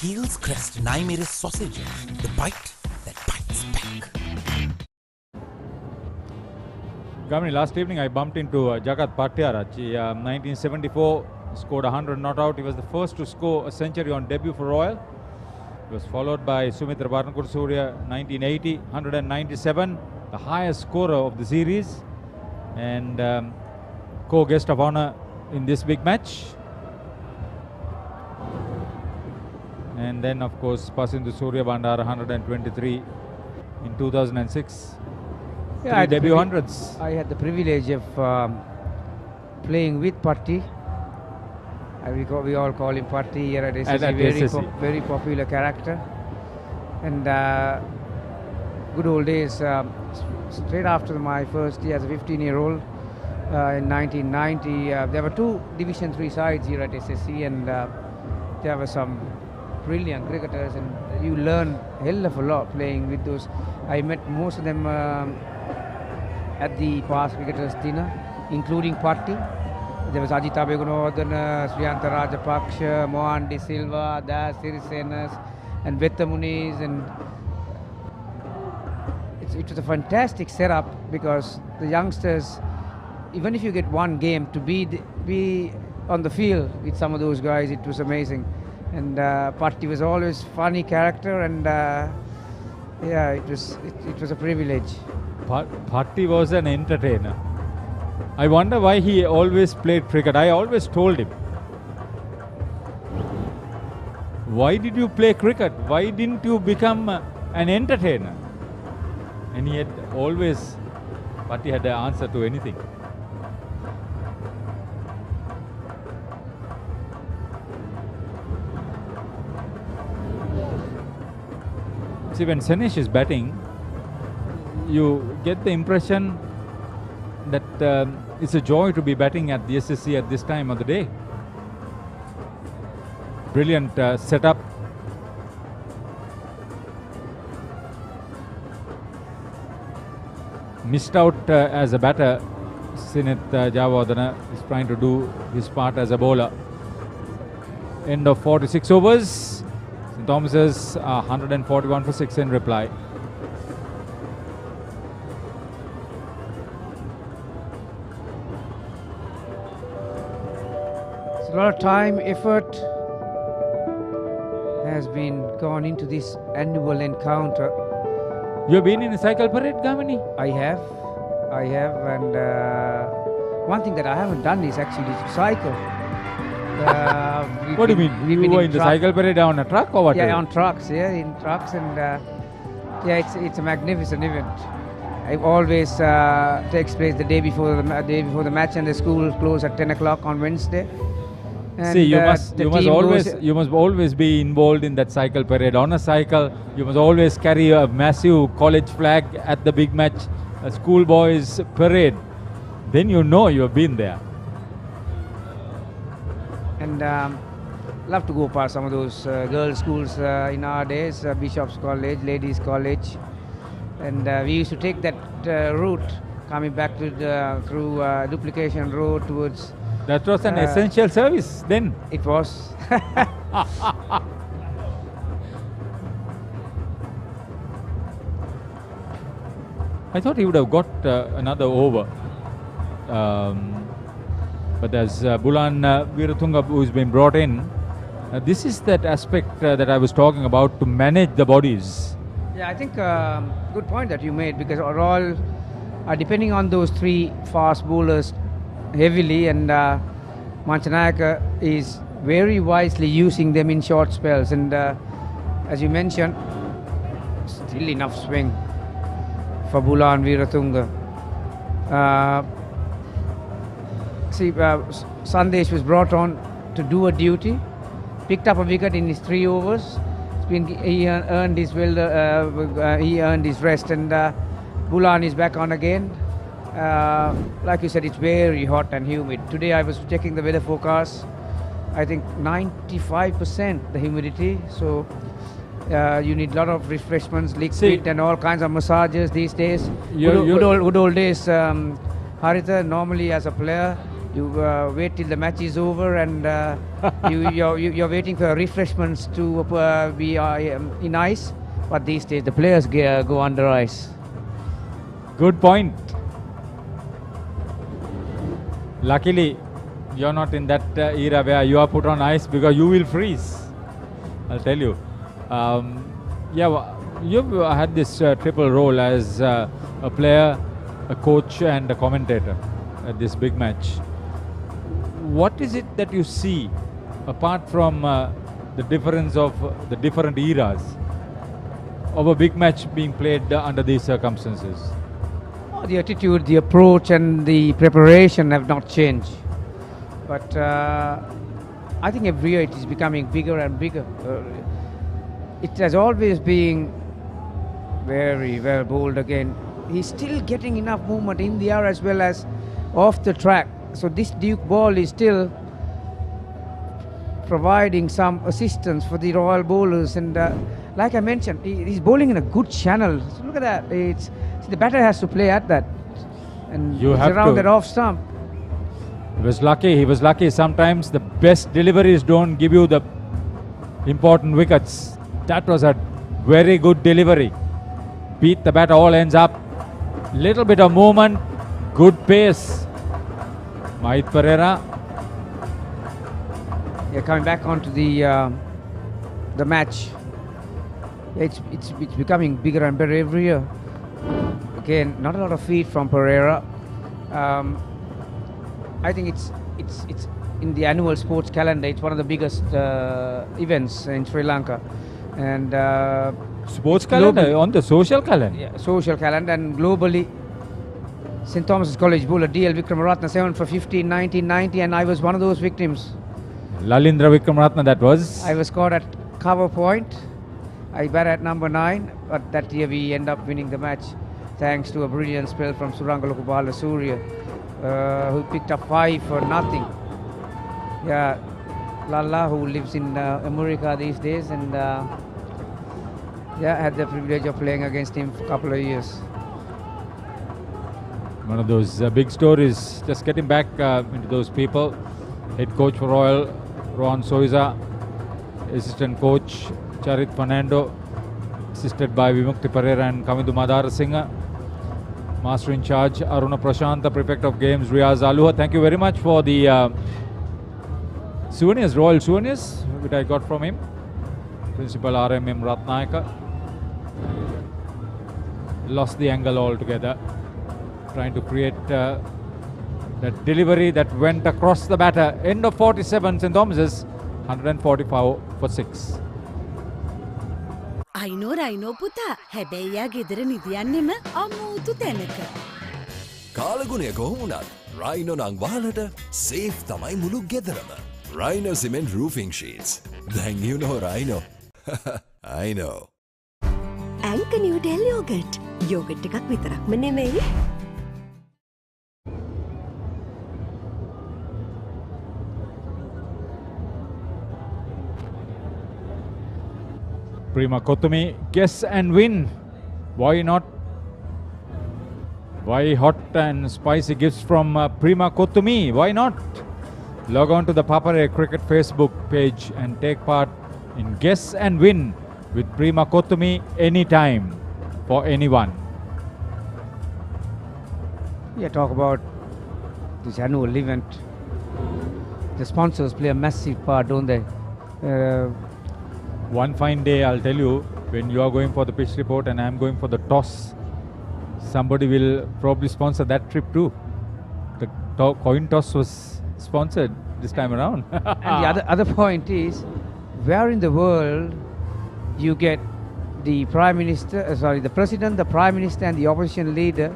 Heels Crest Naimeris sausages, the bite that bites back. Gamini, last evening I bumped into Jagat Bhattiyarach. 1974, scored 100 not out. He was the first to score a century on debut for Royal. He was followed by Sumitra Barnakur Surya, 1980, 197. the highest scorer of the series and co-guest of honor in this big match. And then, of course, Pasindu Surya Bandara 123 in 2006. Yeah, Three debut hundreds. I had the privilege of playing with Patti. We all call him Patti here at SSC. Very popular character. And good old days, straight after my first year as a 15-year-old in 1990, there were 2 Division 3 sides here at SSC, and there were some brilliant cricketers, and you learn a hell of a lot playing with those. I met most of them at the past cricketers dinner, including Patti. There was Ajita Begunodana, Sriyanta Rajapaksha, Mohan De Silva, Das Sirisenas, and Vetta Muniz, and it was a fantastic setup because the youngsters, even if you get one game, to be on the field with some of those guys, it was amazing. And Patti was always funny character, and yeah, it was a privilege. Patti was an entertainer. I wonder why he always played cricket. I always told him, why did you play cricket? Why didn't you become an entertainer? And he had always, Patti had the answer to anything. See, when Senesh is batting, you get the impression that it's a joy to be batting at the SSC at this time of the day. Brilliant setup. Missed out as a batter. Sinith Javadana is trying to do his part as a bowler. End of 46 overs. St. Thomas's 141 for 6 in reply. A lot of time, effort has been gone into this annual encounter. You have been in a cycle parade, Gamini? I have, and one thing that I haven't done is actually cycle. What do you mean? You were in the cycle parade on a truck or what? Yeah, on trucks, in trucks, and yeah, it's a magnificent event. It always takes place the day before the match, and the school closes at 10 o'clock on Wednesday. And see, you must always be involved in that cycle parade. On a cycle, you must always carry a massive college flag at the big match, a schoolboys parade. Then you know you have been there. And love to go past some of those girls' schools in our days, Bishop's College, Ladies' College, and we used to take that route coming back to through Duplication Road towards. That was an essential service then. It was. I thought he would have got another over. But as Bulan Viratunga, who's been brought in, this is that aspect that I was talking about, to manage the bodies. Yeah, I think good point that you made, because overall, depending on those 3 fast bowlers heavily, and Manchanayaka is very wisely using them in short spells, and as you mentioned, still enough swing for Bulan Viratunga. See, Sandesh was brought on to do a duty, picked up a wicket in his 3 overs. He earned his rest, and Bulan is back on again. Like you said, it's very hot and humid. Today I was checking the weather forecast. I think 95% the humidity. So you need a lot of refreshments, liquid, and all kinds of massages these days. Good old days, Haritha. Normally, as a player, you wait till the match is over, and you're waiting for refreshments to be in ice. But these days, the players go under ice. Good point. Luckily, you're not in that era where you are put on ice, because you will freeze. I'll tell you. Yeah, you've had this triple role as a player, a coach and a commentator at this big match. What is it that you see apart from the difference of the different eras of a big match being played under these circumstances? The attitude, the approach and the preparation have not changed. But I think every year it is becoming bigger and bigger. It has always been very well bowled again. He's still getting enough movement in the air as well as off the track. So this Duke ball is still providing some assistance for the Royal bowlers. And like I mentioned, he's bowling in a good channel. So look at that. The batter has to play at that. And You it's have around to. that off stump. He was lucky. Sometimes the best deliveries don't give you the important wickets. That was a very good delivery. Beat the batter, all ends up. Little bit of movement, good pace. Mahit Pereira. Yeah, coming back onto the match. Yeah, it's becoming bigger and better every year. Again, not a lot of feet from Pereira. I think it's in the annual sports calendar. It's one of the biggest events in Sri Lanka, and sports calendar on the social calendar. Yeah, social calendar, and globally, St. Thomas's College bowler DL Vikramaratne 7 for 15, 1990, and I was one of those victims. Lalindra Vikramaratne, that was. I was caught at cover point. I bat at number 9, but that year we end up winning the match thanks to a brilliant spell from Surangaloku Balasuriya, who picked up 5 for nothing. Yeah, Lalla, who lives in America these days, and yeah, had the privilege of playing against him for a couple of years. One of those big stories. Just getting back into those people. Head coach for Royal, Ron Soiza. Assistant coach, Charit Fernando. Assisted by Vimukti Pereira and Kamindu Madara. Master in charge, Aruna Prashant, Prefect of Games, Riaz Aluha. Thank you very much for the souvenirs, Royal souvenirs, which I got from him. Principal RMM Ratnayaka. Lost the angle altogether. Trying to create that delivery that went across the batter. End of 47, St. Thomas's 145 for 6. අයිනෝ පුතා හැබැයියා ගෙදර නිදියන්නෙම අමූතු තැනක. කාලගුණය කොහොමුණත් Rhino නං වාලට safe තමයි මුළු ගෙදරම. Rhino Cement Roofing Sheets. Then you know Rhino. I know. Anchor New Del Yogurt. Yogurt එකක් විතරක්ම නෙමෙයි. Prima Kothumi, guess and win. Why not? Why hot and spicy gifts from Prima Kothumi? Why not? Log on to the Papare Cricket Facebook page and take part in guess and win with Prima Kothumi anytime for anyone. Yeah, talk about this annual event. The sponsors play a massive part, don't they? One fine day, I'll tell you, when you are going for the pitch report and I'm going for the toss, somebody will probably sponsor that trip too. The coin toss was sponsored this time around. And the other point is, where in the world you get the Prime Minister, the President, the Prime Minister and the opposition leader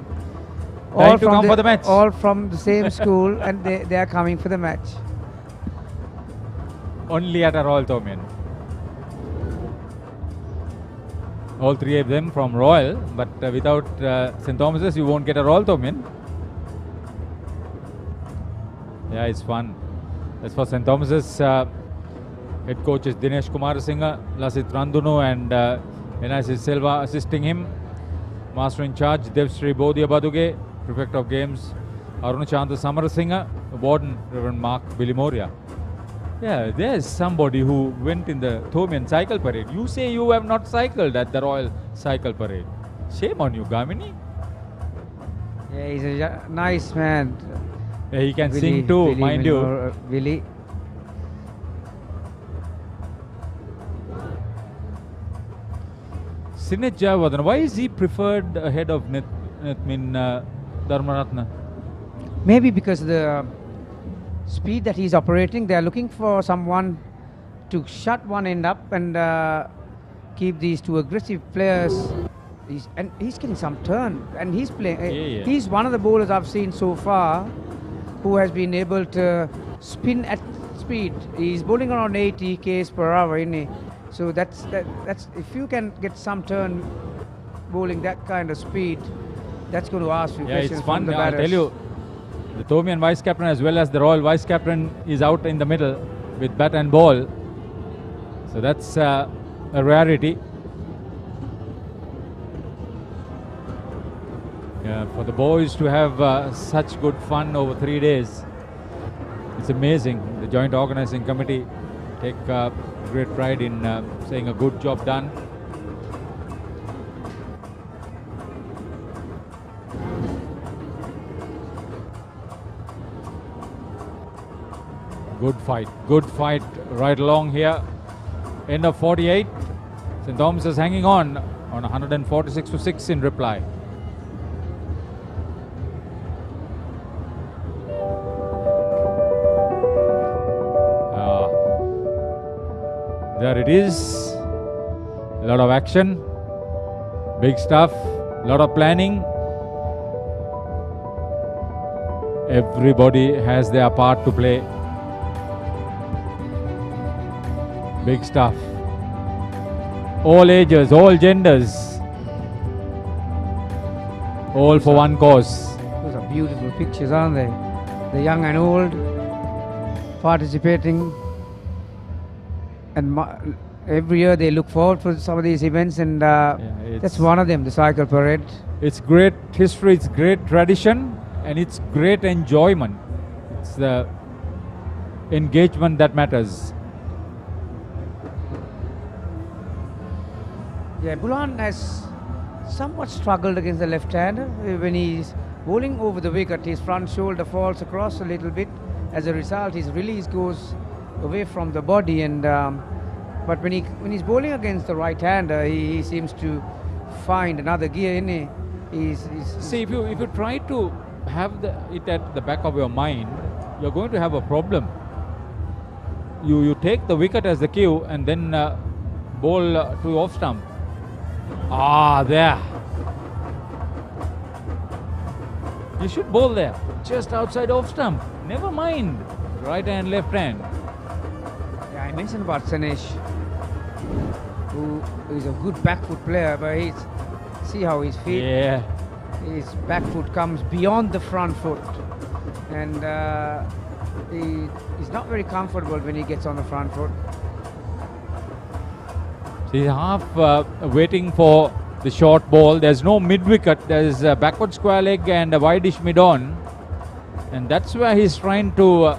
all to come for the match. All from the same school and they are coming for the match. Only at a Royal Thomaian. All three of them from Royal, but without St. Thomas's you won't get a Royal Thomaian. Yeah, it's fun. As for St. Thomas's, head coach is Dinesh Kumarasinghe, Lasit Randunu and NIC Silva assisting him. Master in charge, Devsri Bodhya Baduge, Prefect of Games, Arunachanta Samarasinghe, Warden, Reverend Mark Bilimoria. Yeah, there's somebody who went in the Thomaian cycle parade. You say you have not cycled at the Royal Cycle Parade. Shame on you, Gamini. Yeah, he's a nice man. Yeah, he can sing too, mind you. Willie. Sinet Jayawardene, why is he preferred ahead of Dharmaratna? Maybe because the speed that he's operating, they are looking for someone to shut one end up and keep these two aggressive players. He's getting some turn, and he's playing. He's one of the bowlers I've seen so far who has been able to spin at speed. He's bowling around 80 k's per hour, isn't he? So that's if you can get some turn bowling that kind of speed, that's going to ask you questions it's from fun. the I'll batters. tell you, the Tomian vice captain as well as the Royal vice captain is out in the middle with bat and ball. So that's a rarity. Yeah, for the boys to have such good fun over 3 days, it's amazing. The joint organizing committee take great pride in saying a good job done. Good fight right along here. End of 48. St. Thomas is hanging on 146 for 6 in reply. There it is. A lot of action. Big stuff. A lot of planning. Everybody has their part to play. Big stuff. All ages, all genders. All for one cause. Those are beautiful pictures, aren't they? The young and old participating. And every year they look forward for some of these events, and that's one of them, the cycle parade. It's great history, it's great tradition, and it's great enjoyment. It's the engagement that matters. Yeah, Bulan has somewhat struggled against the left-hander. When he's bowling over the wicket, his front shoulder falls across a little bit. As a result, his release goes away from the body, and but when he's bowling against the right-hander, he seems to find another gear in it. See, if you try to have it at the back of your mind, you're going to have a problem. You take the wicket as the cue and then bowl to off stump. There. You should bowl there, just outside off stump. Never mind right hand, left hand. Yeah, I mentioned about Sanesh, who is a good back foot player, but see how his feet, his back foot comes beyond the front foot, and he's not very comfortable when he gets on the front foot. So he's half waiting for the short ball. There's no mid wicket. There's a backward square leg and a wide-ish mid-on, and that's where he's trying to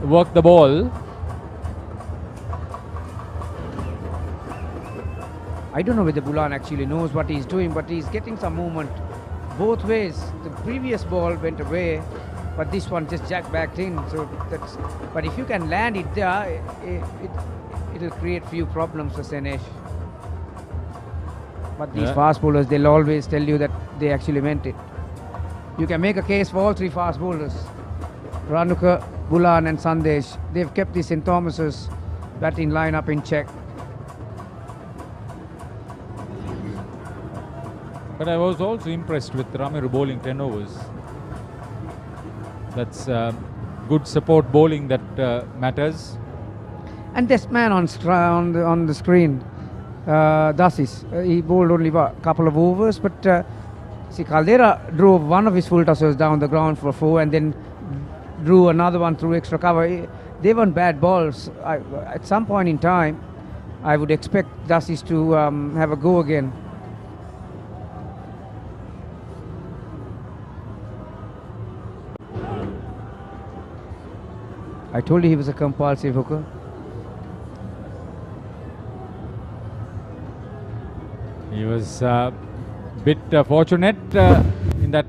work the ball. I don't know whether Bulan actually knows what he's doing, but he's getting some movement both ways. The previous ball went away, but this one just jacked back in. So that's. But if you can land it there, it'll create few problems for Sanesh. But these fast bowlers, they'll always tell you that they actually meant it. You can make a case for all three fast bowlers. Ranuka, Bulan and Sandesh, they've kept the St. Thomas's batting lineup in check. But I was also impressed with Ramiru bowling 10 overs. That's good support bowling that matters. And this man on the screen, Dasis, he bowled only a couple of overs, but see, Caldera drove one of his full tossers down the ground for 4 and then drew another one through extra cover. They weren't bad balls. At some point in time, I would expect Dasis to have a go again. I told you he was a compulsive hooker. He was a bit fortunate in that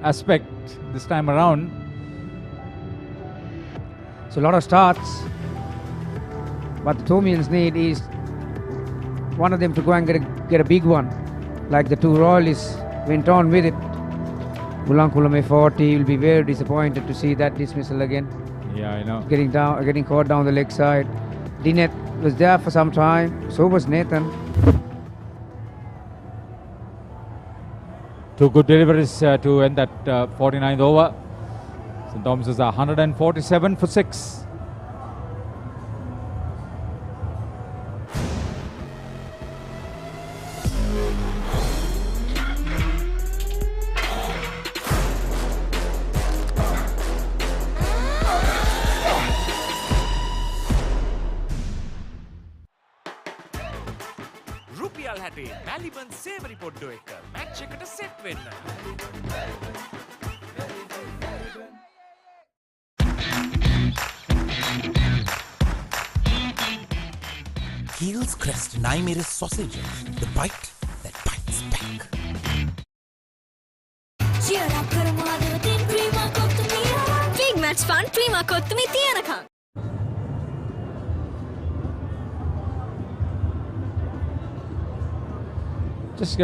aspect this time around. So a lot of starts, but the Tomians need is one of them to go and get a big one. like the two Royalists went on with it. Mulankulame 40 will be very disappointed to see that dismissal again. Yeah, I know. Getting caught down the leg side. Dinet was there for some time, so was Nathan. Two good deliveries to end that 49th over. St. Thomas's are 147 for 6. රුපියල් 60 මැලිබන් සේවරි පොඩ්ඩෝ එක match එකට set වෙන්න. Heels Crest Naimeris sausages, the bite that bites back. Cheer up කරමු අදවතින් Prima කොත්තුමී. Big match fun Prima Kottu Mee තියනකම්. Just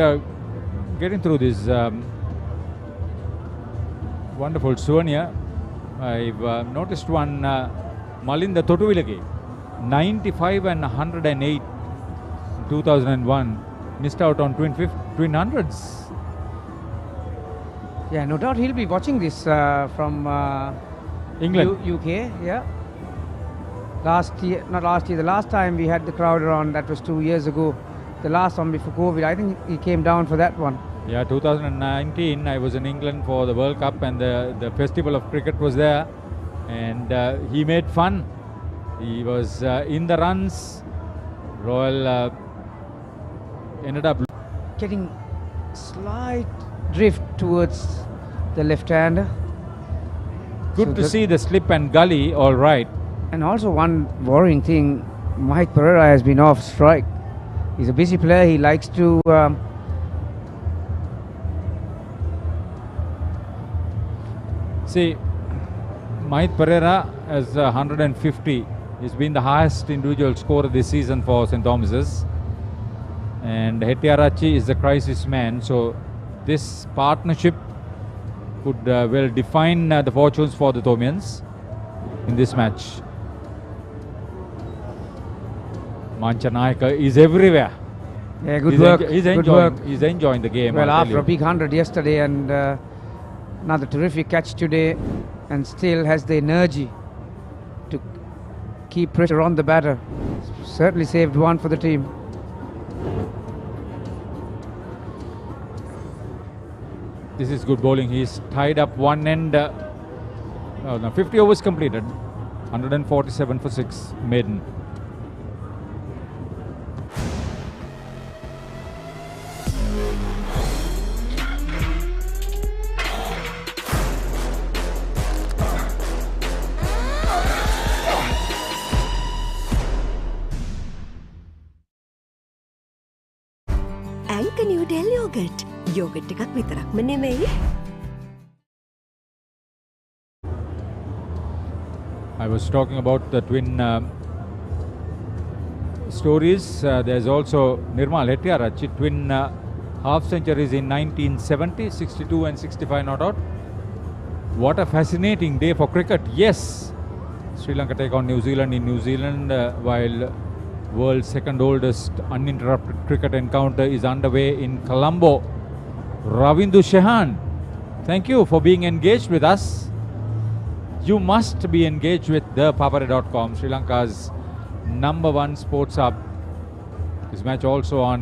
getting through this wonderful souvenir, I've noticed one Malinda Totuvilagi, 95 and 108 in 2001, missed out on twin hundreds. Yeah, no doubt he'll be watching this from England. UK, yeah. The last time we had the crowd around, that was 2 years ago. The last one before COVID, I think he came down for that one. Yeah, 2019, I was in England for the World Cup and the Festival of Cricket was there, and he made fun. He was in the runs. Royal ended up getting slight drift towards the left-hander. Good to see the slip and gully all right. And also one worrying thing, Mahit Perera has been off strike. He's a busy player. He likes to see, Mahit Perera has 150. He's been the highest individual scorer this season for St. Thomas's. And Hettiarachchi is the crisis man. So this partnership could well define the fortunes for the Thomians in this match. Manchanayaka is everywhere. Yeah, good work. He's good enjoying. work. He's enjoying the game. Well, I'll tell after a you. big 100 yesterday and another terrific catch today, and still has the energy to keep pressure on the batter. Certainly saved one for the team. This is good bowling. He's tied up one end. No, 50 overs completed. 147 for 6. Maiden. Anchor New Del Yogurt. Yogurt එකක් විතරක්ම නෙමෙයි. I was talking about the twin stories. There's also Nirmal Hettiarachchi, twin half centuries in 1970, 62 and 65 not out. What a fascinating day for cricket. Yes, Sri Lanka take on New Zealand in New Zealand while world's second oldest uninterrupted cricket encounter is underway in Colombo. Ravindu Shehan, thank you for being engaged with us. You must be engaged with thepapare.com, Sri Lanka's #1 sports hub. This match also on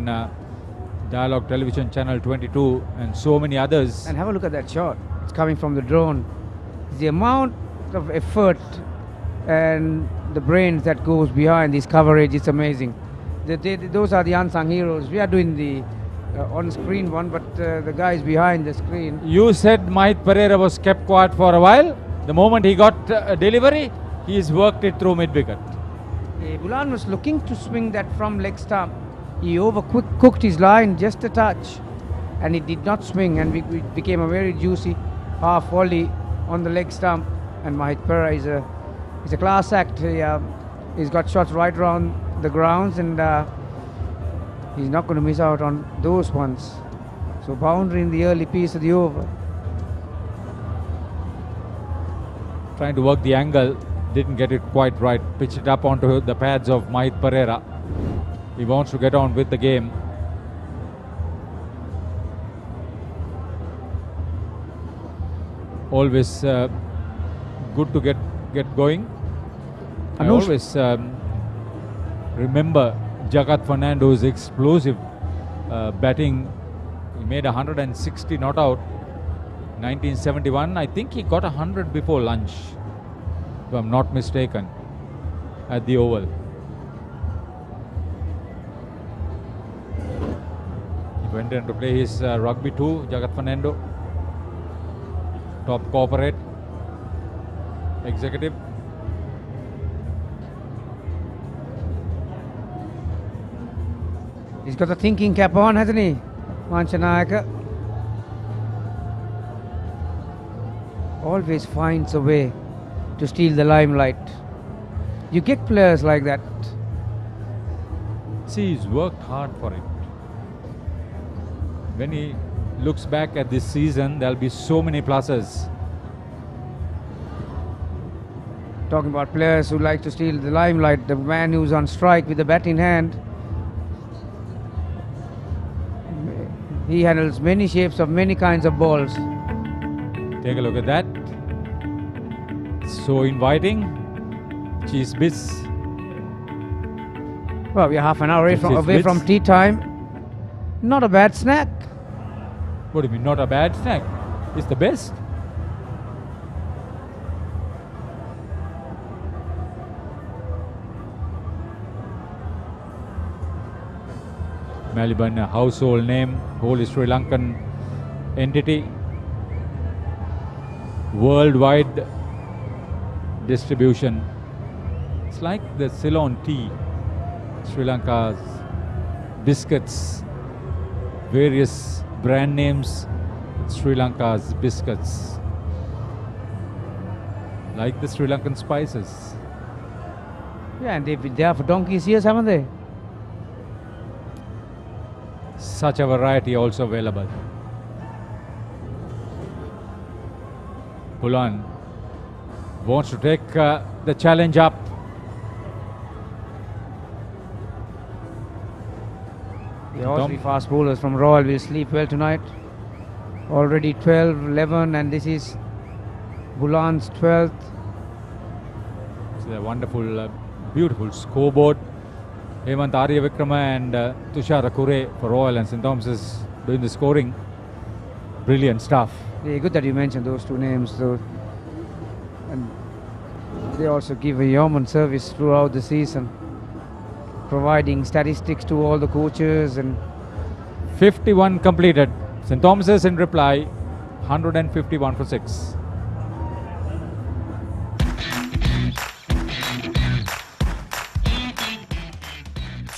Dialog Television Channel 22 and so many others. And have a look at that shot. It's coming from the drone. The amount of effort and the brains that goes behind this coverage is amazing. Those are the unsung heroes. We are doing the on-screen one, but the guys behind the screen. You said Mahit Perera was kept quiet for a while. The moment he got a delivery, he's worked it through mid-wicket. Bulan was looking to swing that from leg stump. He overcooked his line just a touch, and it did not swing, and it became a very juicy half volley on the leg stump. And Mahit Perera is a class act. He's got shots right around the grounds, and he's not going to miss out on those ones. So boundary in the early piece of the over. Trying to work the angle, didn't get it quite right. Pitched it up onto the pads of Mahit Pereira. He wants to get on with the game. Always good to get going. I always remember Jagat Fernando's explosive batting. He made 160 not out 1971. I think he got 100 before lunch, if I'm not mistaken, at the Oval. He went in to play his rugby too, Jagat Fernando. Top corporate executive. He's got a thinking cap on, hasn't he, Manchanayaka? Always finds a way to steal the limelight. You get players like that. See, he's worked hard for it. When he looks back at this season, there'll be so many pluses. Talking about players who like to steal the limelight, the man who's on strike with the bat in hand, he handles many shapes of many kinds of balls. Take a look at that. So inviting. Cheese bits. Well, we're half an hour away from tea time. Not a bad snack. What do you mean, not a bad snack? It's the best. Melbourne, a household name, whole Sri Lankan entity, worldwide distribution. It's like the Ceylon tea, Sri Lanka's biscuits, various brand names, Sri Lanka's biscuits, like the Sri Lankan spices. Yeah, and they've been there for donkey's years, haven't they? Such a variety also available. Pulan wants to take the challenge up. All three fast bowlers from Royal will sleep well tonight. Already 12, 11, and this is Bulan's 12th. It's a wonderful, beautiful scoreboard. Hemant Aryavikrama and Tushar Akure for Royal and St. Thomas's doing the scoring. Brilliant stuff. Yeah, good that you mentioned those two names, though. And they also give a yeoman service throughout the season, providing statistics to all the coaches. And 51 completed. St. Thomas's in reply, 151 for 6.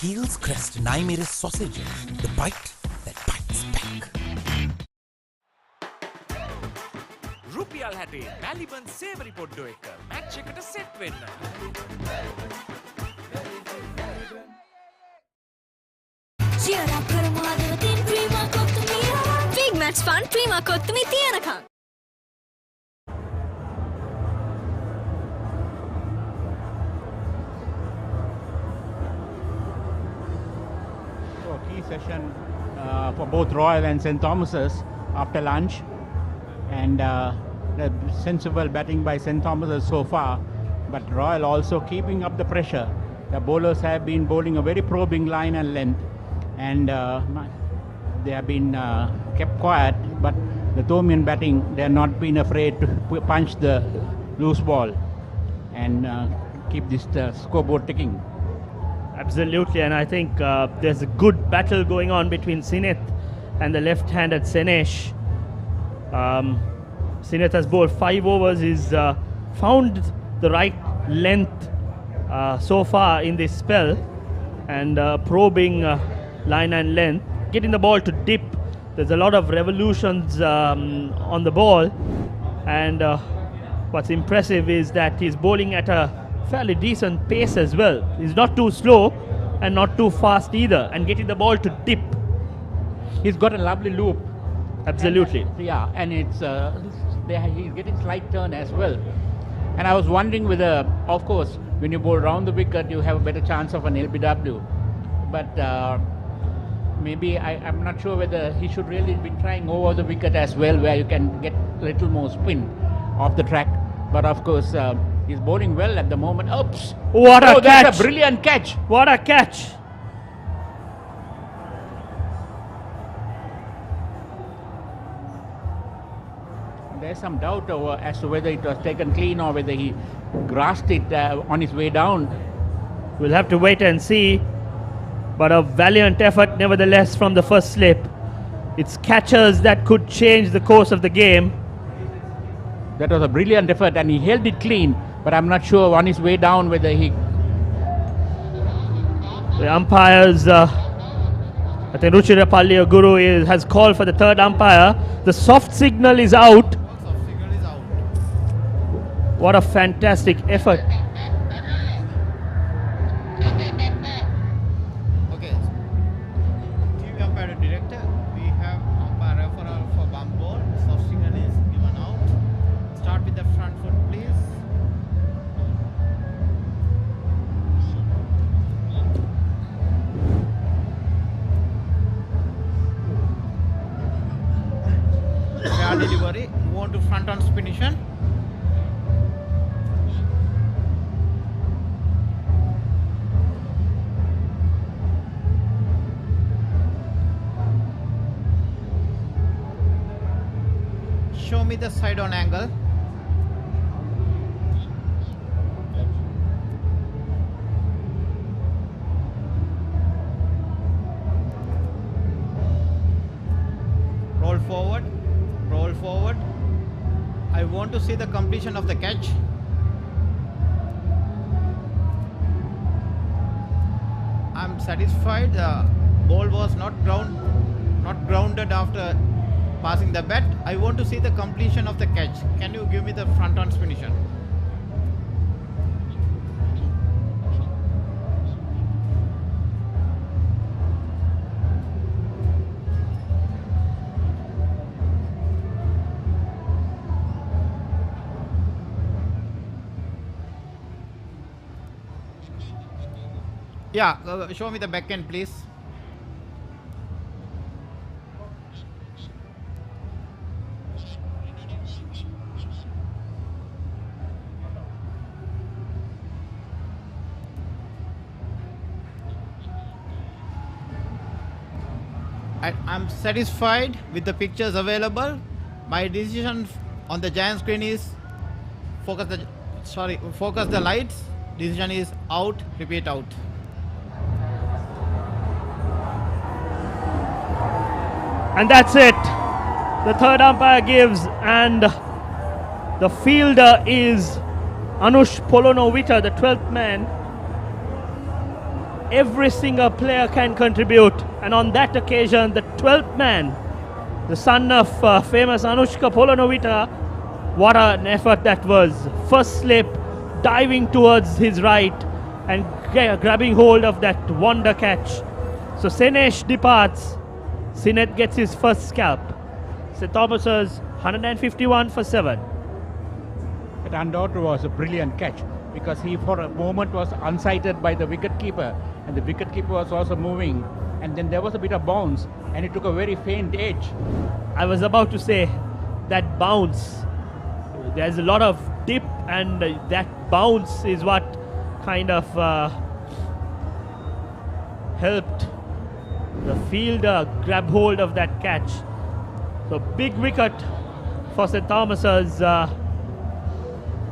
Heels crest and I made a sausage. The bite that bites back. රුපියල් 60 මැලිබන් සේවරි පොඩ්ඩෝ එක match එකට set වෙන්න. cheer up කරමු හදවතින් Prima කොත්තුමිය. big match fun Prima Kottu Mee තියනකම්. Session for both Royal and St. Thomas's after lunch, and the sensible batting by St. Thomas's so far, but Royal also keeping up the pressure. The bowlers have been bowling a very probing line and length, and they have been kept quiet, but the Thomian batting, they have not been afraid to punch the loose ball and keep this scoreboard ticking. Absolutely, and I think there's a good battle going on between Sineth and the left-handed Senesh. Sineth has bowled 5 overs. He's found the right length so far in this spell, and probing line and length, getting the ball to dip. There's a lot of revolutions on the ball, and what's impressive is that he's bowling at a fairly decent pace as well. He's not too slow and not too fast either, and getting the ball to dip. He's got a lovely loop Absolutely. Yeah, and it's he's getting slight turn as well. And I was wondering whether, of course, when you bowl round the wicket, you have a better chance of an LBW. But maybe I'm not sure whether he should really be trying over the wicket as well, where you can get a little more spin off the track. But of course, he's bowling well at the moment. Oops! What a catch! That's a brilliant catch! What a catch! There's some doubt over as to whether it was taken clean or whether he grasped it on his way down. We'll have to wait and see. But a valiant effort nevertheless from the first slip. It's catches that could change the course of the game. That was a brilliant effort and he held it clean, but I'm not sure on his way down whether he... The umpires, I think Ruchira Palliya Guru has called for the third umpire. The soft signal is out. What a fantastic effort. Okay. TV umpire director, we have umpire referral for bump ball. Soft signal is given out. Start with the front foot, please. Fair delivery. Move on to front on spination. Show me the side on angle. Roll forward, roll forward. I want to see the completion of the catch. I'm satisfied the ball was not grounded after passing the bat. I want to see the completion of the catch. Can you give me the front on spination? Yeah, show me the back end, please. I'm satisfied with the pictures available. My decision on the giant screen is focus the lights. Decision is out, repeat out. And that's it. The third umpire gives, and the fielder is Anush Polonovita, the 12th man. Every single player can contribute, and on that occasion, the 12th man, the son of famous Anushka Polonovita, what an effort that was. First slip, diving towards his right, and grabbing hold of that wonder catch. So Senesh departs. Sinet gets his first scalp. St. Thomas's 151 for 7. That undoubtedly was a brilliant catch because he for a moment was unsighted by the wicketkeeper, and the wicketkeeper was also moving, and then there was a bit of bounce and it took a very faint edge. I was about to say that bounce, there's a lot of dip, and that bounce is what kind of helped the fielder grab hold of that catch. So big wicket for St. Thomas's.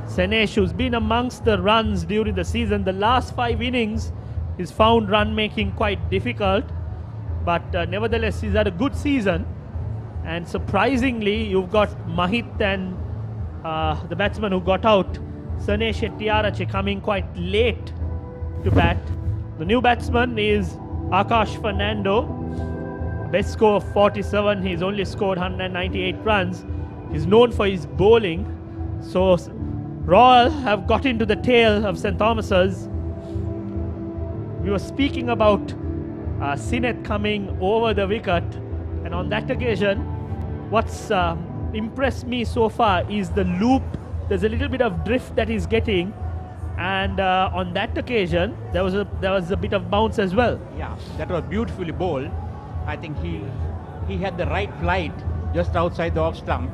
Senesh, who's been amongst the runs during the season, the last 5 innings, he's found run making quite difficult, but nevertheless he's had a good season. And surprisingly, you've got Mahit and the batsman who got out, Senesh Hettiarache, coming quite late to bat. The new batsman is Akash Fernando, best score of 47. He's only scored 198 runs. He's known for his bowling. So Royal have got into the tail of St. Thomas's. We were speaking about Sinet coming over the wicket, and on that occasion what's impressed me so far is the loop. There's a little bit of drift that he's getting, and on that occasion there was a bit of bounce as well. Yeah, that was beautifully bowled. I think he had the right flight just outside the off stump,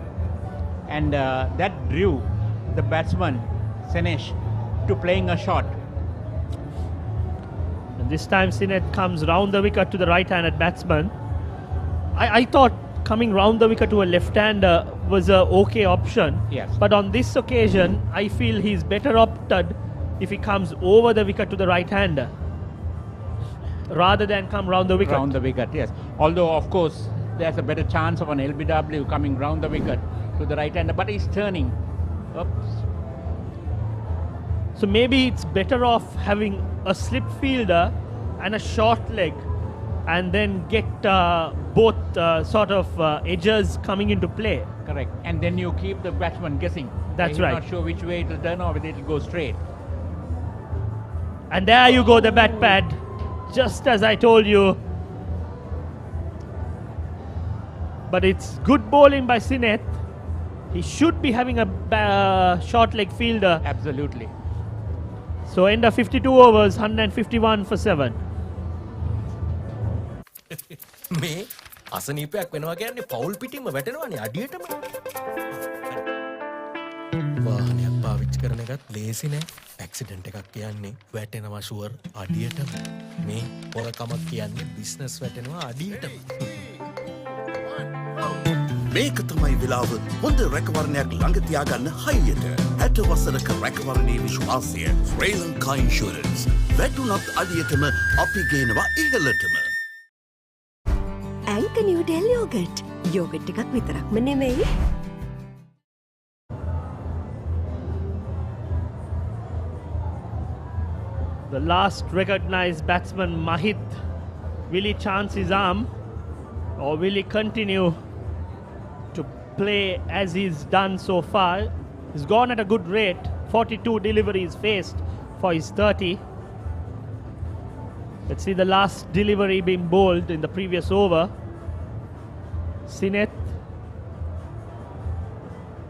and that drew the batsman Senesh to playing a shot. And this time Sinet comes round the wicket to the right-handed batsman. I thought coming round the wicket to a left-hander was a okay option. Yes. But on this occasion, I feel he's better opted if he comes over the wicket to the right-hander rather than come round the wicket. Round the wicket, yes. Although, of course, there's a better chance of an LBW coming round the wicket to the right-hander, but he's turning. Oops. So maybe it's better off having a slip fielder and a short leg, and then get both sort of edges coming into play. Correct. And then you keep the batsman guessing. That's You're right. not sure which way it will turn or whether it will go straight. And there you go, the bat pad. Just as I told you. But it's good bowling by Sinet. He should be having a short leg fielder. Absolutely. So end of 52 overs, 151 for 7. මේ අසනීපයක් වෙනවා කියන්නේ පවුල් පිටින්ම වැටෙනවානේ අඩියටම. වාහනයක් පාවිච්චි කරන එකත් ලේසි නෑ. ඇක්සිඩන්ට් එකක් කියන්නේ වැටෙනවා ෂුවර් අඩියටම. මේ පොරකමක් කියන්නේ බිස්නස් වැටෙනවා අඩියටම. මේක තමයි වෙලාව හොඳ රැකවරණයක් ළඟ තියාගන්න හයියට. 60 වසරක රැකවරණයේ විශ්වාසය ශ්‍රී ලංකා ඉන්ෂුරන්ස්. වැටුණත් අඩියටම අපි ගේනවා ඉහළටම. ඇංක නිව්ඩෙල් යෝගට්. යෝගට් එකක් විතරක්ම නෙමෙයි. The last recognized batsman Mahit, will he chance his arm or will he continue to play as he's done so far? He's gone at a good rate, 42 deliveries faced for his 30. Let's see the last delivery being bowled in the previous over. Sinet.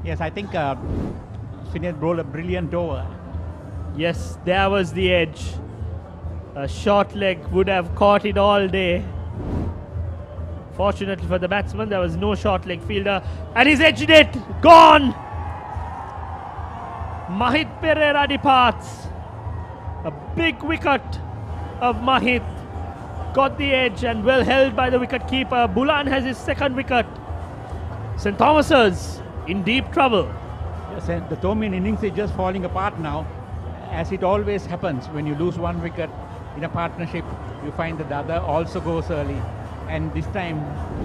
Yes, I think Sinet bowled a brilliant over. Yes, there was the edge. A short leg would have caught it all day. Fortunately for the batsman, there was no short leg fielder. And he's edged it! Gone! Mahit Pereira departs. A big wicket of Mahit. Got the edge and well held by the wicket keeper. Bulan has his second wicket. St. Thomas's in deep trouble. Yes, and the Tomin innings is just falling apart now. As it always happens, when you lose one wicket in a partnership, you find that the other also goes early. And this time,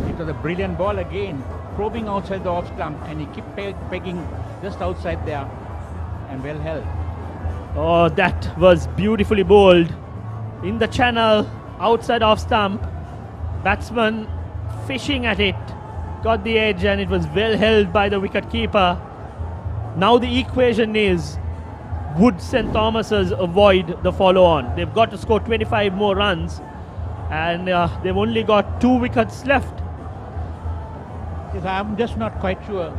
it was a brilliant ball again, probing outside the off stump, and he kept pegging just outside there, and well held. Oh, that was beautifully bowled. In the channel, outside off stump, batsman fishing at it, got the edge, and it was well held by the wicket keeper. Now the equation is, would St. Thomas's avoid the follow-on? They've got to score 25 more runs, and they've only got 2 wickets left. Yes, I'm just not quite sure.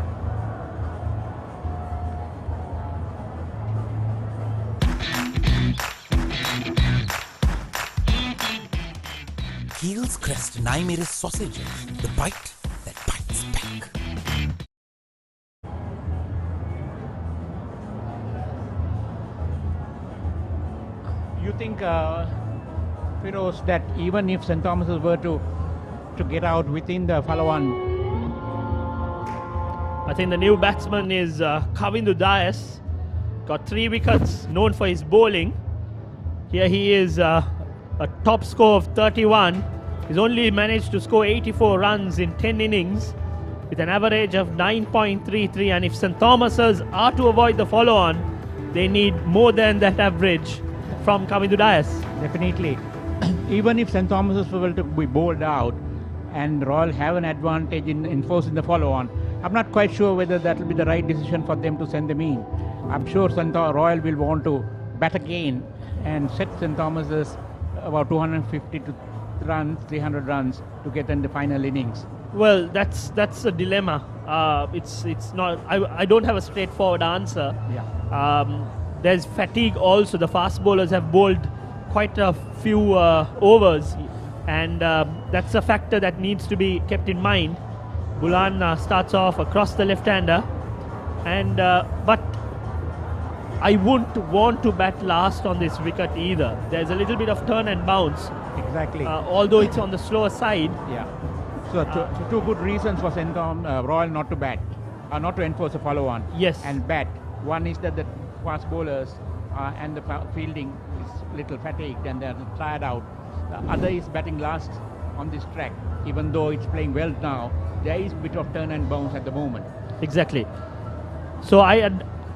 Heels crest and I made a sausage. The bite that bites back. You think, Firoz, that even if St. Thomas's were to get out within the follow-on? I think the new batsman is Kavindu Dias. Got 3 wickets, known for his bowling. Here he is, a top score of 31. He's only managed to score 84 runs in 10 innings with an average of 9.33. And if St. Thomas's are to avoid the follow-on, they need more than that average from Kavindu Dias. Definitely. Even if St. Thomas's were to be bowled out and Royal have an advantage in enforcing the follow-on, I'm not quite sure whether that will be the right decision for them to send them in. I'm sure Royal will want to bat again and set St. Thomas's about 250 runs, 300 runs to get in the final innings. Well, that's a dilemma. It's not. I don't have a straightforward answer. Yeah. There's fatigue also. The fast bowlers have bowled quite a few overs, and that's a factor that needs to be kept in mind. Bulan starts off across the left-hander, and but I wouldn't want to bat last on this wicket either. There's a little bit of turn and bounce. Exactly. Although it's on the slower side. Yeah. So two good reasons for Royal not to bat, not to enforce a follow-on. Yes. And bat. One is that the fast bowlers and the fielding is little fatigued and they're tired out. The other is batting last on this track. Even though it's playing well now, there is a bit of turn and bounce at the moment. Exactly. So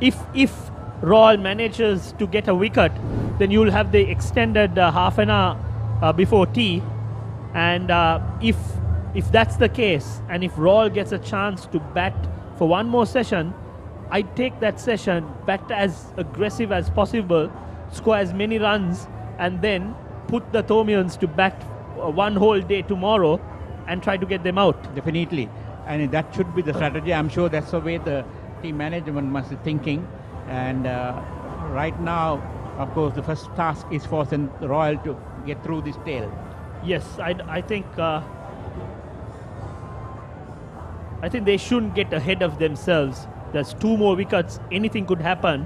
if Royal manages to get a wicket, then you'll have the extended half an hour before tea, and if that's the case, and if Royal gets a chance to bat for one more session, I'd take that session, bat as aggressive as possible, score as many runs, and then put the Thomians to bat one whole day tomorrow and try to get them out. Definitely. And that should be the strategy. I'm sure that's the way the team management must be thinking. And right now, of course, the first task is for Royal to get through this tail. Yes, I think they shouldn't get ahead of themselves. There's 2 more wickets, anything could happen,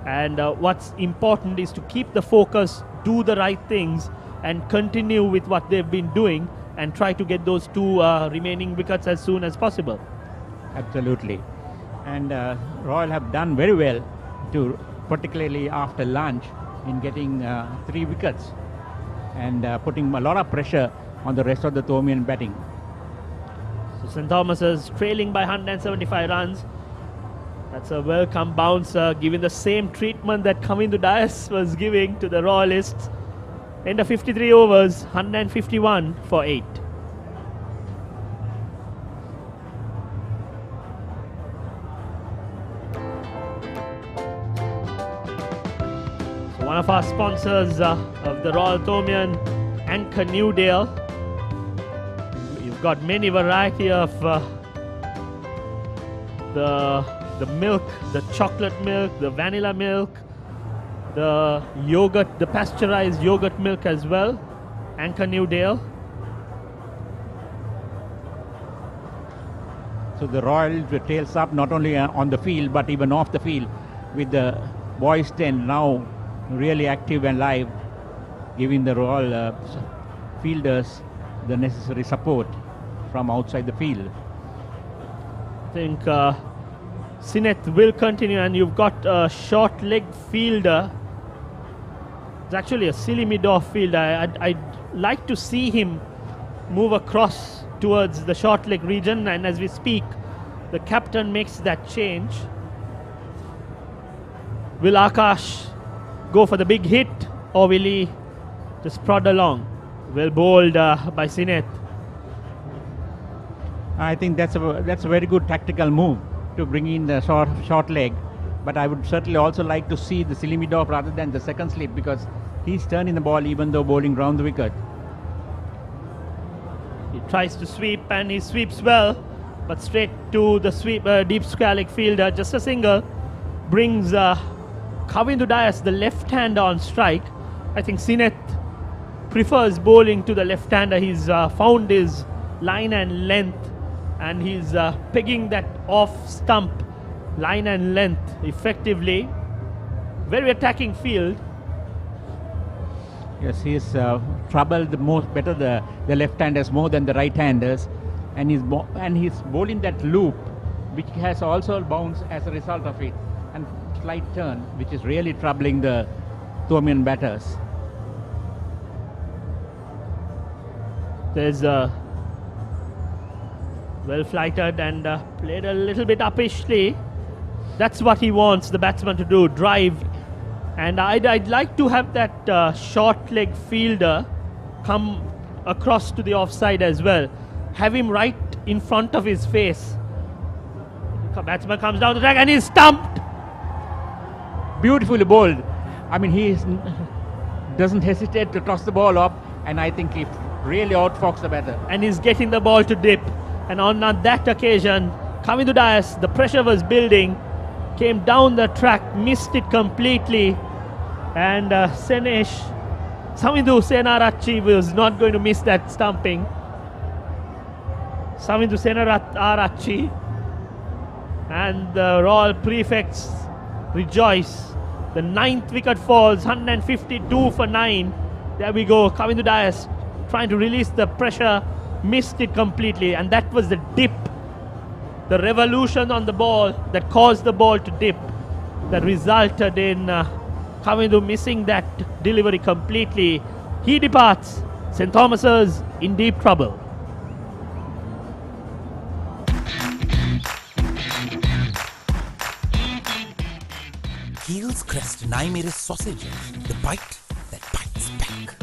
and what's important is to keep the focus, do the right things, and continue with what they've been doing, and try to get those 2 remaining wickets as soon as possible. Absolutely. And Royal have done very well, particularly after lunch, in getting 3 wickets and putting a lot of pressure on the rest of the Thomian batting. So St. Thomas's trailing by 175 runs. That's a welcome bouncer, given the same treatment that Kamindu Dias was giving to the Royalists. End of 53 overs, 151 for 8. So one of our sponsors of the Royal Thomian, Anchor Newdale. You've got many variety of the milk, the chocolate milk, the vanilla milk, the yogurt, the pasteurized yogurt milk as well. Anchor Newdale. So the Royal tails up not only on the field but even off the field, with the boys 10 now really active and live, giving the Royal fielders the necessary support from outside the field. I think Sineth will continue, and you've got a short leg fielder. It's actually a silly mid-off fielder. I'd like to see him move across towards the short leg region, and as we speak, the captain makes that change. Will Akash go for the big hit, or will he just prod along? Well bowled by Sineth. I think that's a very good tactical move to bring in the short leg, but I would certainly also like to see the silly mid-off rather than the second slip, because he's turning the ball even though bowling round the wicket. He tries to sweep and he sweeps well, but straight to the sweep, deep square leg fielder, just a single, brings Kavindu Dias, the left-hander, on strike. I think Sineth prefers bowling to the left-hander. He's found his line and length, and he's pegging that off stump line and length effectively. Very attacking field. Yes, he's troubled better the left-handers more than the right-handers, and he's bowling that loop, which has also bounced as a result of it, and slight turn, which is really troubling the Thomian batters. There's well flighted and played a little bit uppishly. That's what he wants the batsman to do, drive. And I'd like to have that short leg fielder come across to the offside as well. Have him right in front of his face. The batsman comes down the track and he's stumped. Beautifully bowled. I mean, he doesn't hesitate to toss the ball up, and I think he really outfoxed the batter. And he's getting the ball to dip. And on that occasion, Kamindu Dias, the pressure was building, came down the track, missed it completely. And Samindu Senarachi was not going to miss that stumping. Samindu Senarachi and the Royal Prefects rejoice. The 9th wicket falls, 152 for 9. There we go, Kamindu Dias trying to release the pressure, missed it completely, and that was the dip, the revolution on the ball that caused the ball to dip, that resulted in Kamindu missing that delivery completely. He departs. St. Thomas's in deep trouble. Heels crest Naimere's sausages, the bite that bites back.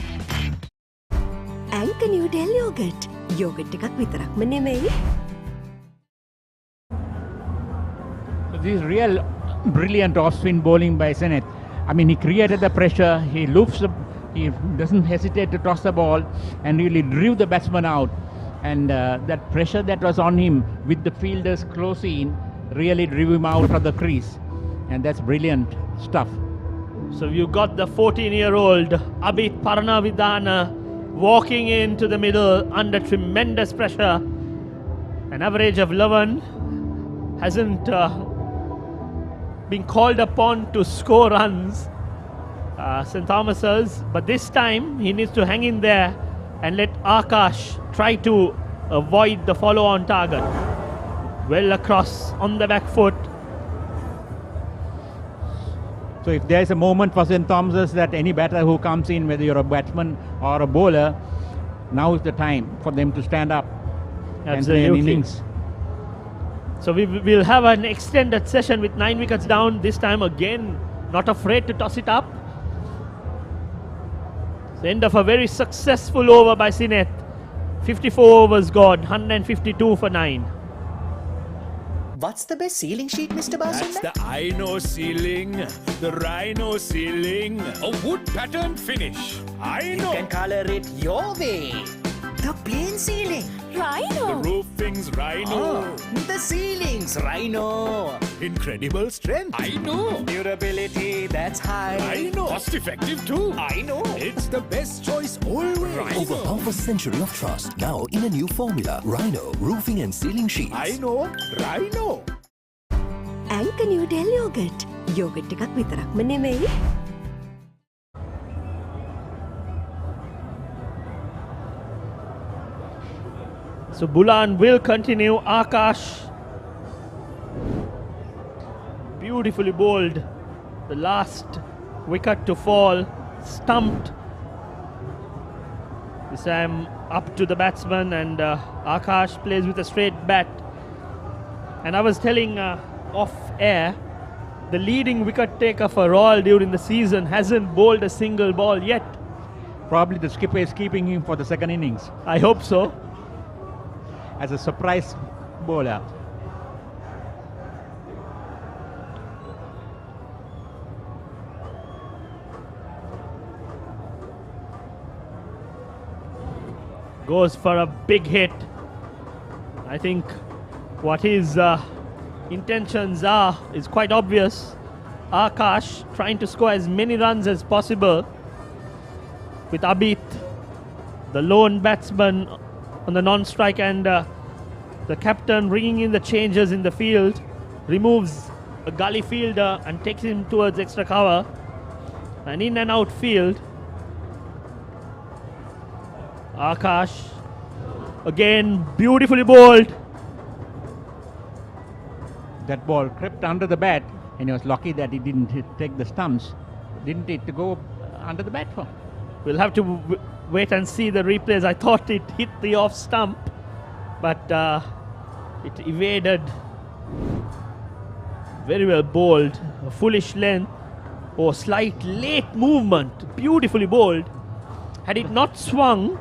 Anchor Noodle Yogurt. Yogurt එකක් විතරක්ම නෙමෙයි. This is real brilliant off-spin bowling by Sennett. I mean, he created the pressure, he he doesn't hesitate to toss the ball and really drew the batsman out. And that pressure that was on him with the fielders close in really drew him out of the crease. And that's brilliant stuff. So you got the 14-year-old Abid Paranavidana walking into the middle under tremendous pressure. An average of 11, hasn't been called upon to score runs, St. Thomas's, but this time he needs to hang in there and let Akash try to avoid the follow-on target. Well across on the back foot. So if there's a moment for St. Thomas's that any batter who comes in, whether you're a batsman or a bowler, now is the time for them to stand up and play an innings. So we will have an extended session with 9 wickets down. This time again, not afraid to toss it up. The end of a very successful over by Sineth. 54 overs gone, 152 for 9. What's the best ceiling sheet, Mr. Basu? That's the Ino ceiling, the Rhino ceiling, a wood pattern finish. I know. You can color it your way. The plain ceiling. The roofing's Rhino. The ceiling's Rhino. Incredible strength. I know. Durability, that's high. I know. Cost effective too. I know. It's the best choice always. Over half a century of trust, now in a new formula. Rhino, roofing and ceiling sheets. I know. Rhino. Anchor Noodle Yogurt. Yogurt එකක් විතරක්ම නෙමෙයි. So Bulan will continue. Akash, beautifully bowled. The last wicket to fall, stumped. This time up to the batsman, and Akash plays with a straight bat. And I was telling off air, the leading wicket taker for Royal during the season hasn't bowled a single ball yet. Probably the skipper is keeping him for the second innings. I hope so. As a surprise bowler. Goes for a big hit. I think what his intentions are is quite obvious. Akash trying to score as many runs as possible with Abid, the lone batsman on the non-strike, and the captain bringing in the changes in the field, removes a gully fielder and takes him towards extra cover, and in and out field. Akash again beautifully bowled. That ball crept under the bat, and he was lucky that he didn't take the stumps. Didn't it to go under the bat for? We'll have to wait and see the replays. I thought it hit the off stump, but it evaded. Very well bowled. A foolish length or slight late movement. Beautifully bowled. Had it not swung,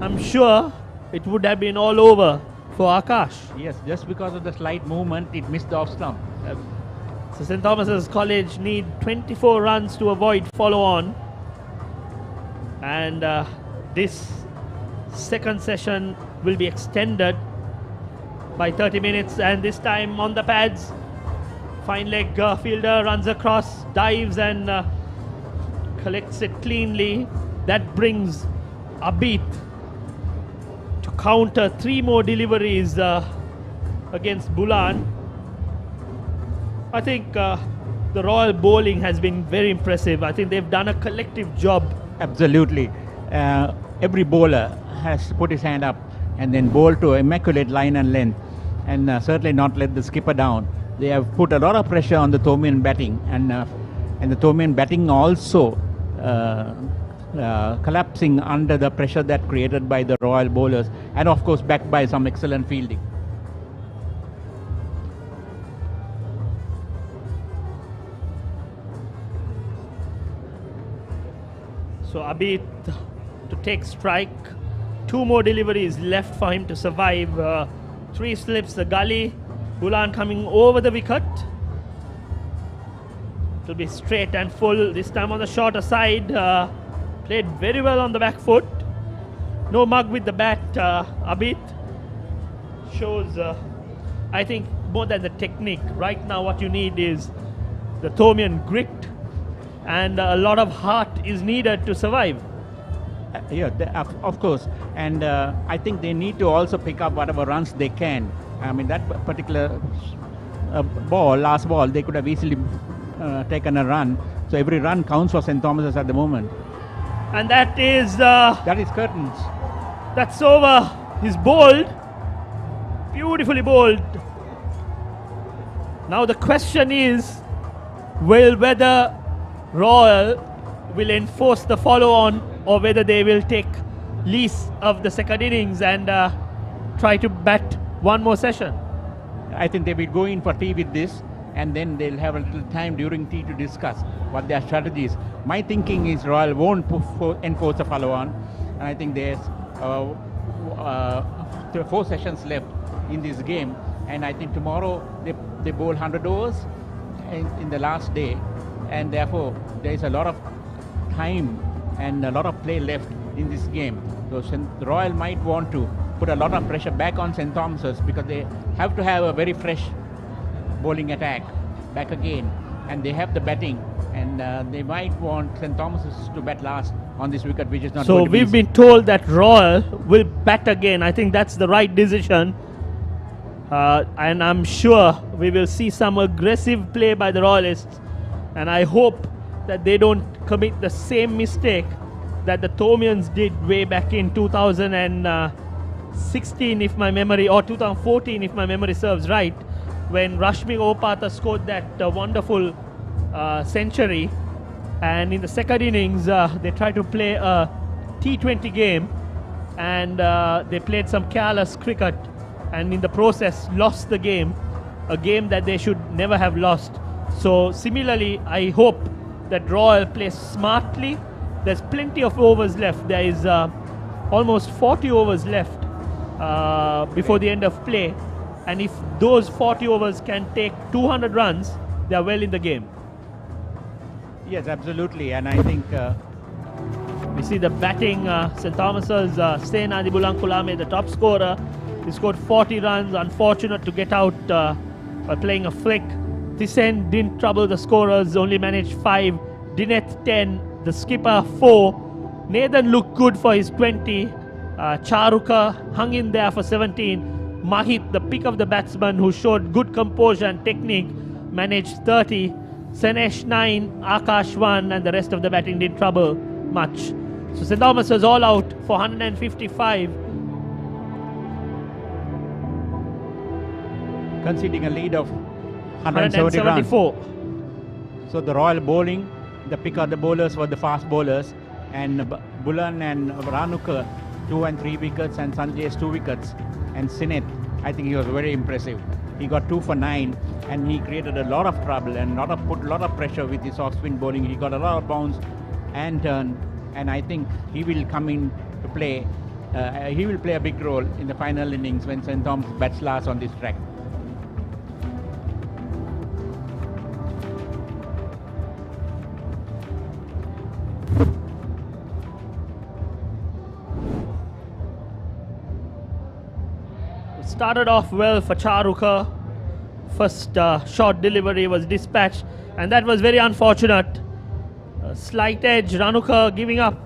I'm sure it would have been all over for Akash. Yes, just because of the slight movement, it missed the off stump. So St. Thomas's College need 24 runs to avoid follow-on. And this second session will be extended by 30 minutes, and this time on the pads, fine leg fielder runs across, dives and collects it cleanly. That brings Abid to counter 3 more deliveries against Bulan. I think the Royal bowling has been very impressive. I think they've done a collective job. Absolutely. Every bowler has put his hand up and then bowled to immaculate line and length, and certainly not let the skipper down. They have put a lot of pressure on the Thomian batting, and the Thomian batting also collapsing under the pressure that created by the Royal bowlers, and of course backed by some excellent fielding. So Abid to take strike. 2 more deliveries left for him to survive. 3 slips the gully. Bulan coming over the wicket. It will be straight and full. This time on the shorter side. Played very well on the back foot. No mug with the bat. Abid shows, I think, more than the technique. Right now what you need is the Thomian grit, and a lot of heart is needed to survive. Yeah, of course. And I think they need to also pick up whatever runs they can. I mean, that particular last ball, they could have easily taken a run. So every run counts for St. Thomas's at the moment. And that is... that is curtains. That's over. He's bowled. Beautifully bowled. Now the question is, whether Royal will enforce the follow-on, or whether they will take lease of the second innings and try to bat one more session. I think they will go in for tea with this, and then they'll have a little time during tea to discuss what their strategy is. My thinking is Royal won't enforce a follow-on, and I think there's 4 sessions left in this game, and I think tomorrow they bowl 100 overs in the last day, and therefore there is a lot of time and a lot of play left in this game. So Royal might want to put a lot of pressure back on St. Thomas's, because they have to have a very fresh bowling attack back again, and they have the batting, and they might want St. Thomas's to bat last on this wicket, which is not so going to be we've been told that Royal will bat again. I think that's the right decision, and I'm sure we will see some aggressive play by the Royalists, and I hope that they don't commit the same mistake that the Thomians did way back in 2016, if my memory, or 2014, if my memory serves right, when Rashmi Opatha scored that wonderful century, and in the second innings they tried to play a T20 game, and they played some careless cricket, and in the process lost the game, a game that they should never have lost. So similarly, I hope that Royal plays smartly. There's plenty of overs left. There is almost 40 overs left before the end of play, and if those 40 overs can take 200 runs, they are well in the game. Yes, absolutely, and I think we see the batting. St. Thomas's Sen Adibulangkulame, the top scorer. He scored 40 runs. Unfortunate to get out by playing a flick. Thyssen didn't trouble the scorers, only managed 5. Dineth 10, the skipper 4. Nathan looked good for his 20. Charuka hung in there for 17. Mahit, the pick of the batsman who showed good composure and technique, managed 30. Senesh 9, Akash 1, and the rest of the batting didn't trouble much. So St. Thomas was all out for 155. conceding a lead of 174. So the Royal bowling, the pick of the bowlers were the fast bowlers, and Bulan and Ranuka 2 and 3 wickets, and Sanjay's 2 wickets, and Sinet, I think he was very impressive. He got 2 for 9, and he created a lot of trouble and put a lot of pressure with his off-spin bowling. He got a lot of bounce and turn, and I think he will come in to play. He will play a big role in the final innings when St. Thomas bats last on this track. Started off well for Charuka. First short delivery was dispatched, and that was very unfortunate. Slight edge, Ranuka giving up.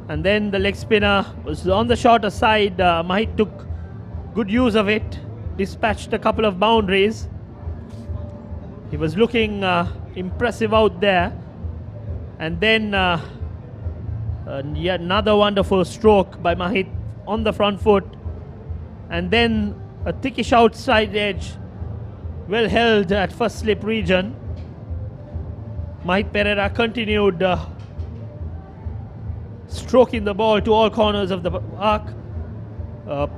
And then the leg spinner was on the shorter side. Mahit took good use of it, dispatched a couple of boundaries. He was looking impressive out there. And then yet another wonderful stroke by Mahit on the front foot. And then a thickish outside edge, well held at first slip region. Mahit Pereira continued stroking the ball to all corners of the arc.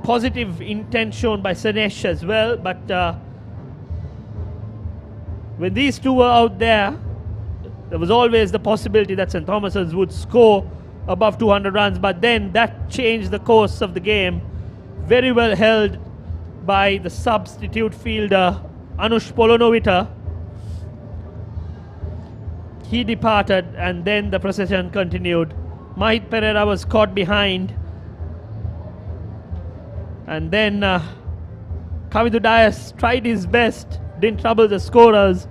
Positive intent shown by Sanesh as well, but when these two were out there, there was always the possibility that St. Thomas's would score above 200 runs, but then that changed the course of the game. Very well held by the substitute fielder Anush Polonovita. He departed, and then the procession continued. Mahit Pereira was caught behind, and then Kavidu Dias tried his best, didn't trouble the scorers,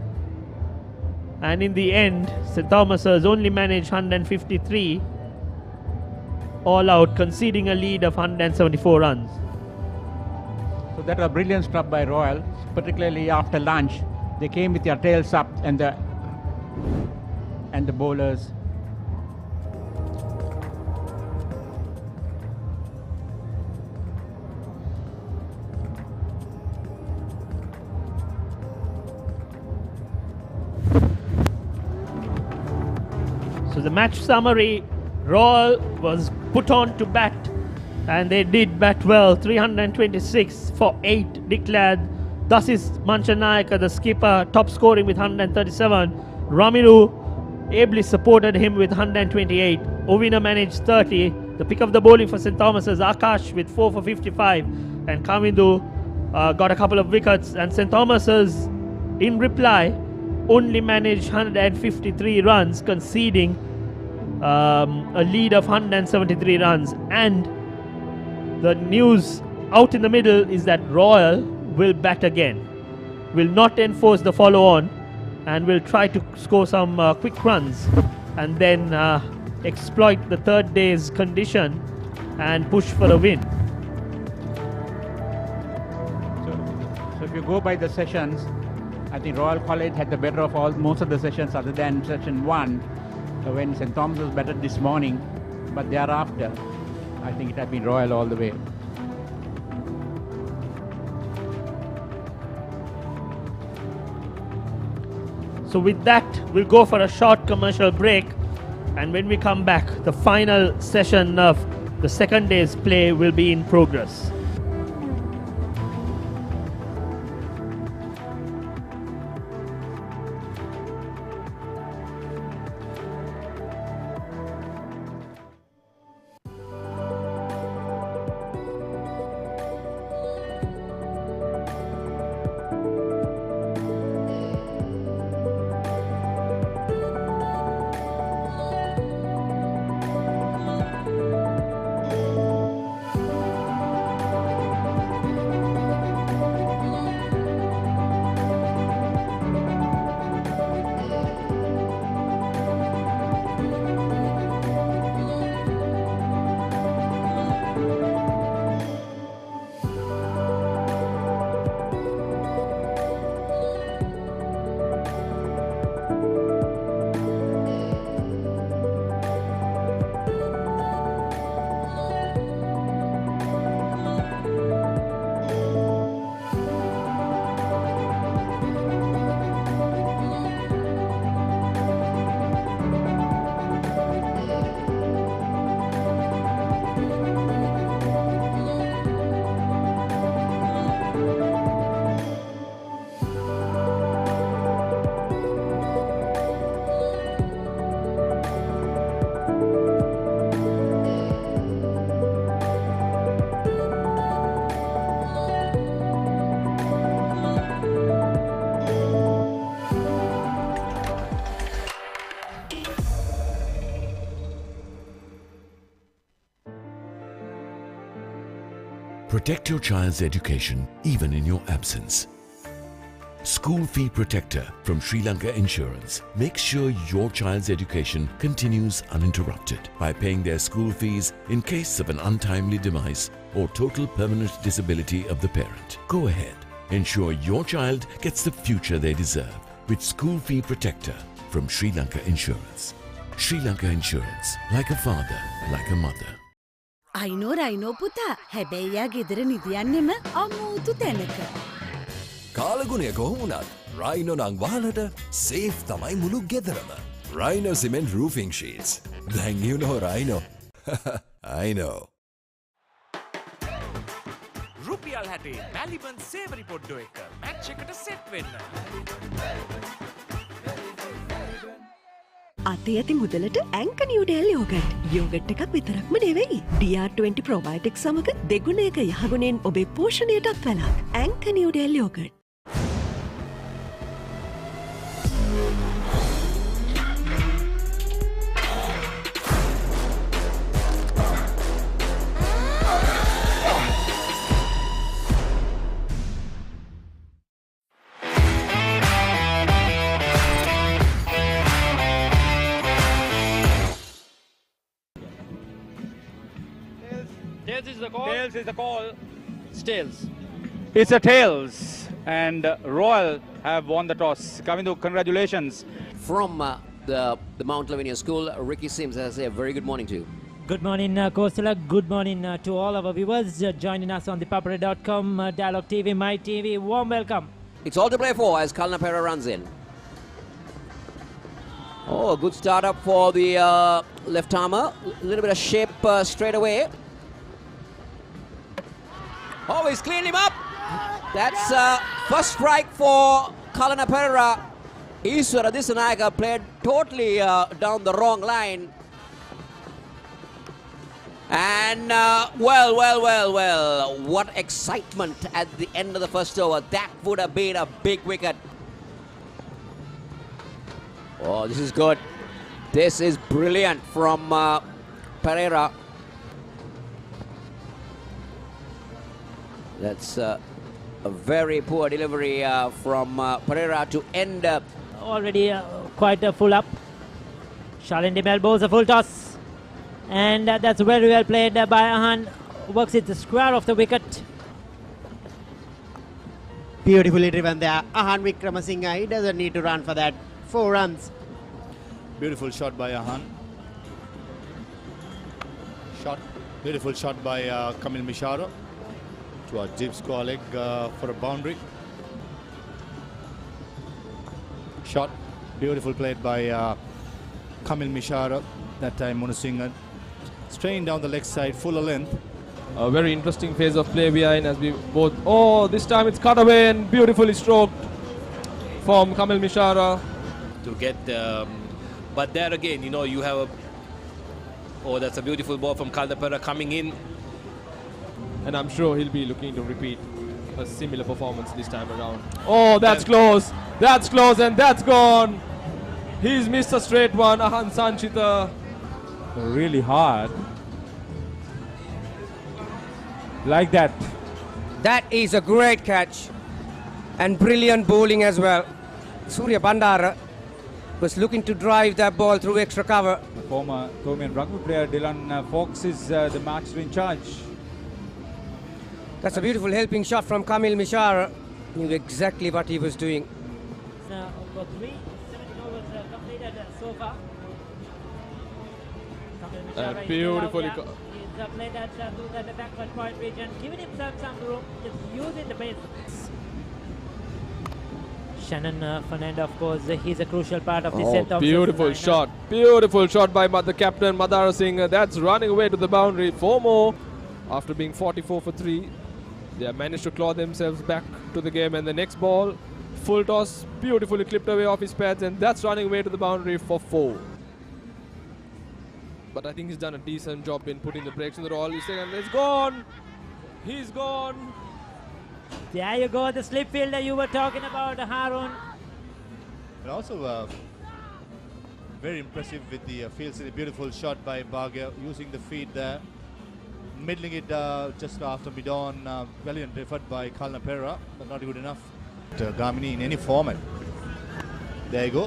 and in the end St. Thomas's only managed 153 all out, conceding a lead of 174 runs. So that was a brilliant scrub by Royal, particularly after lunch. They came with their tails up, and the bowlers So the match summary, Royal was put on to bat, and they did bat well. 326 for 8 declared. Thus is Manchanayaka, the skipper, top scoring with 137. Ramiru ably supported him with 128. Ovina managed 30. The pick of the bowling for St. Thomas's, Akash with 4 for 55. And Kavindu got a couple of wickets. And St. Thomas's, in reply, only managed 153 runs, conceding a lead of 173 runs. And the news out in the middle is that Royal will bat again, will not enforce the follow-on, and will try to score some quick runs, and then exploit the third day's condition and push for a win. So if you go by the sessions, I think Royal College had the better of most of the sessions other than session 1 when St. Thomas was batted this morning, but thereafter I think it had been Royal all the way. So with that, we'll go for a short commercial break, and when we come back, the final session of the second day's play will be in progress. Protect your child's education even in your absence. School Fee Protector from Sri Lanka Insurance makes sure your child's education continues uninterrupted by paying their school fees in case of an untimely demise or total permanent disability of the parent. Go ahead. Ensure your child gets the future they deserve with School Fee Protector from Sri Lanka Insurance. Sri Lanka Insurance, like a father, like a mother. Rhino පුතා හැබැයියා ගෙදර නිදියන්නෙම අමුතු තැනක. කාලගුණය කොහොමුණත් Rhino නං වාලට safe තමයි මුළු ගෙදරම. Rhino cement roofing sheets. Then you know Rhino. I know. රුපියල් 60 මැලිබන් සේවරි පොඩ්ඩෝ එක match එකට සෙට් වෙන්න. අතේ ඇති මුදලට ඇංක නිව්ඩෙල් යෝගට්. යෝගට් එකක් විතරක්ම නෙවෙයි. DR20 ප්‍රොබයොටික් සමග දෙගුණයක යහගුණෙන් ඔබේ පෝෂණයටත් වැළක්. ඇංක Newdale yoghurt. Tails is the call. Tails is the call. It's tails. It's a tails. And Royal have won the toss. Kavindu, congratulations. From the Mount Lavinia School, Ricky Sims has a very good morning to you. Good morning, Kostala. Good morning to all our viewers joining us on the Papare.com, Dialog TV, My TV. Warm welcome. It's all to play for as Kalnapera runs in. Oh, a good start up for the left armour. A little bit of shape straight away. Oh, he's cleaned him up. That's first strike for Kalana Pereira. Iswara Disanayaka played totally down the wrong line. And well, what excitement at the end of the first over. That would have been a big wicket. Oh, this is good. This is brilliant from Pereira. That's a very poor delivery from Pereira to end. Already quite a full up. Shalin Demel bowls a full toss. And that's very well played by Ahan. Works it the square of the wicket. Beautifully driven there. Ahan Wickramasinghe, he doesn't need to run for that. 4 runs. Beautiful shot by Ahan. Beautiful shot by Kamil Mishara. To a deep square leg for a boundary. Shot, beautiful played by Kamil Mishara. That time Munasinghe straight down the leg side, full of length. A very interesting phase of play behind as we both. Oh, this time it's cut away and beautifully stroked from Kamil Mishara. To get, but there again, you know, you have a. Oh, that's a beautiful ball from Kalnapera coming in. And I'm sure he'll be looking to repeat a similar performance this time around. Oh, that's close. That's close and that's gone. He's missed a straight one. Ahan Sanchita. Really hard. Like that. That is a great catch. And brilliant bowling as well. Surya Bandara was looking to drive that ball through extra cover. The former Tomian rugby player Dylan Fox is the master in charge. That's a beautiful helping shot from Kamil Mishara. Knew exactly what he was doing. For 3 70 overs completed so far. Beautifully. He's played that to the backward point region, giving himself some room, just using the pace. Shannon Fernando, of course, he's a crucial part of the set. Beautiful shot. Beautiful shot by the captain Madara Singh. That's running away to the boundary. 4 more. After being 44 for 3, they have managed to claw themselves back to the game. And the next ball, full toss, beautifully clipped away off his pads, and that's running away to the boundary for 4. But I think he's done a decent job in putting the brakes on the roll. It's gone. He's gone. There you go, the slip fielder you were talking about, Harun. And also very impressive with the fields. A beautiful shot by Bhagia using the feet there. middling it just after mid-on. Valiant effort by Kalna Pereira, but not good enough. Gamini in any format. There you go.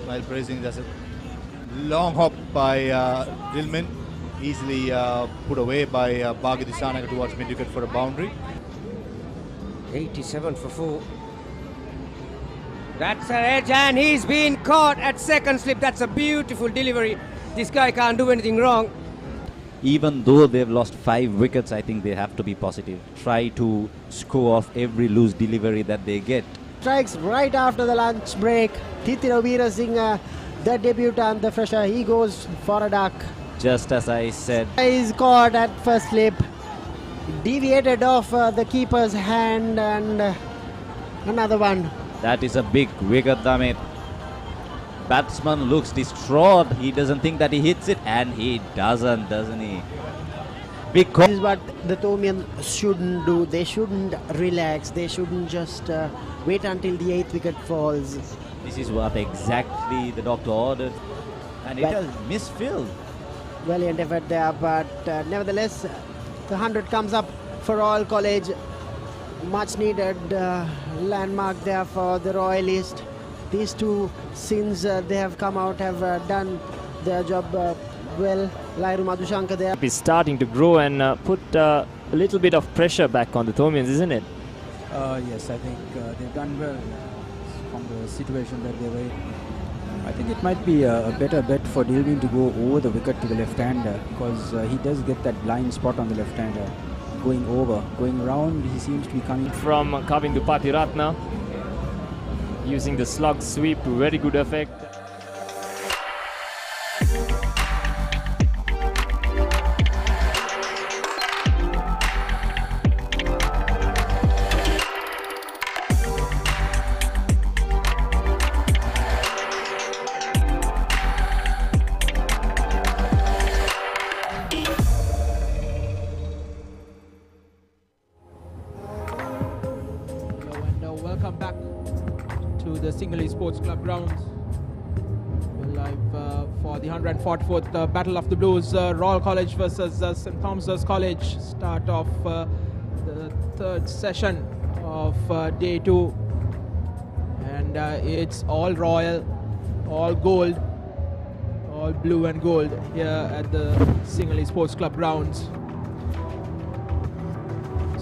While praising, that's a long hop by Dillman. Easily put away by Bhagya Dissanayake towards mid-wicket for a boundary. 87 for 4. That's an edge, and he's been caught at second slip. That's a beautiful delivery. This guy can't do anything wrong. Even though they've lost 5 wickets, I think they have to be positive. Try to score off every loose delivery that they get. Strikes right after the lunch break. Titira Veerasinghe, the debutant, the fresher, he goes for a duck. Just as I said. He's caught at first slip. Deviated off the keeper's hand, and another one. That is a big wicket, Damit. Batsman looks distraught. He doesn't think that he hits it, and he doesn't he? Because this is what the Thomians shouldn't do. They shouldn't relax. They shouldn't just wait until the 8th wicket falls. This is what exactly the doctor ordered, and it has misfilled. Valiant effort there, but nevertheless, the 100 comes up for Royal College. Much needed landmark there for the Royalist. These two, since they have come out, have done their job well. Lairu Madhushankar there. Is starting to grow and put a little bit of pressure back on the Thomians, isn't it? Yes, I think they've done well from the situation that they were in. I think it might be a better bet for Dilwyn to go over the wicket to the left-hander, because he does get that blind spot on the left-hander. Going round, he seems to be coming. From Kavindu Patiratna, using the slug sweep to very good effect. Welcome back to the Sinhalese Sports Club grounds. We're live for the 144th Battle of the Blues, Royal College versus St. Thomas's College. Start of the 3rd session of day 2. And it's all royal, all gold, all blue and gold here at the Sinhalese Sports Club grounds.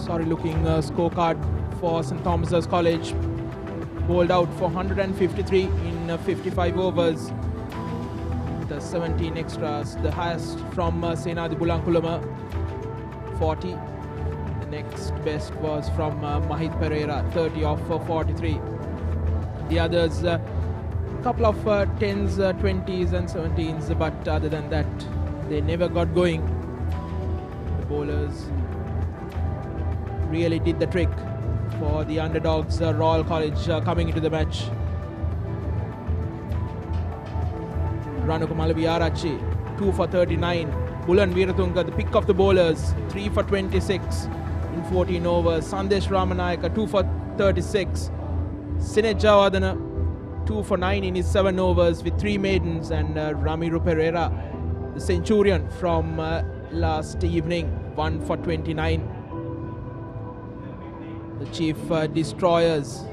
Sorry looking scorecard for St. Thomas's College. Bowled out for 153 in 55 overs. The 17 extras, the highest from Senadi Bulankulama, 40. The next best was from Mahit Pereira, 30 off 43. The others, a couple of 10s, 20s and 17s, but other than that, they never got going. The bowlers really did the trick for the underdogs, Royal College coming into the match. Ranuka Malaviarachi, 2 for 39. Bulan Veeratunga, the pick of the bowlers, 3 for 26 in 14 overs. Sandesh Ramanayaka, 2 for 36. Sinet Javadana, 2 for 9 in his 7 overs with 3 maidens. And Ramiru Pereira, the centurion from last evening, 1 for 29. The chief destroyers.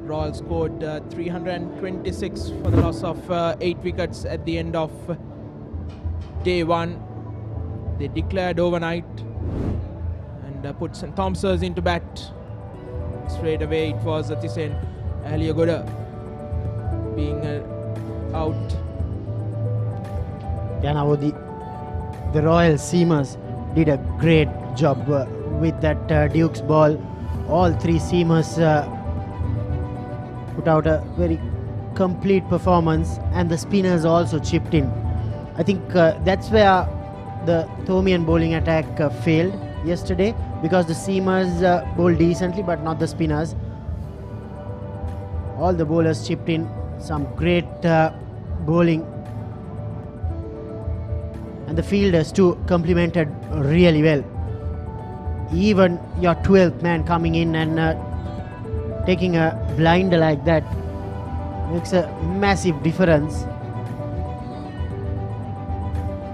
Royal scored 326 for the loss of 8 wickets at the end of day 1. They declared overnight and put St. Thomas's into bat. Straight away it was Tisen Aliagoda being out. Yeah, now the Royal Seamers did a great job with that Duke's ball. All 3 seamers put out a very complete performance, and the spinners also chipped in. I think that's where the Thomian bowling attack failed yesterday, because the seamers bowled decently but not the spinners. All the bowlers chipped in, some great bowling, and the fielders too complemented really well. Even your 12th man coming in and taking a blinder like that makes a massive difference.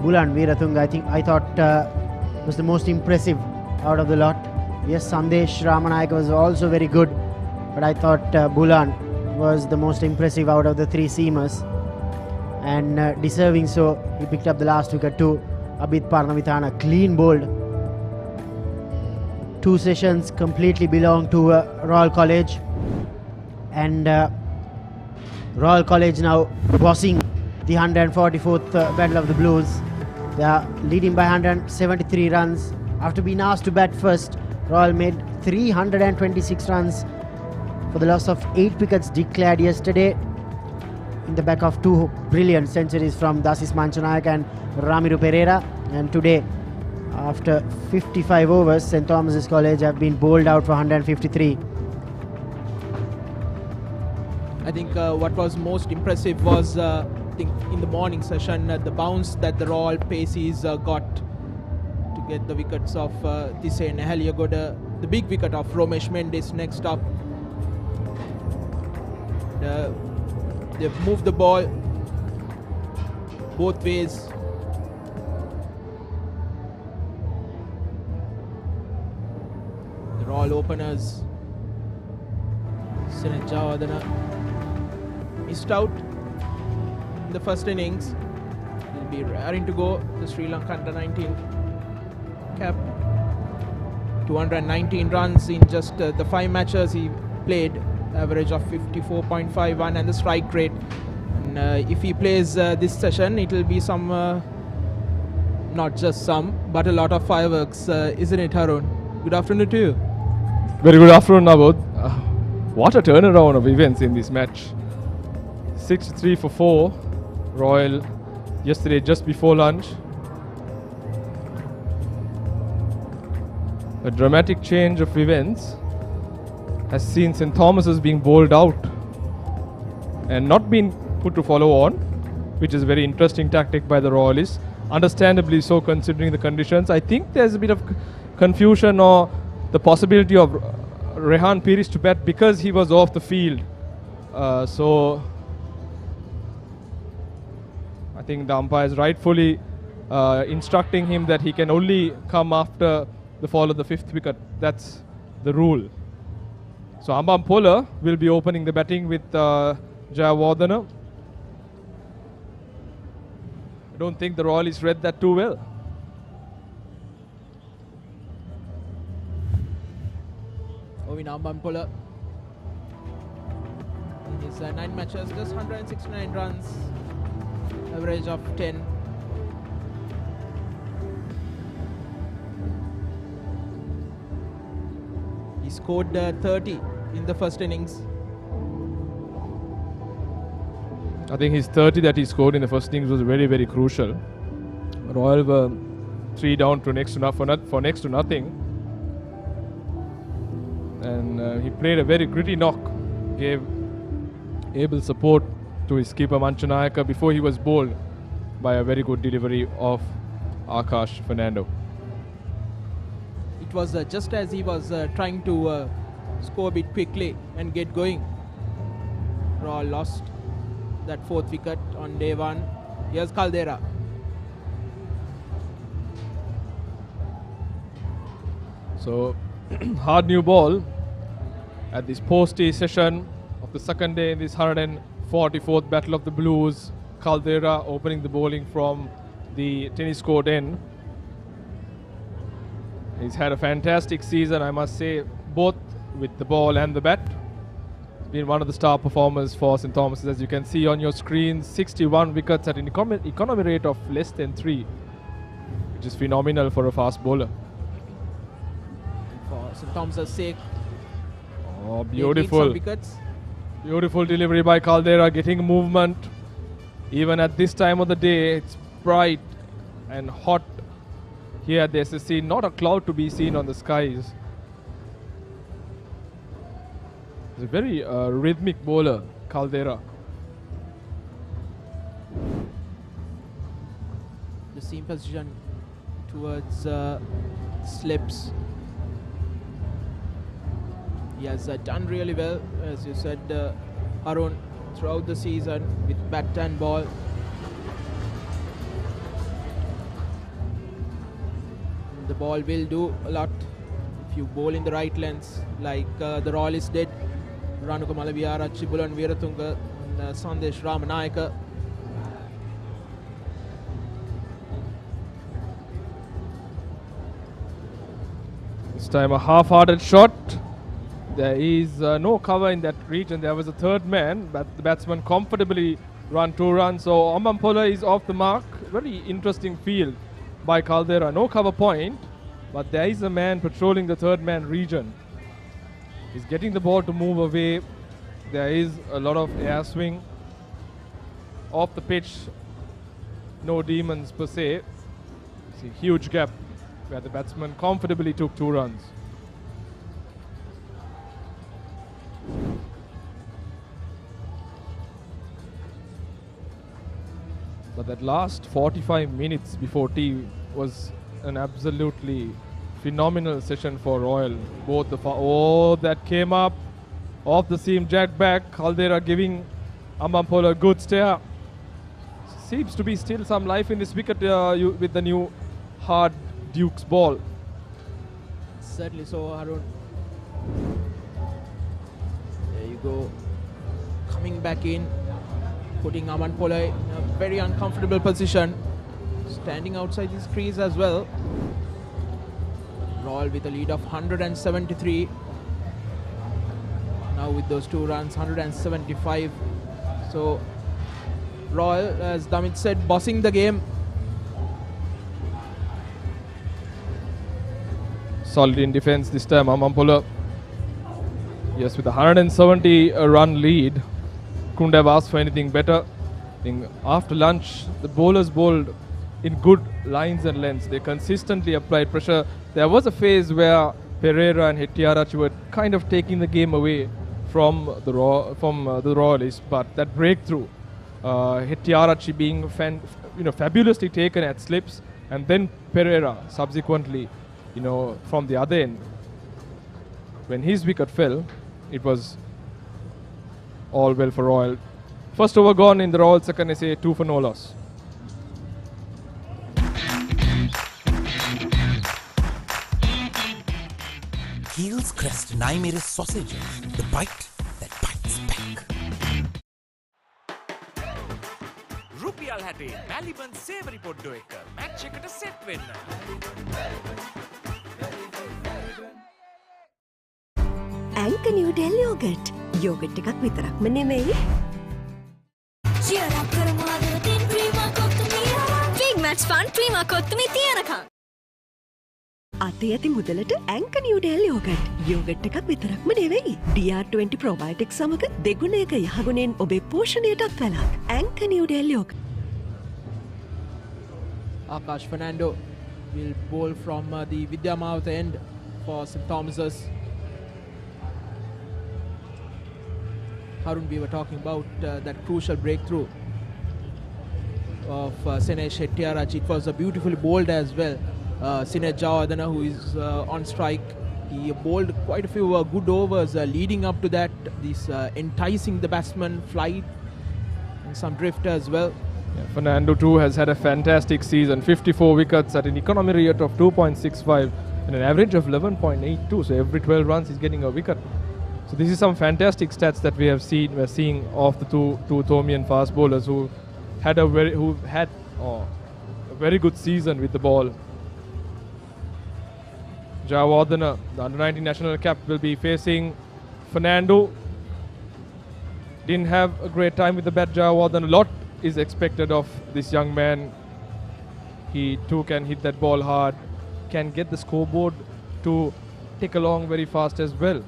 Bulan Veeratunga, I thought was the most impressive out of the lot. Yes, Sandesh Ramanayaka was also very good, but I thought Bulan was the most impressive out of the three seamers, and deserving so. He picked up the last wicket too. Abid Parnavithana, clean bowled. 2 sessions completely belong to Royal College, and Royal College now bossing the 144th Battle of the Blues. They are leading by 173 runs. After being asked to bat first, Royal made 326 runs for the loss of 8 wickets declared yesterday in the back of 2 brilliant centuries from Dasis Manchanayak and Ramiru Pereira. And today, after 55 overs, St. Thomas's College have been bowled out for 153. I think what was most impressive was I think in the morning session the bounce that the Royal Paces got to get the wickets of Tise Nehaliagoda, the big wicket of Romesh Mendes next up. They've moved the ball both ways. The Royal openers, Sinet Javadana, missed out in the first innings. He'll be raring to go. The Sri Lanka under-19 cap. 219 runs in just the 5 matches he played. Average of 54.51 and the strike rate. And if he plays this session, it will be some, not just some, but a lot of fireworks, isn't it, Harun? Good afternoon to you. Very good afternoon, Nabod. What a turnaround of events in this match. 63 for 4, Royal yesterday just before lunch. A dramatic change of events has seen St. Thomas's being bowled out and not been put to follow on, which is a very interesting tactic by the Royalists. Understandably so, considering the conditions. I think there's a bit of confusion or the possibility of Rehan Pires to bat because he was off the field. So I think the umpire is rightfully instructing him that he can only come after the fall of the 5th wicket. That's the rule. So Ambam Pola will be opening the batting with Jayawardena. I don't think the Royalists read that too well. Ovin Ambampola. In his 9 matches, just 169 runs, average of 10. He scored 30 in the first innings. I think his 30 that he scored in the first innings was very, very crucial. Royal were 3 down to next to nothing. And he played a very gritty knock, gave able support to his keeper Manchanayaka before he was bowled by a very good delivery of Akash Fernando. It was just as he was trying to score a bit quickly and get going. Royal lost that 4th wicket on day 1. Here's Caldera. So hard new ball at this post-day session of the second day in this 144th Battle of the Blues. Caldera opening the bowling from the tennis court end. He's had a fantastic season, I must say, both with the ball and the bat. Been one of the star performers for St. Thomas's, as you can see on your screen. 61 wickets at an economy rate of less than 3, which is phenomenal for a fast bowler. For St. Thomas's sake, oh, beautiful. Beautiful delivery by Caldera, getting movement. Even at this time of the day, it's bright and hot here at the SSC. Not a cloud to be seen on the skies. He's a very rhythmic bowler, Caldera. The seam position towards slips. He has done really well, as you said, Arun, throughout the season with bat and ball. the ball will do a lot if you bowl in the right lengths, like the Royalists did. Ranuka Malaviarachi, Bulan Veeratunga, and Sandesh Ramanayaka. This time a half-hearted shot. There is no cover in that region. There was a third man, but the batsman comfortably run 2 runs. So Amampola is off the mark. Very interesting field by Caldera. No cover point, but there is a man patrolling the third man region. He's getting the ball to move away. There is a lot of air swing off the pitch. No demons per se. See, huge gap where the batsman comfortably took 2 runs. But that last 45 minutes before tea was an absolutely phenomenal session for Royal. Both the that came up off the seam, jack back. Caldera giving Amampola a good stare. Seems to be still some life in this wicket with the new hard Duke's ball. Certainly so, Harun. There you go. Coming back in, putting Amampola in a very uncomfortable position. Standing outside his crease as well. Royal with a lead of 173. Now with those 2 runs, 175. So Royal, as Damit said, bossing the game. Solid in defense this time, Amampola. Yes, with a 170 run lead. Couldn't have asked for anything better. I think after lunch, the bowlers bowled in good lines and lengths. They consistently applied pressure. There was a phase where Pereira and Hettiarach were kind of taking the game away from the Royalists, but that breakthrough, Hettiarach being fabulously taken at slips, and then Pereira subsequently, from the other end. When his wicket fell, it was all well for Royal. First over gone in the Royal second essay, 2 for no loss. Keel's Crest Naimere sausages, the bite that bites back. රුපියල් 60 මැලිබන් සේවරි පොඩ්ඩෝ එක match එකට set වෙන්න. Anchor New Del Yogurt. Yogurt එකක් විතරක්ම නෙමෙයි. Cheer up කරමු අද දින ප්‍රීමා කොත්තුමිය. Big match fun ප්‍රීමා කොත්තුමිය තියනකම්. අතේ ඇති මුදලට Anchor New Del Yogurt. Yogurt එකක් විතරක්ම නෙවෙයි. DR20 probiotics සමග දෙගුණයක යහගුණෙන් ඔබේ පෝෂණයටත් වැළක්. Anchor New Del Yogurt. Akash Fernando will bowl from the Vidyamawatha end for St. Thomas's. Harun, we were talking about that crucial breakthrough of Sinesh Hettiarach. It was beautifully bowled as well. Sinesh Jawadana, who is on strike, he bowled quite a few good overs leading up to that. This enticing the batsman, flight, and some drift as well. Yeah, Fernando too has had a fantastic season. 54 wickets at an economy rate of 2.65 and an average of 11.82. So every 12 runs he's getting a wicket. So this is some fantastic stats that we have seen. We're seeing of the two Thomian fast bowlers who had a very good season with the ball. Jayawardene, the under-19 national cap, will be facing Fernando. Didn't have a great time with the bat, Jayawardene. A lot is expected of this young man. He too can hit that ball hard, can get the scoreboard to tick along very fast as well.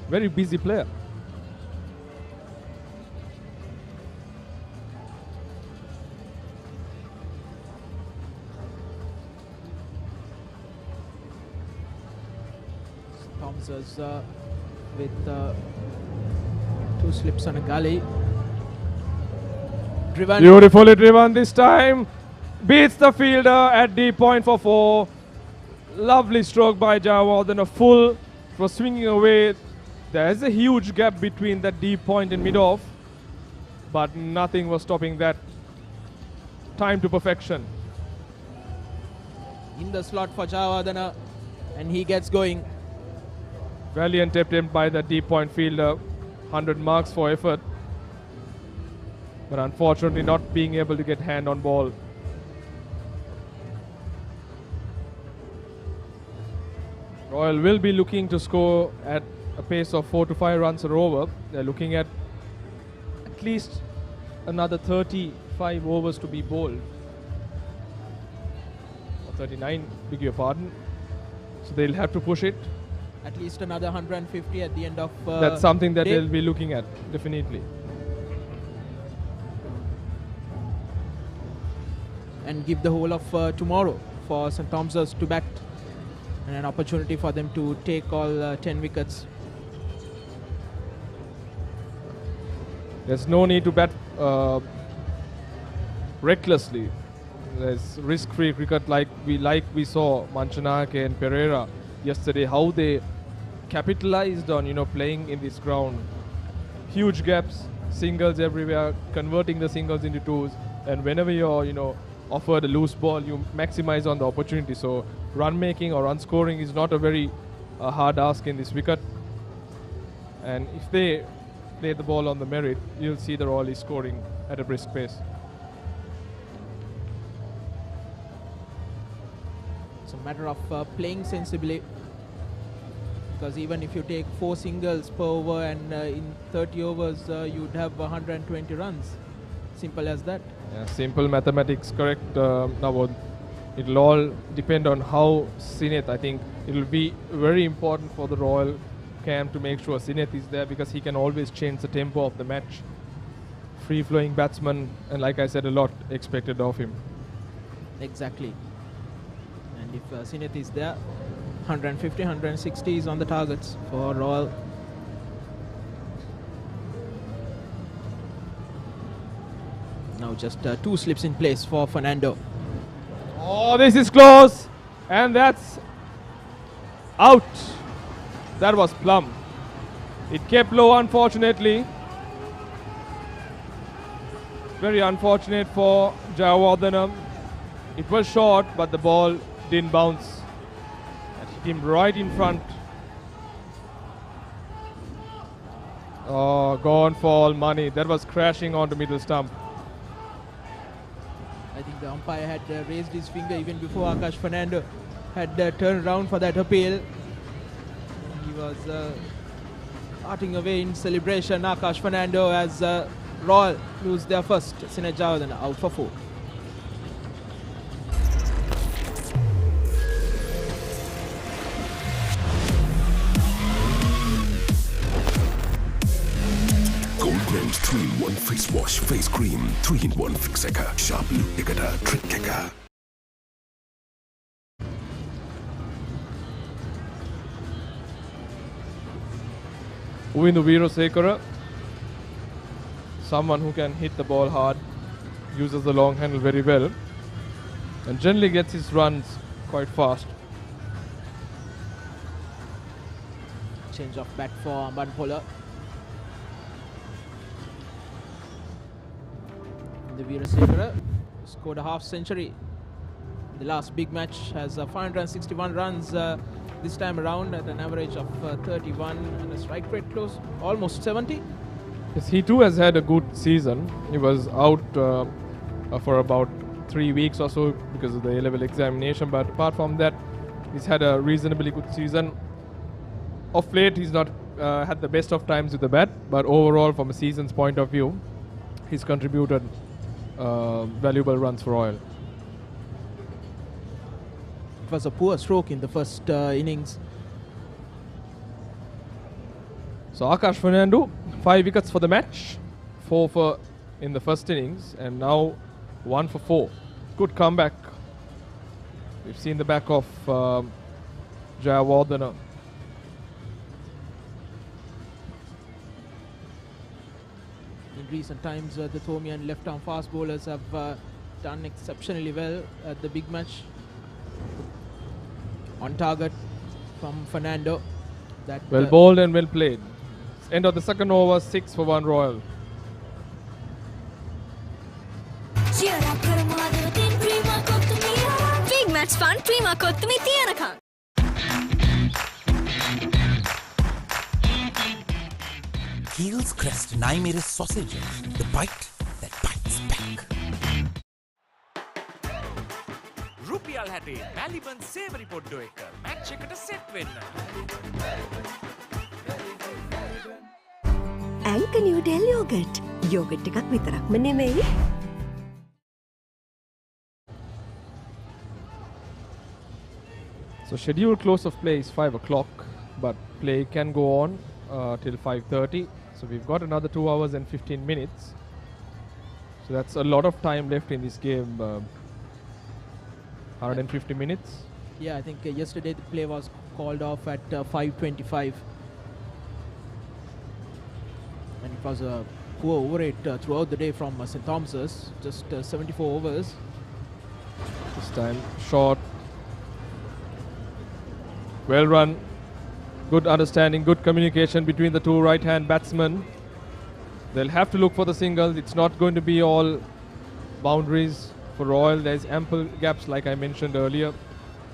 Very busy player. Thomas's with 2 slips on a gully. Driven. Beautifully driven this time. Beats the fielder at deep point for 4. Lovely stroke by Jayawardene. A full for swinging away. There is a huge gap between that deep point and mid-off, but nothing was stopping that. Time to perfection. in the slot for Jayawardene, and he gets going. Valiant attempt by the deep point fielder. 100 marks for effort. But unfortunately not being able to get hand on ball. Royal will be looking to score at a pace of 4 to 5 runs per over. They're looking at least another 35 overs to be bowled. Or 39, beg your pardon. So they'll have to push it. At least another 150 at the end of That's something that day. they'll be looking at, definitely. And give the whole of tomorrow for St. Thomas's to bat, and an opportunity for them to take all 10 wickets. There's no need to bat recklessly. There's risk-free cricket like we saw Manchanake and Pereira yesterday, how they capitalized on playing in this ground. Huge gaps, singles everywhere, converting the singles into twos, and whenever you're offered a loose ball, you maximize on the opportunity. So run making or run scoring is not a very hard ask in this wicket, and if they play the ball on the merit, you'll see the Royal is scoring at a brisk pace. It's a matter of playing sensibly, because even if you take 4 singles per over and in 30 overs you'd have 120 runs. Simple as that. Yeah, simple mathematics, correct. Now it'll all depend on how Sineth, I think it'll be very important for the Royal camp to make sure Sineth is there, because he can always change the tempo of the match. Free-flowing batsman, and like I said, a lot expected of him. Exactly. And if Sineth is there, 150, 160 is on the targets for Royal. Now just 2 slips in place for Fernando. Oh, this is close, and that's out. That was plumb. It kept low, unfortunately. Very unfortunate for Jayawardene. It was short, but the ball didn't bounce. It hit him right in front. Oh, gone for all money. That was crashing onto middle stump. I think the umpire had raised his finger even before Akash Fernando had turned around for that appeal. He was parting away in celebration, Akash Fernando, as Royal lose their first. Sineth Jayawardene out for 4. Gold 3-in-1 face wash, face cream, 3-in-1 fixer, sharp look picker, trick kicker. Uvindu Veerasekara, someone who can hit the ball hard, uses the long handle very well, and generally gets his runs quite fast. Change of bat for Amban. The Veerasekara scored a half century. The last big match has 561 runs this time around at an average of 31 and a strike rate close, almost 70. Yes, he too has had a good season. He was out for about 3 weeks or so because of the A-level examination, but apart from that, he's had a reasonably good season. Of late, he's not had the best of times with the bat, but overall, from a season's point of view, he's contributed valuable runs for Royal. It was a poor stroke in the first innings. So Akash Fernando, 5 wickets for the match, 4 for in the first innings, and now 1 for 4. Good comeback. We've seen the back of Jayawardene. In recent times, the Thomi and left-arm fast bowlers have done exceptionally well at the big match. On target from Fernando. That Well bowled and well played. End of the second over, 6 for 1 Royal. Big match fun prima kottumi tiyanaka. Heels crest nai mere sausages. The bite that bites back. රුපියල් 60 මැලිබන් සේවරි පොඩ්ඩෝ එක match එකට set වෙන්න. ඇන්ක නිව්ඩෙල් yoghurt. Yoghurt එකක් විතරක්ම නෙමෙයි. So scheduled close of play is 5 o'clock, but play can go on till 5:30. So we've got another 2 hours and 15 minutes. So that's a lot of time left in this game. 150 minutes. Yeah, I think yesterday the play was called off at 5:25. And it was a poor over rate throughout the day from St. Thomas's, just 74 overs. This time short. Well run. Good understanding, good communication between the two right-hand batsmen. They'll have to look for the singles. It's not going to be all boundaries for Royal. There's ample gaps like I mentioned earlier.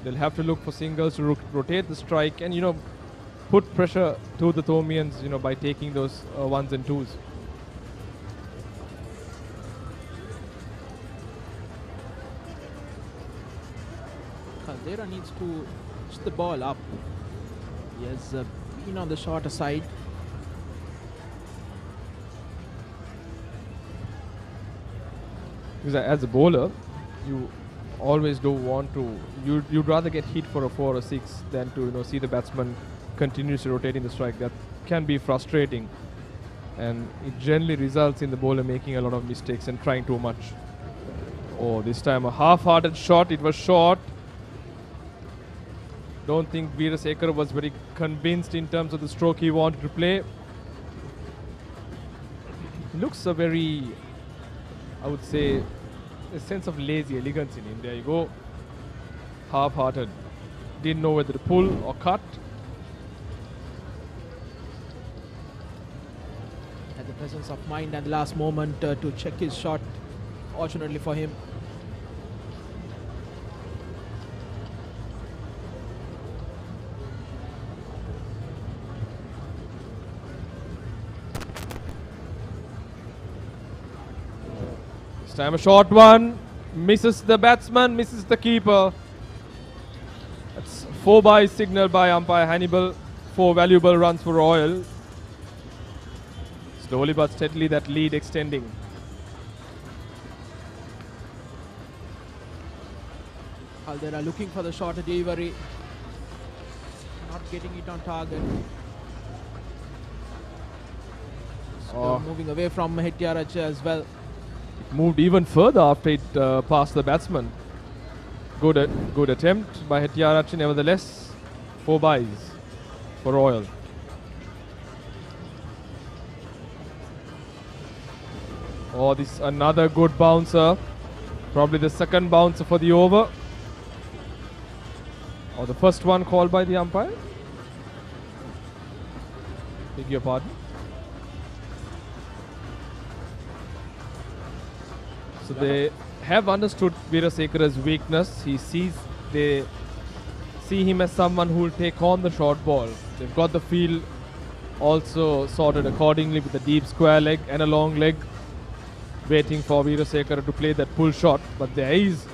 They'll have to look for singles to rotate the strike and, put pressure to the Thomians, by taking those ones and twos. Caldera needs to push the ball up. He has been on the shorter side. Because as a bowler, you always don't want to. You'd rather get hit for a 4 or 6 than to see the batsman continuously rotating the strike. That can be frustrating, and it generally results in the bowler making a lot of mistakes and trying too much. Oh, this time a half-hearted shot. It was short. Don't think Veerasekara was very convinced in terms of the stroke he wanted to play. Looks a very, I would say, a sense of lazy elegance in him. There you go. Half-hearted. Didn't know whether to pull or cut. Had the presence of mind at the last moment to check his shot. Fortunately for him. This time a short one. Misses the batsman, misses the keeper. That's 4 by signal by umpire Hannibal. 4 valuable runs for Royal. Slowly but steadily that lead extending. Caldera looking for the shorter delivery. Not getting it on target. Still moving away from Hettiarach as well. It moved even further after it passed the batsman. Good attempt by Hettiarach, nevertheless. 4 byes for Royal. Oh, this is another good bouncer. Probably the second bouncer for the over. Or the first one called by the umpire. Beg your pardon. So they have understood Veerasekara's weakness. They see him as someone who will take on the short ball. They've got the field also sorted accordingly with a deep square leg and a long leg, waiting for Veerasekara to play that pull shot. But there is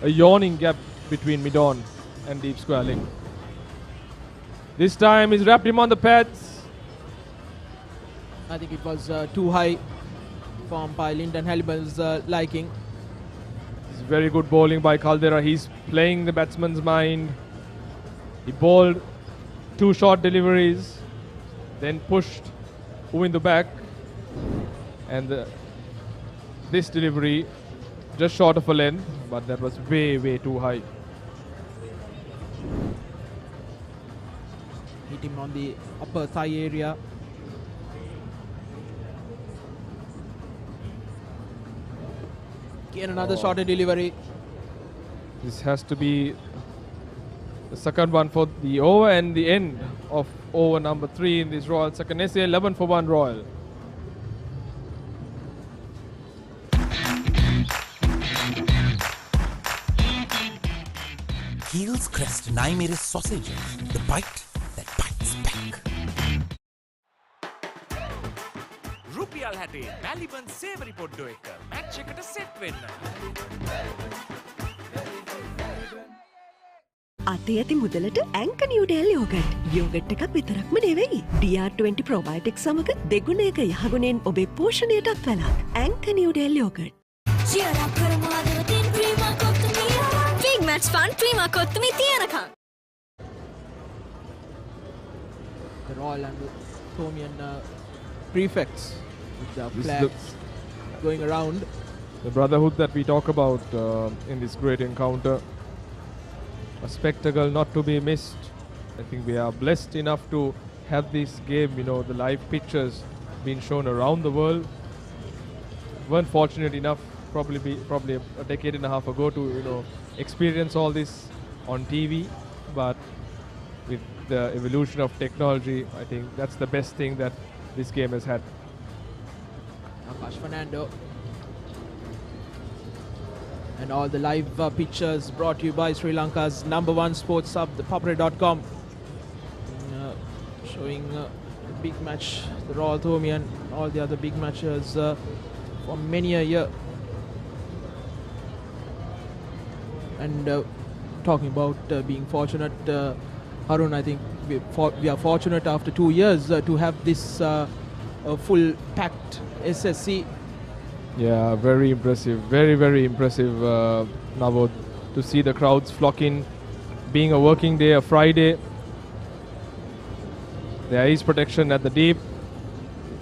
a yawning gap between mid-on and deep square leg. This time he's wrapped him on the pads. I think it was too high for umpire Lyndon Halliburton's liking. It's very good bowling by Caldera. He's playing the batsman's mind. He bowled 2 short deliveries, then pushed in the back, and this delivery just short of a length, but that was way too high. Hit him on the upper thigh area. Again another shorter delivery. This has to be the second one for the over and the end of over number 3 in this Royal second essay. 11 for 1 Royal. Heels Crest Naimere sausage. The bite that bites back. රුපියල් 60 මැලිබන් සේවරි පොඩ්ඩෝ එක match එකට set වෙන්න. අතේ ඇති මුදලට ඇංක Newdale yoghurt. Yoghurt එකක් විතරක්ම නෙවෙයි. DR20 ප්‍රොබයොටික් සමග දෙගුණයක යහගුණෙන් ඔබේ පෝෂණයටත් වැළක්. ඇංක Newdale yoghurt. Big match fun Prima Kottu Mee තියනකම්. The Royal and the Thomian prefects with the flags going around. The brotherhood that we talk about in this great encounter. A spectacle not to be missed. I think we are blessed enough to have this game, you know, the live pictures being shown around the world. Weren't fortunate enough probably a decade and a half ago to, you know, experience all this on TV, but with the evolution of technology, I think that's the best thing that this game has had. Akash Fernando. And all the live pictures brought to you by Sri Lanka's #1 sports hub, the Papare.com. Showing the big match, the Royal Thomian, all the other big matches for many a year. And talking about being fortunate, Harun, I think we are fortunate after 2 years to have this full packed SSC. Yeah, very impressive, very, very impressive, Navod, to see the crowds flocking, being a working day, a Friday. There is protection at the deep.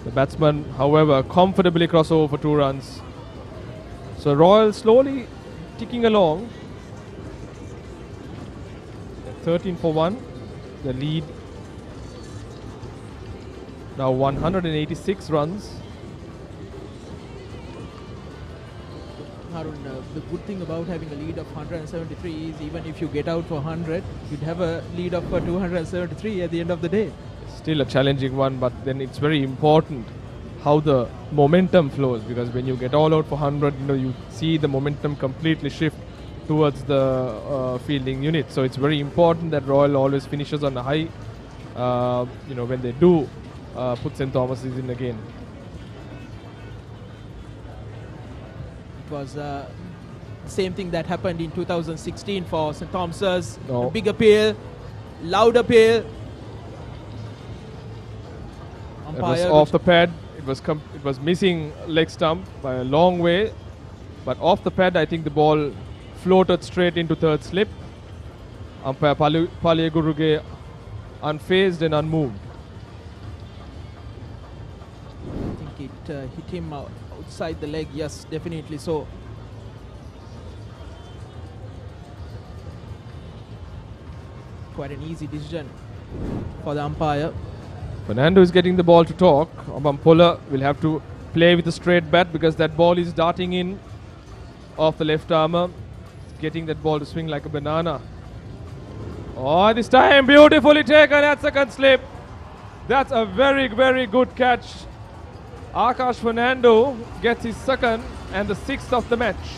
The batsman, however, comfortably cross over for 2 runs. So Royal slowly ticking along. 13 for 1, the lead. Now 186 runs. Harun, the good thing about having a lead of 173 is even if you get out for 100, you'd have a lead of 273 at the end of the day. Still a challenging one, but then it's very important how the momentum flows, because when you get all out for 100, you know, you see the momentum completely shift towards the fielding unit. So it's very important that Royal always finishes on a high, you know, when they do put St. Thomas's in again. It was same thing that happened in 2016 for St. Thomas's. No. A big appeal, loud appeal. It was off the pad. It was missing leg stump by a long way, but off the pad, I think the ball floated straight into third slip. Umpire Palye Guruge unfazed and unmoved. I think it hit him outside the leg. Yes, definitely so. Quite an easy decision for the umpire. Fernando is getting the ball to talk. Abampola will have to play with a straight bat because that ball is darting in off the left armour. Getting that ball to swing like a banana. Oh, this time beautifully taken at second slip. That's a very, very good catch. Akash Fernando gets his second and the 6th of the match.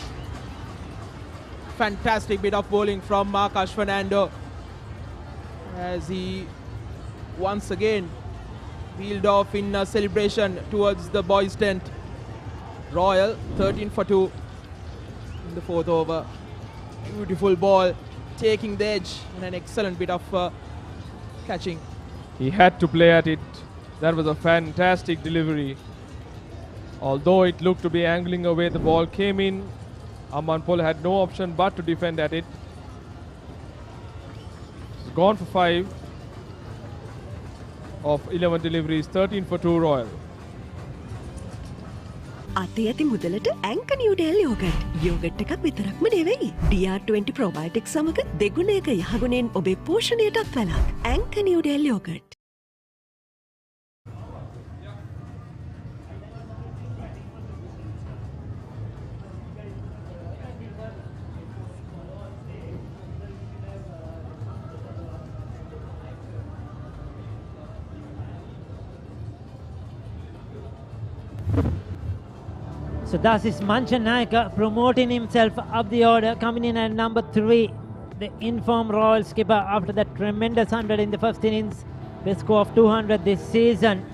Fantastic bit of bowling from Akash Fernando as he once again wheeled off in celebration towards the boys' tent. Royal 13 for 2 in the 4th over. Beautiful ball, taking the edge, and an excellent bit of catching. He had to play at it. That was a fantastic delivery. Although it looked to be angling away, the ball came in. Abampola had no option but to defend at it. He's gone for 5 of 11 deliveries, 13 for 2 Royal. අතේ ඇති මුදලට ඇංක Newdale yoghurt. Yoghurt එකක් විතරක්ම නෙවෙයි. DR20 ප්‍රොබයොටික් සමග දෙගුණයක යහගුණෙන් ඔබේ පෝෂණයටත් වැළක්. ඇංක Newdale yoghurt. So thus is Manchanayaka promoting himself up the order, coming in at number 3. the informed Royal skipper after that tremendous 100 in the first innings. Best score of 200 this season.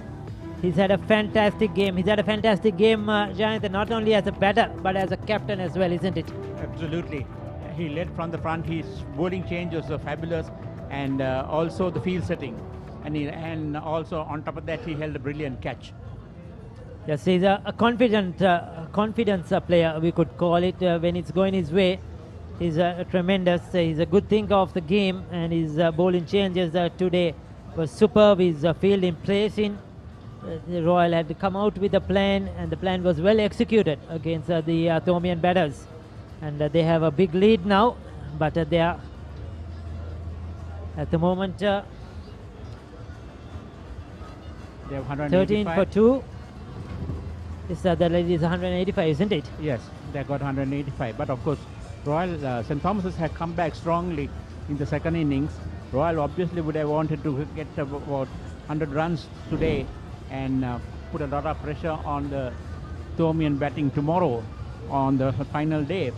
He's had a fantastic game. He's had a fantastic game, Jonathan, not only as a batter, but as a captain as well, isn't it? Absolutely. He led from the front. His bowling changes are fabulous, and also the field setting. And also on top of that, he held a brilliant catch. Yes, he's a confidence player, we could call it, when it's going his way. He's tremendous. He's a good thinker of the game, and his bowling changes today was superb. His fielding placing. The Royal had to come out with a plan, and the plan was well executed against the Thomian batters. And they have a big lead now, but they are at the moment they have 13 for 2. The lead is 185, isn't it? Yes, they got 185. But of course, Royal St. Thomas's had come back strongly in the second innings. Royal obviously would have wanted to get about 100 runs today and put a lot of pressure on the Thomian batting tomorrow on the final day.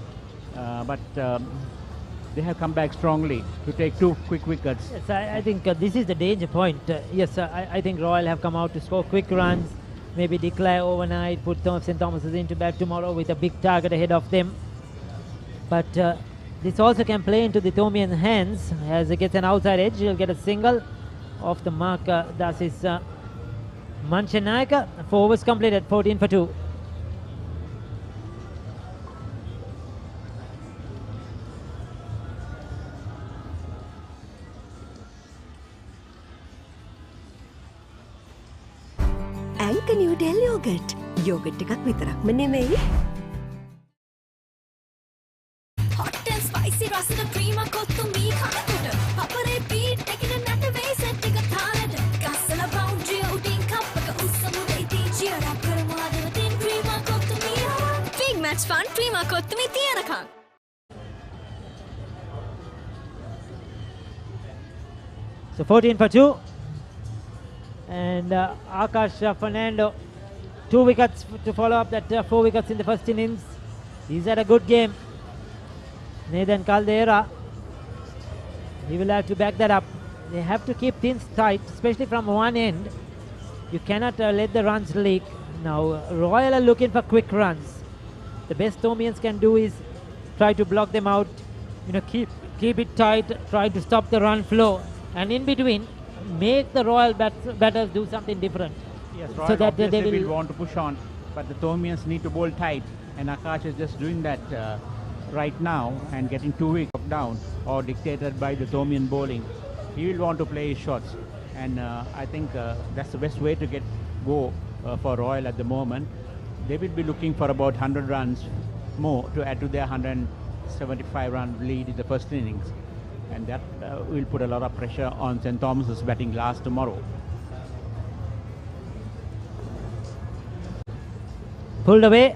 But they have come back strongly to take 2 quick wickets. Yes, I think this is the danger point. Yes, I think Royal have come out to score quick runs, maybe declare overnight, put St. Thomas's into bat tomorrow with a big target ahead of them. But this also can play into the Thomian hands. As he gets an outside edge, he'll get a single off the mark. That is Manchanayaka. 4 overs completed, 14 for 2. Anchor New Delhi yogurt. Yogurt එකක් විතරක්ම නෙමෙයි. Hot and spicy රසට Prima Kottu Mee කනකොට Papare beat taking a nut away set එක තාලට ගස්සල boundary උඩින් කප් එක උස්සමුදේ තීචිය රක් කරමු හදවතින් cream Kottu මී big match fun cream Kottu මී තියනකම්. So 14 for 2. And Akash Fernando, 2 wickets to follow up that 4 wickets in the first innings. He's had a good game. Nathan Caldera, he will have to back that up. They have to keep things tight, especially from one end. You cannot let the runs leak. Now Royal are looking for quick runs. The best Thomians can do is try to block them out. Keep it tight, try to stop the run flow, and in between, make the Royal batters do something different. Yes, Royal so that obviously they will want to push on, but the Thomians need to bowl tight, and Akash is just doing that right now and getting 2 wickets down or dictated by the Thomian bowling. He will want to play his shots, and I think that's the best way to go for Royal at the moment. They will be looking for about 100 runs more to add to their 175 run lead in the first innings. And that will put a lot of pressure on St. Thomas's batting last tomorrow. Pulled away.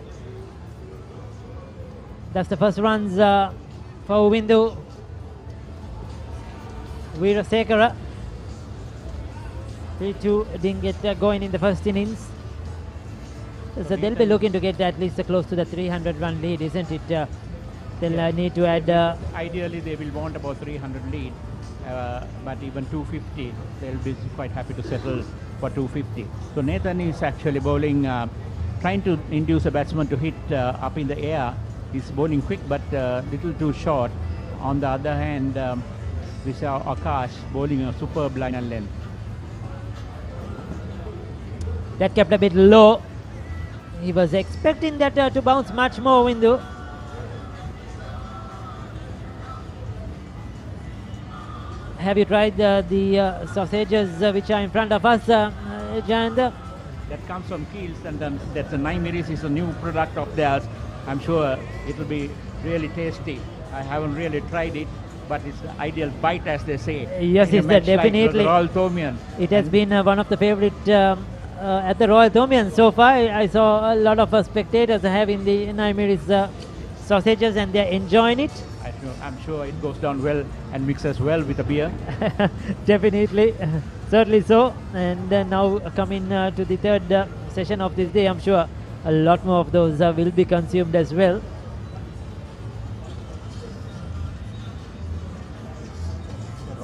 That's the first runs for Windu. Veerasekara. 3-2 didn't get going in the first innings. So they'll be looking to get at least close to the 300 run lead, isn't it? They'll need to add... Ideally, they will want about 300 lead, but even 250, they'll be quite happy to settle for 250. So Nathan is actually bowling, trying to induce a batsman to hit up in the air. He's bowling quick, but little too short. On the other hand, we saw Akash bowling a superb line and length. That kept a bit low. He was expecting that to bounce much more, Windu. Have you tried the sausages which are in front of us, Jayanda? That comes from Keels, and that's a Naimeris is a new product of theirs. I'm sure it will be really tasty. I haven't really tried it, but it's the ideal bite, as they say. Yes, it's definitely. Like the Royal Thomian. It has been one of the favorite at the Royal Thomian so far. I saw a lot of spectators having the Naimeris sausages, and they're enjoying it. I'm sure it goes down well and mixes well with the beer. Definitely, certainly so. And now coming to the third session of this day, I'm sure a lot more of those will be consumed as well.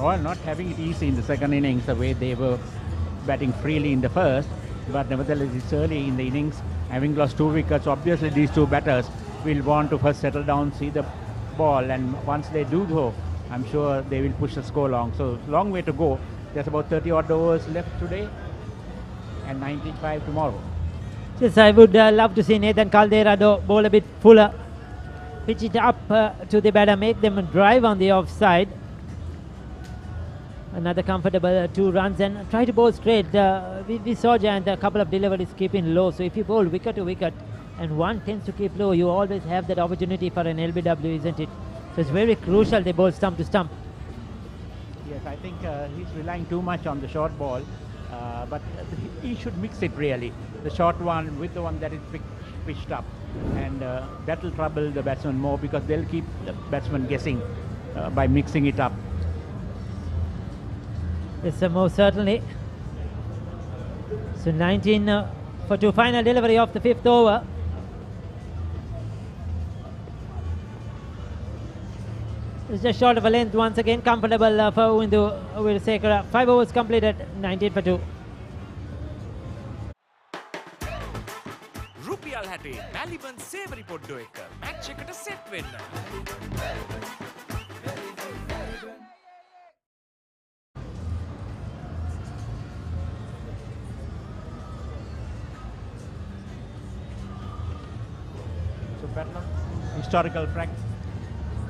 Royal not having it easy in the second innings, the way they were batting freely in the first, but nevertheless it's early in the innings. Having lost 2 wickets, obviously these 2 batters will want to first settle down, see the ball, and once they do so, I'm sure they will push the score along. So long way to go. There's about 30 odd overs left today and 95 tomorrow. Yes, I would love to see Nathan Caldera bowl a bit fuller, pitch it up to the batter, make them drive on the offside. Another comfortable 2 runs and try to bowl straight. We saw Giant a couple of deliveries keeping low, so if you bowl wicket to wicket and one tends to keep low, you always have that opportunity for an LBW, isn't it? So it's very crucial they bowl stump to stump. Yes, I think he's relying too much on the short ball, but he should mix it really. The short one with the one that is pitched up, and that will trouble the batsman more because they'll keep the batsman guessing by mixing it up. Yes, most certainly. So 19 for 2, final delivery of the 5th over. It's just short of a length once again, comfortable for Windu Wirsekara. 5 overs completed, 19 for 2. රුපියල් 60 මැලිබන් සේවරි පොඩ්ඩෝ එක match එකට set වෙන්න. Historical frag.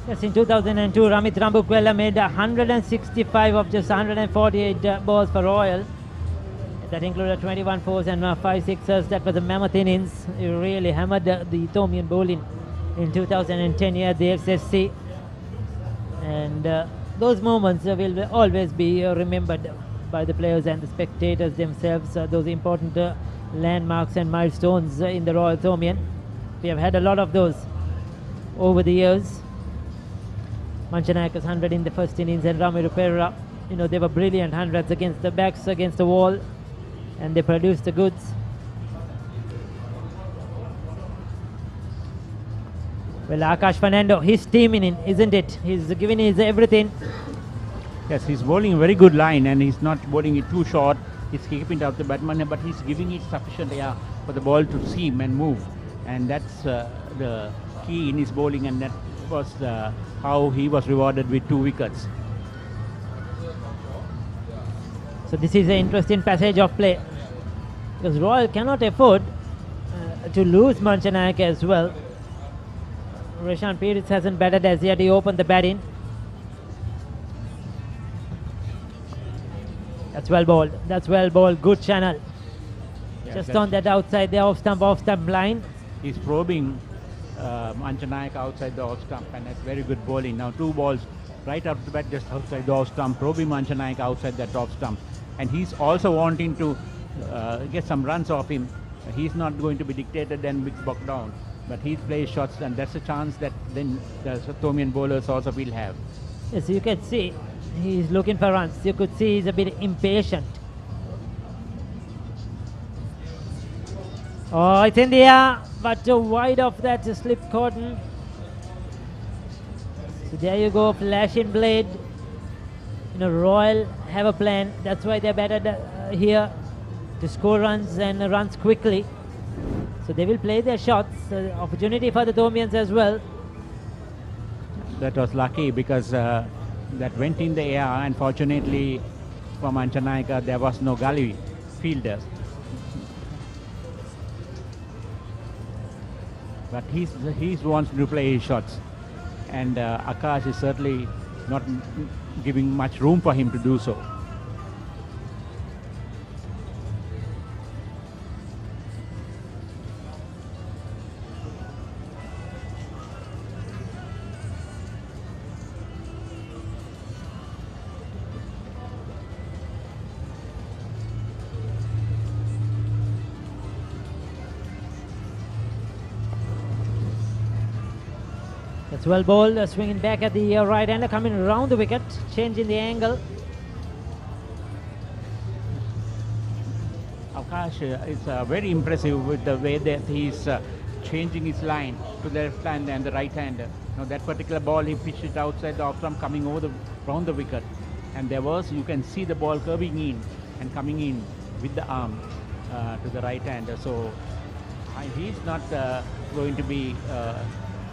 Yes, in 2002, Ramit Rambukwella made 165 of just 148 balls for Royal. That included 21 fours and 5 sixers. That was a mammoth innings. He really hammered the Ethiopian bowling in 2010 here at the SSC. And those moments will always be remembered by the players and the spectators themselves. Those important landmarks and milestones in the Royal Ethiopian. We have had a lot of those over the years. Manchanayaka's 100 in the first innings and Ramiru Pereira, you know, they were brilliant hundreds against the backs, against the wall, and they produced the goods. Well, Akash Fernando, he's teaming in, isn't it? He's giving his everything. Yes, he's bowling a very good line and he's not bowling it too short. He's keeping it out the batsman, but he's giving it sufficient air for the ball to seam and move. And that's the key in his bowling, and that was how he was rewarded with 2 wickets. So this is an interesting passage of play, because Royal cannot afford to lose Manchanayaka as well. Roshan Pires hasn't batted as yet. He opened the batting. That's well bowled. That's well bowled. Good channel. Yes, just on that outside, the off stump line. He's probing Manchanayaka outside the off stump, and that's very good bowling. Now 2 balls right up the bat, just outside the off stump, probing Manchanayaka outside that off stump. And he's also wanting to get some runs off him. He's not going to be dictated and big buck down, but he plays shots, and that's a chance that then the Ethiopian bowlers also will have. Yes, you can see he's looking for runs. You could see he's a bit impatient. Oh, it's in the air, but wide of that slip cordon. So there you go, flashing blade. You know, Royal have a plan. That's why they're batted here, to score runs and runs quickly. So they will play their shots. Opportunity for the Ethiopians as well. That was lucky because that went in the air. Unfortunately for Manchanayaka, there was no gully fielder. But he wants to play his shots, and Akash is certainly not giving much room for him to do so. That's well bowled, swinging back at the right hander, coming around the wicket, changing the angle. Akash is very impressive with the way that he's changing his line to the left hand and the right hander. Now that particular ball, he pitched it outside the off stump, coming over around the wicket. and you can see the ball curving in and coming in with the arm to the right hander. So he's not going to be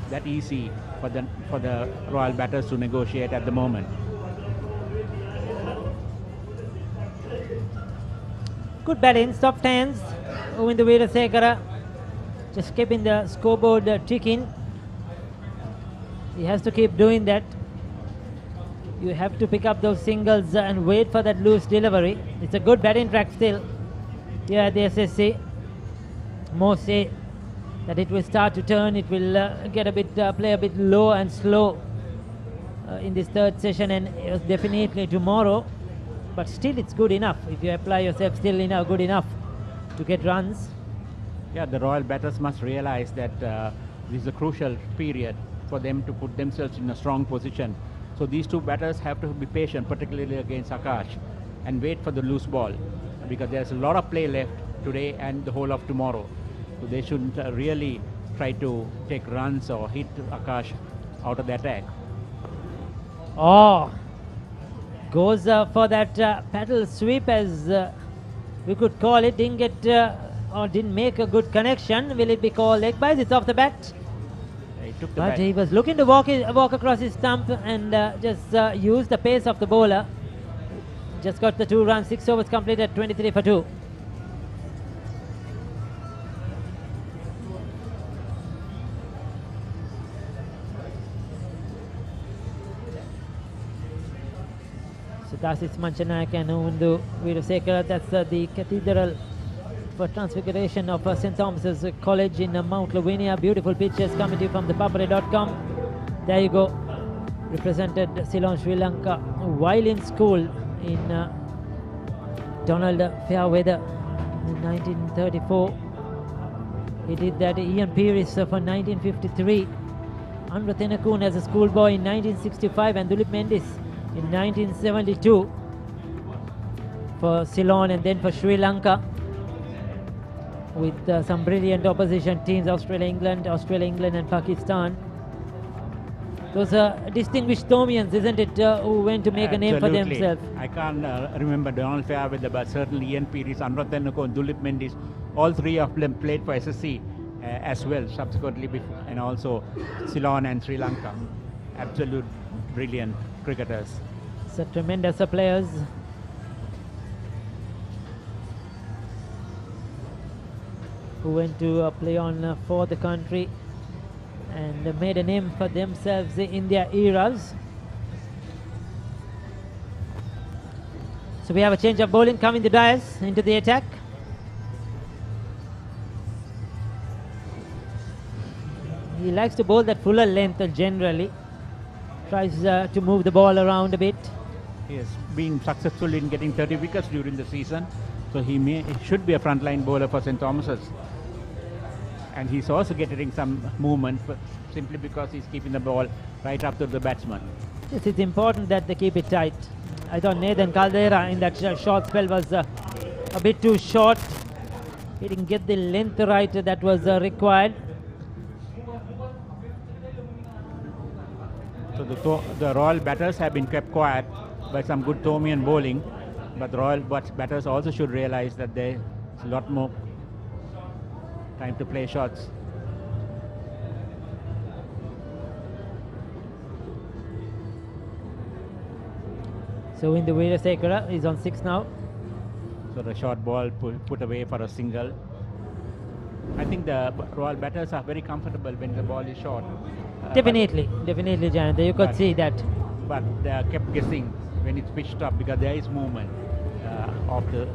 that easy for the Royal batters to negotiate at the moment. Good batting, soft hands. Uvindu Veerasekara just keeping the scoreboard ticking. He has to keep doing that. You have to pick up those singles and wait for that loose delivery. It's a good batting track still here at the SSC. Most say that it will start to turn. It will play a bit low and slow in this third session, and definitely tomorrow. But still, it's good enough. If you apply yourself, still good enough to get runs. Yeah, the Royal batters must realize that this is a crucial period for them to put themselves in a strong position. So these two batters have to be patient, particularly against Akash, and wait for the loose ball, because there's a lot of play left today and the whole of tomorrow. So they shouldn't really try to take runs or hit Akash out of the attack. Oh, goes for that paddle sweep, as we could call it. Didn't get or didn't make a good connection. Will it be called leg byes? It's off the bat. But he was looking to walk across his stump and just use the pace of the bowler. Just got the 2 runs, 6 overs completed, 23 for 2. So Dasis Manchanayak and Uvindu Veerasekara, that's the cathedral for Transfiguration of St. Thomas's College in Mount Lavinia. Beautiful pictures coming to you from the Papare.com. There you go. Represented Ceylon, Sri Lanka while in school in Donald Fairweather in 1934. He did that. Ian Pearis for 1953. Andra Tenakun as a schoolboy in 1965, and Dulip Mendis in 1972 for Ceylon, and then for Sri Lanka with some brilliant opposition teams, Australia, England and Pakistan. Those are distinguished Thomians, isn't it, who went to make a name for themselves. I can't remember Donald Fairweather, but certainly Ian Pearis, Anurag Tendulkar, and Dulip Mendis, all three of them played for SSC as well subsequently, and also Ceylon and Sri Lanka. Absolute brilliant cricketers. So tremendous players. Who went to play on for the country and made a name for themselves in their eras. So we have a change of bowling coming to Dias into the attack. He likes to bowl that fuller length generally. Tries to move the ball around a bit. He has been successful in getting 30 wickets during the season. So he should be a frontline bowler for St. Thomas's. And he's also getting some movement simply because he's keeping the ball right up to the batsman. Yes, it's important that they keep it tight. I thought Nathan Caldera in that short spell was a bit too short. He didn't get the length right that was required. So the Royal batters have been kept quiet by some good Thomian bowling. But the Royal batters also should realize that there's a lot more time to play shots. So in the Veerasekara is on 6 now. So the short ball put away for a single. I think the Royal batters are very comfortable when the ball is short. Definitely, Jayant. You could see that. But they are kept guessing when it's pitched up because there is movement of the.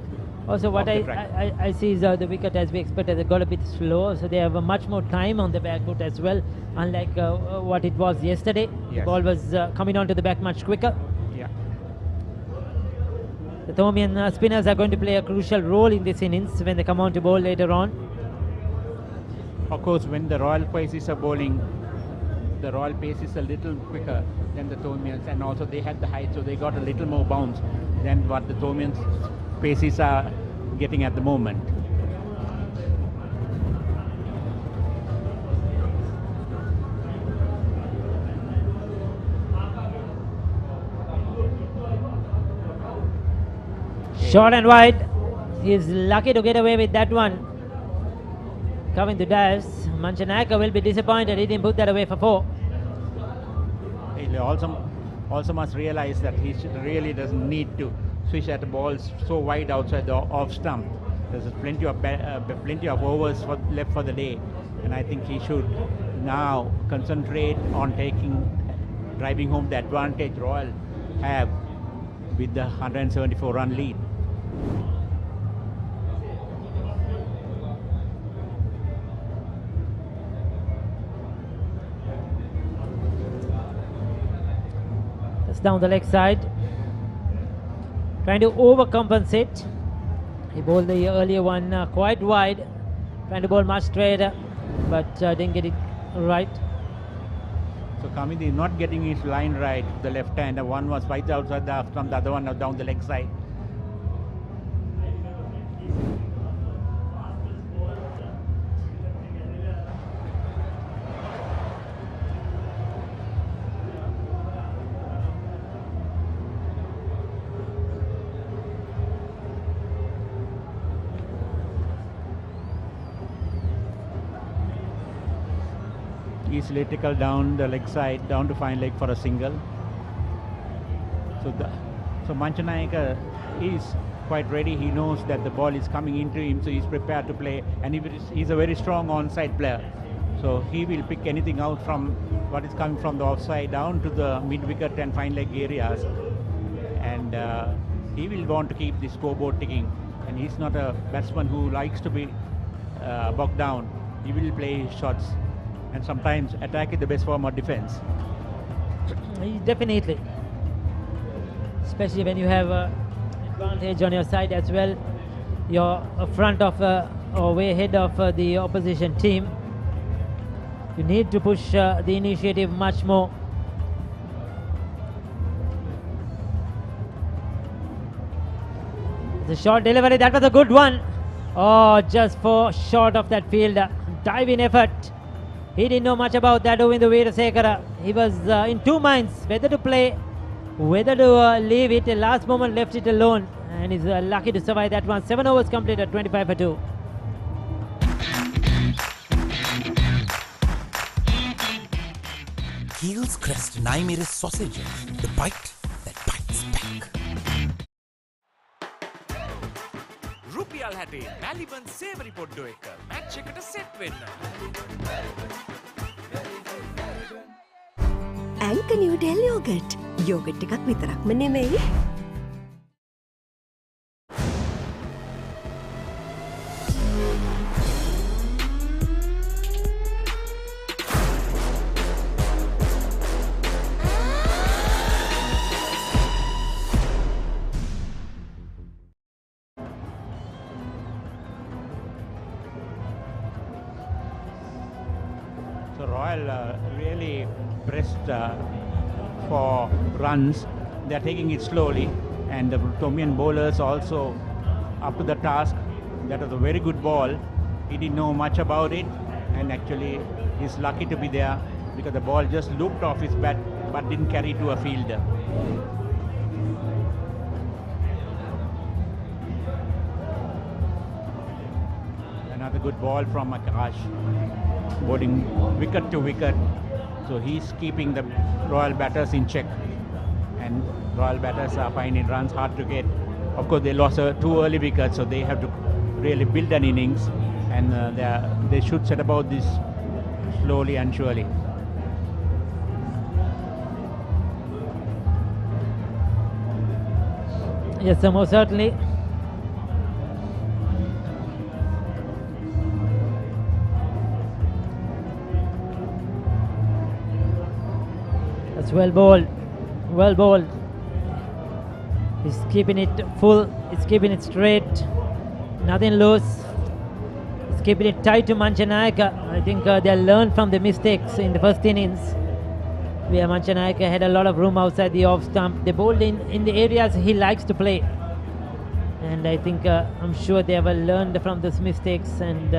Also, what I see is the wicket, as we expected, they got a bit slow, so they have much more time on the back foot as well, unlike what it was yesterday. Yes. The ball was coming onto the back much quicker. Yeah. The Thomian spinners are going to play a crucial role in this innings when they come on to bowl later on. Of course, when the Royal paces are bowling, the Royal pace is a little quicker than the Thomians, and also they had the height, so they got a little more bounce than what the Thomians paces are getting at the moment. Short and wide. He's lucky to get away with that one. Coming to Dias. Manchanayaka will be disappointed. He didn't put that away for 4. He also must realize that he really doesn't need to swish at the balls so wide outside the off stump. There's plenty of overs left for the day, and I think he should now concentrate on driving home the advantage Royal have with the 174 run lead. Down the leg side, trying to overcompensate. He bowled the earlier one quite wide, trying to bowl much straighter, but didn't get it right. So Kamini is not getting his line right, the left hand. One was right outside the stump, the other one down the leg side. Easily tickle down the leg side, down to fine leg for a single. So Manchanayaka is quite ready. He knows that the ball is coming into him, so he's prepared to play. And he's a very strong onside player, so he will pick anything out from what is coming from the offside down to the mid wicket and fine leg areas. And he will want to keep the scoreboard ticking. And he's not a batsman who likes to be bogged down. He will play shots. And sometimes attack is the best form of defense. Definitely. Especially when you have advantage on your side as well. You're front of or way ahead of the opposition team. You need to push the initiative much more. The short delivery, that was a good one. Oh, just for short of that field. Diving effort. He didn't know much about that Govinda Veerasekara. He was in two minds whether to play, whether to leave it. Last moment left it alone, and he's lucky to survive that one. 7 overs completed, 25 for 2. Heels crest Naimira's sausages, the bite that bites back. රුපියල් 60 මැලිබන් සේවරි පොඩ්ඩෝ එක match එකට set වෙන්න. ඇන්ක නිව්ඩෙල් yoghurt. Yoghurt එකක් විතරක්ම නෙමෙයි. Really pressed for runs. They are taking it slowly, and the Tomian bowlers also up to the task. That was a very good ball. He didn't know much about it, and actually he's lucky to be there because the ball just looped off his bat but didn't carry to a fielder. Another good ball from Akash, bowling wicket to wicket. So he's keeping the Royal batters in check, and Royal batters are finding runs hard to get. Of course, they lost 2 early wickets, so they have to really build an innings, and they should set about this slowly and surely. Yes, sir, most certainly. That's well bowled. Well bowled. He's keeping it full. He's keeping it straight. Nothing loose. He's keeping it tight to Manchanayaka. I think they'll learn from the mistakes in the first innings, where Manchanayaka had a lot of room outside the off stump. They bowled in the areas he likes to play. And I think, I'm sure they have learned from those mistakes, and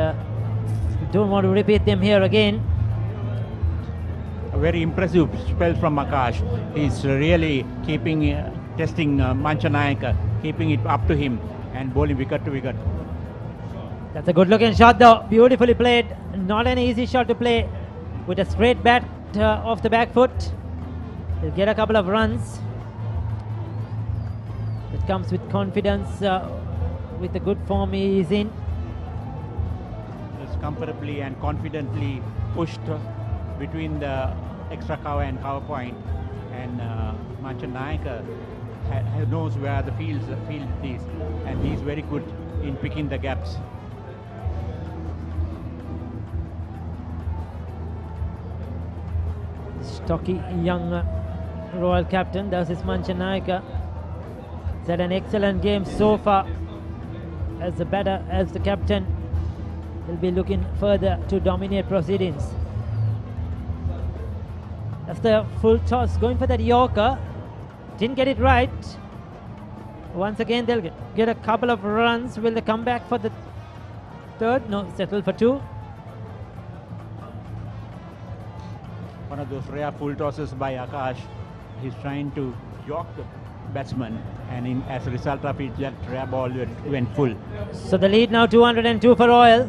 don't want to repeat them here again. A very impressive spell from Akash. He's really keeping testing Manchanayaka, keeping it up to him and bowling wicket to wicket. That's a good looking shot though, beautifully played. Not an easy shot to play with a straight bat off the back foot. He'll get a couple of runs. It comes with confidence, with the good form he is in. Just comfortably and confidently pushed between the extra cover and cover point, and Manchanayaka knows where the field is, and he's very good in picking the gaps. Stocky young Royal captain, that is Manchanayaka. He's had an excellent game so far. As the batter, as the captain, he'll be looking further to dominate proceedings. That's the full toss, going for that Yorker. Didn't get it right. Once again, they'll get a couple of runs. Will they come back for the third? No, settle for two. One of those rare full tosses by Akash. He's trying to york the batsman, and as a result of it, that rare ball went full. So the lead now 202 for Royal.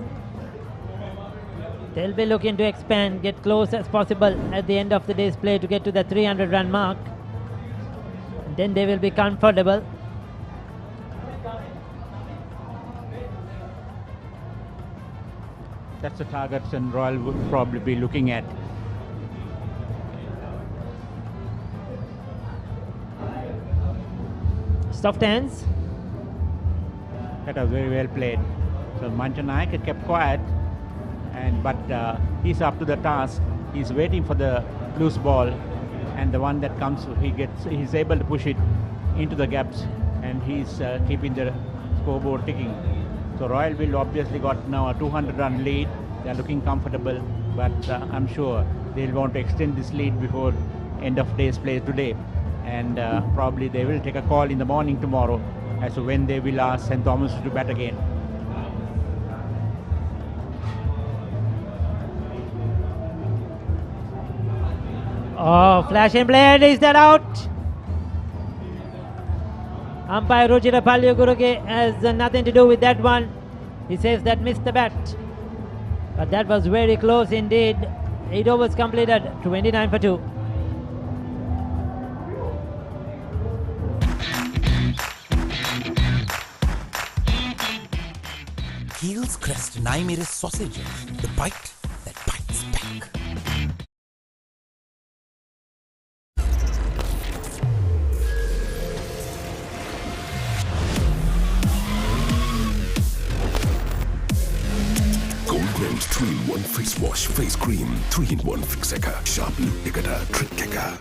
They'll be looking to expand, get close as possible at the end of the day's play to get to the 300 run mark. And then they will be comfortable. That's the targets and Royal would probably be looking at. Soft hands. That was very well played. So Manchanayaka kept quiet, but he's up to the task. He's waiting for the loose ball, and the one that comes, he's able to push it into the gaps, and he's keeping the scoreboard ticking. So Royal will obviously got now a 200 run lead. They're looking comfortable, but I'm sure they'll want to extend this lead before end of day's play today. And probably they will take a call in the morning tomorrow as to when they will ask St. Thomas to bat again. Oh, flash and blade, is that out? Umpire Rujira Palyuguruge has nothing to do with that one. He says that missed the bat. But that was very close indeed. 8 overs completed, 29 for 2. Heels Crest Naimeris sausages, the bite that bites back. Goldman's 3-in-1 face wash, face cream, 3-in-1 fixeka, sharp look ekata, trick keka.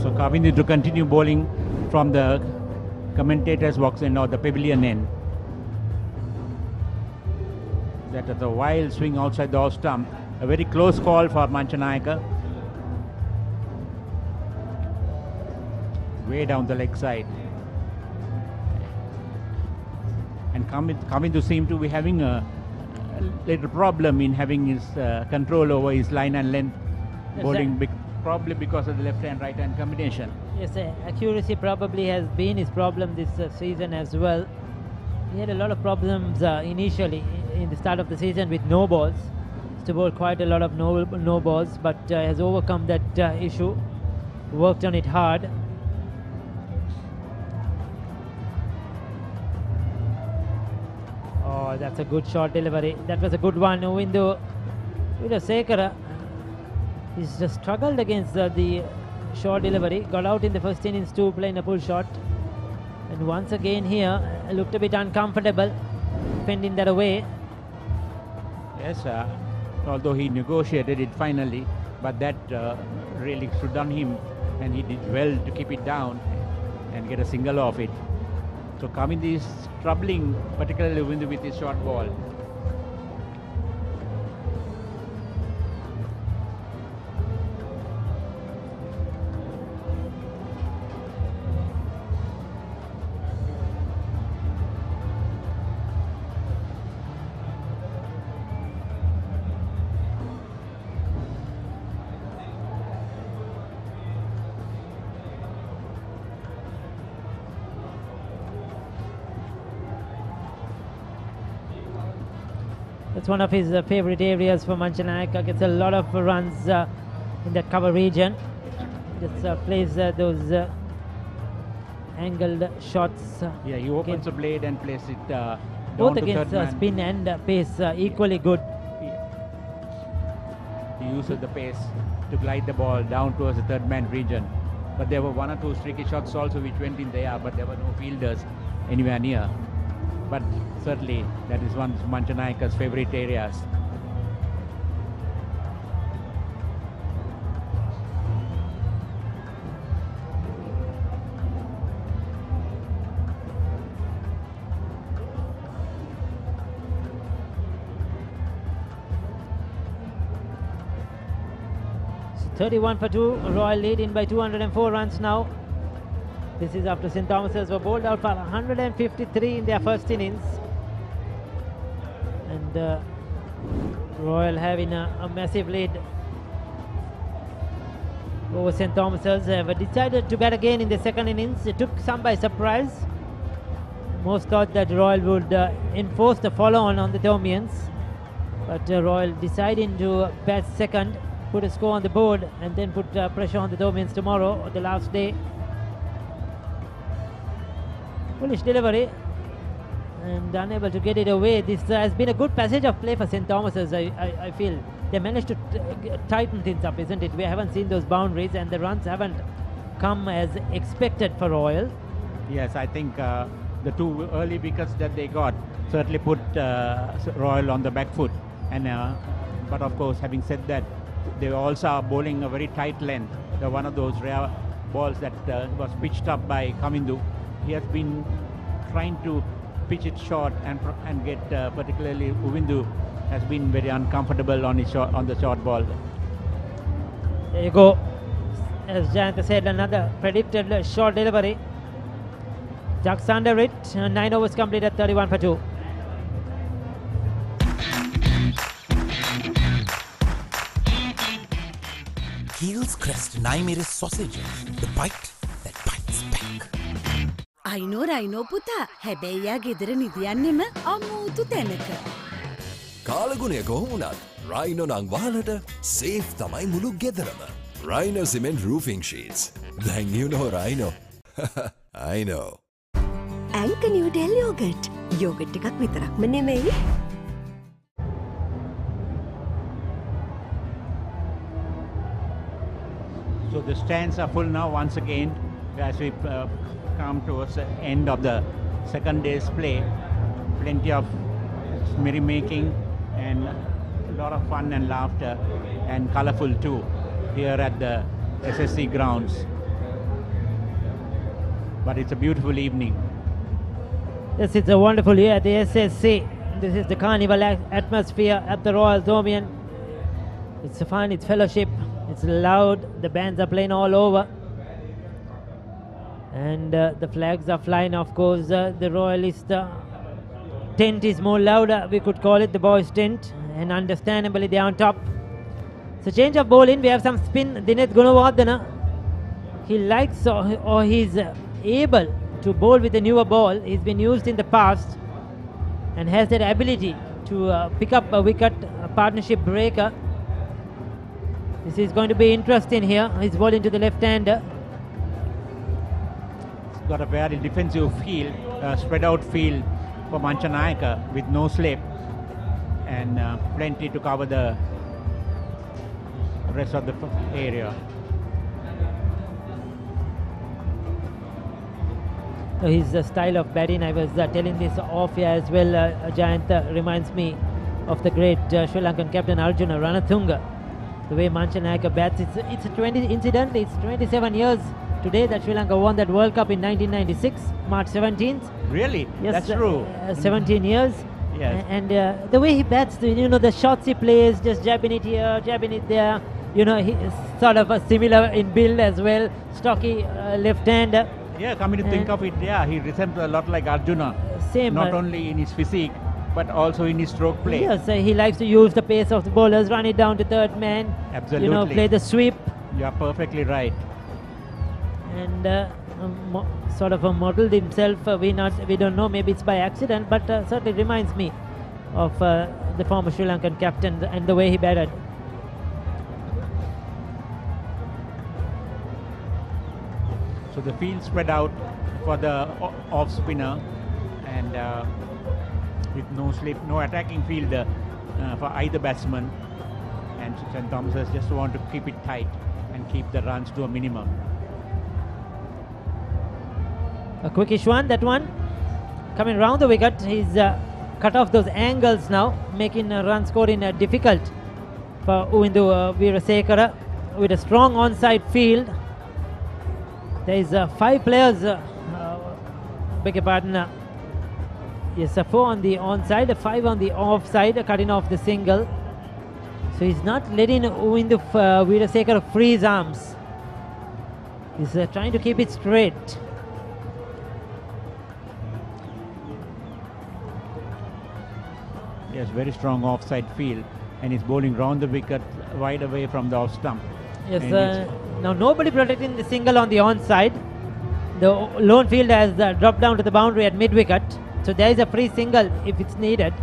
So Kavind to continue bowling from the commentator's box end or the pavilion end. That is a wild swing outside the off stump. A very close call for Manchanayaka. Way down the leg side. And Kavind seemed to be having a little problem in having his control over his line and length bowling. Probably because of the left hand right hand combination. Yes, accuracy probably has been his problem this season as well. He had a lot of problems initially in the start of the season with no balls. Used to bowl quite a lot of no balls, but has overcome that issue. Worked on it hard. Oh, that's a good shot delivery. That was a good one. Windu Widasekara. He's just struggled against the short delivery. Got out in the first innings too, playing a pull shot. And once again here, looked a bit uncomfortable, fending that away. Yes, although he negotiated it finally, but that really stood on him, and he did well to keep it down and get a single off it. So Kamindu is troubling, particularly with his short ball. It's one of his favorite areas for Manchanayaka. Gets a lot of runs in that cover region. Just plays those angled shots. Yeah, he opens the blade and plays it down both to against third man. spin and pace equally good. He uses the pace to glide the ball down towards the third man region. But there were one or two streaky shots also which went in the air, but there were no fielders anywhere near. But certainly that is one of Manchanayaka's favorite areas. So 31 for 2, Royal leading by 204 runs now. This is after St. Thomas's were bowled out for 153 in their first innings. And Royal having a massive lead over St. Thomas's. But decided to bat again in the second innings. It took some by surprise. Most thought that Royal would enforce the follow-on on the Thomians. But Royal deciding to bat second, put a score on the board, and then put pressure on the Thomians tomorrow, the last day. Foolish delivery and unable to get it away. This has been a good passage of play for St. Thomas's. I feel they managed to tighten things up, isn't it? We haven't seen those boundaries and the runs haven't come as expected for Royal. Yes, I think the two early wickets that they got certainly put Royal on the back foot. And but of course, having said that, they also are bowling a very tight length. They're one of those rare balls that was pitched up by Kamindu. He has been trying to pitch it short and get particularly Uvindu has been very uncomfortable on his on the short ball. There you go. As Jayanta said, another predicted short delivery. Ducks under it. 9 overs completed, 31 for 2. Heels Crest Naimiri sausage. The bite that bites back. අයිනෝ රයිනෝ පුතා හැබැයි යා ගෙදර නිදියන්නෙම අමූතු තැනක. කාලගුණය කොහොමුණත් Rhino නං වහලට safe තමයි මුළු ගෙදරම. Rhino cement roofing sheets. Then you know Rhino. I know. Anchor New Del Yogurt. Yogurt එකක් විතරක්ම නෙමෙයි. So the stands are full now once again as we come towards the end of the second day's play. Plenty of merrymaking and a lot of fun and laughter and colourful too here at the SSC Grounds. But it's a beautiful evening. Yes, it's a wonderful year at the SSC. This is the carnival atmosphere at the Royal Thomian. It's fun, it's fellowship, it's loud, the bands are playing all over. And the flags are flying, of course. The Royalist tent is more louder, we could call it the boys' tent. And understandably, they're on top. So change of bowling, we have some spin. Dineth Gunawardena, he likes or he's able to bowl with a newer ball. He's been used in the past and has that ability to pick up a wicket, a partnership breaker. This is going to be interesting here. He's bowling to the left-hander. It's got a very defensive field, spread out field for Manchanayaka with no slip and plenty to cover the rest of the area. So his style of batting, I was telling this off here as well, Jayant, reminds me of the great Sri Lankan captain Arjuna Ranatunga. The way Manchanayaka bats, it's 27 years today that Sri Lanka won that World Cup in 1996, March 17th. Really? Yes, That's true. 17 years. Yes. And the way he bats, the shots he plays, just jabbing it here, jabbing it there. He is sort of a similar in build as well. Stocky left-hander. Yeah, coming to think of it, he resembles a lot like Arjuna. Same. Not only in his physique, but also in his stroke play. Yes, he likes to use the pace of the bowlers, run it down to third man. Absolutely. Play the sweep. You are perfectly right. And sort of modelled himself. We don't know. Maybe it's by accident, but certainly reminds me of the former Sri Lankan captain and the way he batted. So the field spread out for the off spinner, and with no slip, no attacking field for either batsman. And St. Thomas just want to keep it tight and keep the runs to a minimum. A quickish one, that one. Coming round the wicket, he's cut off those angles now, making run scoring difficult for Uwindu Weerasekara with a strong onside field. There is 5 players, beg your pardon, yes, 4 on the onside, 5 on the offside, cutting off the single. So he's not letting Uwindu Weerasekara free his arms. He's trying to keep it straight. Yes, very strong offside field, and he's bowling round the wicket, wide away from the off stump. Yes, now nobody protecting the single on the onside. The lone fielder has dropped down to the boundary at mid-wicket, so there is a free single if it's needed.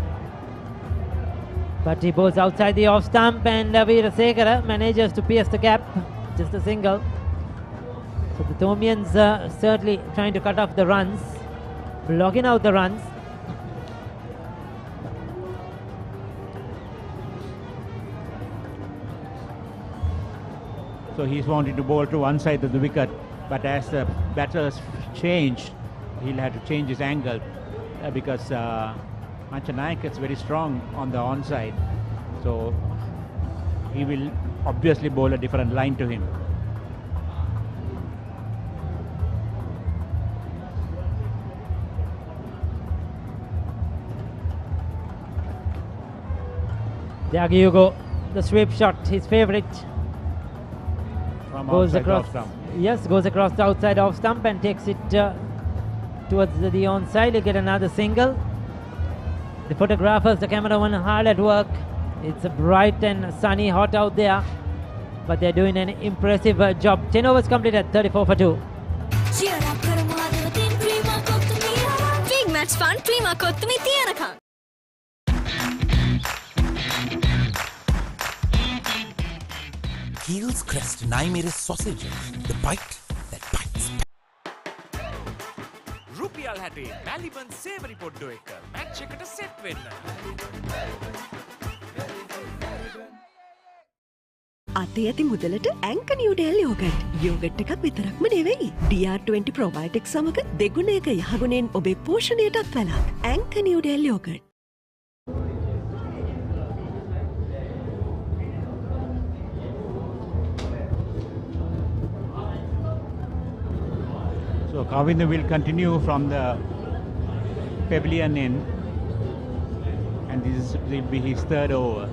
But he bowls outside the off stump, and Weerasekara manages to pierce the gap, just a single. So the Thomians certainly trying to cut off the runs, blocking out the runs. So he's wanting to bowl to one side of the wicket, but as the batters change, he'll have to change his angle because Manchanayak is very strong on the onside. So he will obviously bowl a different line to him. There you go, the sweep shot, his favorite. Goes across, goes across the outside off stump and takes it towards the onside. He'll get another single. The photographers, the cameraman, hard at work. It's bright and sunny, hot out there, but they're doing an impressive job. 10 overs completed, 34 for 2. Big match fun, Prima Kottumi Tiyanaka. Heels crest Naimir's sausages, the bite that bites. රුපියල් 60 මැලිබන් සේවරි පොඩ්ඩෝ එක match එකට set වෙන්න. අතේ ඇති මුදලට ඇංක Newdale yoghurt. Yoghurt එකක් විතරක්ම නෙවෙයි. DR20 ප්‍රොබයොටික් සමග දෙගුණයක යහගුණෙන් ඔබේ පෝෂණයටත් වැළක්. ඇංක Newdale yoghurt. So Kavindu will continue from the pavilion end, and this will be his third over,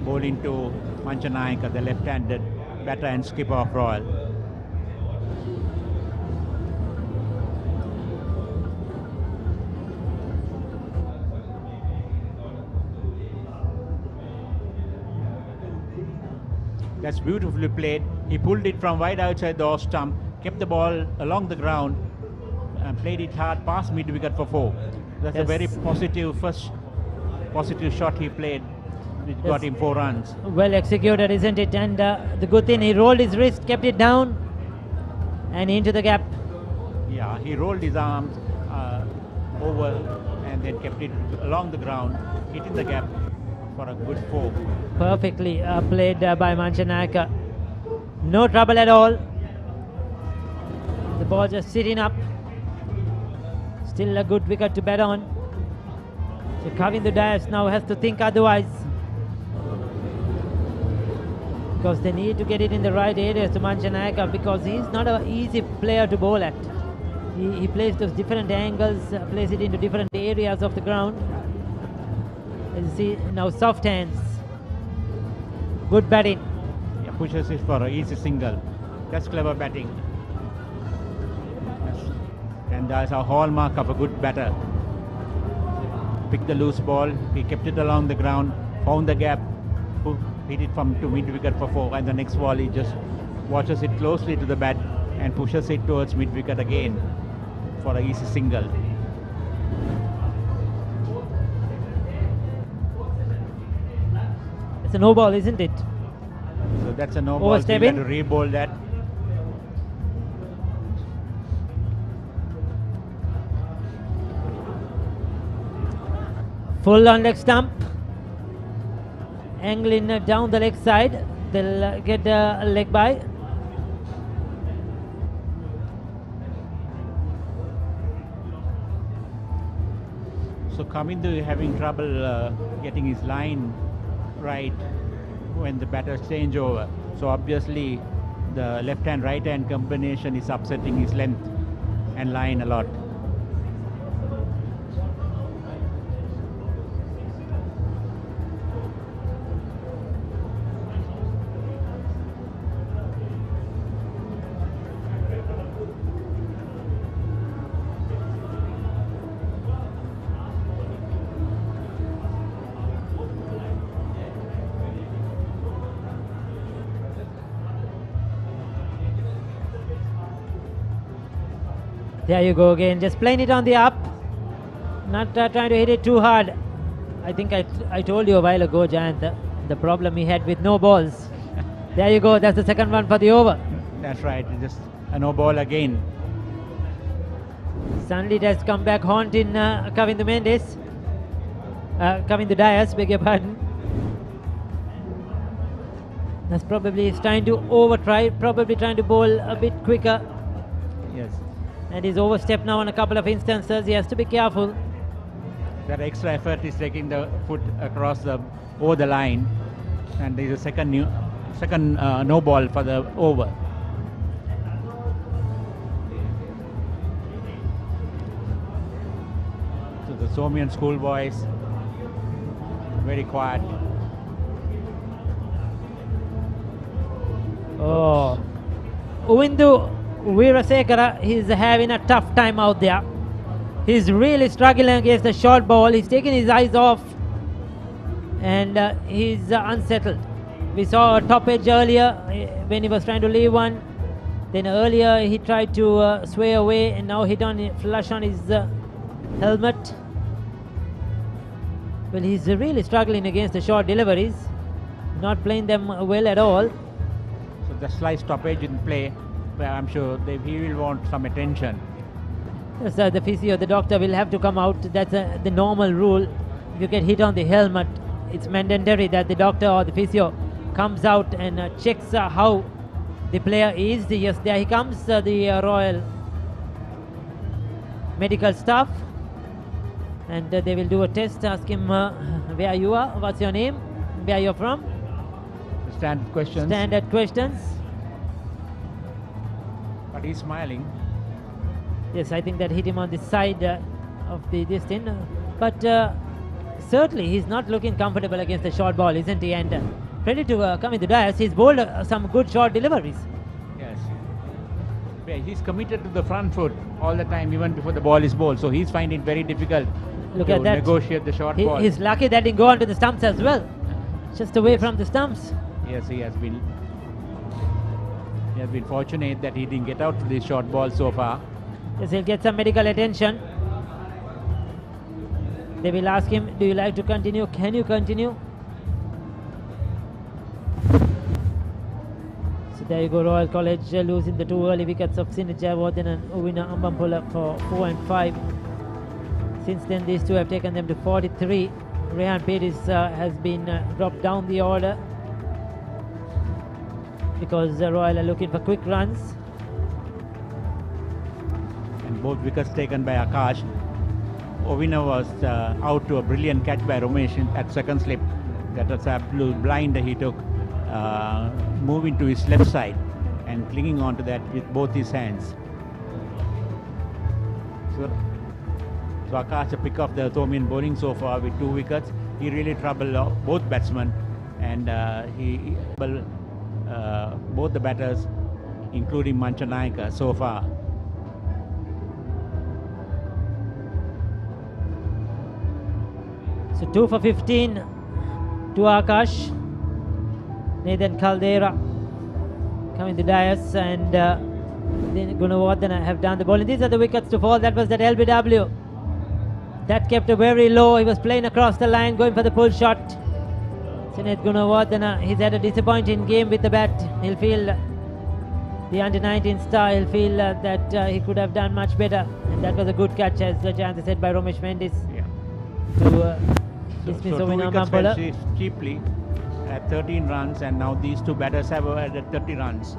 bowling to Manchanayaka, the left-handed batter and skipper of Royal. That's beautifully played. He pulled it from wide outside the off stump, kept the ball along the ground and played it hard past mid-wicket for 4. That's a very positive shot he played, which got him 4 runs. Well executed, isn't it? And the good thing, he rolled his wrist, kept it down and into the gap. Yeah, he rolled his arms over and then kept it along the ground, hitting the gap for a good 4. Perfectly played by Manchanayaka. No trouble at all. The ball just sitting up. Still a good wicket to bat on. So Kavindu Dias now has to think otherwise. because they need to get it in the right areas to Manchanayaka, because he's not an easy player to bowl at. He plays those different angles, plays it into different areas of the ground. As you see now, soft hands, good batting. Yeah, pushes it for an easy single. That's clever batting. And that's a hallmark of a good batter. Picked the loose ball, he kept it along the ground, found the gap, hit it from to mid wicket for 4, and the next ball he just watches it closely to the bat and pushes it towards mid wicket again for an easy single. It's a no ball, isn't it? So that's a no ball, so you have to re-bowl that. Full on leg stump, angling down the leg side. They'll get a leg by. So Kamindu having trouble getting his line right when the batters change over. So obviously the left hand right hand combination is upsetting his length and line a lot. There you go again, just playing it on the up, not trying to hit it too hard. I think I told you a while ago, Jayant, the problem he had with no balls. There you go, that's the second one for the over. That's right, just a no ball again. Suddenly it has come back haunting Kavindu Mendes. Kavindu Dias, beg your pardon. That's probably he's trying to probably trying to bowl a bit quicker. Yes. And he's overstepped now on a couple of instances. He has to be careful. That extra effort is taking the foot across over the line, and there's a second no ball for the over. So the Somian schoolboys very quiet. Oh, Uvindu Veerasekara, he's having a tough time out there. He's really struggling against the short ball. He's taking his eyes off and he's unsettled. We saw a top edge earlier when he was trying to leave one. Then earlier he tried to sway away and now hit on flush on his helmet. Well, he's really struggling against the short deliveries, not playing them well at all. So the slight stoppage in play, I'm sure he will want some attention. Yes, the physio, the doctor will have to come out. That's the normal rule. If you get hit on the helmet, it's mandatory that the doctor or the physio comes out and checks how the player is. Yes, there he comes, the Royal medical staff. And they will do a test, ask him where you are, what's your name, where you're from. Standard questions. Standard questions. But he's smiling. Yes, I think that hit him on the side of this thing. But certainly he's not looking comfortable against the short ball, isn't he? And credit to Kavindu Dias, he's bowled some good short deliveries. Yes. Yeah, he's committed to the front foot all the time, even before the ball is bowled. So he's finding it very difficult Look to at that. negotiate the short ball. He's lucky that he didn't go onto the stumps as well. Just away from the stumps. Yes, he has been fortunate that he didn't get out to the short ball so far. Yes, he'll get some medical attention. They will ask him, do you like to continue? Can you continue? So there you go, Royal College losing the two early wickets of Sinit Jayawardene and Uvina Ambampula for 4 and 5. Since then, these two have taken them to 43. Rehan Peiris has been dropped down the order because Royal are looking for quick runs. And both wickets taken by Akash. Ovina was out to a brilliant catch by Ramesh at second slip. That was absolute blind he took moving to his left side and clinging onto that with both his hands. So Akash pick off the Thomian bowling so far with 2 wickets. He really troubled both batsmen, and he both the batters, including Manchanayaka so far. So 2 for 15 to Akash. Nathan Caldera coming to dais, and then Gunawardena have done the bowling. These are the wickets to fall. That was that LBW. That kept it very low. He was playing across the line, going for the pull shot. Sinet Gunawardena, he's had a disappointing game with the bat. He'll feel the under-19 star. He'll feel that he could have done much better. And that was a good catch, as Jayanta said, by Romesh Mendes. Yeah. To dismiss so 2 Ovina wickets Mampola. fell cheaply at 13 runs, and now these 2 batters have added 30 runs.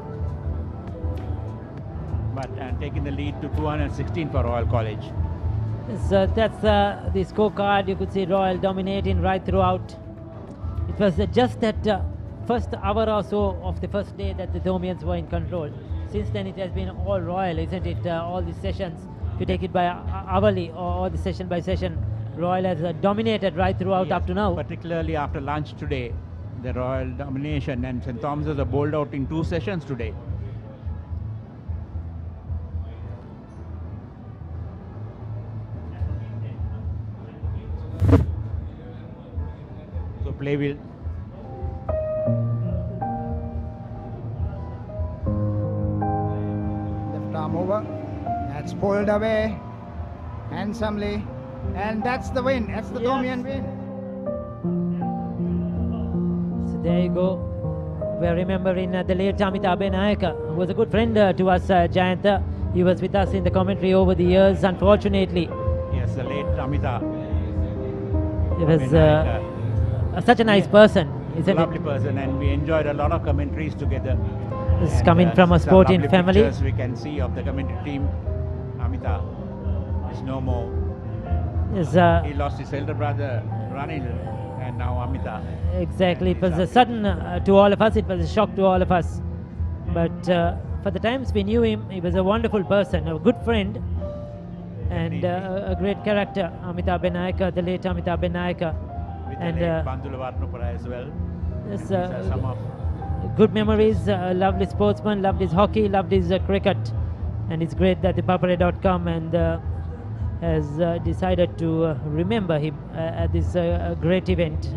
But taking the lead to 216 for Royal College. So that's the scorecard. You could see Royal dominating right throughout. It was just that first hour or so of the first day that the Thomians were in control. Since then it has been all Royal, isn't it? All the sessions, if you take it by hourly or the session by session, Royal has dominated right throughout up to now. Particularly after lunch today, the Royal domination, and St. Thomas's are bowled out in 2 sessions today. So play will. Left arm over. That's pulled away handsomely. And that's the win. That's the Thomian win. So there you go. We're remembering the late Amitabh Benayaka, who was a good friend to us, Jayanta. He was with us in the commentary over the years, unfortunately. Yes, the late Amitabh. He was such a nice person, isn't Lovely it? person, and we enjoyed a lot of commentaries together. This is And, coming from a some sporting lovely family. pictures we can see of the commentary team. Amitabh is no more. Yes, he lost his elder brother, Ranil, and now Amitabh. Exactly. It was a sudden to all of us. It was a shock to all of us. But for the times we knew him, he was a wonderful person, a good friend, and a great character. Amitabh Benayaka, the late Amitabh Benayaka. With And the late Bandula Varnapura as well. yes, These are some of good memories, loved his sportsman, loved his hockey, loved his cricket. And it's great that the Papare.com and has decided to remember him at this great event.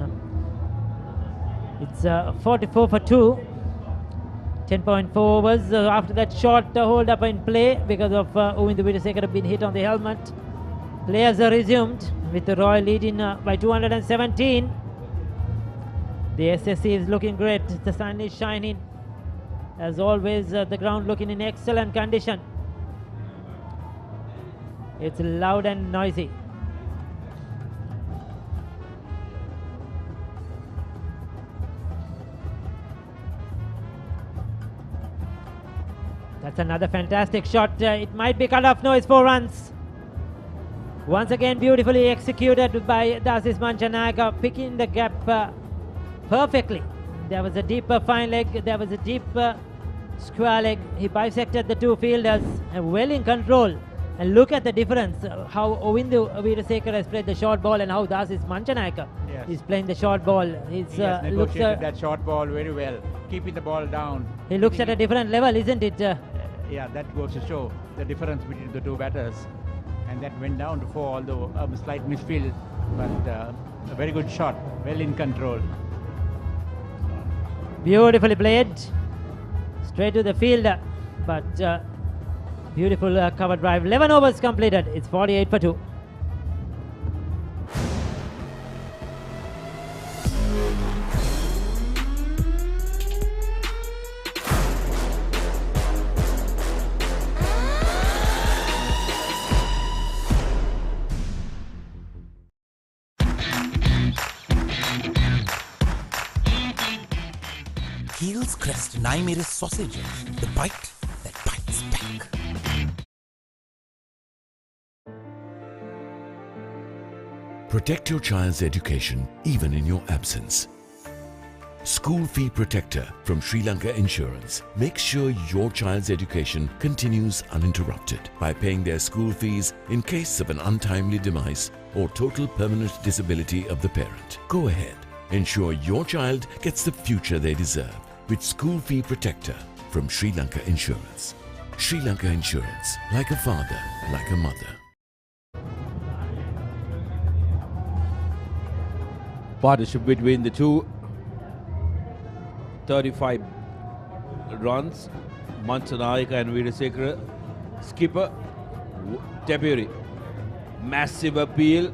It's 44 for 2. 10.4 overs. After that short hold up in play because of Uvindu Widasekara being hit on the helmet. Players are resumed with the Royal leading by 217. The SSC is looking great. The sun is shining. As always, the ground looking in excellent condition. It's loud and noisy. That's another fantastic shot. It might be cut off. No, it's 4 runs. Once again, beautifully executed by Dasis Manchanayaka, picking the gap perfectly. There was a deep fine leg. There was a deep square leg. He bisected the 2 fielders and well in control. And look at the difference, how Uvindu Widasekara has played the short ball and how Dasis Manchanayaka is playing the short ball. He has negotiated that short ball very well, keeping the ball down. He looks at a different level, isn't it? Yeah, that goes to show the difference between the 2 batters. And that went down to 4, although a slight misfield, but a very good shot, well in control. Beautifully played, straight to the fielder, but beautiful cover drive. 11 overs completed. It's 48 for 2. Heels Crest and I made a sausage. The bite that bites back. Protect your child's education even in your absence. School Fee Protector from Sri Lanka Insurance. Make sure your child's education continues uninterrupted by paying their school fees in case of an untimely demise or total permanent disability of the parent. Go ahead. Ensure your child gets the future they deserve with School Fee Protector from Sri Lanka Insurance. Sri Lanka Insurance, like a father, like a mother. Partnership between the two. 35 runs. Mantanayaka and Veerasekara. Skipper, deputy. Massive appeal.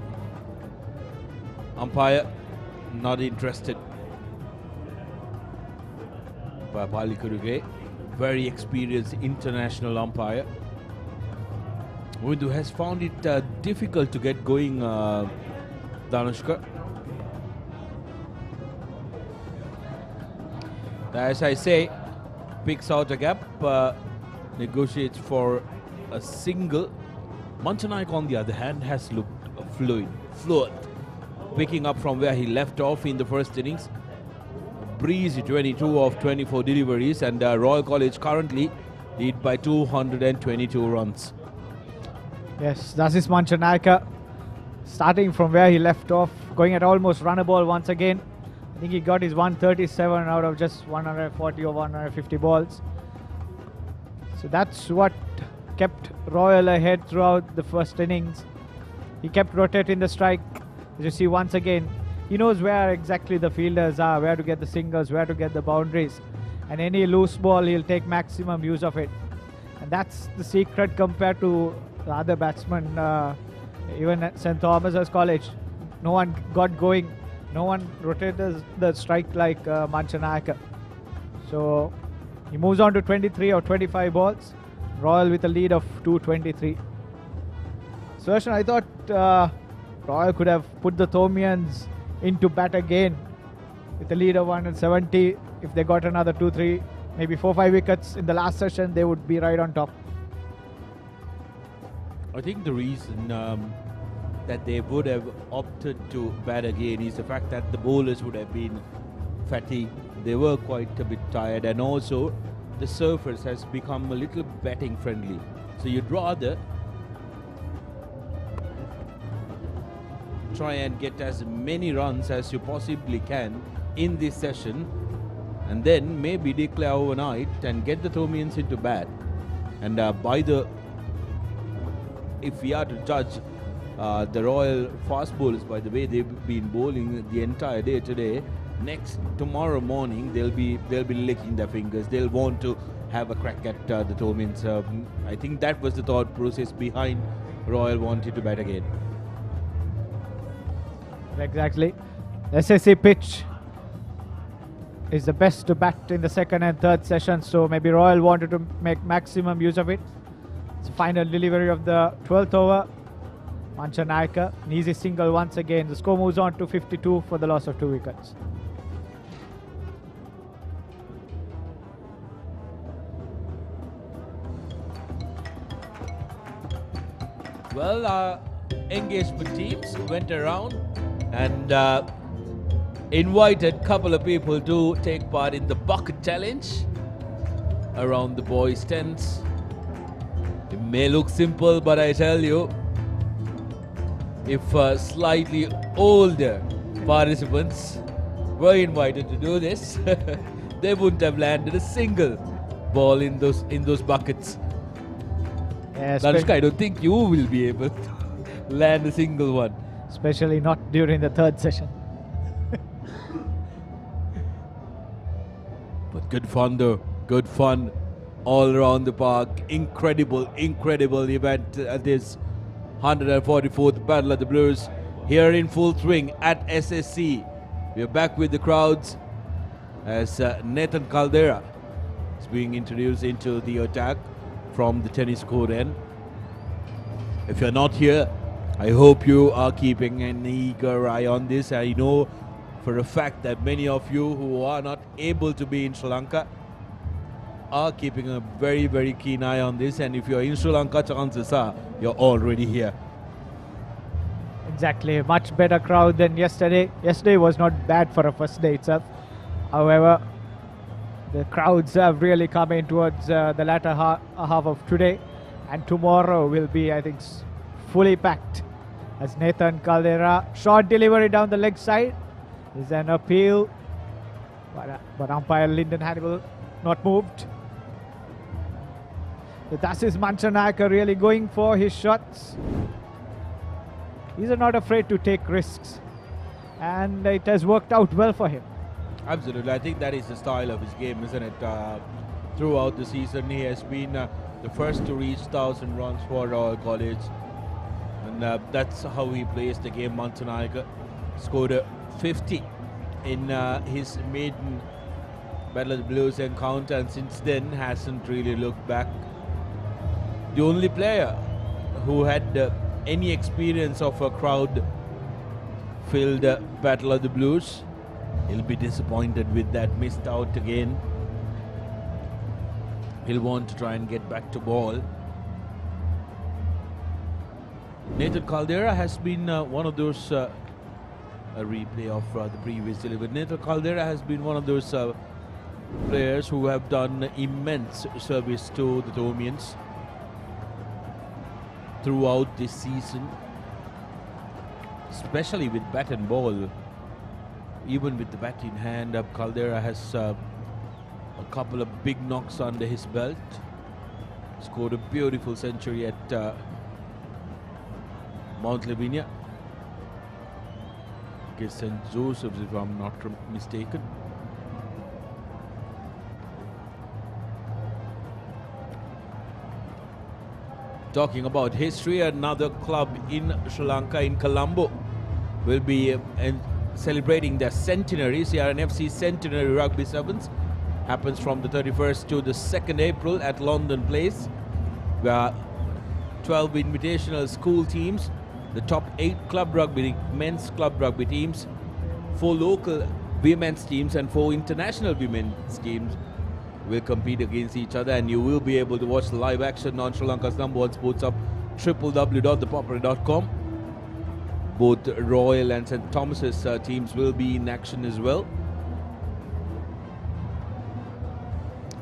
Umpire, not interested. Papali Kuruge, very experienced international umpire. Windu has found it difficult to get going, Danushka. As I say, picks out a gap, negotiates for a single. Mantanayaka, on the other hand, has looked fluid, picking up from where he left off in the first innings. Breezy 22 of 24 deliveries, and Royal College currently lead by 222 runs. Yes, that is Mantanayaka starting from where he left off, going at almost run a ball once again. I think he got his 137 out of just 140 or 150 balls. So that's what kept Royal ahead throughout the first innings. He kept rotating the strike. As you see once again, he knows where exactly the fielders are, where to get the singles, where to get the boundaries. And any loose ball, he'll take maximum use of it. And that's the secret compared to the other batsmen, even at St. Thomas's College. No one got going. No one rotated the strike like Mantanayaka. So he moves on to 23 or 25 balls. Royal with a lead of 223. Sudarshan, I thought Royal could have put the Thomians into bat again with a lead of 170. If they got another 2-3, maybe 4-5 wickets in the last session, they would be right on top. I think the reason that they would have opted to bat again is the fact that the bowlers would have been fatigued. They were quite a bit tired, and also the surface has become a little batting friendly. So you'd rather try and get as many runs as you possibly can in this session, and then maybe declare overnight and get the Thomians into bat. And if we are to judge the Royal fast bowlers by the way they've been bowling the entire day today, tomorrow morning they'll be licking their fingers. They'll want to have a crack at the Thomians. I think that was the thought process behind Royal wanting to bat again. Exactly. The SSC pitch is the best to bat in the second and third session, so maybe Royal wanted to make maximum use of it. It's the final delivery of the 12th over. Mantanayaka, an easy single once again. The score moves on to 52 for the loss of 2 wickets. Well, engagement teams went around and invited a couple of people to take part in the bucket challenge around the boys' tents. It may look simple, but I tell you, if slightly older participants were invited to do this, they wouldn't have landed a single ball in those buckets. Danushka, I don't think you will be able to land a single one. Especially not during the third session. But good fun though, good fun all around the park. Incredible event at this 144th Battle of the Blues here in full swing at SSC. We are back with the crowds as Nathan Caldera is being introduced into the attack from the tennis court end. If you're not here, I hope you are keeping an eager eye on this. I know for a fact that many of you who are not able to be in Sri Lanka are keeping a very, very keen eye on this, and if you're in Sri Lanka, chances are you're already here. Exactly, a much better crowd than yesterday. Yesterday was not bad for a first day itself. However, the crowds have really come in towards the latter half of today, and tomorrow will be, I think, fully packed. As Nathan Caldera, short delivery down the leg side, is an appeal, but umpire Lyndon Hannibal not moved. That is Manchanaka really going for his shots. He's not afraid to take risks, and it has worked out well for him. Absolutely, I think that is the style of his game, isn't it? Throughout the season, he has been the first to reach 1,000 runs for Royal College, and that's how he plays the game. Manchanaka scored 50 in his maiden Battle of the Blues encounter, and since then hasn't really looked back. The only player who had any experience of a crowd-filled Battle of the Blues, he'll be disappointed with that, missed out again. He'll want to try and get back to ball. Nathan Caldera has been one of those, a replay of the previous delivery. Nathan Caldera has been one of those players who have done immense service to the Tomians throughout this season, especially with bat and ball. Even with the bat in hand, Caldera has a couple of big knocks under his belt. Scored a beautiful century at Mount Lavinia against St. Joseph's, if I'm not mistaken. Talking about history, another club in Sri Lanka, in Colombo, will be celebrating their centenary. CRNFC Centenary Rugby Sevens happens from the 31st to the 2nd April at London Place, where 12 invitational school teams, the top 8 club rugby, men's club rugby teams, 4 local women's teams and 4 international women's teams will compete against each other, and you will be able to watch the live action on Sri Lanka's #1 sports hub, www.thepapare.com. Both Royal and St. Thomas's teams will be in action as well.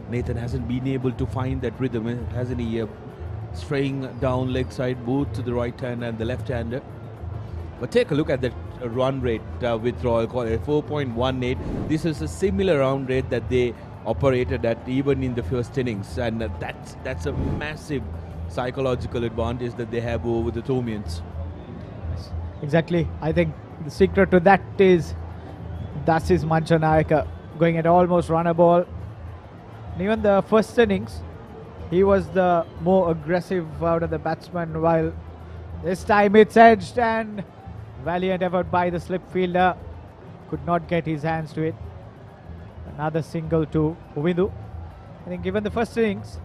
Nathan hasn't been able to find that rhythm, hasn't he? Straying down leg side, both to the right hand and the left hander. But take a look at that run rate with Royal College, 4.18. This is a similar run rate that they operated at even in the first innings, and that's a massive psychological advantage that they have over the Tomians. Yes, exactly. I think the secret to that is Manchanaka going at almost run a ball. And even the first innings, he was the more aggressive out of the batsmen, while this time it's edged, and valiant effort by the slip fielder, could not get his hands to it. Another single to Uvindu. I think given the first innings,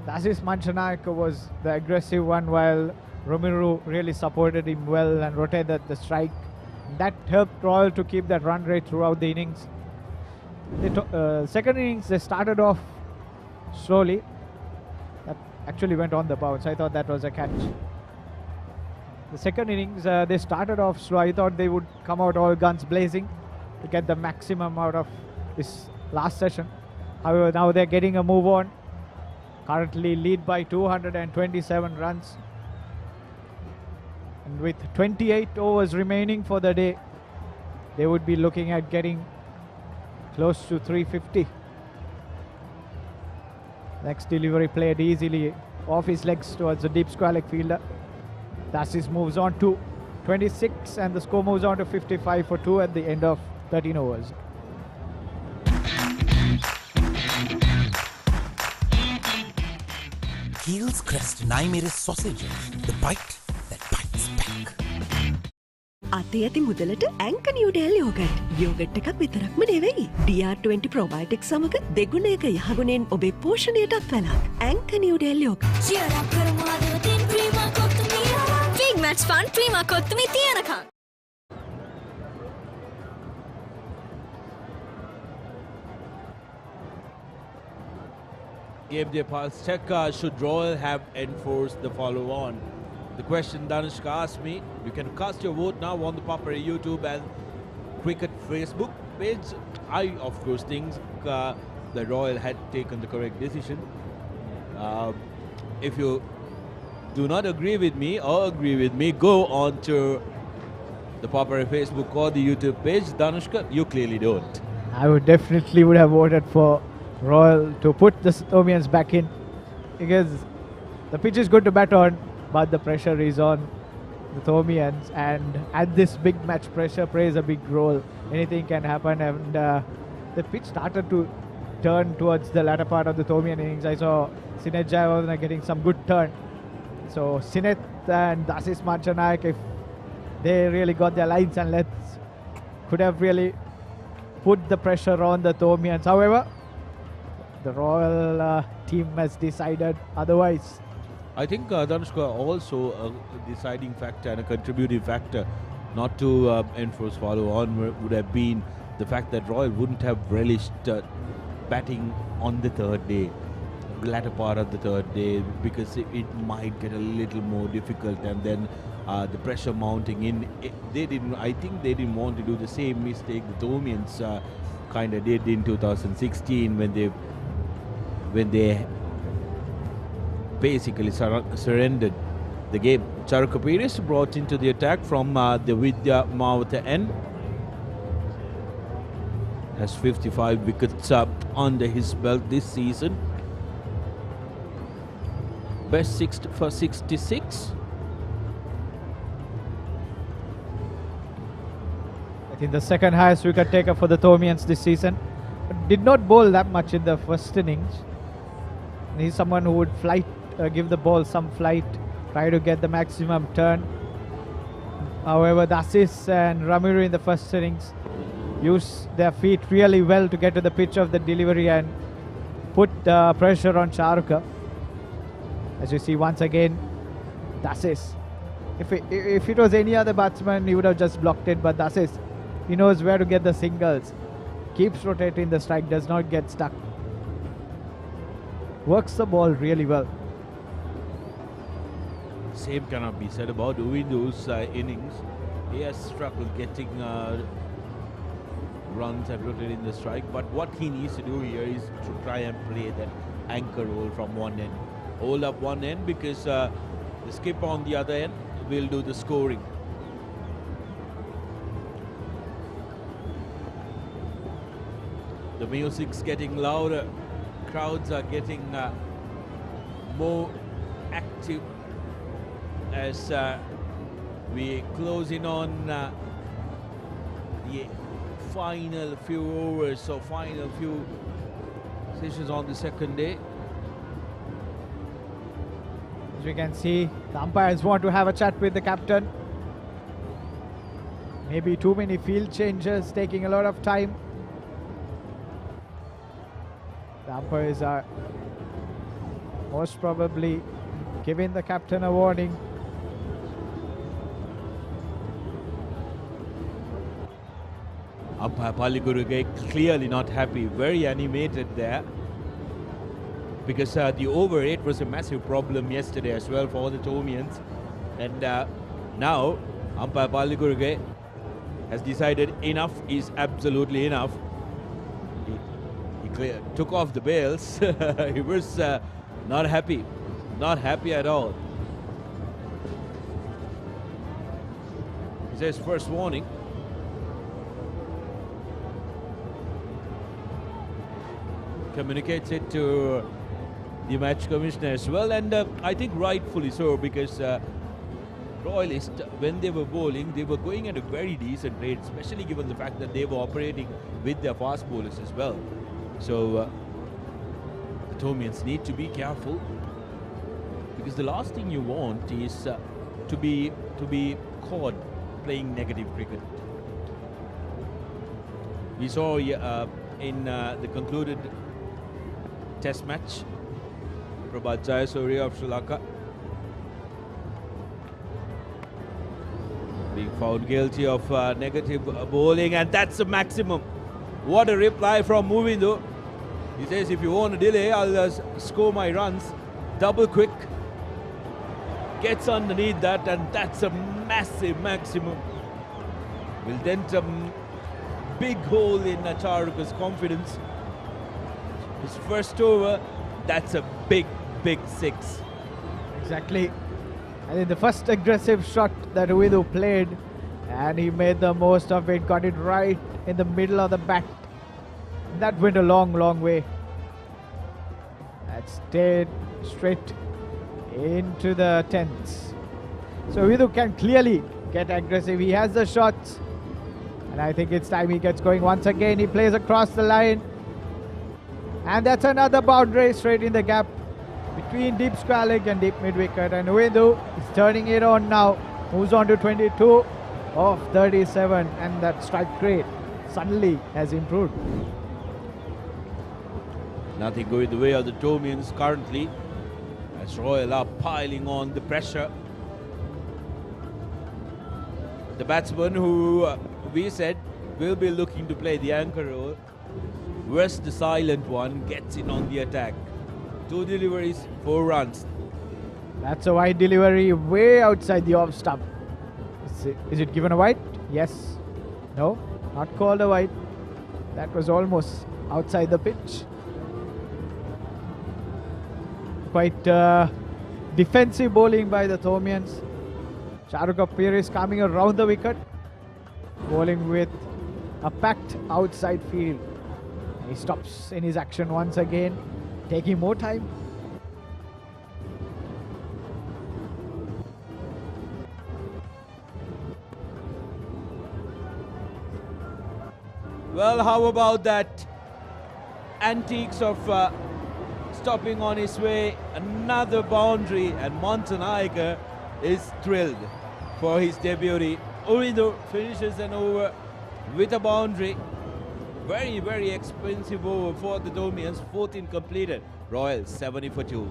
Dasis Manchanaka was the aggressive one, while Romiru really supported him well and rotated the strike. That helped Royal to keep that run rate throughout the innings. The second innings, they started off slowly. That actually went on the bounce. I thought that was a catch. The second innings, they started off slow. I thought they would come out all guns blazing to get the maximum out of this last session. However, now they're getting a move on. Currently lead by 227 runs. And with 28 overs remaining for the day, they would be looking at getting close to 350. Next delivery played easily off his legs towards the deep square leg fielder. Dasis moves on to 26, and the score moves on to 55 for 2 at the end of 13 overs. Keel's Crest Naimere sausages, the bite that bites back. අතේ ඇති මුදලට ඇංක Newdale yoghurt. Yoghurt එකක් විතරක්ම නෙවෙයි. DR20 ප්‍රොබයොටික් සමග දෙගුණයක යහගුණෙන් ඔබේ පෝෂණයටත් වැළක්. ඇංක නිවඩෙල් යෝගට්. Cheer up කරමු හදවතින් Prima Kottu Mee. Big match fun Prima Kottu Mee තියනකම්. Game day pulse check. Should Royal have enforced the follow on? The question Danishka asked me. You can cast your vote now on the Papare YouTube and Cricket Facebook page. I of course think the Royal had taken the correct decision. If you do not agree with me or agree with me, go on to the Papare Facebook or the YouTube page. Danushka, you clearly don't. I would have voted for Royal to put the Thomians back in, because the pitch is good to bat on, but the pressure is on the Thomians, and at this big match, pressure plays a big role. Anything can happen, and the pitch started to turn towards the latter part of the Thomian innings. I saw Sinet Jayawardene getting some good turn. So Sinet and Dasis Manchanayak, if they really got their lines and lengths, could have really put the pressure on the Thomians. However, the Royal team has decided otherwise. I think Danushka also a deciding factor and a contributing factor not to enforce follow on would have been the fact that Royal wouldn't have relished batting on the third day, latter part of the third day, because it might get a little more difficult, and then the pressure mounting in. I think they didn't want to do the same mistake the Thomians kind of did in 2016 when they basically surrendered the game. Charukka Pires brought into the attack from the Vidya Mawata end. Has 55 wickets up under his belt this season. Best for 66. I think the second highest wicket taker for the Thomians this season. Did not bowl that much in the first innings. And he's someone who would give the ball some flight, try to get the maximum turn. However, Dasis and Ramiro in the first innings used their feet really well to get to the pitch of the delivery and put pressure on Charukka. As you see once again, Dasis. If it was any other batsman, he would have just blocked it, but Dasis, he knows where to get the singles. Keeps rotating the strike, does not get stuck. Works the ball really well. Same cannot be said about Uwindu's innings. He has struggled getting runs and rotating the strike, but what he needs to do here is to try and play that anchor role from one end. Hold up one end, because the skipper on the other end will do the scoring. The music's getting louder. Crowds are getting more active as we close in on the final few overs or final few sessions on the second day. As we can see, the umpires want to have a chat with the captain. Maybe too many field changes, taking a lot of time. The umpires are most probably giving the captain a warning. Umpire Palligurugay clearly not happy, very animated there, because the over 8 was a massive problem yesterday as well for the Thomians, and now Umpire Palligurugay has decided enough is absolutely enough. He took off the bails. He was not happy at all. He says first warning. Communicates it to the match commissioner as well, and I think rightfully so, because Royalists, when they were bowling, they were going at a very decent rate, especially given the fact that they were operating with their fast bowlers as well. So the Thomians need to be careful, because the last thing you want is to be caught playing negative cricket. We saw in the concluded Test match, Prabhat Jayasuriya of Sri Lanka being found guilty of negative bowling, and that's the maximum. What a reply from Movindu. He says, if you want to delay, I'll score my runs double quick. Gets underneath that, and that's a massive maximum. Will then big hole in Charuka's confidence. His first over, that's a big, big six. Exactly. I think the first aggressive shot that Viu played, and he made the most of it, got it right in the middle of the bat. That went a long, long way. That stayed straight into the 10s. So Viu can clearly get aggressive. He has the shots. And I think it's time he gets going once again. He plays across the line. And that's another boundary straight in the gap between deep square leg and deep mid wicket. And Viu is turning it on now. Moves on to 22 of 37. And that strike rate suddenly has improved. Nothing going the way of the Tomians currently, as Royal are piling on the pressure. The batsman who we said will be looking to play the anchor role, West, the silent one, gets in on the attack. 2 deliveries, 4 runs. That's a wide delivery way outside the off stump. Is it given a wide? Yes. No, not called a wide. That was almost outside the pitch. Quite defensive bowling by the Tomians. Charuka Pires coming around the wicket, bowling with a packed outside field. And he stops in his action once again, taking more time. Well, how about that antiques of stopping on his way, another boundary, and Montanaika is thrilled for his debut. Viu finishes an over with a boundary. Very, very expensive over for the Tomians. 14 completed. Royal 70 for 2.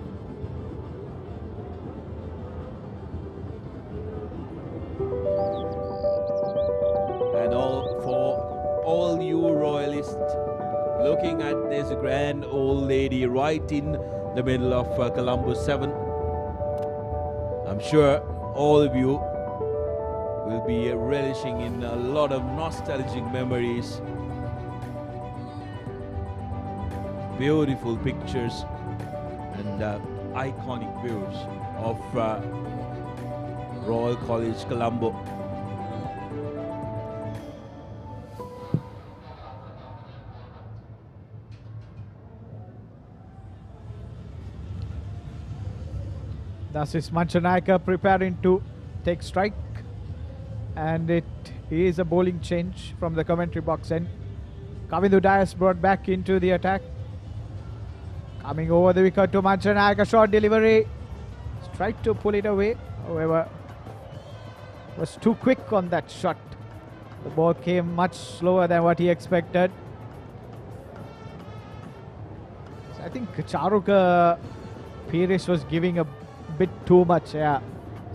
And all for all you Royalists looking at this grand old lady right in the middle of Colombo 7. I'm sure all of you will be relishing in a lot of nostalgic memories. Beautiful pictures and iconic views of Royal College Colombo. Thus is Manchanaika preparing to take strike, and it is a bowling change from the commentary box end. Kavindu Dias brought back into the attack. Coming over the wicket to Manchanaika, short delivery. He's tried to pull it away, however, was too quick on that shot. The ball came much slower than what he expected. So I think Charuka Pires was giving a bit too much, yeah.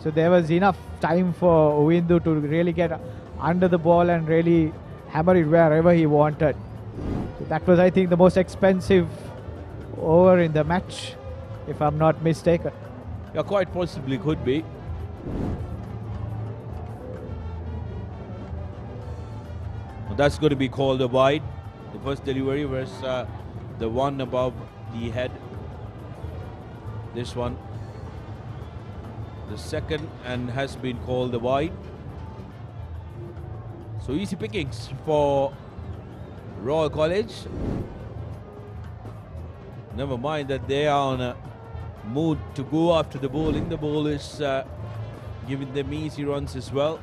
So there was enough time for Viu to really get under the ball and really hammer it wherever he wanted. So that was, I think, the most expensive over in the match, if I'm not mistaken. Yeah, quite possibly could be. Well, that's going to be called a wide. The first delivery was the one above the head. This one, the second, and has been called a wide. So easy pickings for Royal College. Never mind that they are on a mood to go after the bowling. The ball is giving them easy runs as well.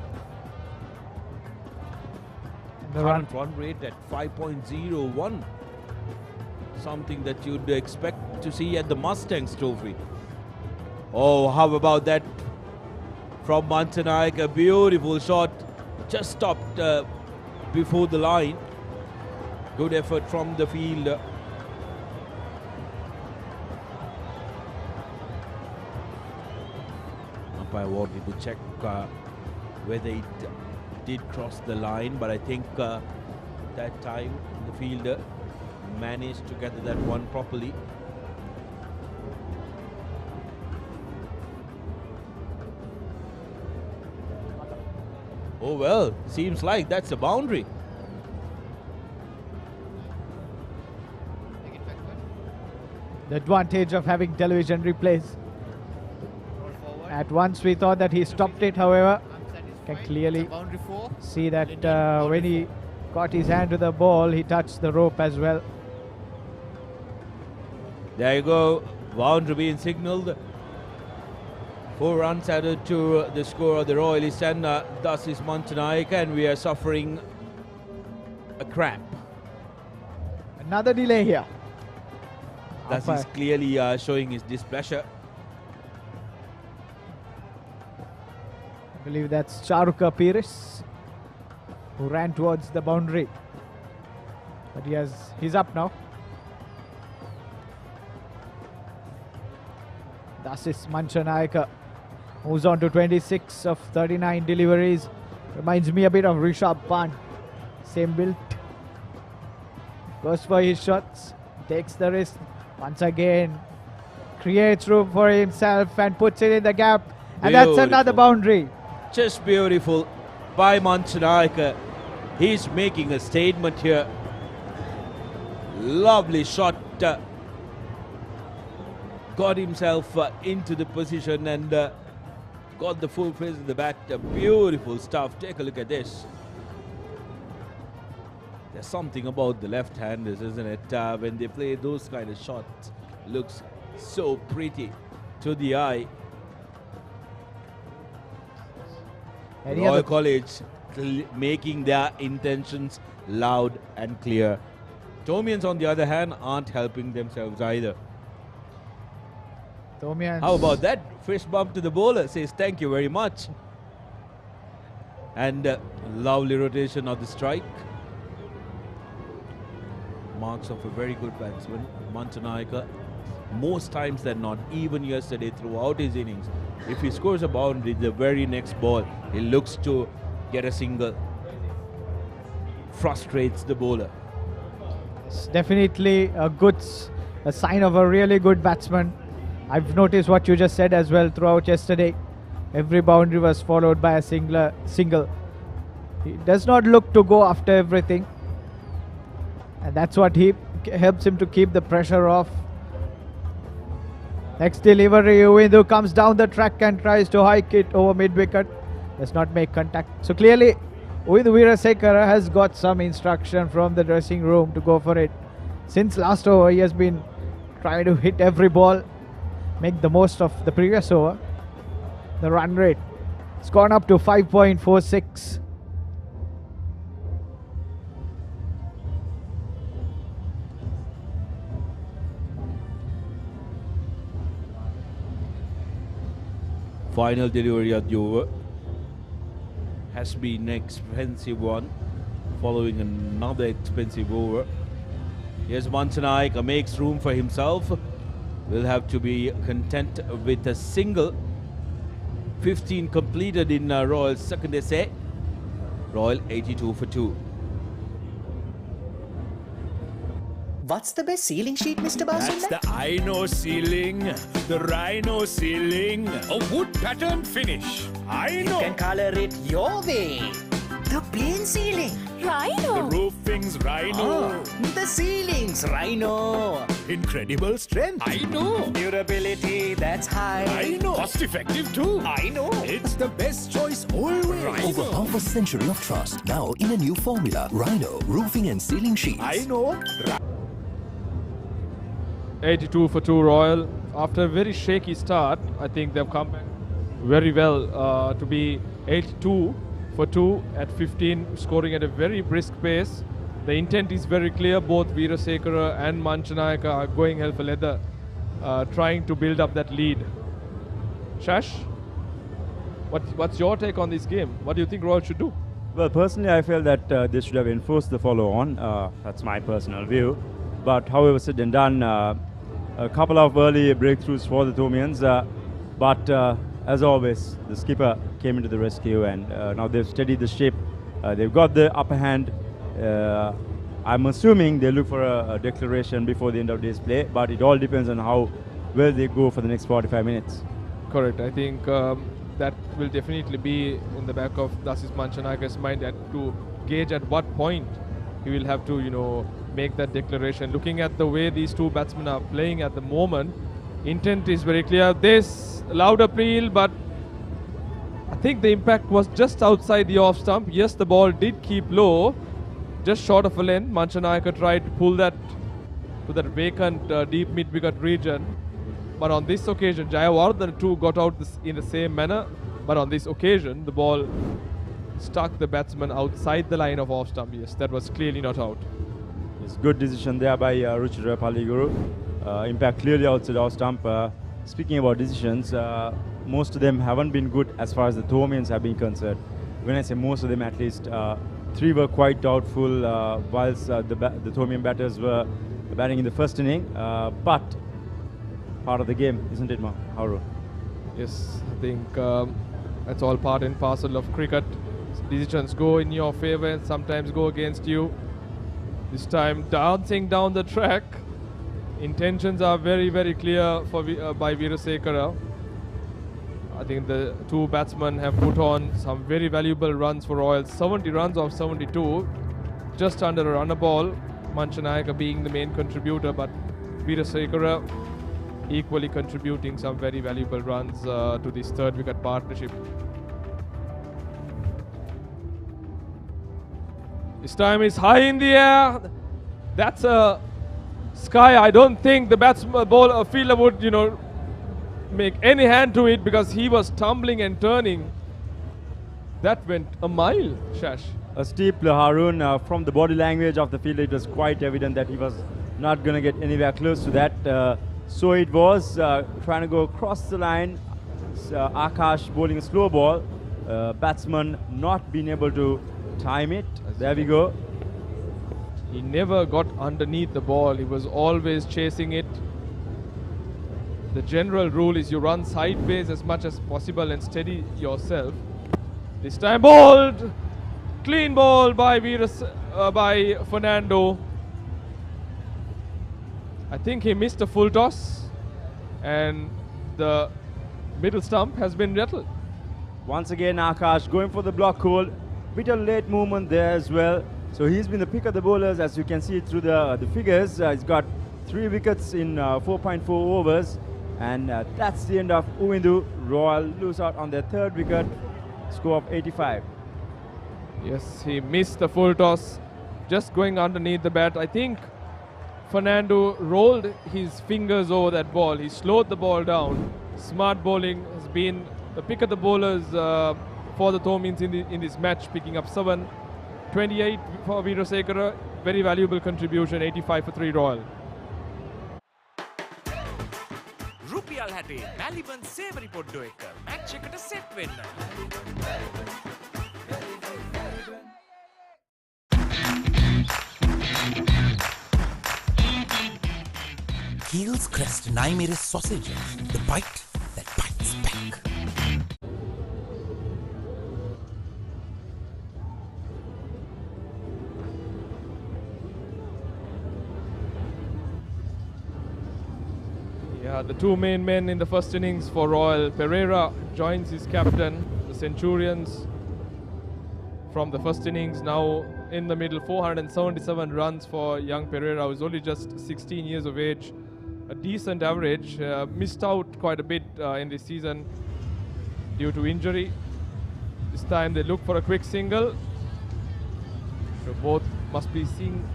The current run rate at 5.01. Something that you'd expect to see at the Mustangs Trophy. Oh, how about that from Montanaika? A beautiful shot. Just stopped before the line. Good effort from the fielder. Umpire wanted to check whether it did cross the line, but I think that time the fielder managed to gather that one properly. Oh well, seems like that's a boundary. The advantage of having television replays. At once we thought that he stopped it, however, can clearly see that when he got his hand to the ball, he touched the rope as well. There you go, boundary being signalled. 4 runs added to the score of the Royalists, and thus is Manchanaika, and we are suffering a cramp. Another delay here. Thus is clearly showing his displeasure. I believe that's Charuka Pires who ran towards the boundary. But he's up now. Dasis Manchanaika moves on to 26 of 39 deliveries. Reminds me a bit of Rishabh Pant. Same build. Goes for his shots. Takes the risk. Once again. Creates room for himself and puts it in the gap. And that's another boundary. Just beautiful by Manchanaika. He's making a statement here. Lovely shot. Got himself into the position and got the full place of the bat. Beautiful stuff. Take a look at this. There's something about the left-handers, isn't it? When they play those kind of shots, looks so pretty to the eye. Royal College making their intentions loud and clear. Tomians, on the other hand, aren't helping themselves either. Tomians. How about that? Fist bump to the bowler, says thank you very much. And lovely rotation of the strike. Marks of a very good batsman, Manchanaika. Most times than not, even yesterday throughout his innings, if he scores a boundary, the very next ball, he looks to get a single. Frustrates the bowler. It's definitely a sign of a really good batsman. I've noticed what you just said as well throughout yesterday. Every boundary was followed by a single. He does not look to go after everything. And that's what helps him to keep the pressure off. Next delivery, Uwindu comes down the track and tries to hike it over mid-wicket. Does not make contact. So clearly, Uwindu Weerasekara has got some instruction from the dressing room to go for it. Since last over, he has been trying to hit every ball, make the most of the previous over. The run rate, it's gone up to 5.46. Final delivery of the over has been an expensive one, following another expensive over. Yes, Manchanaika makes room for himself. Will have to be content with a single. 15 completed in Royal's second essay. Royal 82 for 2. What's the best ceiling sheet, Mr. Basunda? That's the Rhino ceiling. The Rhino ceiling. A wood pattern finish. You can color it your way. The plain ceiling. Rhino. The roofing's Rhino. The ceiling's Rhino. Incredible strength. I know. Durability, that's high. I know. Cost effective too. I know. It's the best choice always. Rhino. Over half a century of trust, now in a new formula. Rhino, roofing and ceiling sheets. I know. 82 for 2 Royal. After a very shaky start, I think they've come back very well to be 82 for 2 at 15, scoring at a very brisk pace. The intent is very clear. Both Weerasekara and Manchanaika are going hell for leather, trying to build up that lead. Shash, what's your take on this game? What do you think Royal should do? Well, personally, I feel that they should have enforced the follow-on. That's my personal view. But however said and done, a couple of early breakthroughs for the Tomians. But as always, the skipper came into the rescue, and now they've steadied the ship. They've got the upper hand. I'm assuming they look for a declaration before the end of this play, but it all depends on how well they go for the next 45 minutes. Correct. I think that will definitely be in the back of Dasis Manchanaika's mind to gauge at what point he will have to, make that declaration. Looking at the way these two batsmen are playing at the moment, intent is very clear. This loud appeal, but I think the impact was just outside the off stump. Yes, the ball did keep low, just short of a length. Manchanayaka tried to pull that to that vacant deep mid-wicket region. But on this occasion, Jayawardene too got out in the same manner. But on this occasion, the ball struck the batsman outside the line of off stump. Yes, that was clearly not out. It's good decision there by Ruchira Palliguru. Impact clearly outside off stump. Speaking about decisions, most of them haven't been good as far as the Thomians have been concerned. When I say most of them, at least 3 were quite doubtful whilst the Thomian batters were batting in the first inning. But part of the game, isn't it, Haru? Yes, I think that's all part and parcel of cricket. Decisions go in your favor and sometimes go against you. This time, dancing down the track. Intentions are very, very clear for by Veerasekara. I think the two batsmen have put on some very valuable runs for Royals. 70 runs of 72, just under a runner ball. Manchanayaka being the main contributor, but Veerasekara equally contributing some very valuable runs to this third wicket partnership. This time is high in the air. That's a sky. I don't think the fielder would, make any hand to it because he was tumbling and turning. That went a mile, Shash. A steep Harun. From the body language of the fielder, it was quite evident that he was not going to get anywhere close to that. So it was trying to go across the line. Akash bowling a slow ball. Batsman not being able to time it. There we go. He never got underneath the ball. He was always chasing it. The general rule is you run sideways as much as possible and steady yourself. This time bowled. Clean ball by Fernando. I think he missed a full toss and the middle stump has been rattled. Once again, Akash going for the block hold. Bit of late movement there as well. So he's been the pick of the bowlers, as you can see through the figures. He's got 3 wickets in 4.4 overs. And that's the end of Uwindu. Royal lose out on their 3rd wicket, score of 85. Yes, he missed the full toss, just going underneath the bat. I think Fernando rolled his fingers over that ball. He slowed the ball down. Smart bowling has been the pick of the bowlers for the Thomians in this match, picking up 7. 28 for Veerasekara, very valuable contribution, 85 for 3 Royal. රුපියල් 60 මැලිබන් සේවරි පොඩ්ඩෝ එක match එකට set වෙන්න. Heels Crest Naimeris sausages, the bite that bites back. Yeah, the two main men in the first innings for Royal. Pereira joins his captain, the Centurions, from the first innings. Now in the middle, 477 runs for young Pereira, who's only just 16 years of age. A decent average. Missed out quite a bit in this season due to injury. This time they look for a quick single. So both must be seeing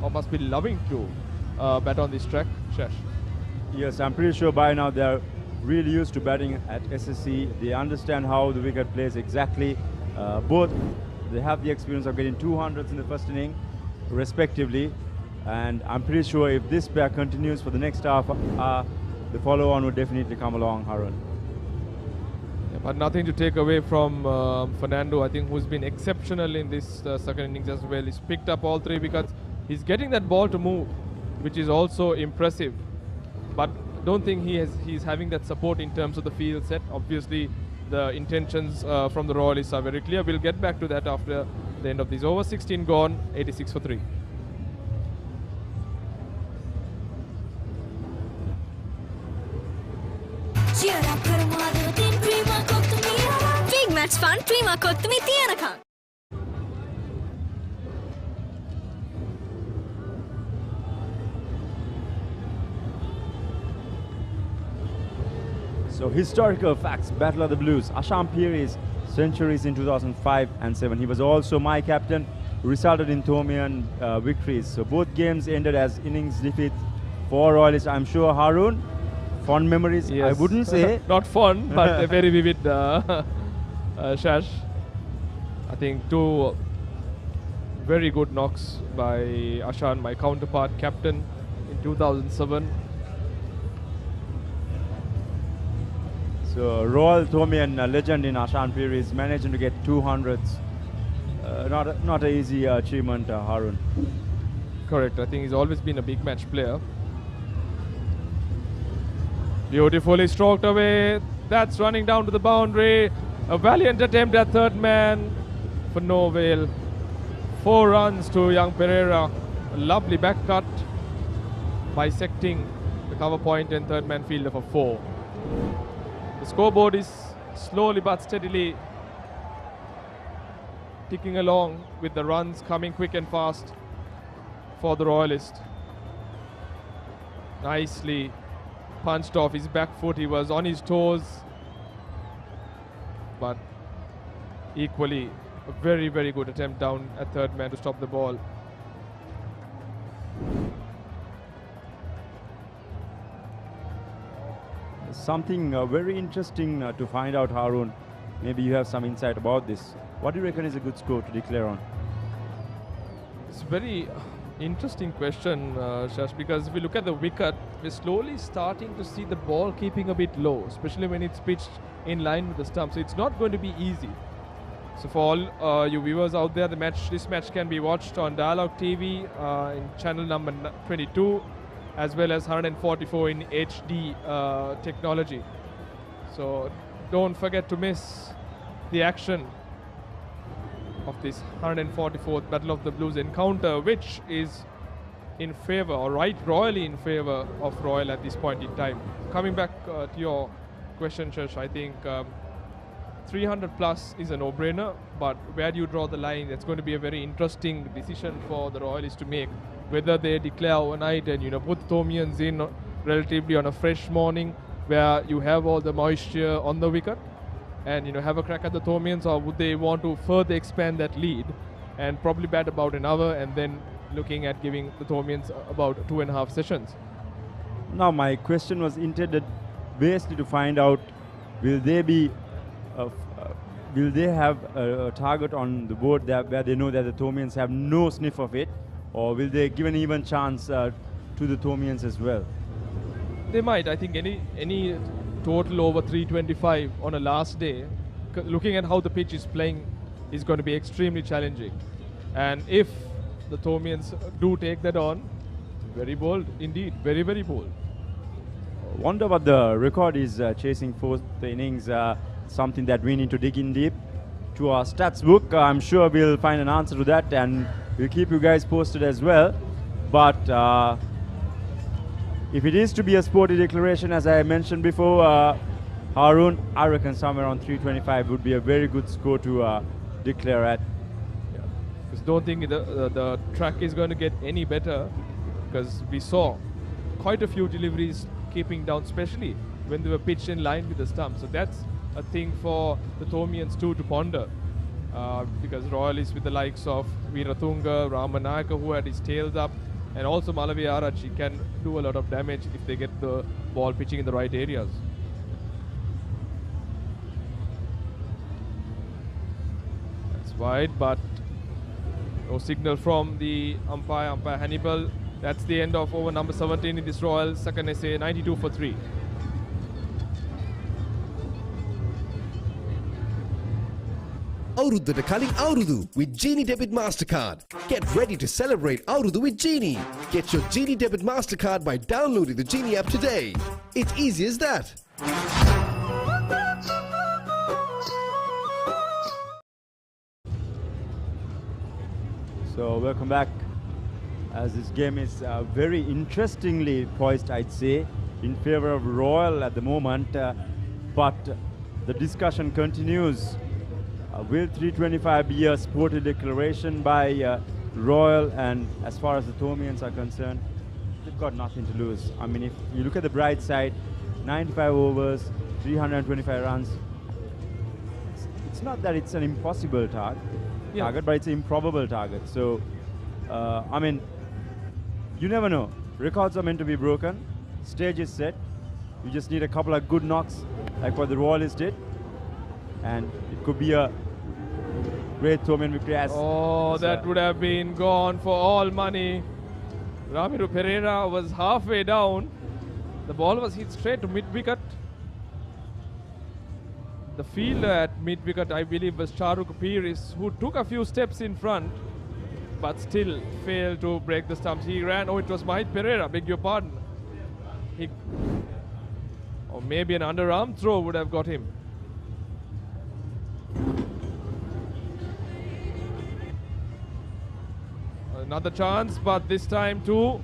or must be loving to bat on this track. Shash. Yes, I'm pretty sure by now they're really used to batting at SSC. They understand how the wicket plays exactly. Both, they have the experience of getting 200s in the first inning, respectively. And I'm pretty sure if this pair continues for the next half, the follow-on would definitely come along, Harun. Yeah, but nothing to take away from Fernando, I think, who's been exceptional in this second innings as well. He's picked up all 3 wickets. He's getting that ball to move, which is also impressive. But don't think he's having that support in terms of the field set. Obviously, the intentions from the Royalists are very clear. We'll get back to that after the end of this over. 16 gone, 86 for 3. Big match fun, Prima Kottumi Tianaka. So historical facts, Battle of the Blues. Asham Piri's centuries in 2005 and 7. He was also my captain, resulted in Thomian victories. So both games ended as innings defeat for Royalists. I'm sure Harun, fond memories, Yes. I wouldn't say. Not fun, but very vivid, Shash. I think two very good knocks by Ashan, my counterpart captain in 2007. So Royal Thomian legend in Ashan Piri is managing to get 200s. Not an easy achievement, Harun. Correct. I think he's always been a big match player. Beautifully stroked away. That's running down to the boundary. A valiant attempt at third man for no avail. 4 runs to young Pereira. A lovely back cut, bisecting the cover point and third man fielder for 4. The scoreboard is slowly but steadily ticking along with the runs coming quick and fast for the Royalist. Nicely punched off his back foot. He was on his toes, but equally a very, very good attempt down at third man to stop the ball. Something very interesting to find out, Harun. Maybe you have some insight about this. What do you reckon is a good score to declare on? It's a very interesting question, Shash, because if we look at the wicket, we're slowly starting to see the ball keeping a bit low, especially when it's pitched in line with the stump. So it's not going to be easy. So for all you viewers out there, this match can be watched on Dialog TV in channel number 22, as well as 144 in HD technology. So don't forget to miss the action of this 144th Battle of the Blues encounter, which is in favor, or right royally in favor of Royal at this point in time. Coming back to your question, Shash, I think 300 plus is a no-brainer, but where do you draw the line? That's going to be a very interesting decision for the Royalists to make, whether they declare overnight and put Thomians in relatively on a fresh morning where you have all the moisture on the wicket and have a crack at the Thomians, or would they want to further expand that lead and probably bat about an hour and then looking at giving the Thomians about 2.5 sessions? Now my question was intended basically to find out, will they have a target on the board where they know that the Thomians have no sniff of it, or will they give an even chance to the Thomians as well? They might. I think any total over 325 on a last day, looking at how the pitch is playing, is going to be extremely challenging. And if the Thomians do take that on, very bold indeed, very, very bold. Wonder what the record is chasing fourth innings. Something that we need to dig in deep to our stats book. I'm sure we'll find an answer to that, and we'll keep you guys posted as well. But if it is to be a sporty declaration, as I mentioned before, Harun, I reckon somewhere around 325 would be a very good score to declare at. Because don't think the track is going to get any better, because we saw quite a few deliveries keeping down, especially when they were pitched in line with the stump. So that's a thing for the Thomians too to ponder, because Royalists with the likes of Veeratunga, Ramanaka, who had his tails up, and also Malavi Arachi can do a lot of damage if they get the ball pitching in the right areas. That's wide, but no signal from the umpire Hannibal. That's the end of over number 17 in this Royal second essay, 92 for 3. Aurudata Kaling Aurudu with Genie Debit MasterCard. Get ready to celebrate Aurudu with Genie. Get your Genie Debit MasterCard by downloading the Genie app today. It's easy as that. So welcome back, as this game is very interestingly poised, I'd say, in favor of Royal at the moment, but the discussion continues. Will 325 be a sporty declaration by Royal? And as far as the Thomians are concerned, they've got nothing to lose. I mean, if you look at the bright side, 95 overs, 325 runs. It's not that it's an impossible target, but it's an improbable target. So, I mean, you never know. Records are meant to be broken. Stage is set. You just need a couple of good knocks, like what the Royalists did, and it could be a great Tomian victory. That would have been gone for all money. Ramiro Pereira was halfway down. The ball was hit straight to mid-wicket. The fielder at mid-wicket, I believe, was Charuk Piris, who took a few steps in front, but still failed to break the stumps. He ran, it was Mahit Pereira, beg your pardon. Or maybe an underarm throw would have got him. Another chance, but this time too.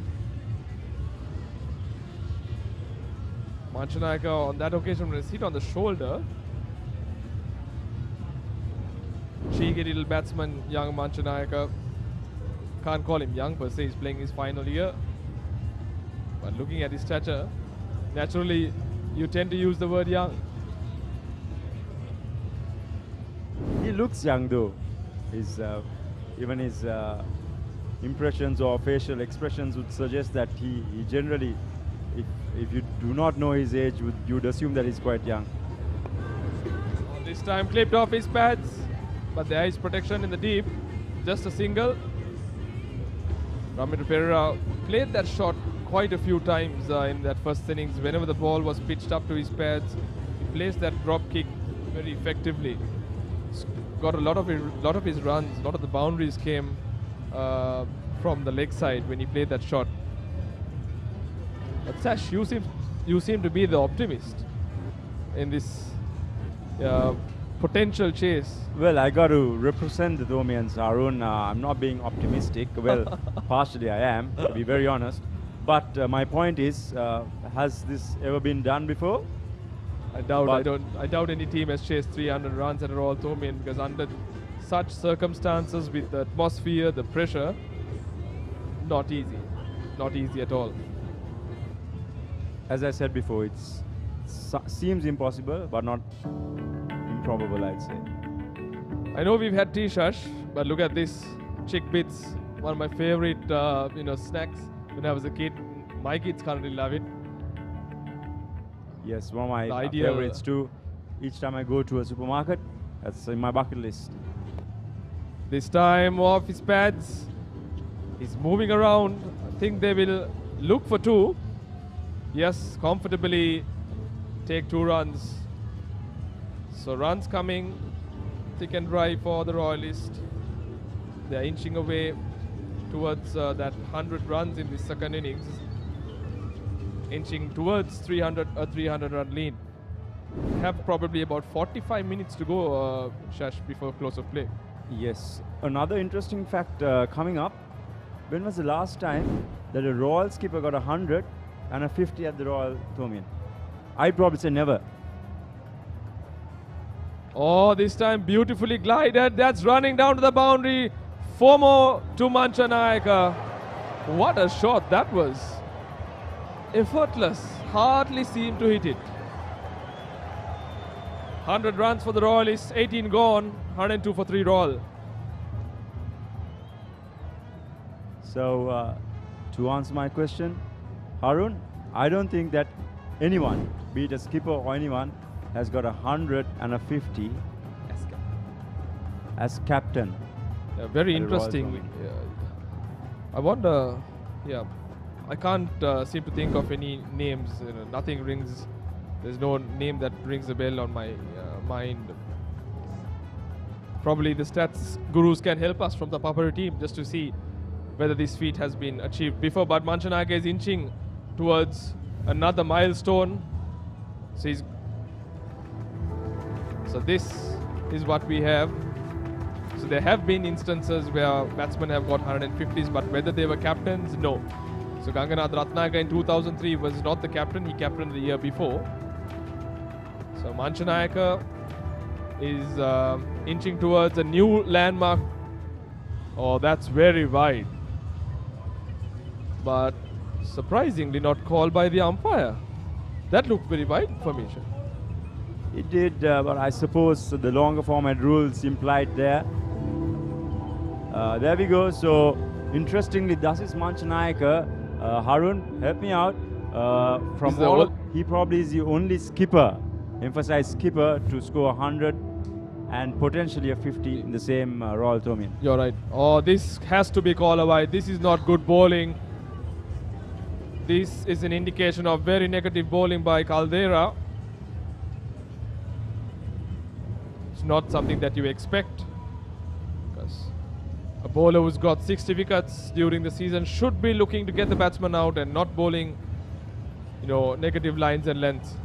Manchanayaka on that occasion was hit on the shoulder. Cheeky little batsman, young Manchanayaka. Can't call him young per se, he's playing his final year. But looking at his stature, naturally you tend to use the word young. He looks young though. Even his impressions or facial expressions would suggest that he generally, if you do not know his age, you would assume that he's quite young. This time clipped off his pads, but there is protection in the deep. Just a single. Ramiro Pereira played that shot quite a few times in that first innings. Whenever the ball was pitched up to his pads, he placed that drop kick very effectively. Got a lot of his runs, a lot of the boundaries came from the leg side when he played that shot. But Sash, you seem to be the optimist in this potential chase. Well, I got to represent the Tomians, Arun. I'm not being optimistic. Well, partially I am, to be very honest. But my point is, has this ever been done before? I doubt any team has chased 300 runs at a Royal Tomian, because under such circumstances, with the atmosphere, the pressure, not easy at all. As I said before, it seems impossible, but not improbable, I'd say. I know we've had T-Shash, but look at this. Chick bits, one of my favorite snacks when I was a kid. My kids currently love it. Yes, one of my favorites too. Each time I go to a supermarket, that's in my bucket list. This time off his pads. He's moving around. I think they will look for two. Yes, comfortably take 2 runs. So runs coming thick and dry for the Royalists. They are inching away towards that 100 runs in the second innings. Inching towards 300 run lead. Have probably about 45 minutes to go, Shash, before close of play. Yes. Another interesting fact coming up. When was the last time that a Royal skipper got 100 and a 50 at the Royal Tomian? I'd probably say never. Oh, this time beautifully glided. That's running down to the boundary. 4 more to Manchanayaka. What a shot that was. Effortless. Hardly seemed to hit it. 100 runs for the Royalists. 18 gone. 102 for 3 Royal. So, to answer my question, Harun, I don't think that anyone, be it a skipper or anyone, has got 100 and a 50 as captain. Very interesting. I wonder, I can't seem to think of any names. Nothing rings. There's no name that rings a bell on my mind. Probably the stats gurus can help us from the Papare team just to see whether this feat has been achieved before. But Manchanayaka is inching towards another milestone. So this is what we have. So there have been instances where batsmen have got 150s, but whether they were captains, no. So Ganganath Ratnayaka in 2003 was not the captain, he captained the year before. So Manchanayaka is inching towards a new landmark. Oh, that's very wide. But surprisingly not called by the umpire. That looked very wide for me, Shah. It did, but I suppose the longer format rules implied there. There we go. So, interestingly, Dasis Manchanayaka, Harun, help me out. From all, he probably is the only skipper, emphasize skipper, to score 100 and potentially a 50 in the same Royal Tomian. You're right. Oh, this has to be called a wide. This is not good bowling. This is an indication of very negative bowling by Caldera. It's not something that you expect, because a bowler who's got 60 wickets during the season should be looking to get the batsman out and not bowling, negative lines and lengths.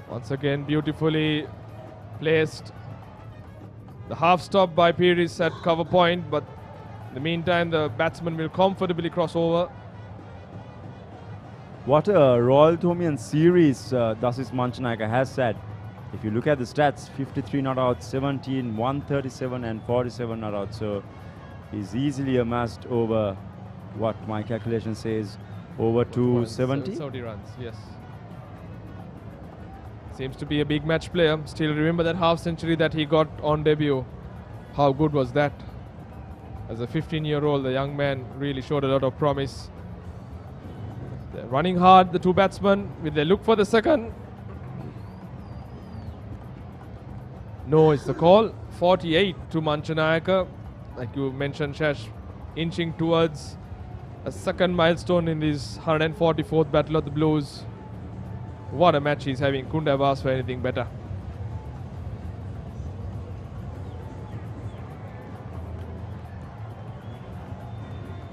Once again, beautifully placed. The half stop by Pires at cover point, but in the meantime, the batsman will comfortably cross over. What a Royal Tomian series Dasis Manchanayaka has had. If you look at the stats, 53 not out, 17, 137 and 47 not out. So he's easily amassed over, what my calculation says, over 270? 70 runs, yes. Seems to be a big match player. Still remember that half century that he got on debut. How good was that? As a 15-year-old, the young man really showed a lot of promise. They're running hard, the two batsmen. Will they look for the second? No, it's the call. 48 to Manchanayaka. Like you mentioned, Shash, inching towards a second milestone in this 144th Battle of the Blues. What a match he's having. Couldn't have asked for anything better.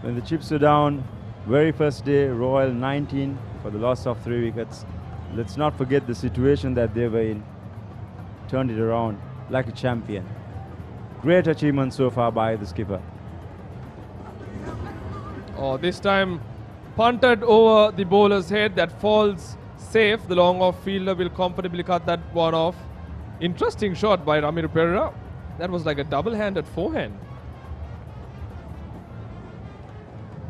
When the chips are down, very first day, Royal 19 for the loss of 3 wickets. Let's not forget the situation that they were in. Turned it around like a champion. Great achievement so far by the skipper. Oh, this time punted over the bowler's head. That falls safe. The long off fielder will comfortably cut that one off. Interesting shot by Ramiro Pereira. That was like a double-handed forehand.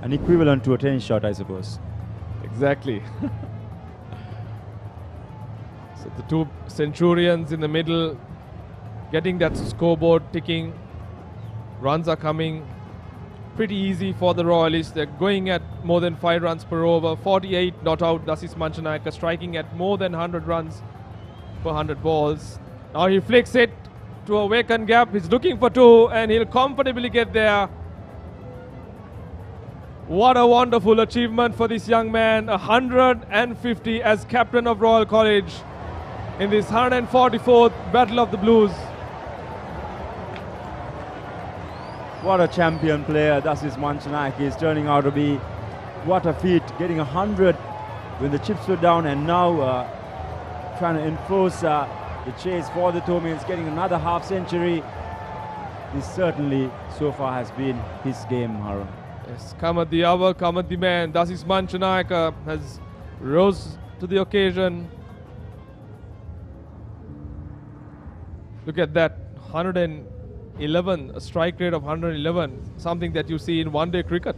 An equivalent to a tennis shot, I suppose. Exactly. So the two Centurions in the middle, getting that scoreboard ticking. Runs are coming. Pretty easy for the Royalists. They're going at more than 5 runs per over. 48 not out. Dasis Manchanayaka striking at more than 100 runs per 100 balls. Now he flicks it to a vacant gap. He's looking for 2 and he'll comfortably get there. What a wonderful achievement for this young man. 150 as captain of Royal College in this 144th Battle of the Blues. What a champion player Dasis Manchanayaka is turning out to be. What a feat, getting 100 when the chips were down, and now trying to enforce the chase for the Tomians, getting another half century. This certainly so far has been his game, Harun. Yes, come at the hour, come at the man. Dasis Manchanayaka has rose to the occasion. Look at that, 111, a strike rate of 111, something that you see in one-day cricket.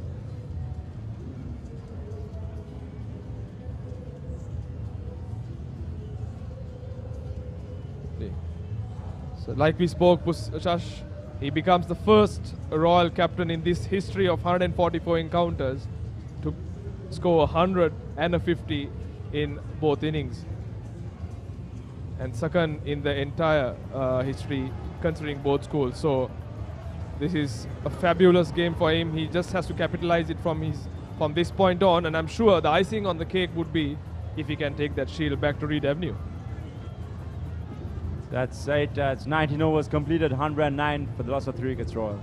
So like we spoke, Shash, he becomes the first Royal captain in this history of 144 encounters to score 100 and a 50 in both innings. And second in the entire history, considering both schools. So this is a fabulous game for him. He just has to capitalize it from this point on, and I'm sure the icing on the cake would be if he can take that shield back to Reed Avenue. That's it. It's 19 overs completed, 109 for the loss of 3 wickets, Royal.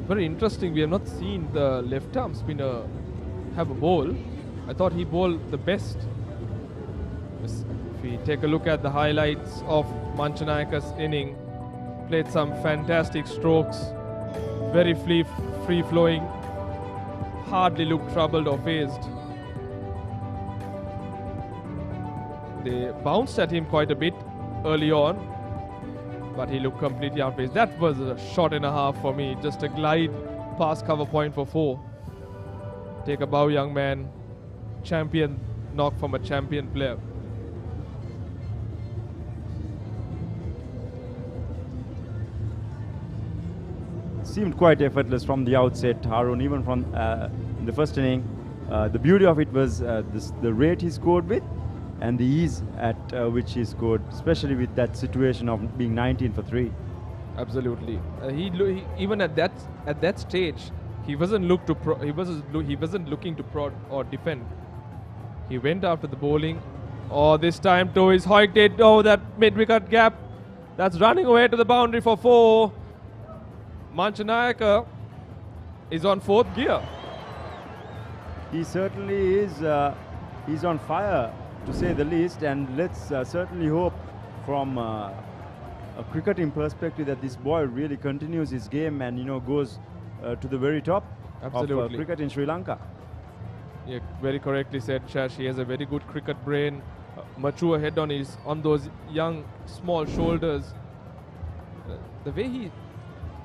Very interesting. We have not seen the left-arm spinner have a bowl. I thought he bowled the best. If we take a look at the highlights of Manchanayaka's inning, played some fantastic strokes, very free-flowing, hardly looked troubled or phased. They bounced at him quite a bit early on, but he looked completely outpaced. That was a shot and a half for me, just a glide past cover point for 4. Take a bow, young man. Champion knock from a champion player. Seemed quite effortless from the outset, Harun, even from in the first inning. The beauty of it was the rate he scored with and the ease at which he scored, especially with that situation of being 19 for 3. Absolutely. He even at that stage, he wasn't looking to prod or defend. He went after the bowling. Oh, this time to his hoiked it. Oh, that mid-wicket gap. That's running away to the boundary for 4. Manchanayaka is on 4th gear. He certainly is. He's on fire, to say the least, and let's certainly hope from a cricketing perspective that this boy really continues his game and goes to the very top of cricket in Sri Lanka. Yeah, very correctly said, Shash. He has a very good cricket brain, mature head on those young, small shoulders. The way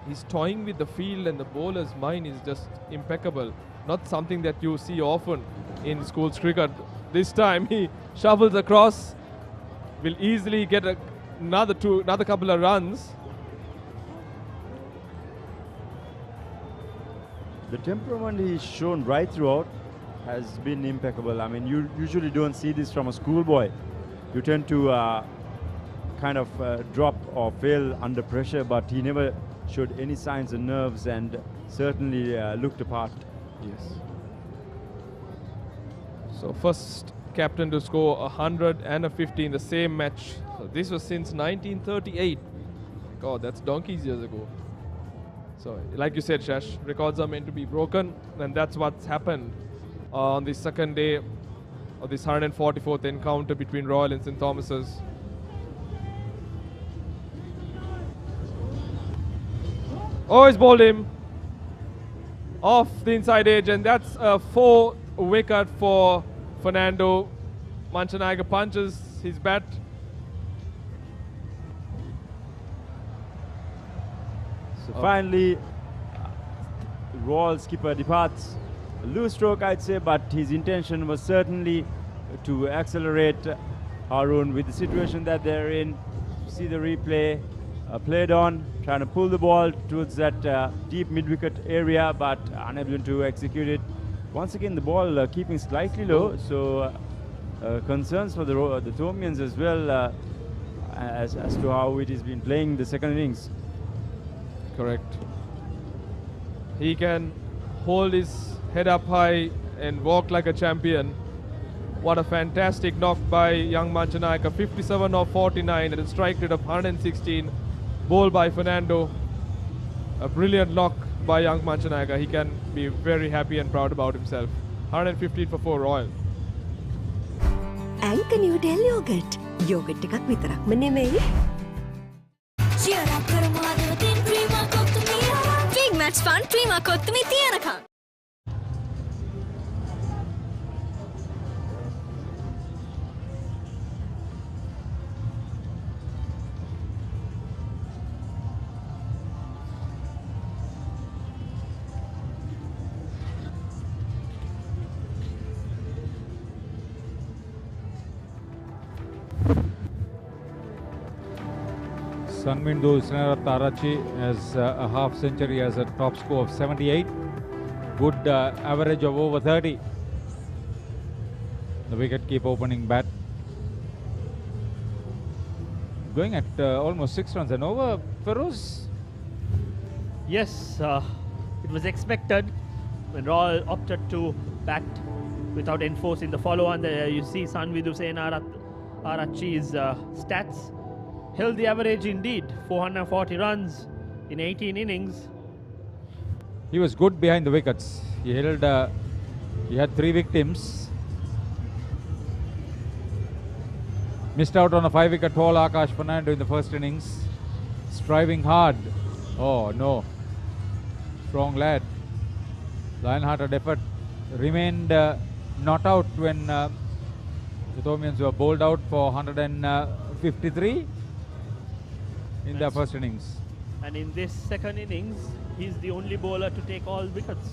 he's toying with the field and the bowler's mind is just impeccable. Not something that you see often in schools cricket. This time he shovels across, will easily get another couple of runs. The temperament he's shown right throughout has been impeccable. I mean, you usually don't see this from a schoolboy. You tend to kind of drop or fail under pressure, but he never showed any signs of nerves and certainly looked apart. Yes. So first captain to score 100 and a 50 in the same match. So this was since 1938. God, that's donkeys years ago. So like you said, Shash, records are meant to be broken, and that's what's happened on the second day of this 144th encounter between Royal and St. Thomas's. Oh, he's bowled him off the inside edge, and that's a 4 wicket for Fernando. Manchanayaka punches his bat. So finally, Royal skipper departs. A loose stroke, I'd say, but his intention was certainly to accelerate Harun with the situation that they're in. See the replay. Played on, trying to pull the ball towards that deep mid-wicket area, but unable to execute it. Once again, the ball keeping slightly low, so concerns for the Thomians as well as to how it has been playing the second innings. Correct. He can hold his head up high and walk like a champion. What a fantastic knock by young Manchanayaka. 57 of 49 at a strike rate of 116. Bowled by Fernando. A brilliant knock by young Manchanayaka. He can be very happy and proud about himself. 115 for 4 Royal. Anchor New Delhi yogurt. Yogurt එකක් විතරක්ම නෙමෙයි. Cheer up කරමු හදවතින් ක්‍රීමා කොත්තුමී. Big match fun Prima Kottu Mee තියනකම්. Sanmindu Senarattarachi has a half century, has a top score of 78. Good average of over 30. The wicket-keeper opening bat. Going at almost 6 runs and over. Feroz? Yes, it was expected when Royal opted to bat without enforcing the follow-on. You see Sanmindu Senarattarachi's stats. Held the average indeed, 440 runs in 18 innings. He was good behind the wickets. He held. He had 3 victims. Missed out on a 5-wicket haul, Akash Fernando in the first innings. Striving hard. Oh no. Strong lad. Lion-hearted effort. Remained not out when the Thomians were bowled out for 153 in their first innings. And in this second innings, he's the only bowler to take all wickets.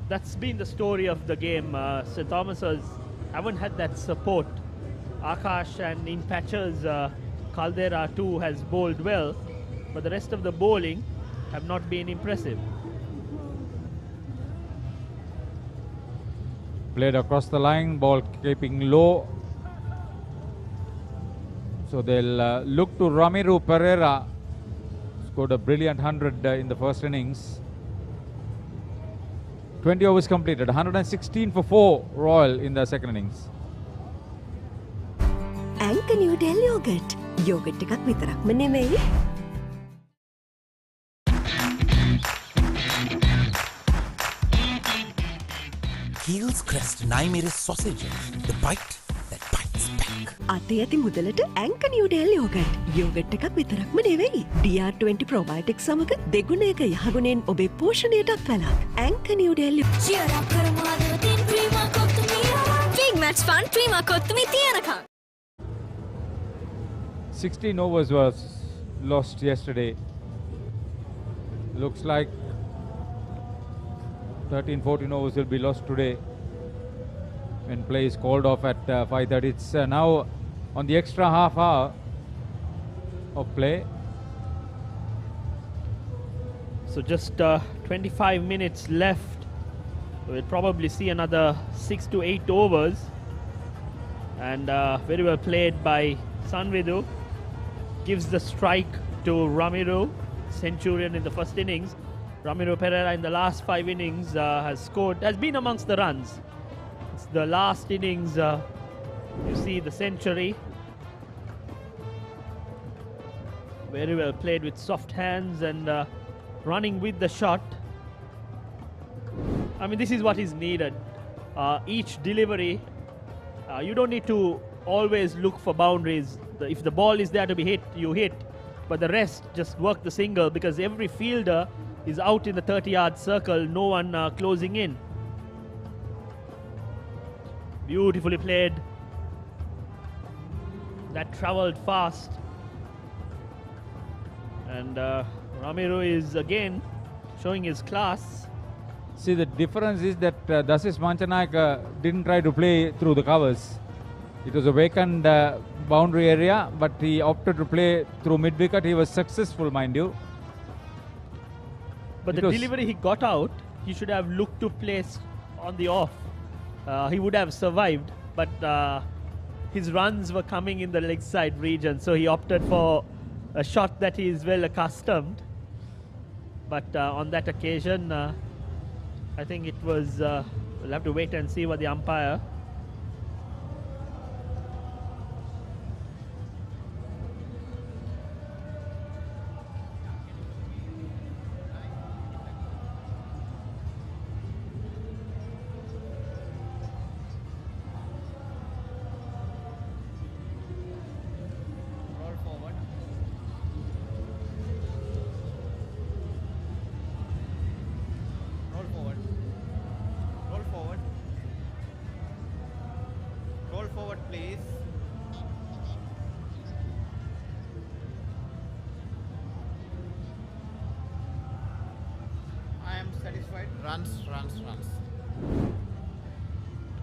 That's been the story of the game. St. Thomas's haven't had that support. Akash and in patches, Caldera too has bowled well, but the rest of the bowling have not been impressive. Played across the line, ball keeping low. So they'll look to Ramiro Pereira. Scored a brilliant 100 in the first innings. 20 overs completed, 116 for 4 Royal in the second innings. Anchor New Del Yogurt. Yogurt එකක් විතරක්ම නෙමෙයි. Heels Crest Naimeris sausages, the bite that bites back. අතේ ඇති මුදලට Anchor New Del Yogurt. Yogurt එකක් විතරක්ම නෙවෙයි. DR20 probiotics සමග දෙගුණයක යහගුණෙන් ඔබේ පෝෂණයටත් වැළක්. Anchor New Del Yogurt. Cheer up කරමු හදවතින් ක්‍රීමා කොත්තුමී. Big match fun Prima Kottu Mee තියනකම්. 16 overs was lost yesterday. Looks like 13-14 overs will be lost today when play is called off at 5:30. It's now on the extra half hour of play. So just 25 minutes left. We'll probably see another 6 to 8 overs. And very well played by Sanvidu. Gives the strike to Ramiro, Centurion in the first innings. Ramiro Pereira in the last 5 innings has been amongst the runs. It's the last innings, you see the century. Very well played with soft hands and running with the shot. I mean, this is what is needed. Each delivery, you don't need to always look for boundaries. If the ball is there to be hit, you hit. But the rest, just work the single because every fielder is out in the 30-yard circle, no one closing in. Beautifully played. That travelled fast. And Ramiro is again showing his class. See, the difference is that Dasis Manchanayaka didn't try to play through the covers. It was a vacant boundary area, but he opted to play through mid-wicket. He was successful, mind you. But the delivery he got out, he should have looked to place on the off. He would have survived, but his runs were coming in the leg side region, so he opted for a shot that he is well accustomed. But on that occasion, I think it was, we'll have to wait and see what the umpire.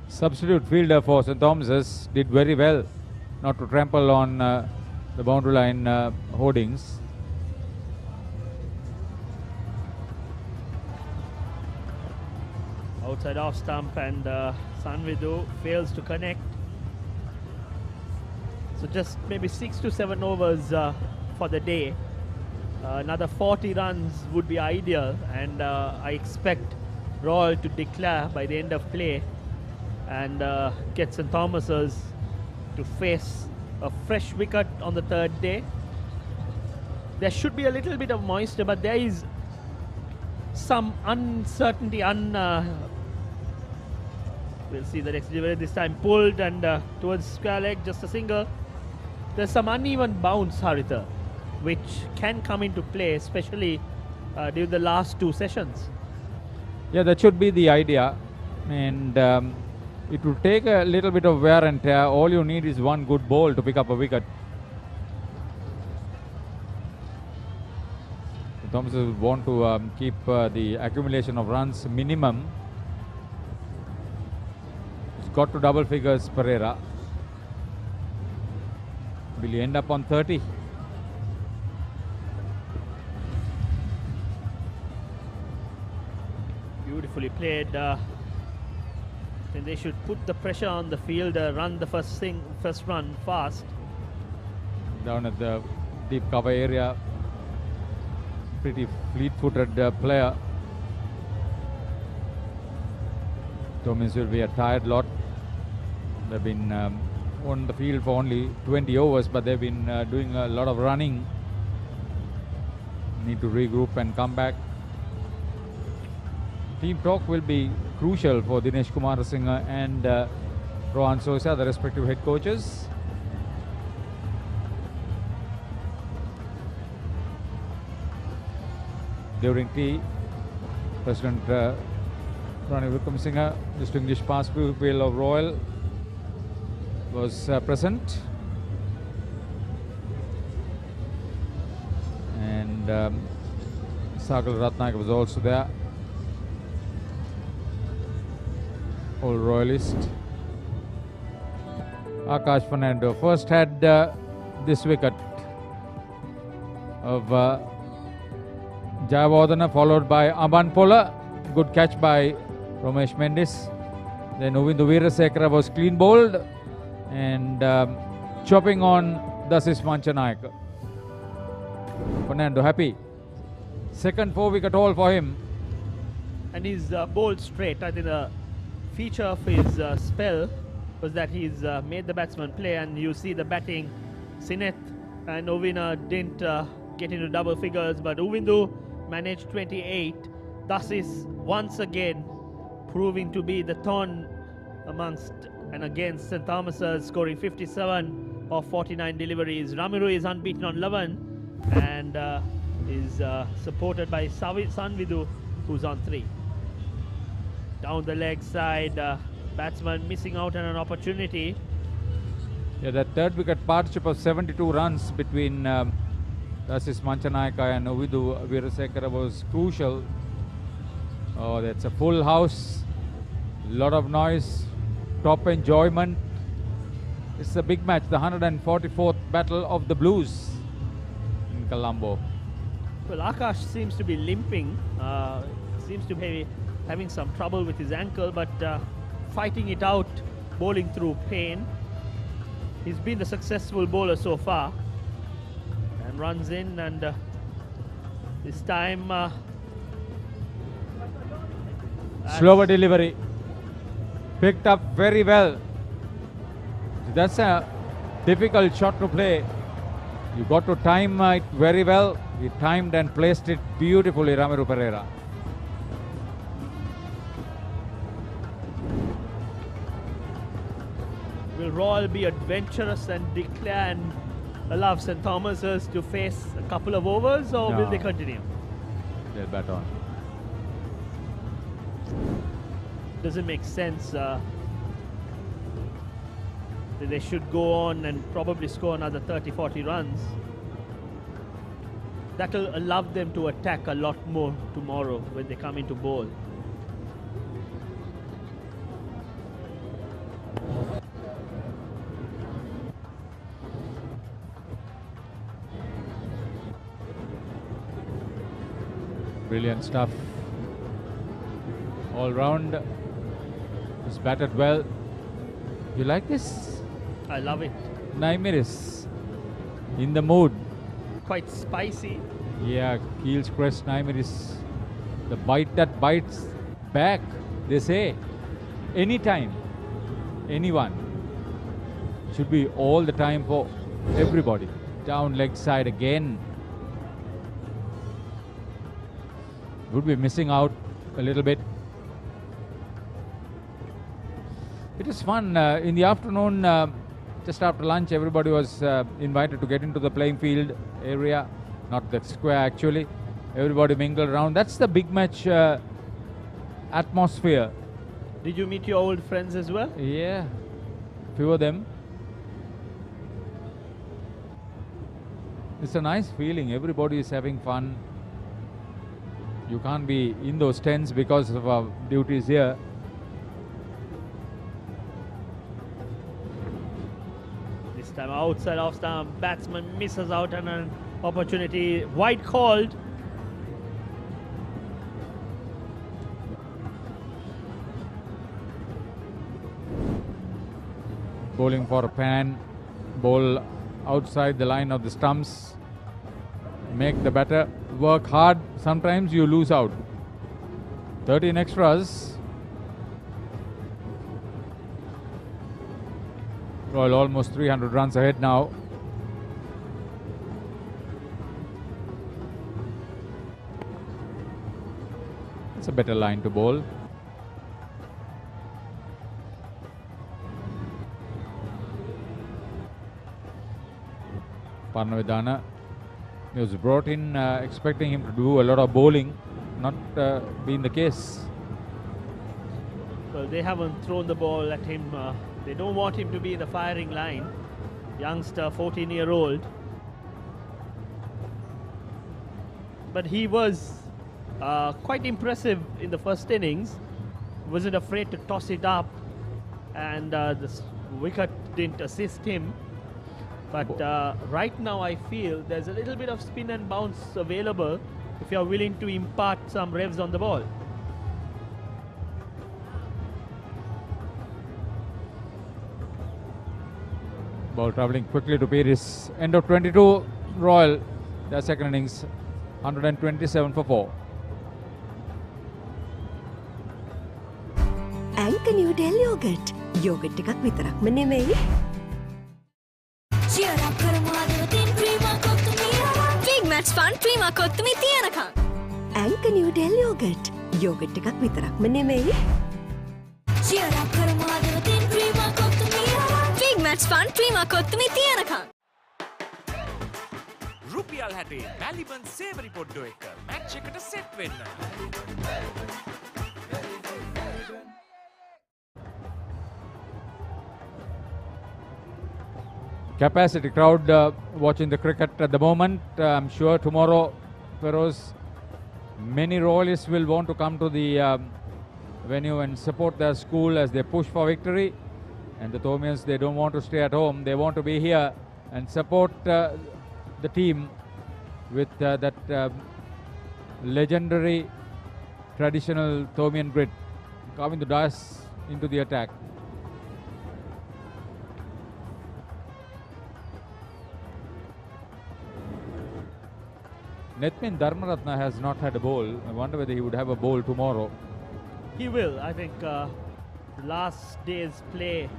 Substitute fielder for St. Thomas's did very well not to trample on the boundary line hoardings. Outside off stump and Sanvidu fails to connect. So just maybe 6 to 7 overs for the day. Another 40 runs would be ideal, and I expect Royal to declare by the end of play and get St. Thomas's to face a fresh wicket on the third day. There should be a little bit of moisture, but there is some uncertainty, We'll see the next delivery this time pulled and towards square leg, just a single. There's some uneven bounce, Haritha, which can come into play, especially during the last two sessions. Yeah, that should be the idea. And it will take a little bit of wear and tear. All you need is one good ball to pick up a wicket. Thomas will want to keep the accumulation of runs minimum. He's got to double figures, Pereira. Will he end up on 30? Beautifully played. Then they should put the pressure on the field, run the first run fast. Down at the deep cover area. Pretty fleet-footed player. Thomas will be a tired lot. They've been on the field for only 20 overs, but they've been doing a lot of running. Need to regroup and come back. Team talk will be crucial for Dinesh Kumarasinghe and Rohan Sosa, the respective head coaches. During tea, President Ranil Wickremesinghe, distinguished past pupil of Royal, was present. And Sagal Ratnayake was also there. All Royalist. Akash Fernando first had this wicket of Jayawardena, followed by Aman Pola. Good catch by Romesh Mendis. Then Uvindu Weerasekara was clean bowled and chopping on Dasis Manchanayake. Fernando happy. Second 4-wicket haul for him. And he's bowled straight. I think the feature of his spell was that he's made the batsman play, and you see the batting. Sineth and Ovina didn't get into double figures, but Uvindu managed 28. Dasis once again proving to be the thorn amongst and against St. Thomas's, scoring 57 of 49 deliveries. Ramiru is unbeaten on 11 and is supported by Sanvidu, who's on 3. Down the leg side, batsman missing out on an opportunity. Yeah, that third wicket partnership of 72 runs between Dasis Manchanayake and Uvindu Weerasekara was crucial. Oh, that's a full house, lot of noise, top enjoyment. It's a big match, the 144th Battle of the Blues in Colombo. Well, Akash seems to be limping, seems to be having some trouble with his ankle, but fighting it out, bowling through pain. He's been the successful bowler so far, and runs in, and this time slower delivery, picked up very well. That's a difficult shot to play. You got to time it very well. He timed and placed it beautifully, Ramiru Pereira. Will Royal be adventurous and declare and allow St. Thomas's to face a couple of overs, or will they continue? They'll bat on. Doesn't make sense that they should go on and probably score another 30-40 runs. That'll allow them to attack a lot more tomorrow when they come into bowl. Brilliant stuff. All round. He's batted well. You like this? I love it. Naimiris in the mood. Quite spicy. Yeah, Keel's Crest Naimiris. The bite that bites back, they say. Anytime, anyone. Should be all the time for everybody. Down leg side again. Would be missing out a little bit. It is fun. In the afternoon, just after lunch, everybody was invited to get into the playing field area, not the square actually. Everybody mingled around. That's the big match atmosphere. Did you meet your old friends as well? Yeah, few of them. It's a nice feeling. Everybody is having fun. You can't be in those tents because of our duties here. This time outside off stump, batsman misses out on an opportunity. Wide called. Bowling for a pan, bowl outside the line of the stumps. Make the batter work hard. Sometimes you lose out. 13 extras. Royal almost 300 runs ahead now. It's a better line to bowl. Parnavedana. He was brought in expecting him to do a lot of bowling, not been the case. Well, they haven't thrown the ball at him. They don't want him to be in the firing line. Youngster, 14-year-old. But he was quite impressive in the first innings. Wasn't afraid to toss it up, and the wicket didn't assist him. But right now I feel there's a little bit of spin and bounce available if you're willing to impart some revs on the ball. Ball travelling quickly to Pires. End of 22, Royal. Their second innings, 127 for 4. Anchor New Del Yogurt. Yogurt එකක් විතරක්ම නෙමෙයි. Cheer up කරමු හදවතින් ක්‍රීමා කොත්තුමී Big match fun Prima Kottu Mee තියනකම්. Anchor New Del Yogurt. Yogurt එකක් විතරක්ම නෙමෙයි. Cheer up කරමු හදවතින් ක්‍රීමා කොත්තුමී Big match fun Prima Kottu Mee තියනකම්. රුපියල් 60 මැලිබන් සේවරි පොඩ්ඩෝ එක මැච් එකට සෙට් වෙන්න. Capacity crowd watching the cricket at the moment. I'm sure tomorrow, Feroz, many Royalists will want to come to the venue and support their school as they push for victory. And the Thomians, they don't want to stay at home. They want to be here and support the team with that legendary traditional Thomian grit. Coming to dice into the attack. Nethmin Dharmaratna has not had a bowl. I wonder whether he would have a bowl tomorrow. He will. I think last day's play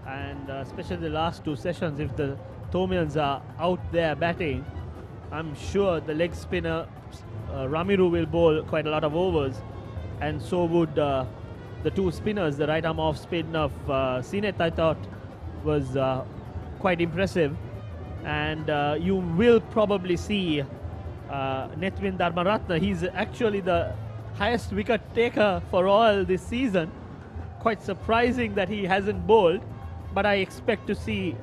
and especially the last two sessions, if the Thomians are out there batting, I'm sure the leg spinner Ramiru will bowl quite a lot of overs, and so would the two spinners. The right arm off spin of Sinet, I thought, was quite impressive, and you will probably see Nethmin Dharmaratna. He's actually the highest wicket taker for all this season. Quite surprising that he hasn't bowled, but I expect to see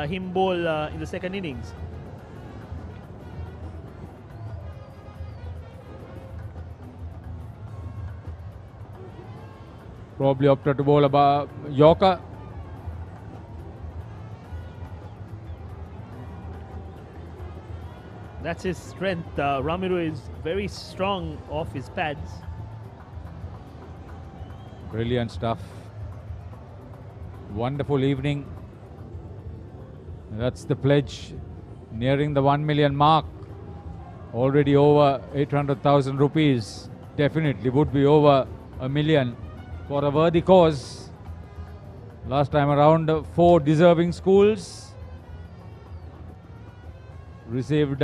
him bowl in the second innings. Probably opted to bowl about Yorker. That's his strength. Ramiru is very strong off his pads. Brilliant stuff. Wonderful evening. That's the pledge. Nearing the 1 million mark. Already over 800,000 rupees. Definitely would be over a million for a worthy cause. Last time around, 4 deserving schools received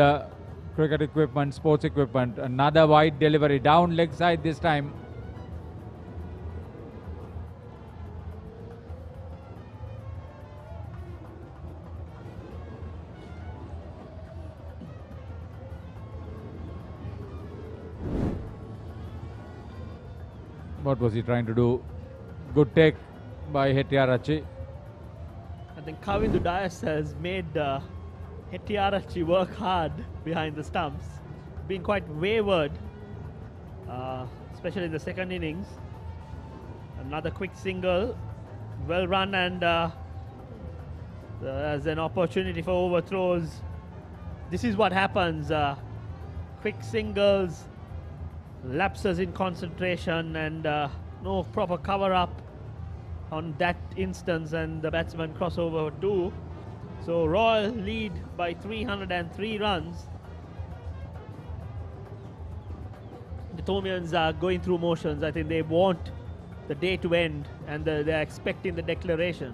cricket equipment, sports equipment. Another wide delivery down leg side this time. What was he trying to do? Good take by Hettiarachchi. I think Kavindu Dias has made Hettiarachchi work hard behind the stumps. Been quite wayward, especially in the second innings. Another quick single, well run, and as an opportunity for overthrows. This is what happens. Quick singles, lapses in concentration, and no proper cover up on that instance, and the batsman cross over 2. So Royal lead by 303 runs. The Thomians are going through motions. I think they want the day to end, and they're expecting the declaration.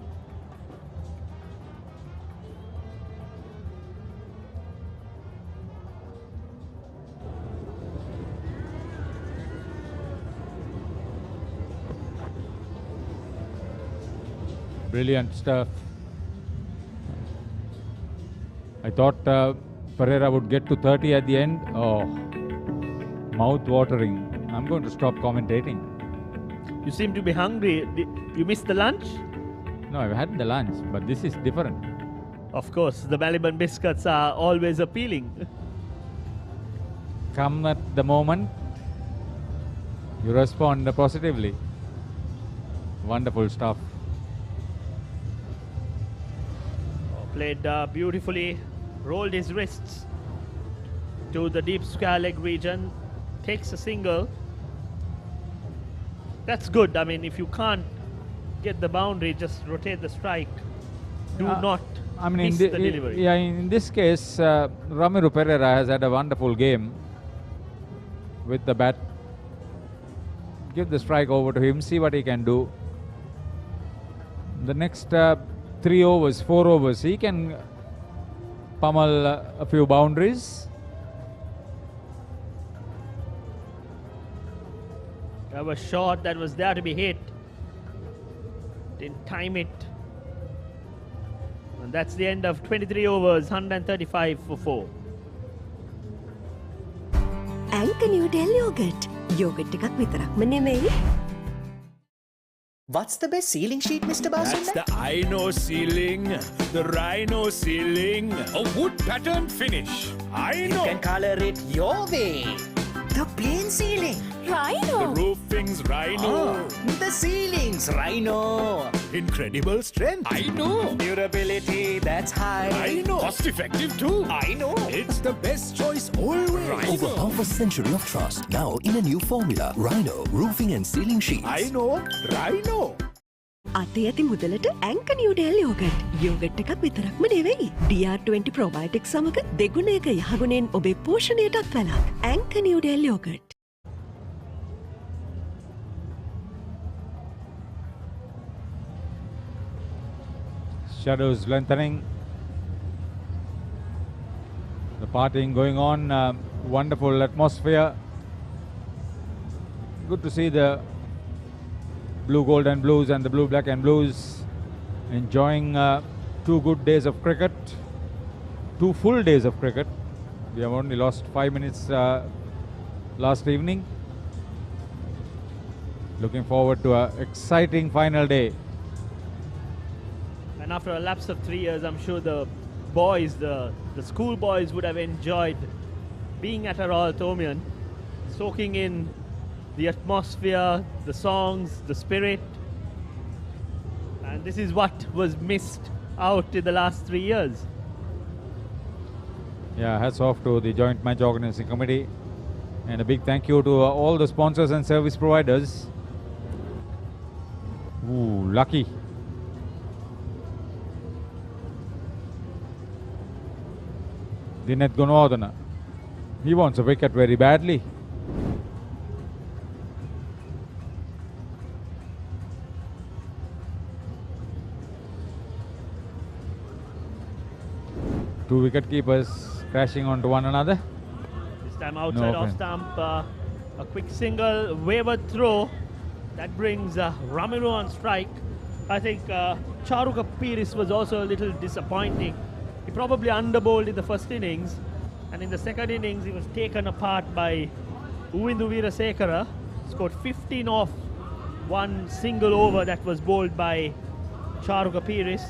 Brilliant stuff. I thought Pereira would get to 30 at the end. Oh, mouth-watering. I'm going to stop commentating. You seem to be hungry. You missed the lunch? No, I've had the lunch, but this is different. Of course, the Melbourne biscuits are always appealing. Come at the moment, you respond positively. Wonderful stuff. Played beautifully, rolled his wrists to the deep square leg region, takes a single. That's good. I mean, if you can't get the boundary, just rotate the strike. Do not miss the delivery. Yeah, in this case, Ramiro Pereira has had a wonderful game with the bat. Give the strike over to him, see what he can do. The next 3 overs, 4 overs, he can pummel a few boundaries. That was shot that was there to be hit. Didn't time it. And that's the end of 23 overs, 135 for 4. Anchor New Delhi yogurt. Yogurt එකක් විතරක්ම නෙමෙයි. What's the best ceiling sheet, Mr. Basunda? That's the Rhino ceiling. The Rhino ceiling. A wood pattern finish. I know. You can color it your way. The plain ceiling. Rhino. The roofing's Rhino. The ceiling's Rhino. Incredible strength. I know. Durability, that's high. I know. Cost effective too. I know. It's the best choice always. Over half a century of trust. Now in a new formula. Rhino Roofing and Ceiling Sheets. I know. Rhino. අතේ ඇති මුදලට Anchor New Delhi yogurt. Yogurt එකක් විතරක්ම නෙවෙයි. DR20 probiotics සමග දෙගුණයක යහගුණෙන් ඔබේ පෝෂණයටත් වැළක්. Anchor New Delhi yogurt. Shadows lengthening. The partying going on. Wonderful atmosphere. Good to see the blue, gold and blues and the blue, black and blues enjoying 2 good days of cricket. 2 full days of cricket. We have only lost 5 minutes last evening. Looking forward to an exciting final day. And after a lapse of 3 years, I'm sure the boys, the school boys would have enjoyed being at a Royal Thomian, soaking in the atmosphere, the songs, the spirit. And this is what was missed out in the last 3 years. Yeah, hats off to the Joint Match Organizing Committee. And a big thank you to all the sponsors and service providers. Ooh, lucky. Dinet Gunodana. He wants a wicket very badly. Two wicket keepers crashing onto one another. This time outside off stump, a quick single, wayward throw. That brings Ramiro on strike. I think Charuka Piris was also a little disappointing. He probably underbowled in the first innings, and in the second innings he was taken apart by Uwindu Weerasekara. Scored 15 off one single over that was bowled by Charuka Pires.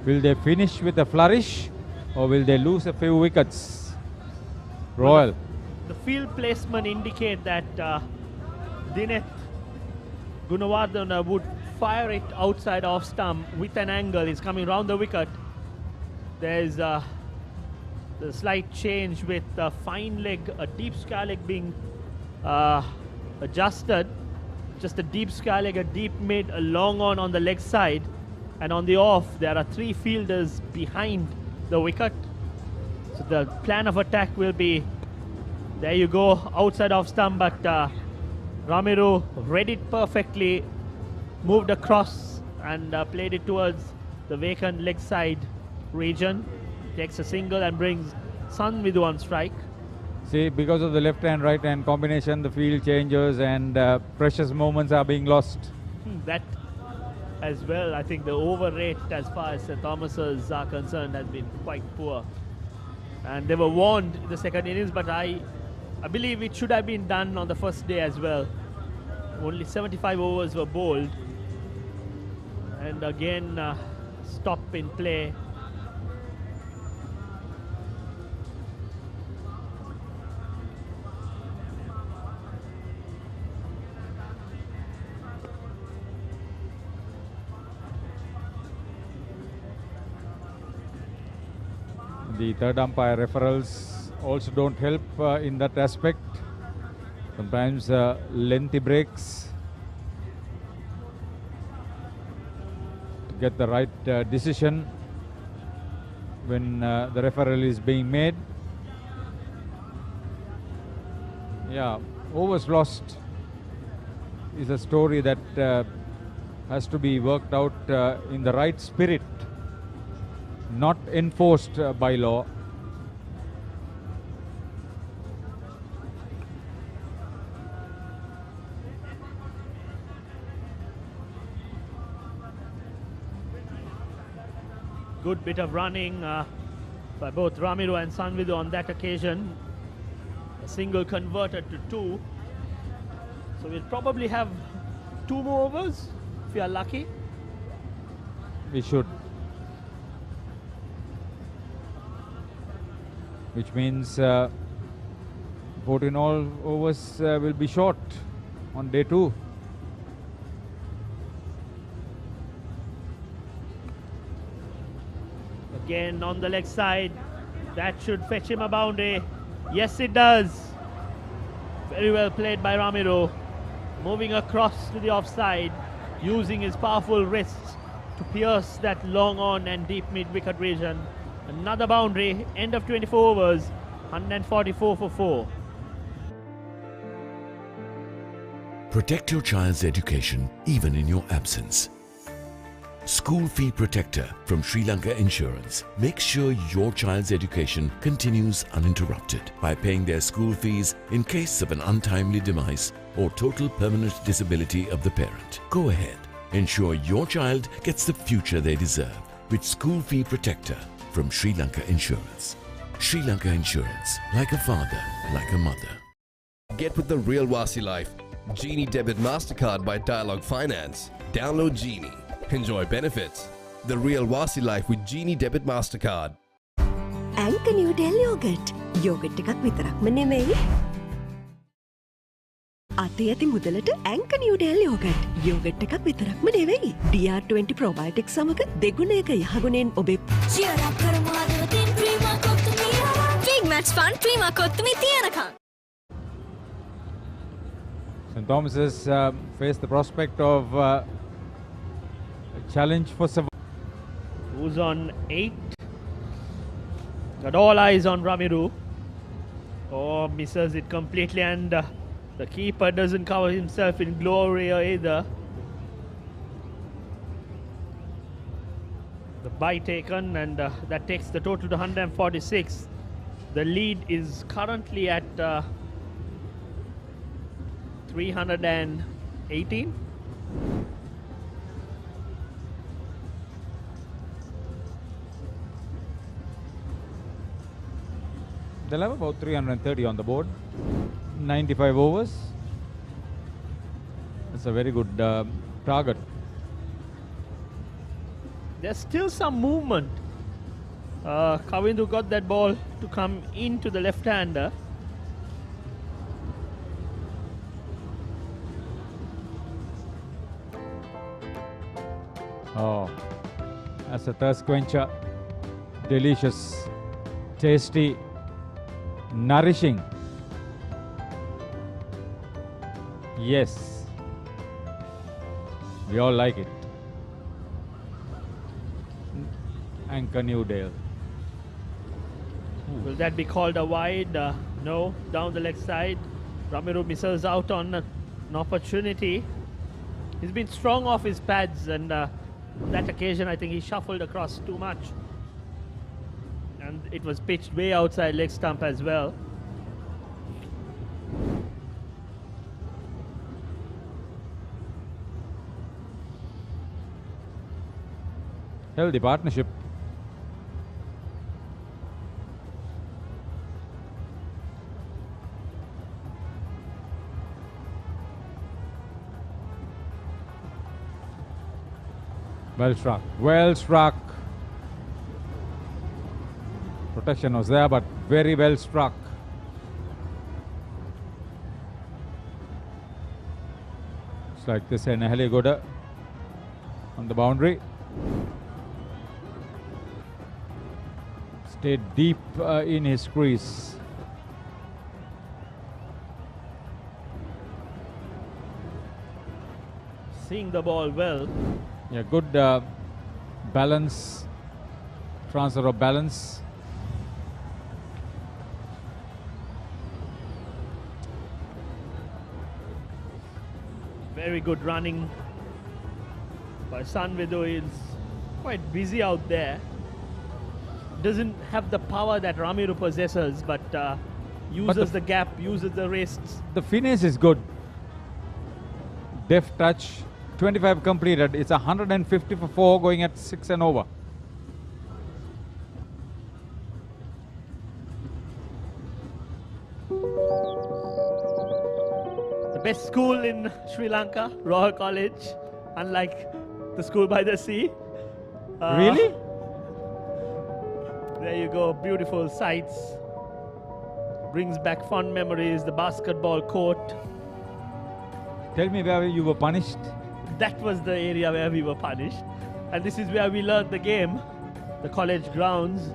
Will they finish with a flourish or will they lose a few wickets? Royal. The field placement indicate that Dineth Gunawardena would fire it outside off stump with an angle. He's coming round the wicket. There's the slight change with a fine leg, a deep sky leg being adjusted. Just a deep sky leg, a deep mid, a long on the leg side. And on the off, there are 3 fielders behind the wicket. So the plan of attack will be, there you go, outside off stump, but Ramiro read it perfectly, moved across and played it towards the vacant leg side region. Takes a single and brings Sanvidu on strike. See, because of the left hand, right hand combination, the field changes and precious moments are being lost. That as well, I think the over rate as far as St. Thomas's are concerned has been quite poor. And they were warned in the second innings, but I believe it should have been done on the first day as well. Only 75 overs were bowled. And again, stop in play. The third umpire referrals also don't help in that aspect. Sometimes lengthy breaks to get the right decision when the referral is being made. Yeah, overs lost is a story that has to be worked out in the right spirit, not enforced by law. Good bit of running by both Ramiro and Sanvidu on that occasion. A single converted to 2. So we'll probably have 2 more overs if we are lucky. We should. Which means 14 all overs will be short on day 2. Again on the leg side, that should fetch him a boundary. Yes, it does. Very well played by Ramiro. Moving across to the offside, using his powerful wrists to pierce that long on and deep mid-wicket region. Another boundary, end of 24 overs, 144 for 4. Protect your child's education even in your absence. School Fee Protector from Sri Lanka Insurance makes sure your child's education continues uninterrupted by paying their school fees in case of an untimely demise or total permanent disability of the parent. Go ahead, ensure your child gets the future they deserve with School Fee Protector from Sri Lanka Insurance. Sri Lanka Insurance, like a father, like a mother. Get with the real Wasi life. Genie Debit MasterCard by Dialog Finance. Download Genie. Enjoy benefits. The real Wasi life with Genie Debit MasterCard. Anchor New Del Yogurt. Yogurt එකක් විතරක්ම නෙමෙයි. අතේ ඇති මුදලට Anchor New Del Yogurt. Yogurt එකක් විතරක්ම නෙවෙයි. DR20 probiotics සමග දෙගුණයක යහගුණෙන් ඔබේ cheer up කරමු හදවතින් ක්‍රීමා කොත්තුමී big match fun Prima Kottu Mee තියනකම්. St. Thomas's face the prospect of a challenge for survival. Who's on 8? Got all eyes on Ramiro. Oh, misses it completely, and the keeper doesn't cover himself in glory either. The bye taken, and that takes the total to 146. The lead is currently at 318. They'll have about 330 on the board. 95 overs. That's a very good target. There's still some movement. Kavindu got that ball to come into the left-hander. Oh, that's a thirst quencher. Delicious, tasty, nourishing. Yes, we all like it. Anchor Newdale. Will that be called a wide? No, down the leg side. Ramiro misses out on an opportunity. He's been strong off his pads, and on that occasion I think he shuffled across too much. And it was pitched way outside leg stump as well. Healthy partnership. Well struck. Well struck. Protection was there, but very well struck. It's like this and Heligoda on the boundary. Stayed deep in his crease. Seeing the ball well. Yeah, good balance, transfer of balance. Very good running by Sanvidu. Is quite busy out there. Doesn't have the power that Ramiro possesses, but uses the gap, uses the wrists. The finish is good. Deft touch. 25 completed. It's 150 for 4 going at 6 and over. The best school in Sri Lanka, Royal College, unlike the school by the sea. Really? There you go, beautiful sights. Brings back fond memories, the basketball court. Tell me where you were punished. That was the area where we were punished. And this is where we learned the game, the college grounds.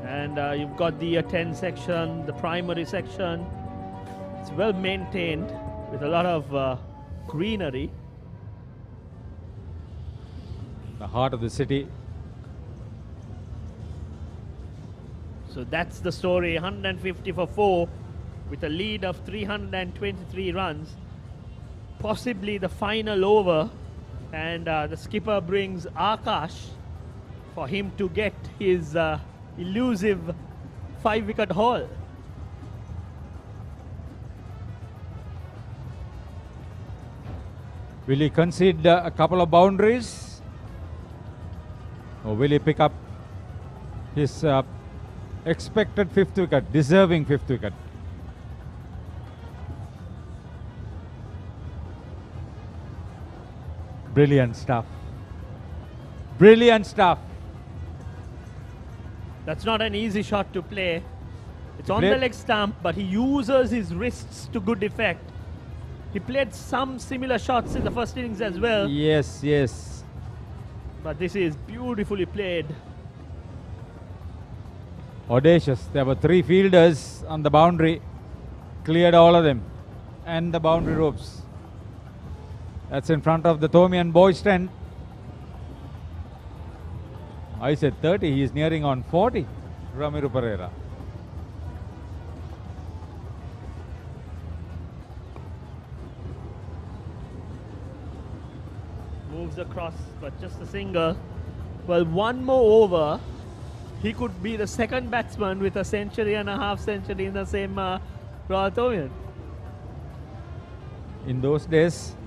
And you've got the year 10 section, the primary section. It's well maintained with a lot of greenery. The heart of the city. So that's the story, 150 for 4 with a lead of 323 runs. Possibly the final over, and the skipper brings Akash for him to get his elusive 5-wicket haul. Will he concede a couple of boundaries? Or will he pick up his expected 5th wicket, deserving 5th wicket? Brilliant stuff. Brilliant stuff. That's not an easy shot to play. It's on the leg stump, but he uses his wrists to good effect. He played some similar shots in the first innings as well. Yes, yes. But this is beautifully played. Audacious. There were 3 fielders on the boundary. Cleared all of them. And the boundary ropes. That's in front of the Thomian boys' tent. I said 30. He is nearing on 40. Ramiro Pereira. Moves across, but just a single. Well, one more over. He could be the second batsman with a century and a half century in the same Royal Thomian. In those days,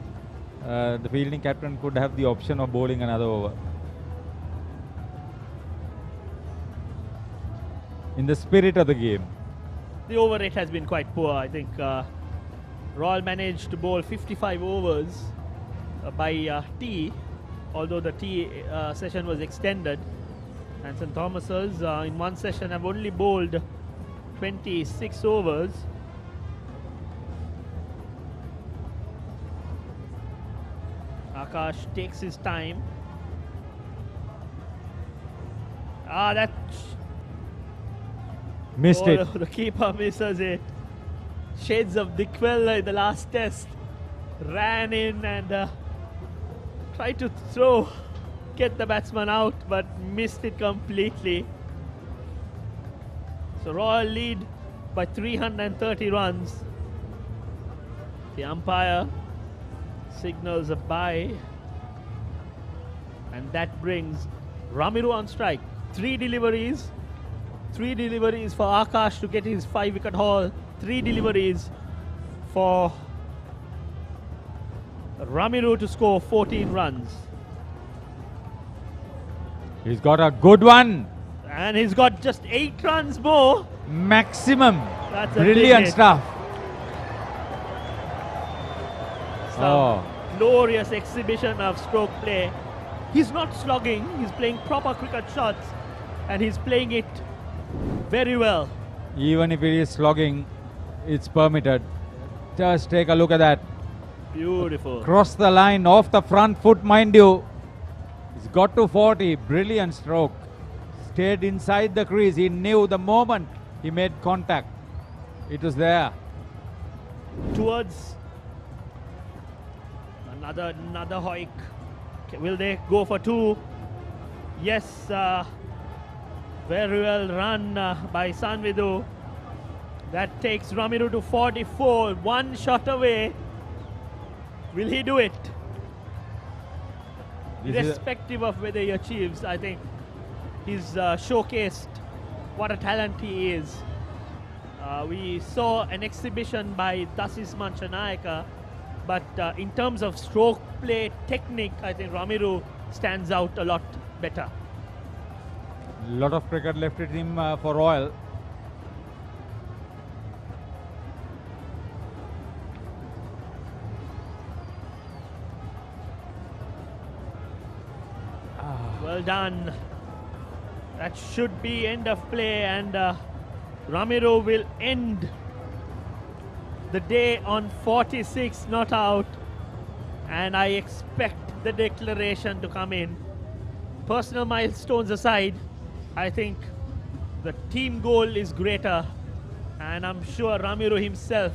the fielding captain could have the option of bowling another over. In the spirit of the game. the over rate has been quite poor. I think Royal managed to bowl 55 overs by tea, although the tea session was extended. And St. Thomas's in one session have only bowled 26 overs. Akash takes his time. That missed it. The keeper misses it. Shades of Dickwell in the last test. Ran in and tried to get the batsman out, but missed it completely. So Royal lead by 330 runs. The umpire signals a bye, and that brings Ramiru on strike. 3 deliveries for Akash to get his 5-wicket haul. 3 deliveries for Ramiru to score 14 runs. He's got a good one. And he's got just 8 runs more. Maximum. That's brilliant stuff. Some glorious exhibition of stroke play. He's not slogging, he's playing proper cricket shots, and he's playing it very well. Even if it is slogging, it's permitted. Just take a look at that. Beautiful. Cross the line off the front foot, mind you. He's got to 40. Brilliant stroke. Stayed inside the crease. He knew the moment he made contact, it was there. Towards another hoik. Will they go for 2? Yes. Very well run by Sanvidu. That takes Ramiru to 44. 1 shot away. Will he do it? Irrespective of whether he achieves, I think he's showcased what a talent he is. We saw an exhibition by Dasis Manchanayaka, but in terms of stroke play technique, I think Ramiru stands out a lot better. A lot of cricket left at him for Royal. Well done. That should be end of play, and Ramiru will end the day on 46 not out, and I expect the declaration to come in. Personal milestones aside, I think the team goal is greater, and I'm sure Ramiru himself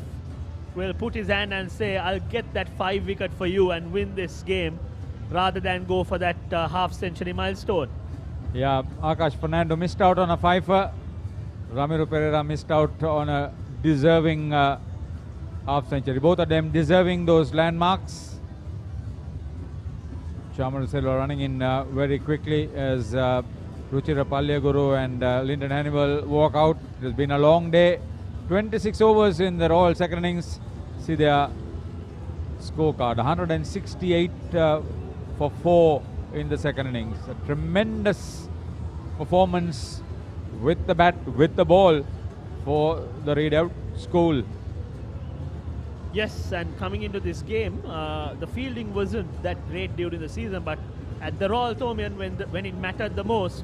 will put his hand and say, I'll get that 5-wicket for you and win this game, rather than go for that half-century milestone. Yeah, Akash Fernando missed out on a 5-er. Ramiru Pereira missed out on a deserving half-century. Both of them deserving those landmarks. Chamal Silva running in very quickly as Ruchira Palyaguru and Lyndon Hannibal walk out. It has been a long day. 26 overs in the Royal second innings. See their scorecard. 168 for 4 in the second innings. A tremendous performance with the bat, with the ball for the readout school. Yes, and coming into this game, the fielding wasn't that great during the season, but at the Royal Thomaian, when it mattered the most,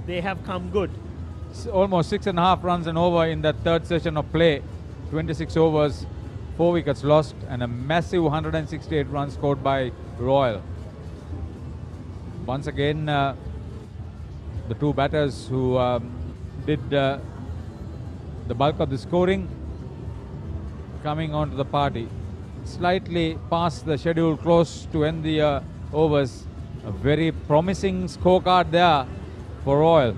they have come good. Almost 6.5 runs and over in that third session of play. 26 overs, 4 wickets lost, and a massive 168 runs scored by Royal. Once again, the 2 batters who did the bulk of the scoring coming onto the party. Slightly past the schedule, close to end the overs. A very promising scorecard there for Royal,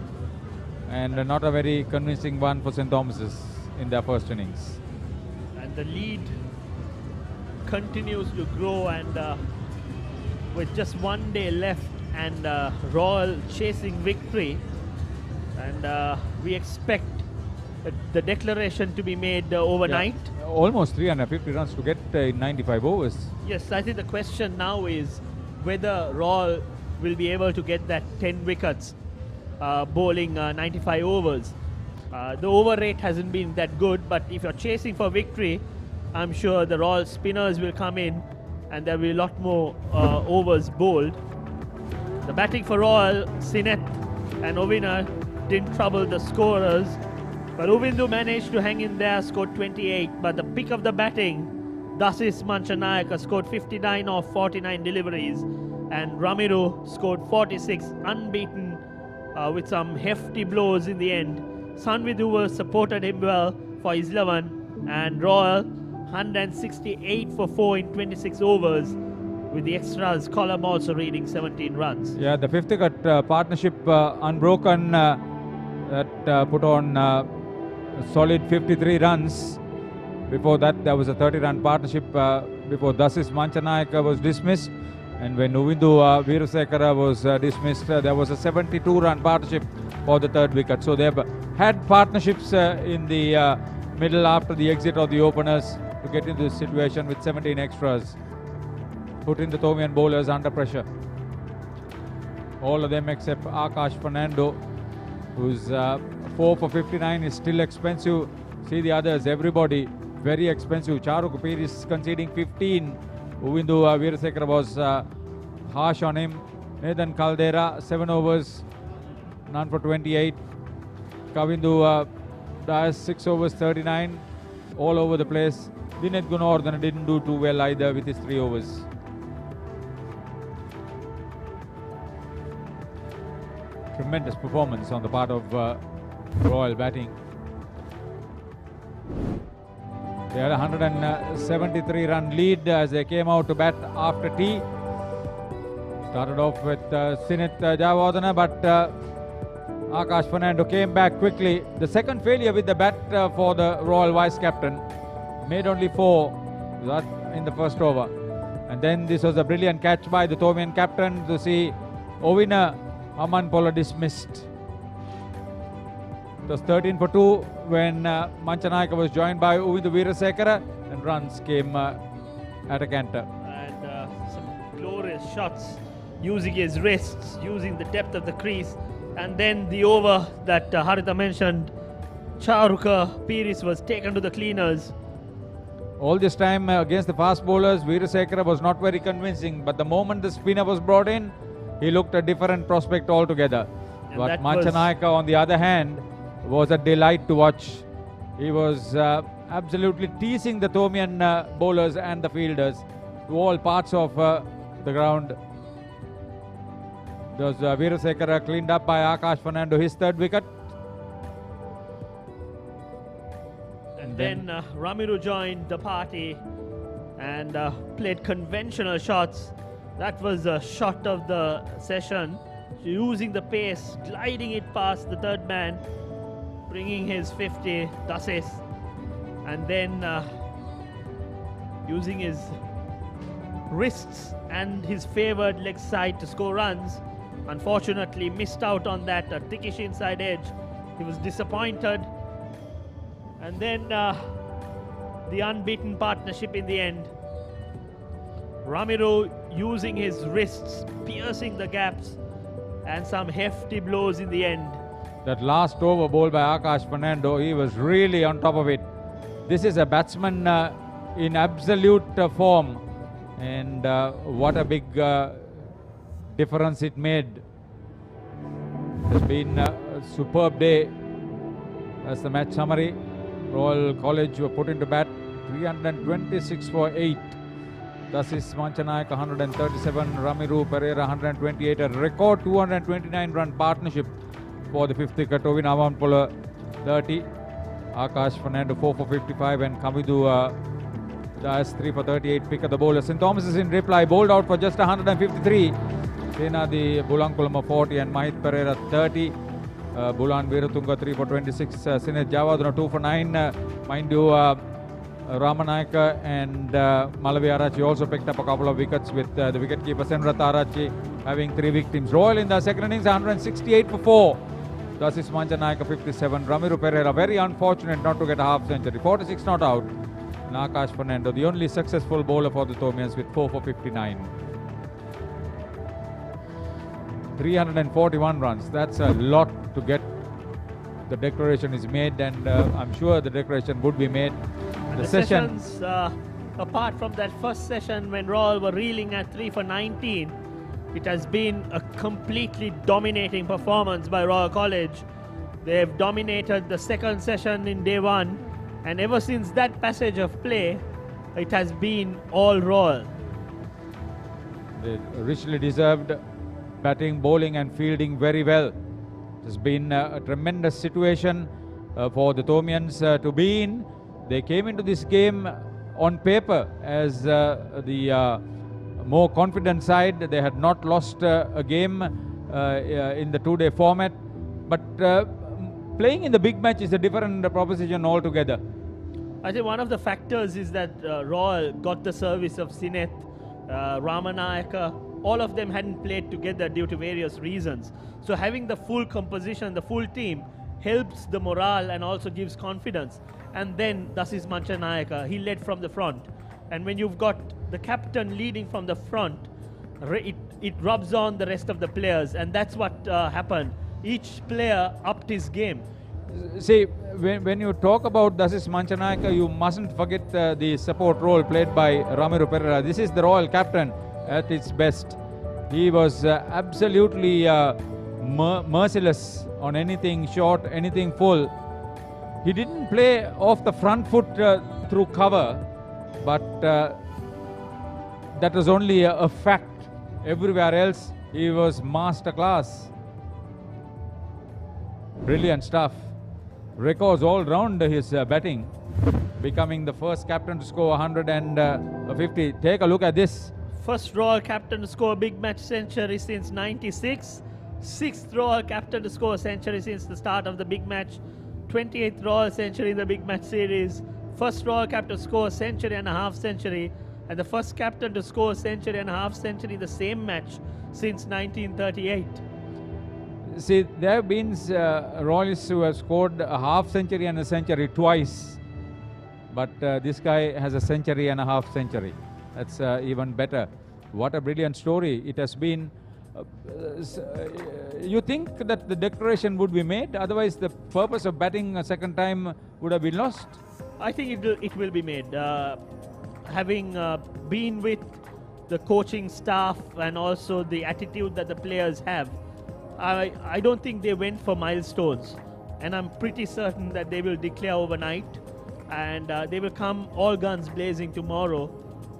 and not a very convincing one for St. Thomas's in their first innings. And the lead continues to grow, and with just 1 day left and Royal chasing victory, and we expect the declaration to be made overnight. Yeah, almost 350 runs to get in 95 overs. Yes, I think the question now is whether Royal will be able to get that 10 wickets bowling 95 overs. The over rate hasn't been that good, but if you're chasing for victory, I'm sure the Royal spinners will come in and there will be a lot more overs bowled. The batting for Royal, Sinet and Ovina didn't trouble the scorers, but Uvindu managed to hang in there, scored 28, but the pick of the batting, Dasis Manchanayaka scored 59 off 49 deliveries, and Ramiru scored 46, unbeaten with some hefty blows in the end. Sanvidu supported him well for his 11, and Royal 168 for 4 in 26 overs, with the extras column also reading 17 runs. Yeah, the fifth wicket partnership unbroken that put on a solid 53 runs. Before that, there was a 30-run partnership before Dasis Manchanayaka was dismissed. And when Uvindu Veerasekara was dismissed, there was a 72-run partnership for the third wicket. So they've had partnerships in the middle after the exit of the openers to get into this situation with 17 extras, putting the Tomian bowlers under pressure. All of them except Akash Fernando, who's 4 for 59 is still expensive. See the others, everybody very expensive. Charuk Pir is conceding 15. Uvindu Veerasekara was harsh on him. Nathan Caldera, 7 overs, none for 28. Kavindu Dias, 6 overs, 39, all over the place. Dinesh Gunawardene didn't do too well either with his 3 overs. Tremendous performance on the part of Royal batting. They had a 173-run lead as they came out to bat after tea. Started off with Sinet Jayawardene, but Akash Fernando came back quickly. The second failure with the bat for the Royal vice-captain. Made only 4 in the first over. And then this was a brilliant catch by the Tomian captain to see Ovina Amanpola dismissed. It was 13 for 2 when Manchanayaka was joined by Uvindu Veerasekara, and runs came at a canter. And some glorious shots using his wrists, using the depth of the crease. And then the over that Haritha mentioned, Charuka Piris was taken to the cleaners. All this time against the fast bowlers, Veerasekara was not very convincing, but the moment the spinner was brought in, he looked a different prospect altogether. And but Manchanayaka, on the other hand, was a delight to watch. He was absolutely teasing the Tomian bowlers and the fielders to all parts of the ground. There was Veerasekara cleaned up by Akash Fernando, his third wicket. And then Ramiru joined the party and played conventional shots. That was a shot of the session, using the pace, gliding it past the third man, bringing his 50, Dasis, and then using his wrists and his favoured leg side to score runs. Unfortunately missed out on that thickish inside edge. He was disappointed. And then the unbeaten partnership in the end. Ramiru using his wrists, piercing the gaps, and some hefty blows in the end. That last over bowled by Akash Fernando, he was really on top of it. This is a batsman in absolute form, and what a big difference it made. It has been a superb day. That's the match summary. Royal College were put into bat, 326 for 8. Dasis Manchanayaka 137, Ramiru Pereira 128, a record 229-run partnership for the fifth wicket. Ovina Amanpola 30, Akash Fernando 4 for 55, and Kavidu Dias 3 for 38. Pick of the bowler. St. Thomas is in reply, bowled out for just 153. Sena the Bulankulama 40 and Mahit Pereira 30. Bulan Veeratunga 3 for 26. Sinet Jayawardene 2 for 9. Mind you, Ramanayaka and Malavi Arachi also picked up a couple of wickets, with the wicketkeeper Senrath Arachi having 3 victims. Royal in the second innings 168 for 4. Dasis Manchanayaka 57. Ramiru Pereira very unfortunate not to get a half century. 46 not out. And Akash Fernando, the only successful bowler for the Tomians, with 4 for 59. 341 runs. That's a lot to get the declaration is made, and I'm sure the declaration would be made. And the sessions, apart from that first session when Royal were reeling at 3 for 19, it has been a completely dominating performance by Royal College. They've dominated the second session in day one, and ever since that passage of play, it has been all Royal. They richly deserved batting, bowling and fielding very well. It has been a tremendous situation for the Thomians to be in. They came into this game on paper as the more confident side. They had not lost a game in the two-day format, but playing in the big match is a different proposition altogether. I think one of the factors is that Royal got the service of Sineth, Ramanayaka. All of them hadn't played together due to various reasons. So having the full composition, the full team, helps the morale and also gives confidence. And then Dasis Manchanayaka, he led from the front. And when you've got the captain leading from the front, it rubs on the rest of the players, and that's what happened. Each player upped his game. See, when you talk about Dasis Manchanayaka, you mustn't forget the support role played by Ramiru Pereira. This is the Royal captain at its best. He was absolutely merciless on anything short, anything full. He didn't play off the front foot through cover, but that was only a fact. Everywhere else, he was master class. Brilliant stuff. Records all round his batting, becoming the first captain to score 150. Take a look at this. First Royal captain to score a big match century since '96. Sixth Royal captain to score a century since the start of the big match. 28th Royal century in the big match series. First Royal captain to score a century and a half century. And the first captain to score a century and a half century in the same match since 1938. See, there have been Royalists who have scored a half century and a century twice. But this guy has a century and a half century. That's even better. What a brilliant story it has been. You think that the declaration would be made? Otherwise, the purpose of batting a second time would have been lost. I think it will be made. Having been with the coaching staff and also the attitude that the players have, I don't think they went for milestones, and I'm pretty certain that they will declare overnight, and they will come all guns blazing tomorrow,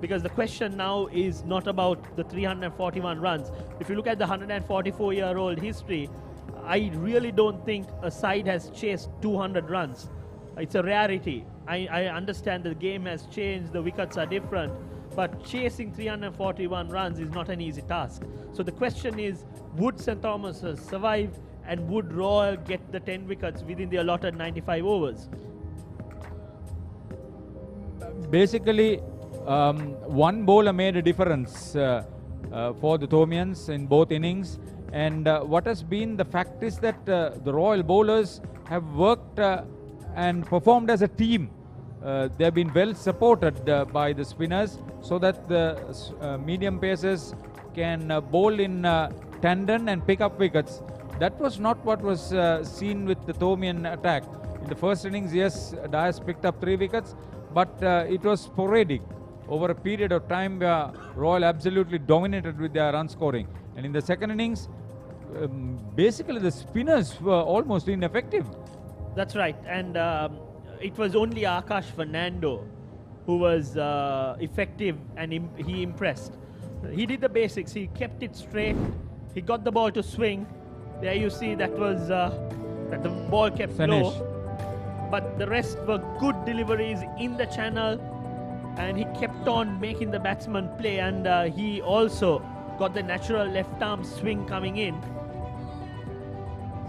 because the question now is not about the 341 runs. If you look at the 144-year-old history, I really don't think a side has chased 200 runs. It's a rarity. I understand the game has changed, the wickets are different, but chasing 341 runs is not an easy task. So the question is, would St. Thomas's survive, and would Royal get the 10 wickets within the allotted 95 overs? Basically, one bowler made a difference for the Thomians in both innings, and what has been the fact is that the Royal bowlers have worked and performed as a team. They have been well supported by the spinners, so that the medium pacers can bowl in tandem and pick up wickets. That was not what was seen with the Thomian attack. In the first innings, yes, Dias picked up 3 wickets, but it was sporadic. Over a period of time, Royal absolutely dominated with their run scoring. And in the second innings, basically the spinners were almost ineffective. That's right, and it was only Akash Fernando who was effective, and he impressed. He did the basics. He kept it straight. He got the ball to swing. There you see that was that the ball kept low. But the rest were good deliveries in the channel, and he kept on making the batsman play, and he also got the natural left arm swing coming in.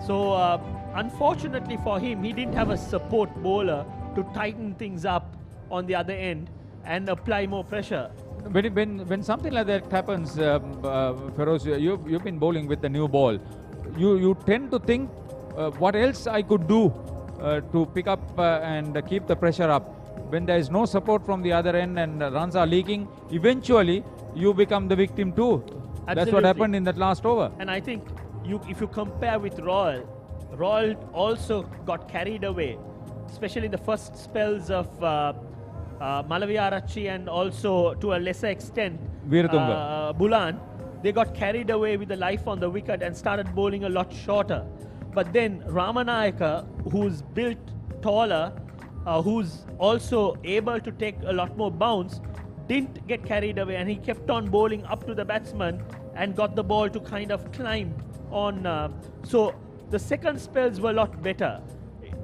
So unfortunately for him, he didn't have a support bowler to tighten things up on the other end and apply more pressure. When something like that happens, Feroz, you've been bowling with the new ball. You tend to think, what else I could do to pick up and keep the pressure up. When there is no support from the other end and runs are leaking, eventually you become the victim too. Absolutely. That's what happened in that last over. And I think if you compare with Royal, Royal also got carried away, especially in the first spells of Malaviarachi and also to a lesser extent Veeratunga. Bulan. They got carried away with the life on the wicket and started bowling a lot shorter. But then Ramanayaka, who's built taller, who's also able to take a lot more bounce, didn't get carried away, and he kept on bowling up to the batsman and got the ball to kind of climb on. So the second spells were a lot better.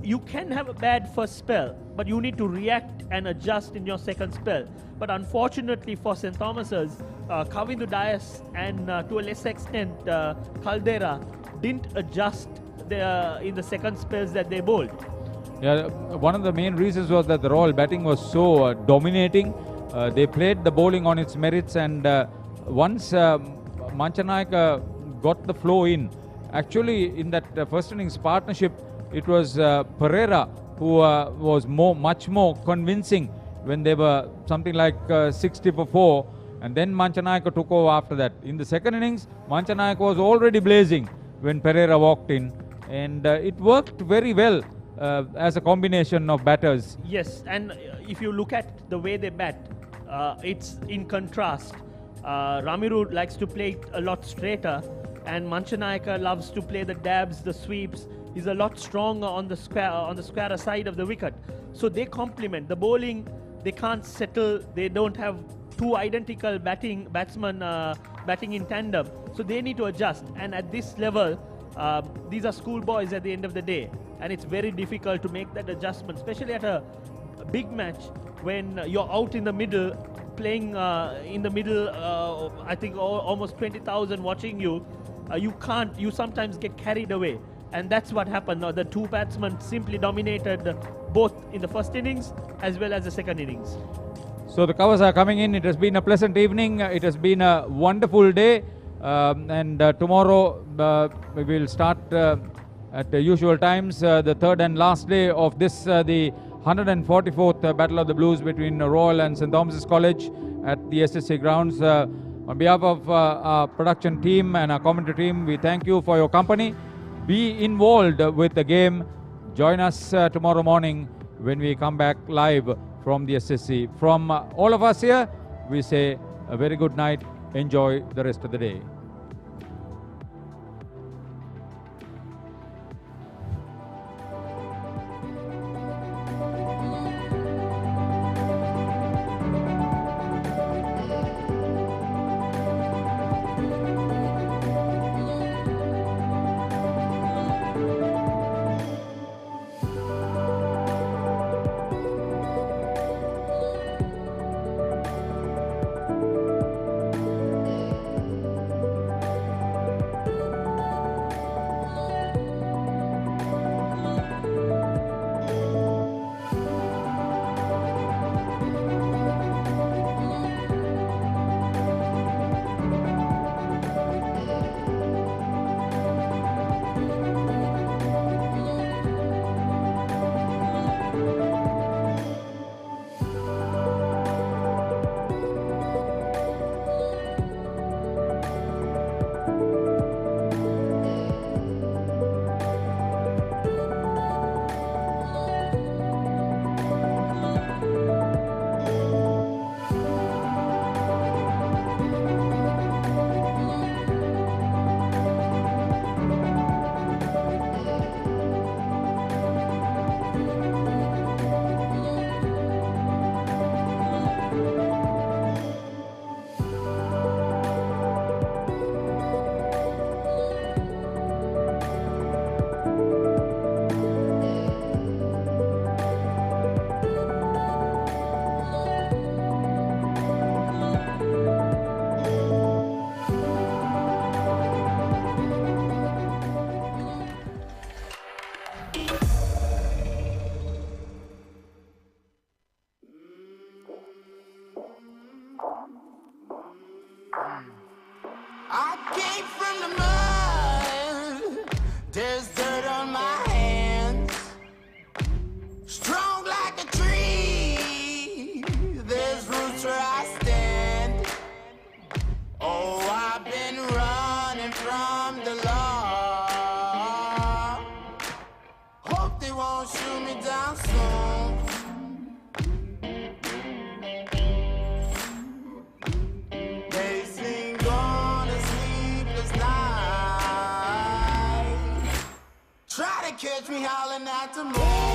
You can have a bad first spell, but you need to react and adjust in your second spell. But unfortunately for St. Thomas's, Kavindu Dias and to a lesser extent Caldera didn't adjust in the second spells that they bowled. Yeah, one of the main reasons was that the Royal batting was so dominating. They played the bowling on its merits, and once Manchanayaka got the flow in, actually in that first innings partnership, it was Pereira who was much more convincing when they were something like 60 for 4, and then Manchanayaka took over after that. In the second innings, Manchanayaka was already blazing when Pereira walked in, and it worked very well as a combination of batters. Yes, and if you look at the way they bat, it's in contrast. Ramiru likes to play it a lot straighter, and Manchanayaka loves to play the dabs, the sweeps. He's a lot stronger on the square side of the wicket. So they complement the bowling. They can't settle. They don't have two identical batsmen batting in tandem. So they need to adjust. And at this level, these are schoolboys at the end of the day, and it's very difficult to make that adjustment, especially at a big match when you're out in the middle, playing in the middle. I think almost 20,000 watching you. You sometimes get carried away. And that's what happened. Now, the two batsmen simply dominated both in the first innings as well as the second innings. So the covers are coming in. It has been a pleasant evening. It has been a wonderful day. And tomorrow we will start at the usual times, the third and last day of this, the 144th Battle of the Blues between Royal and St. Thomas's College at the SSC Grounds. On behalf of our production team and our commentary team, we thank you for your company. Be involved with the game. Join us tomorrow morning when we come back live from the SSC. From all of us here, we say a very good night. Enjoy the rest of the day. to move.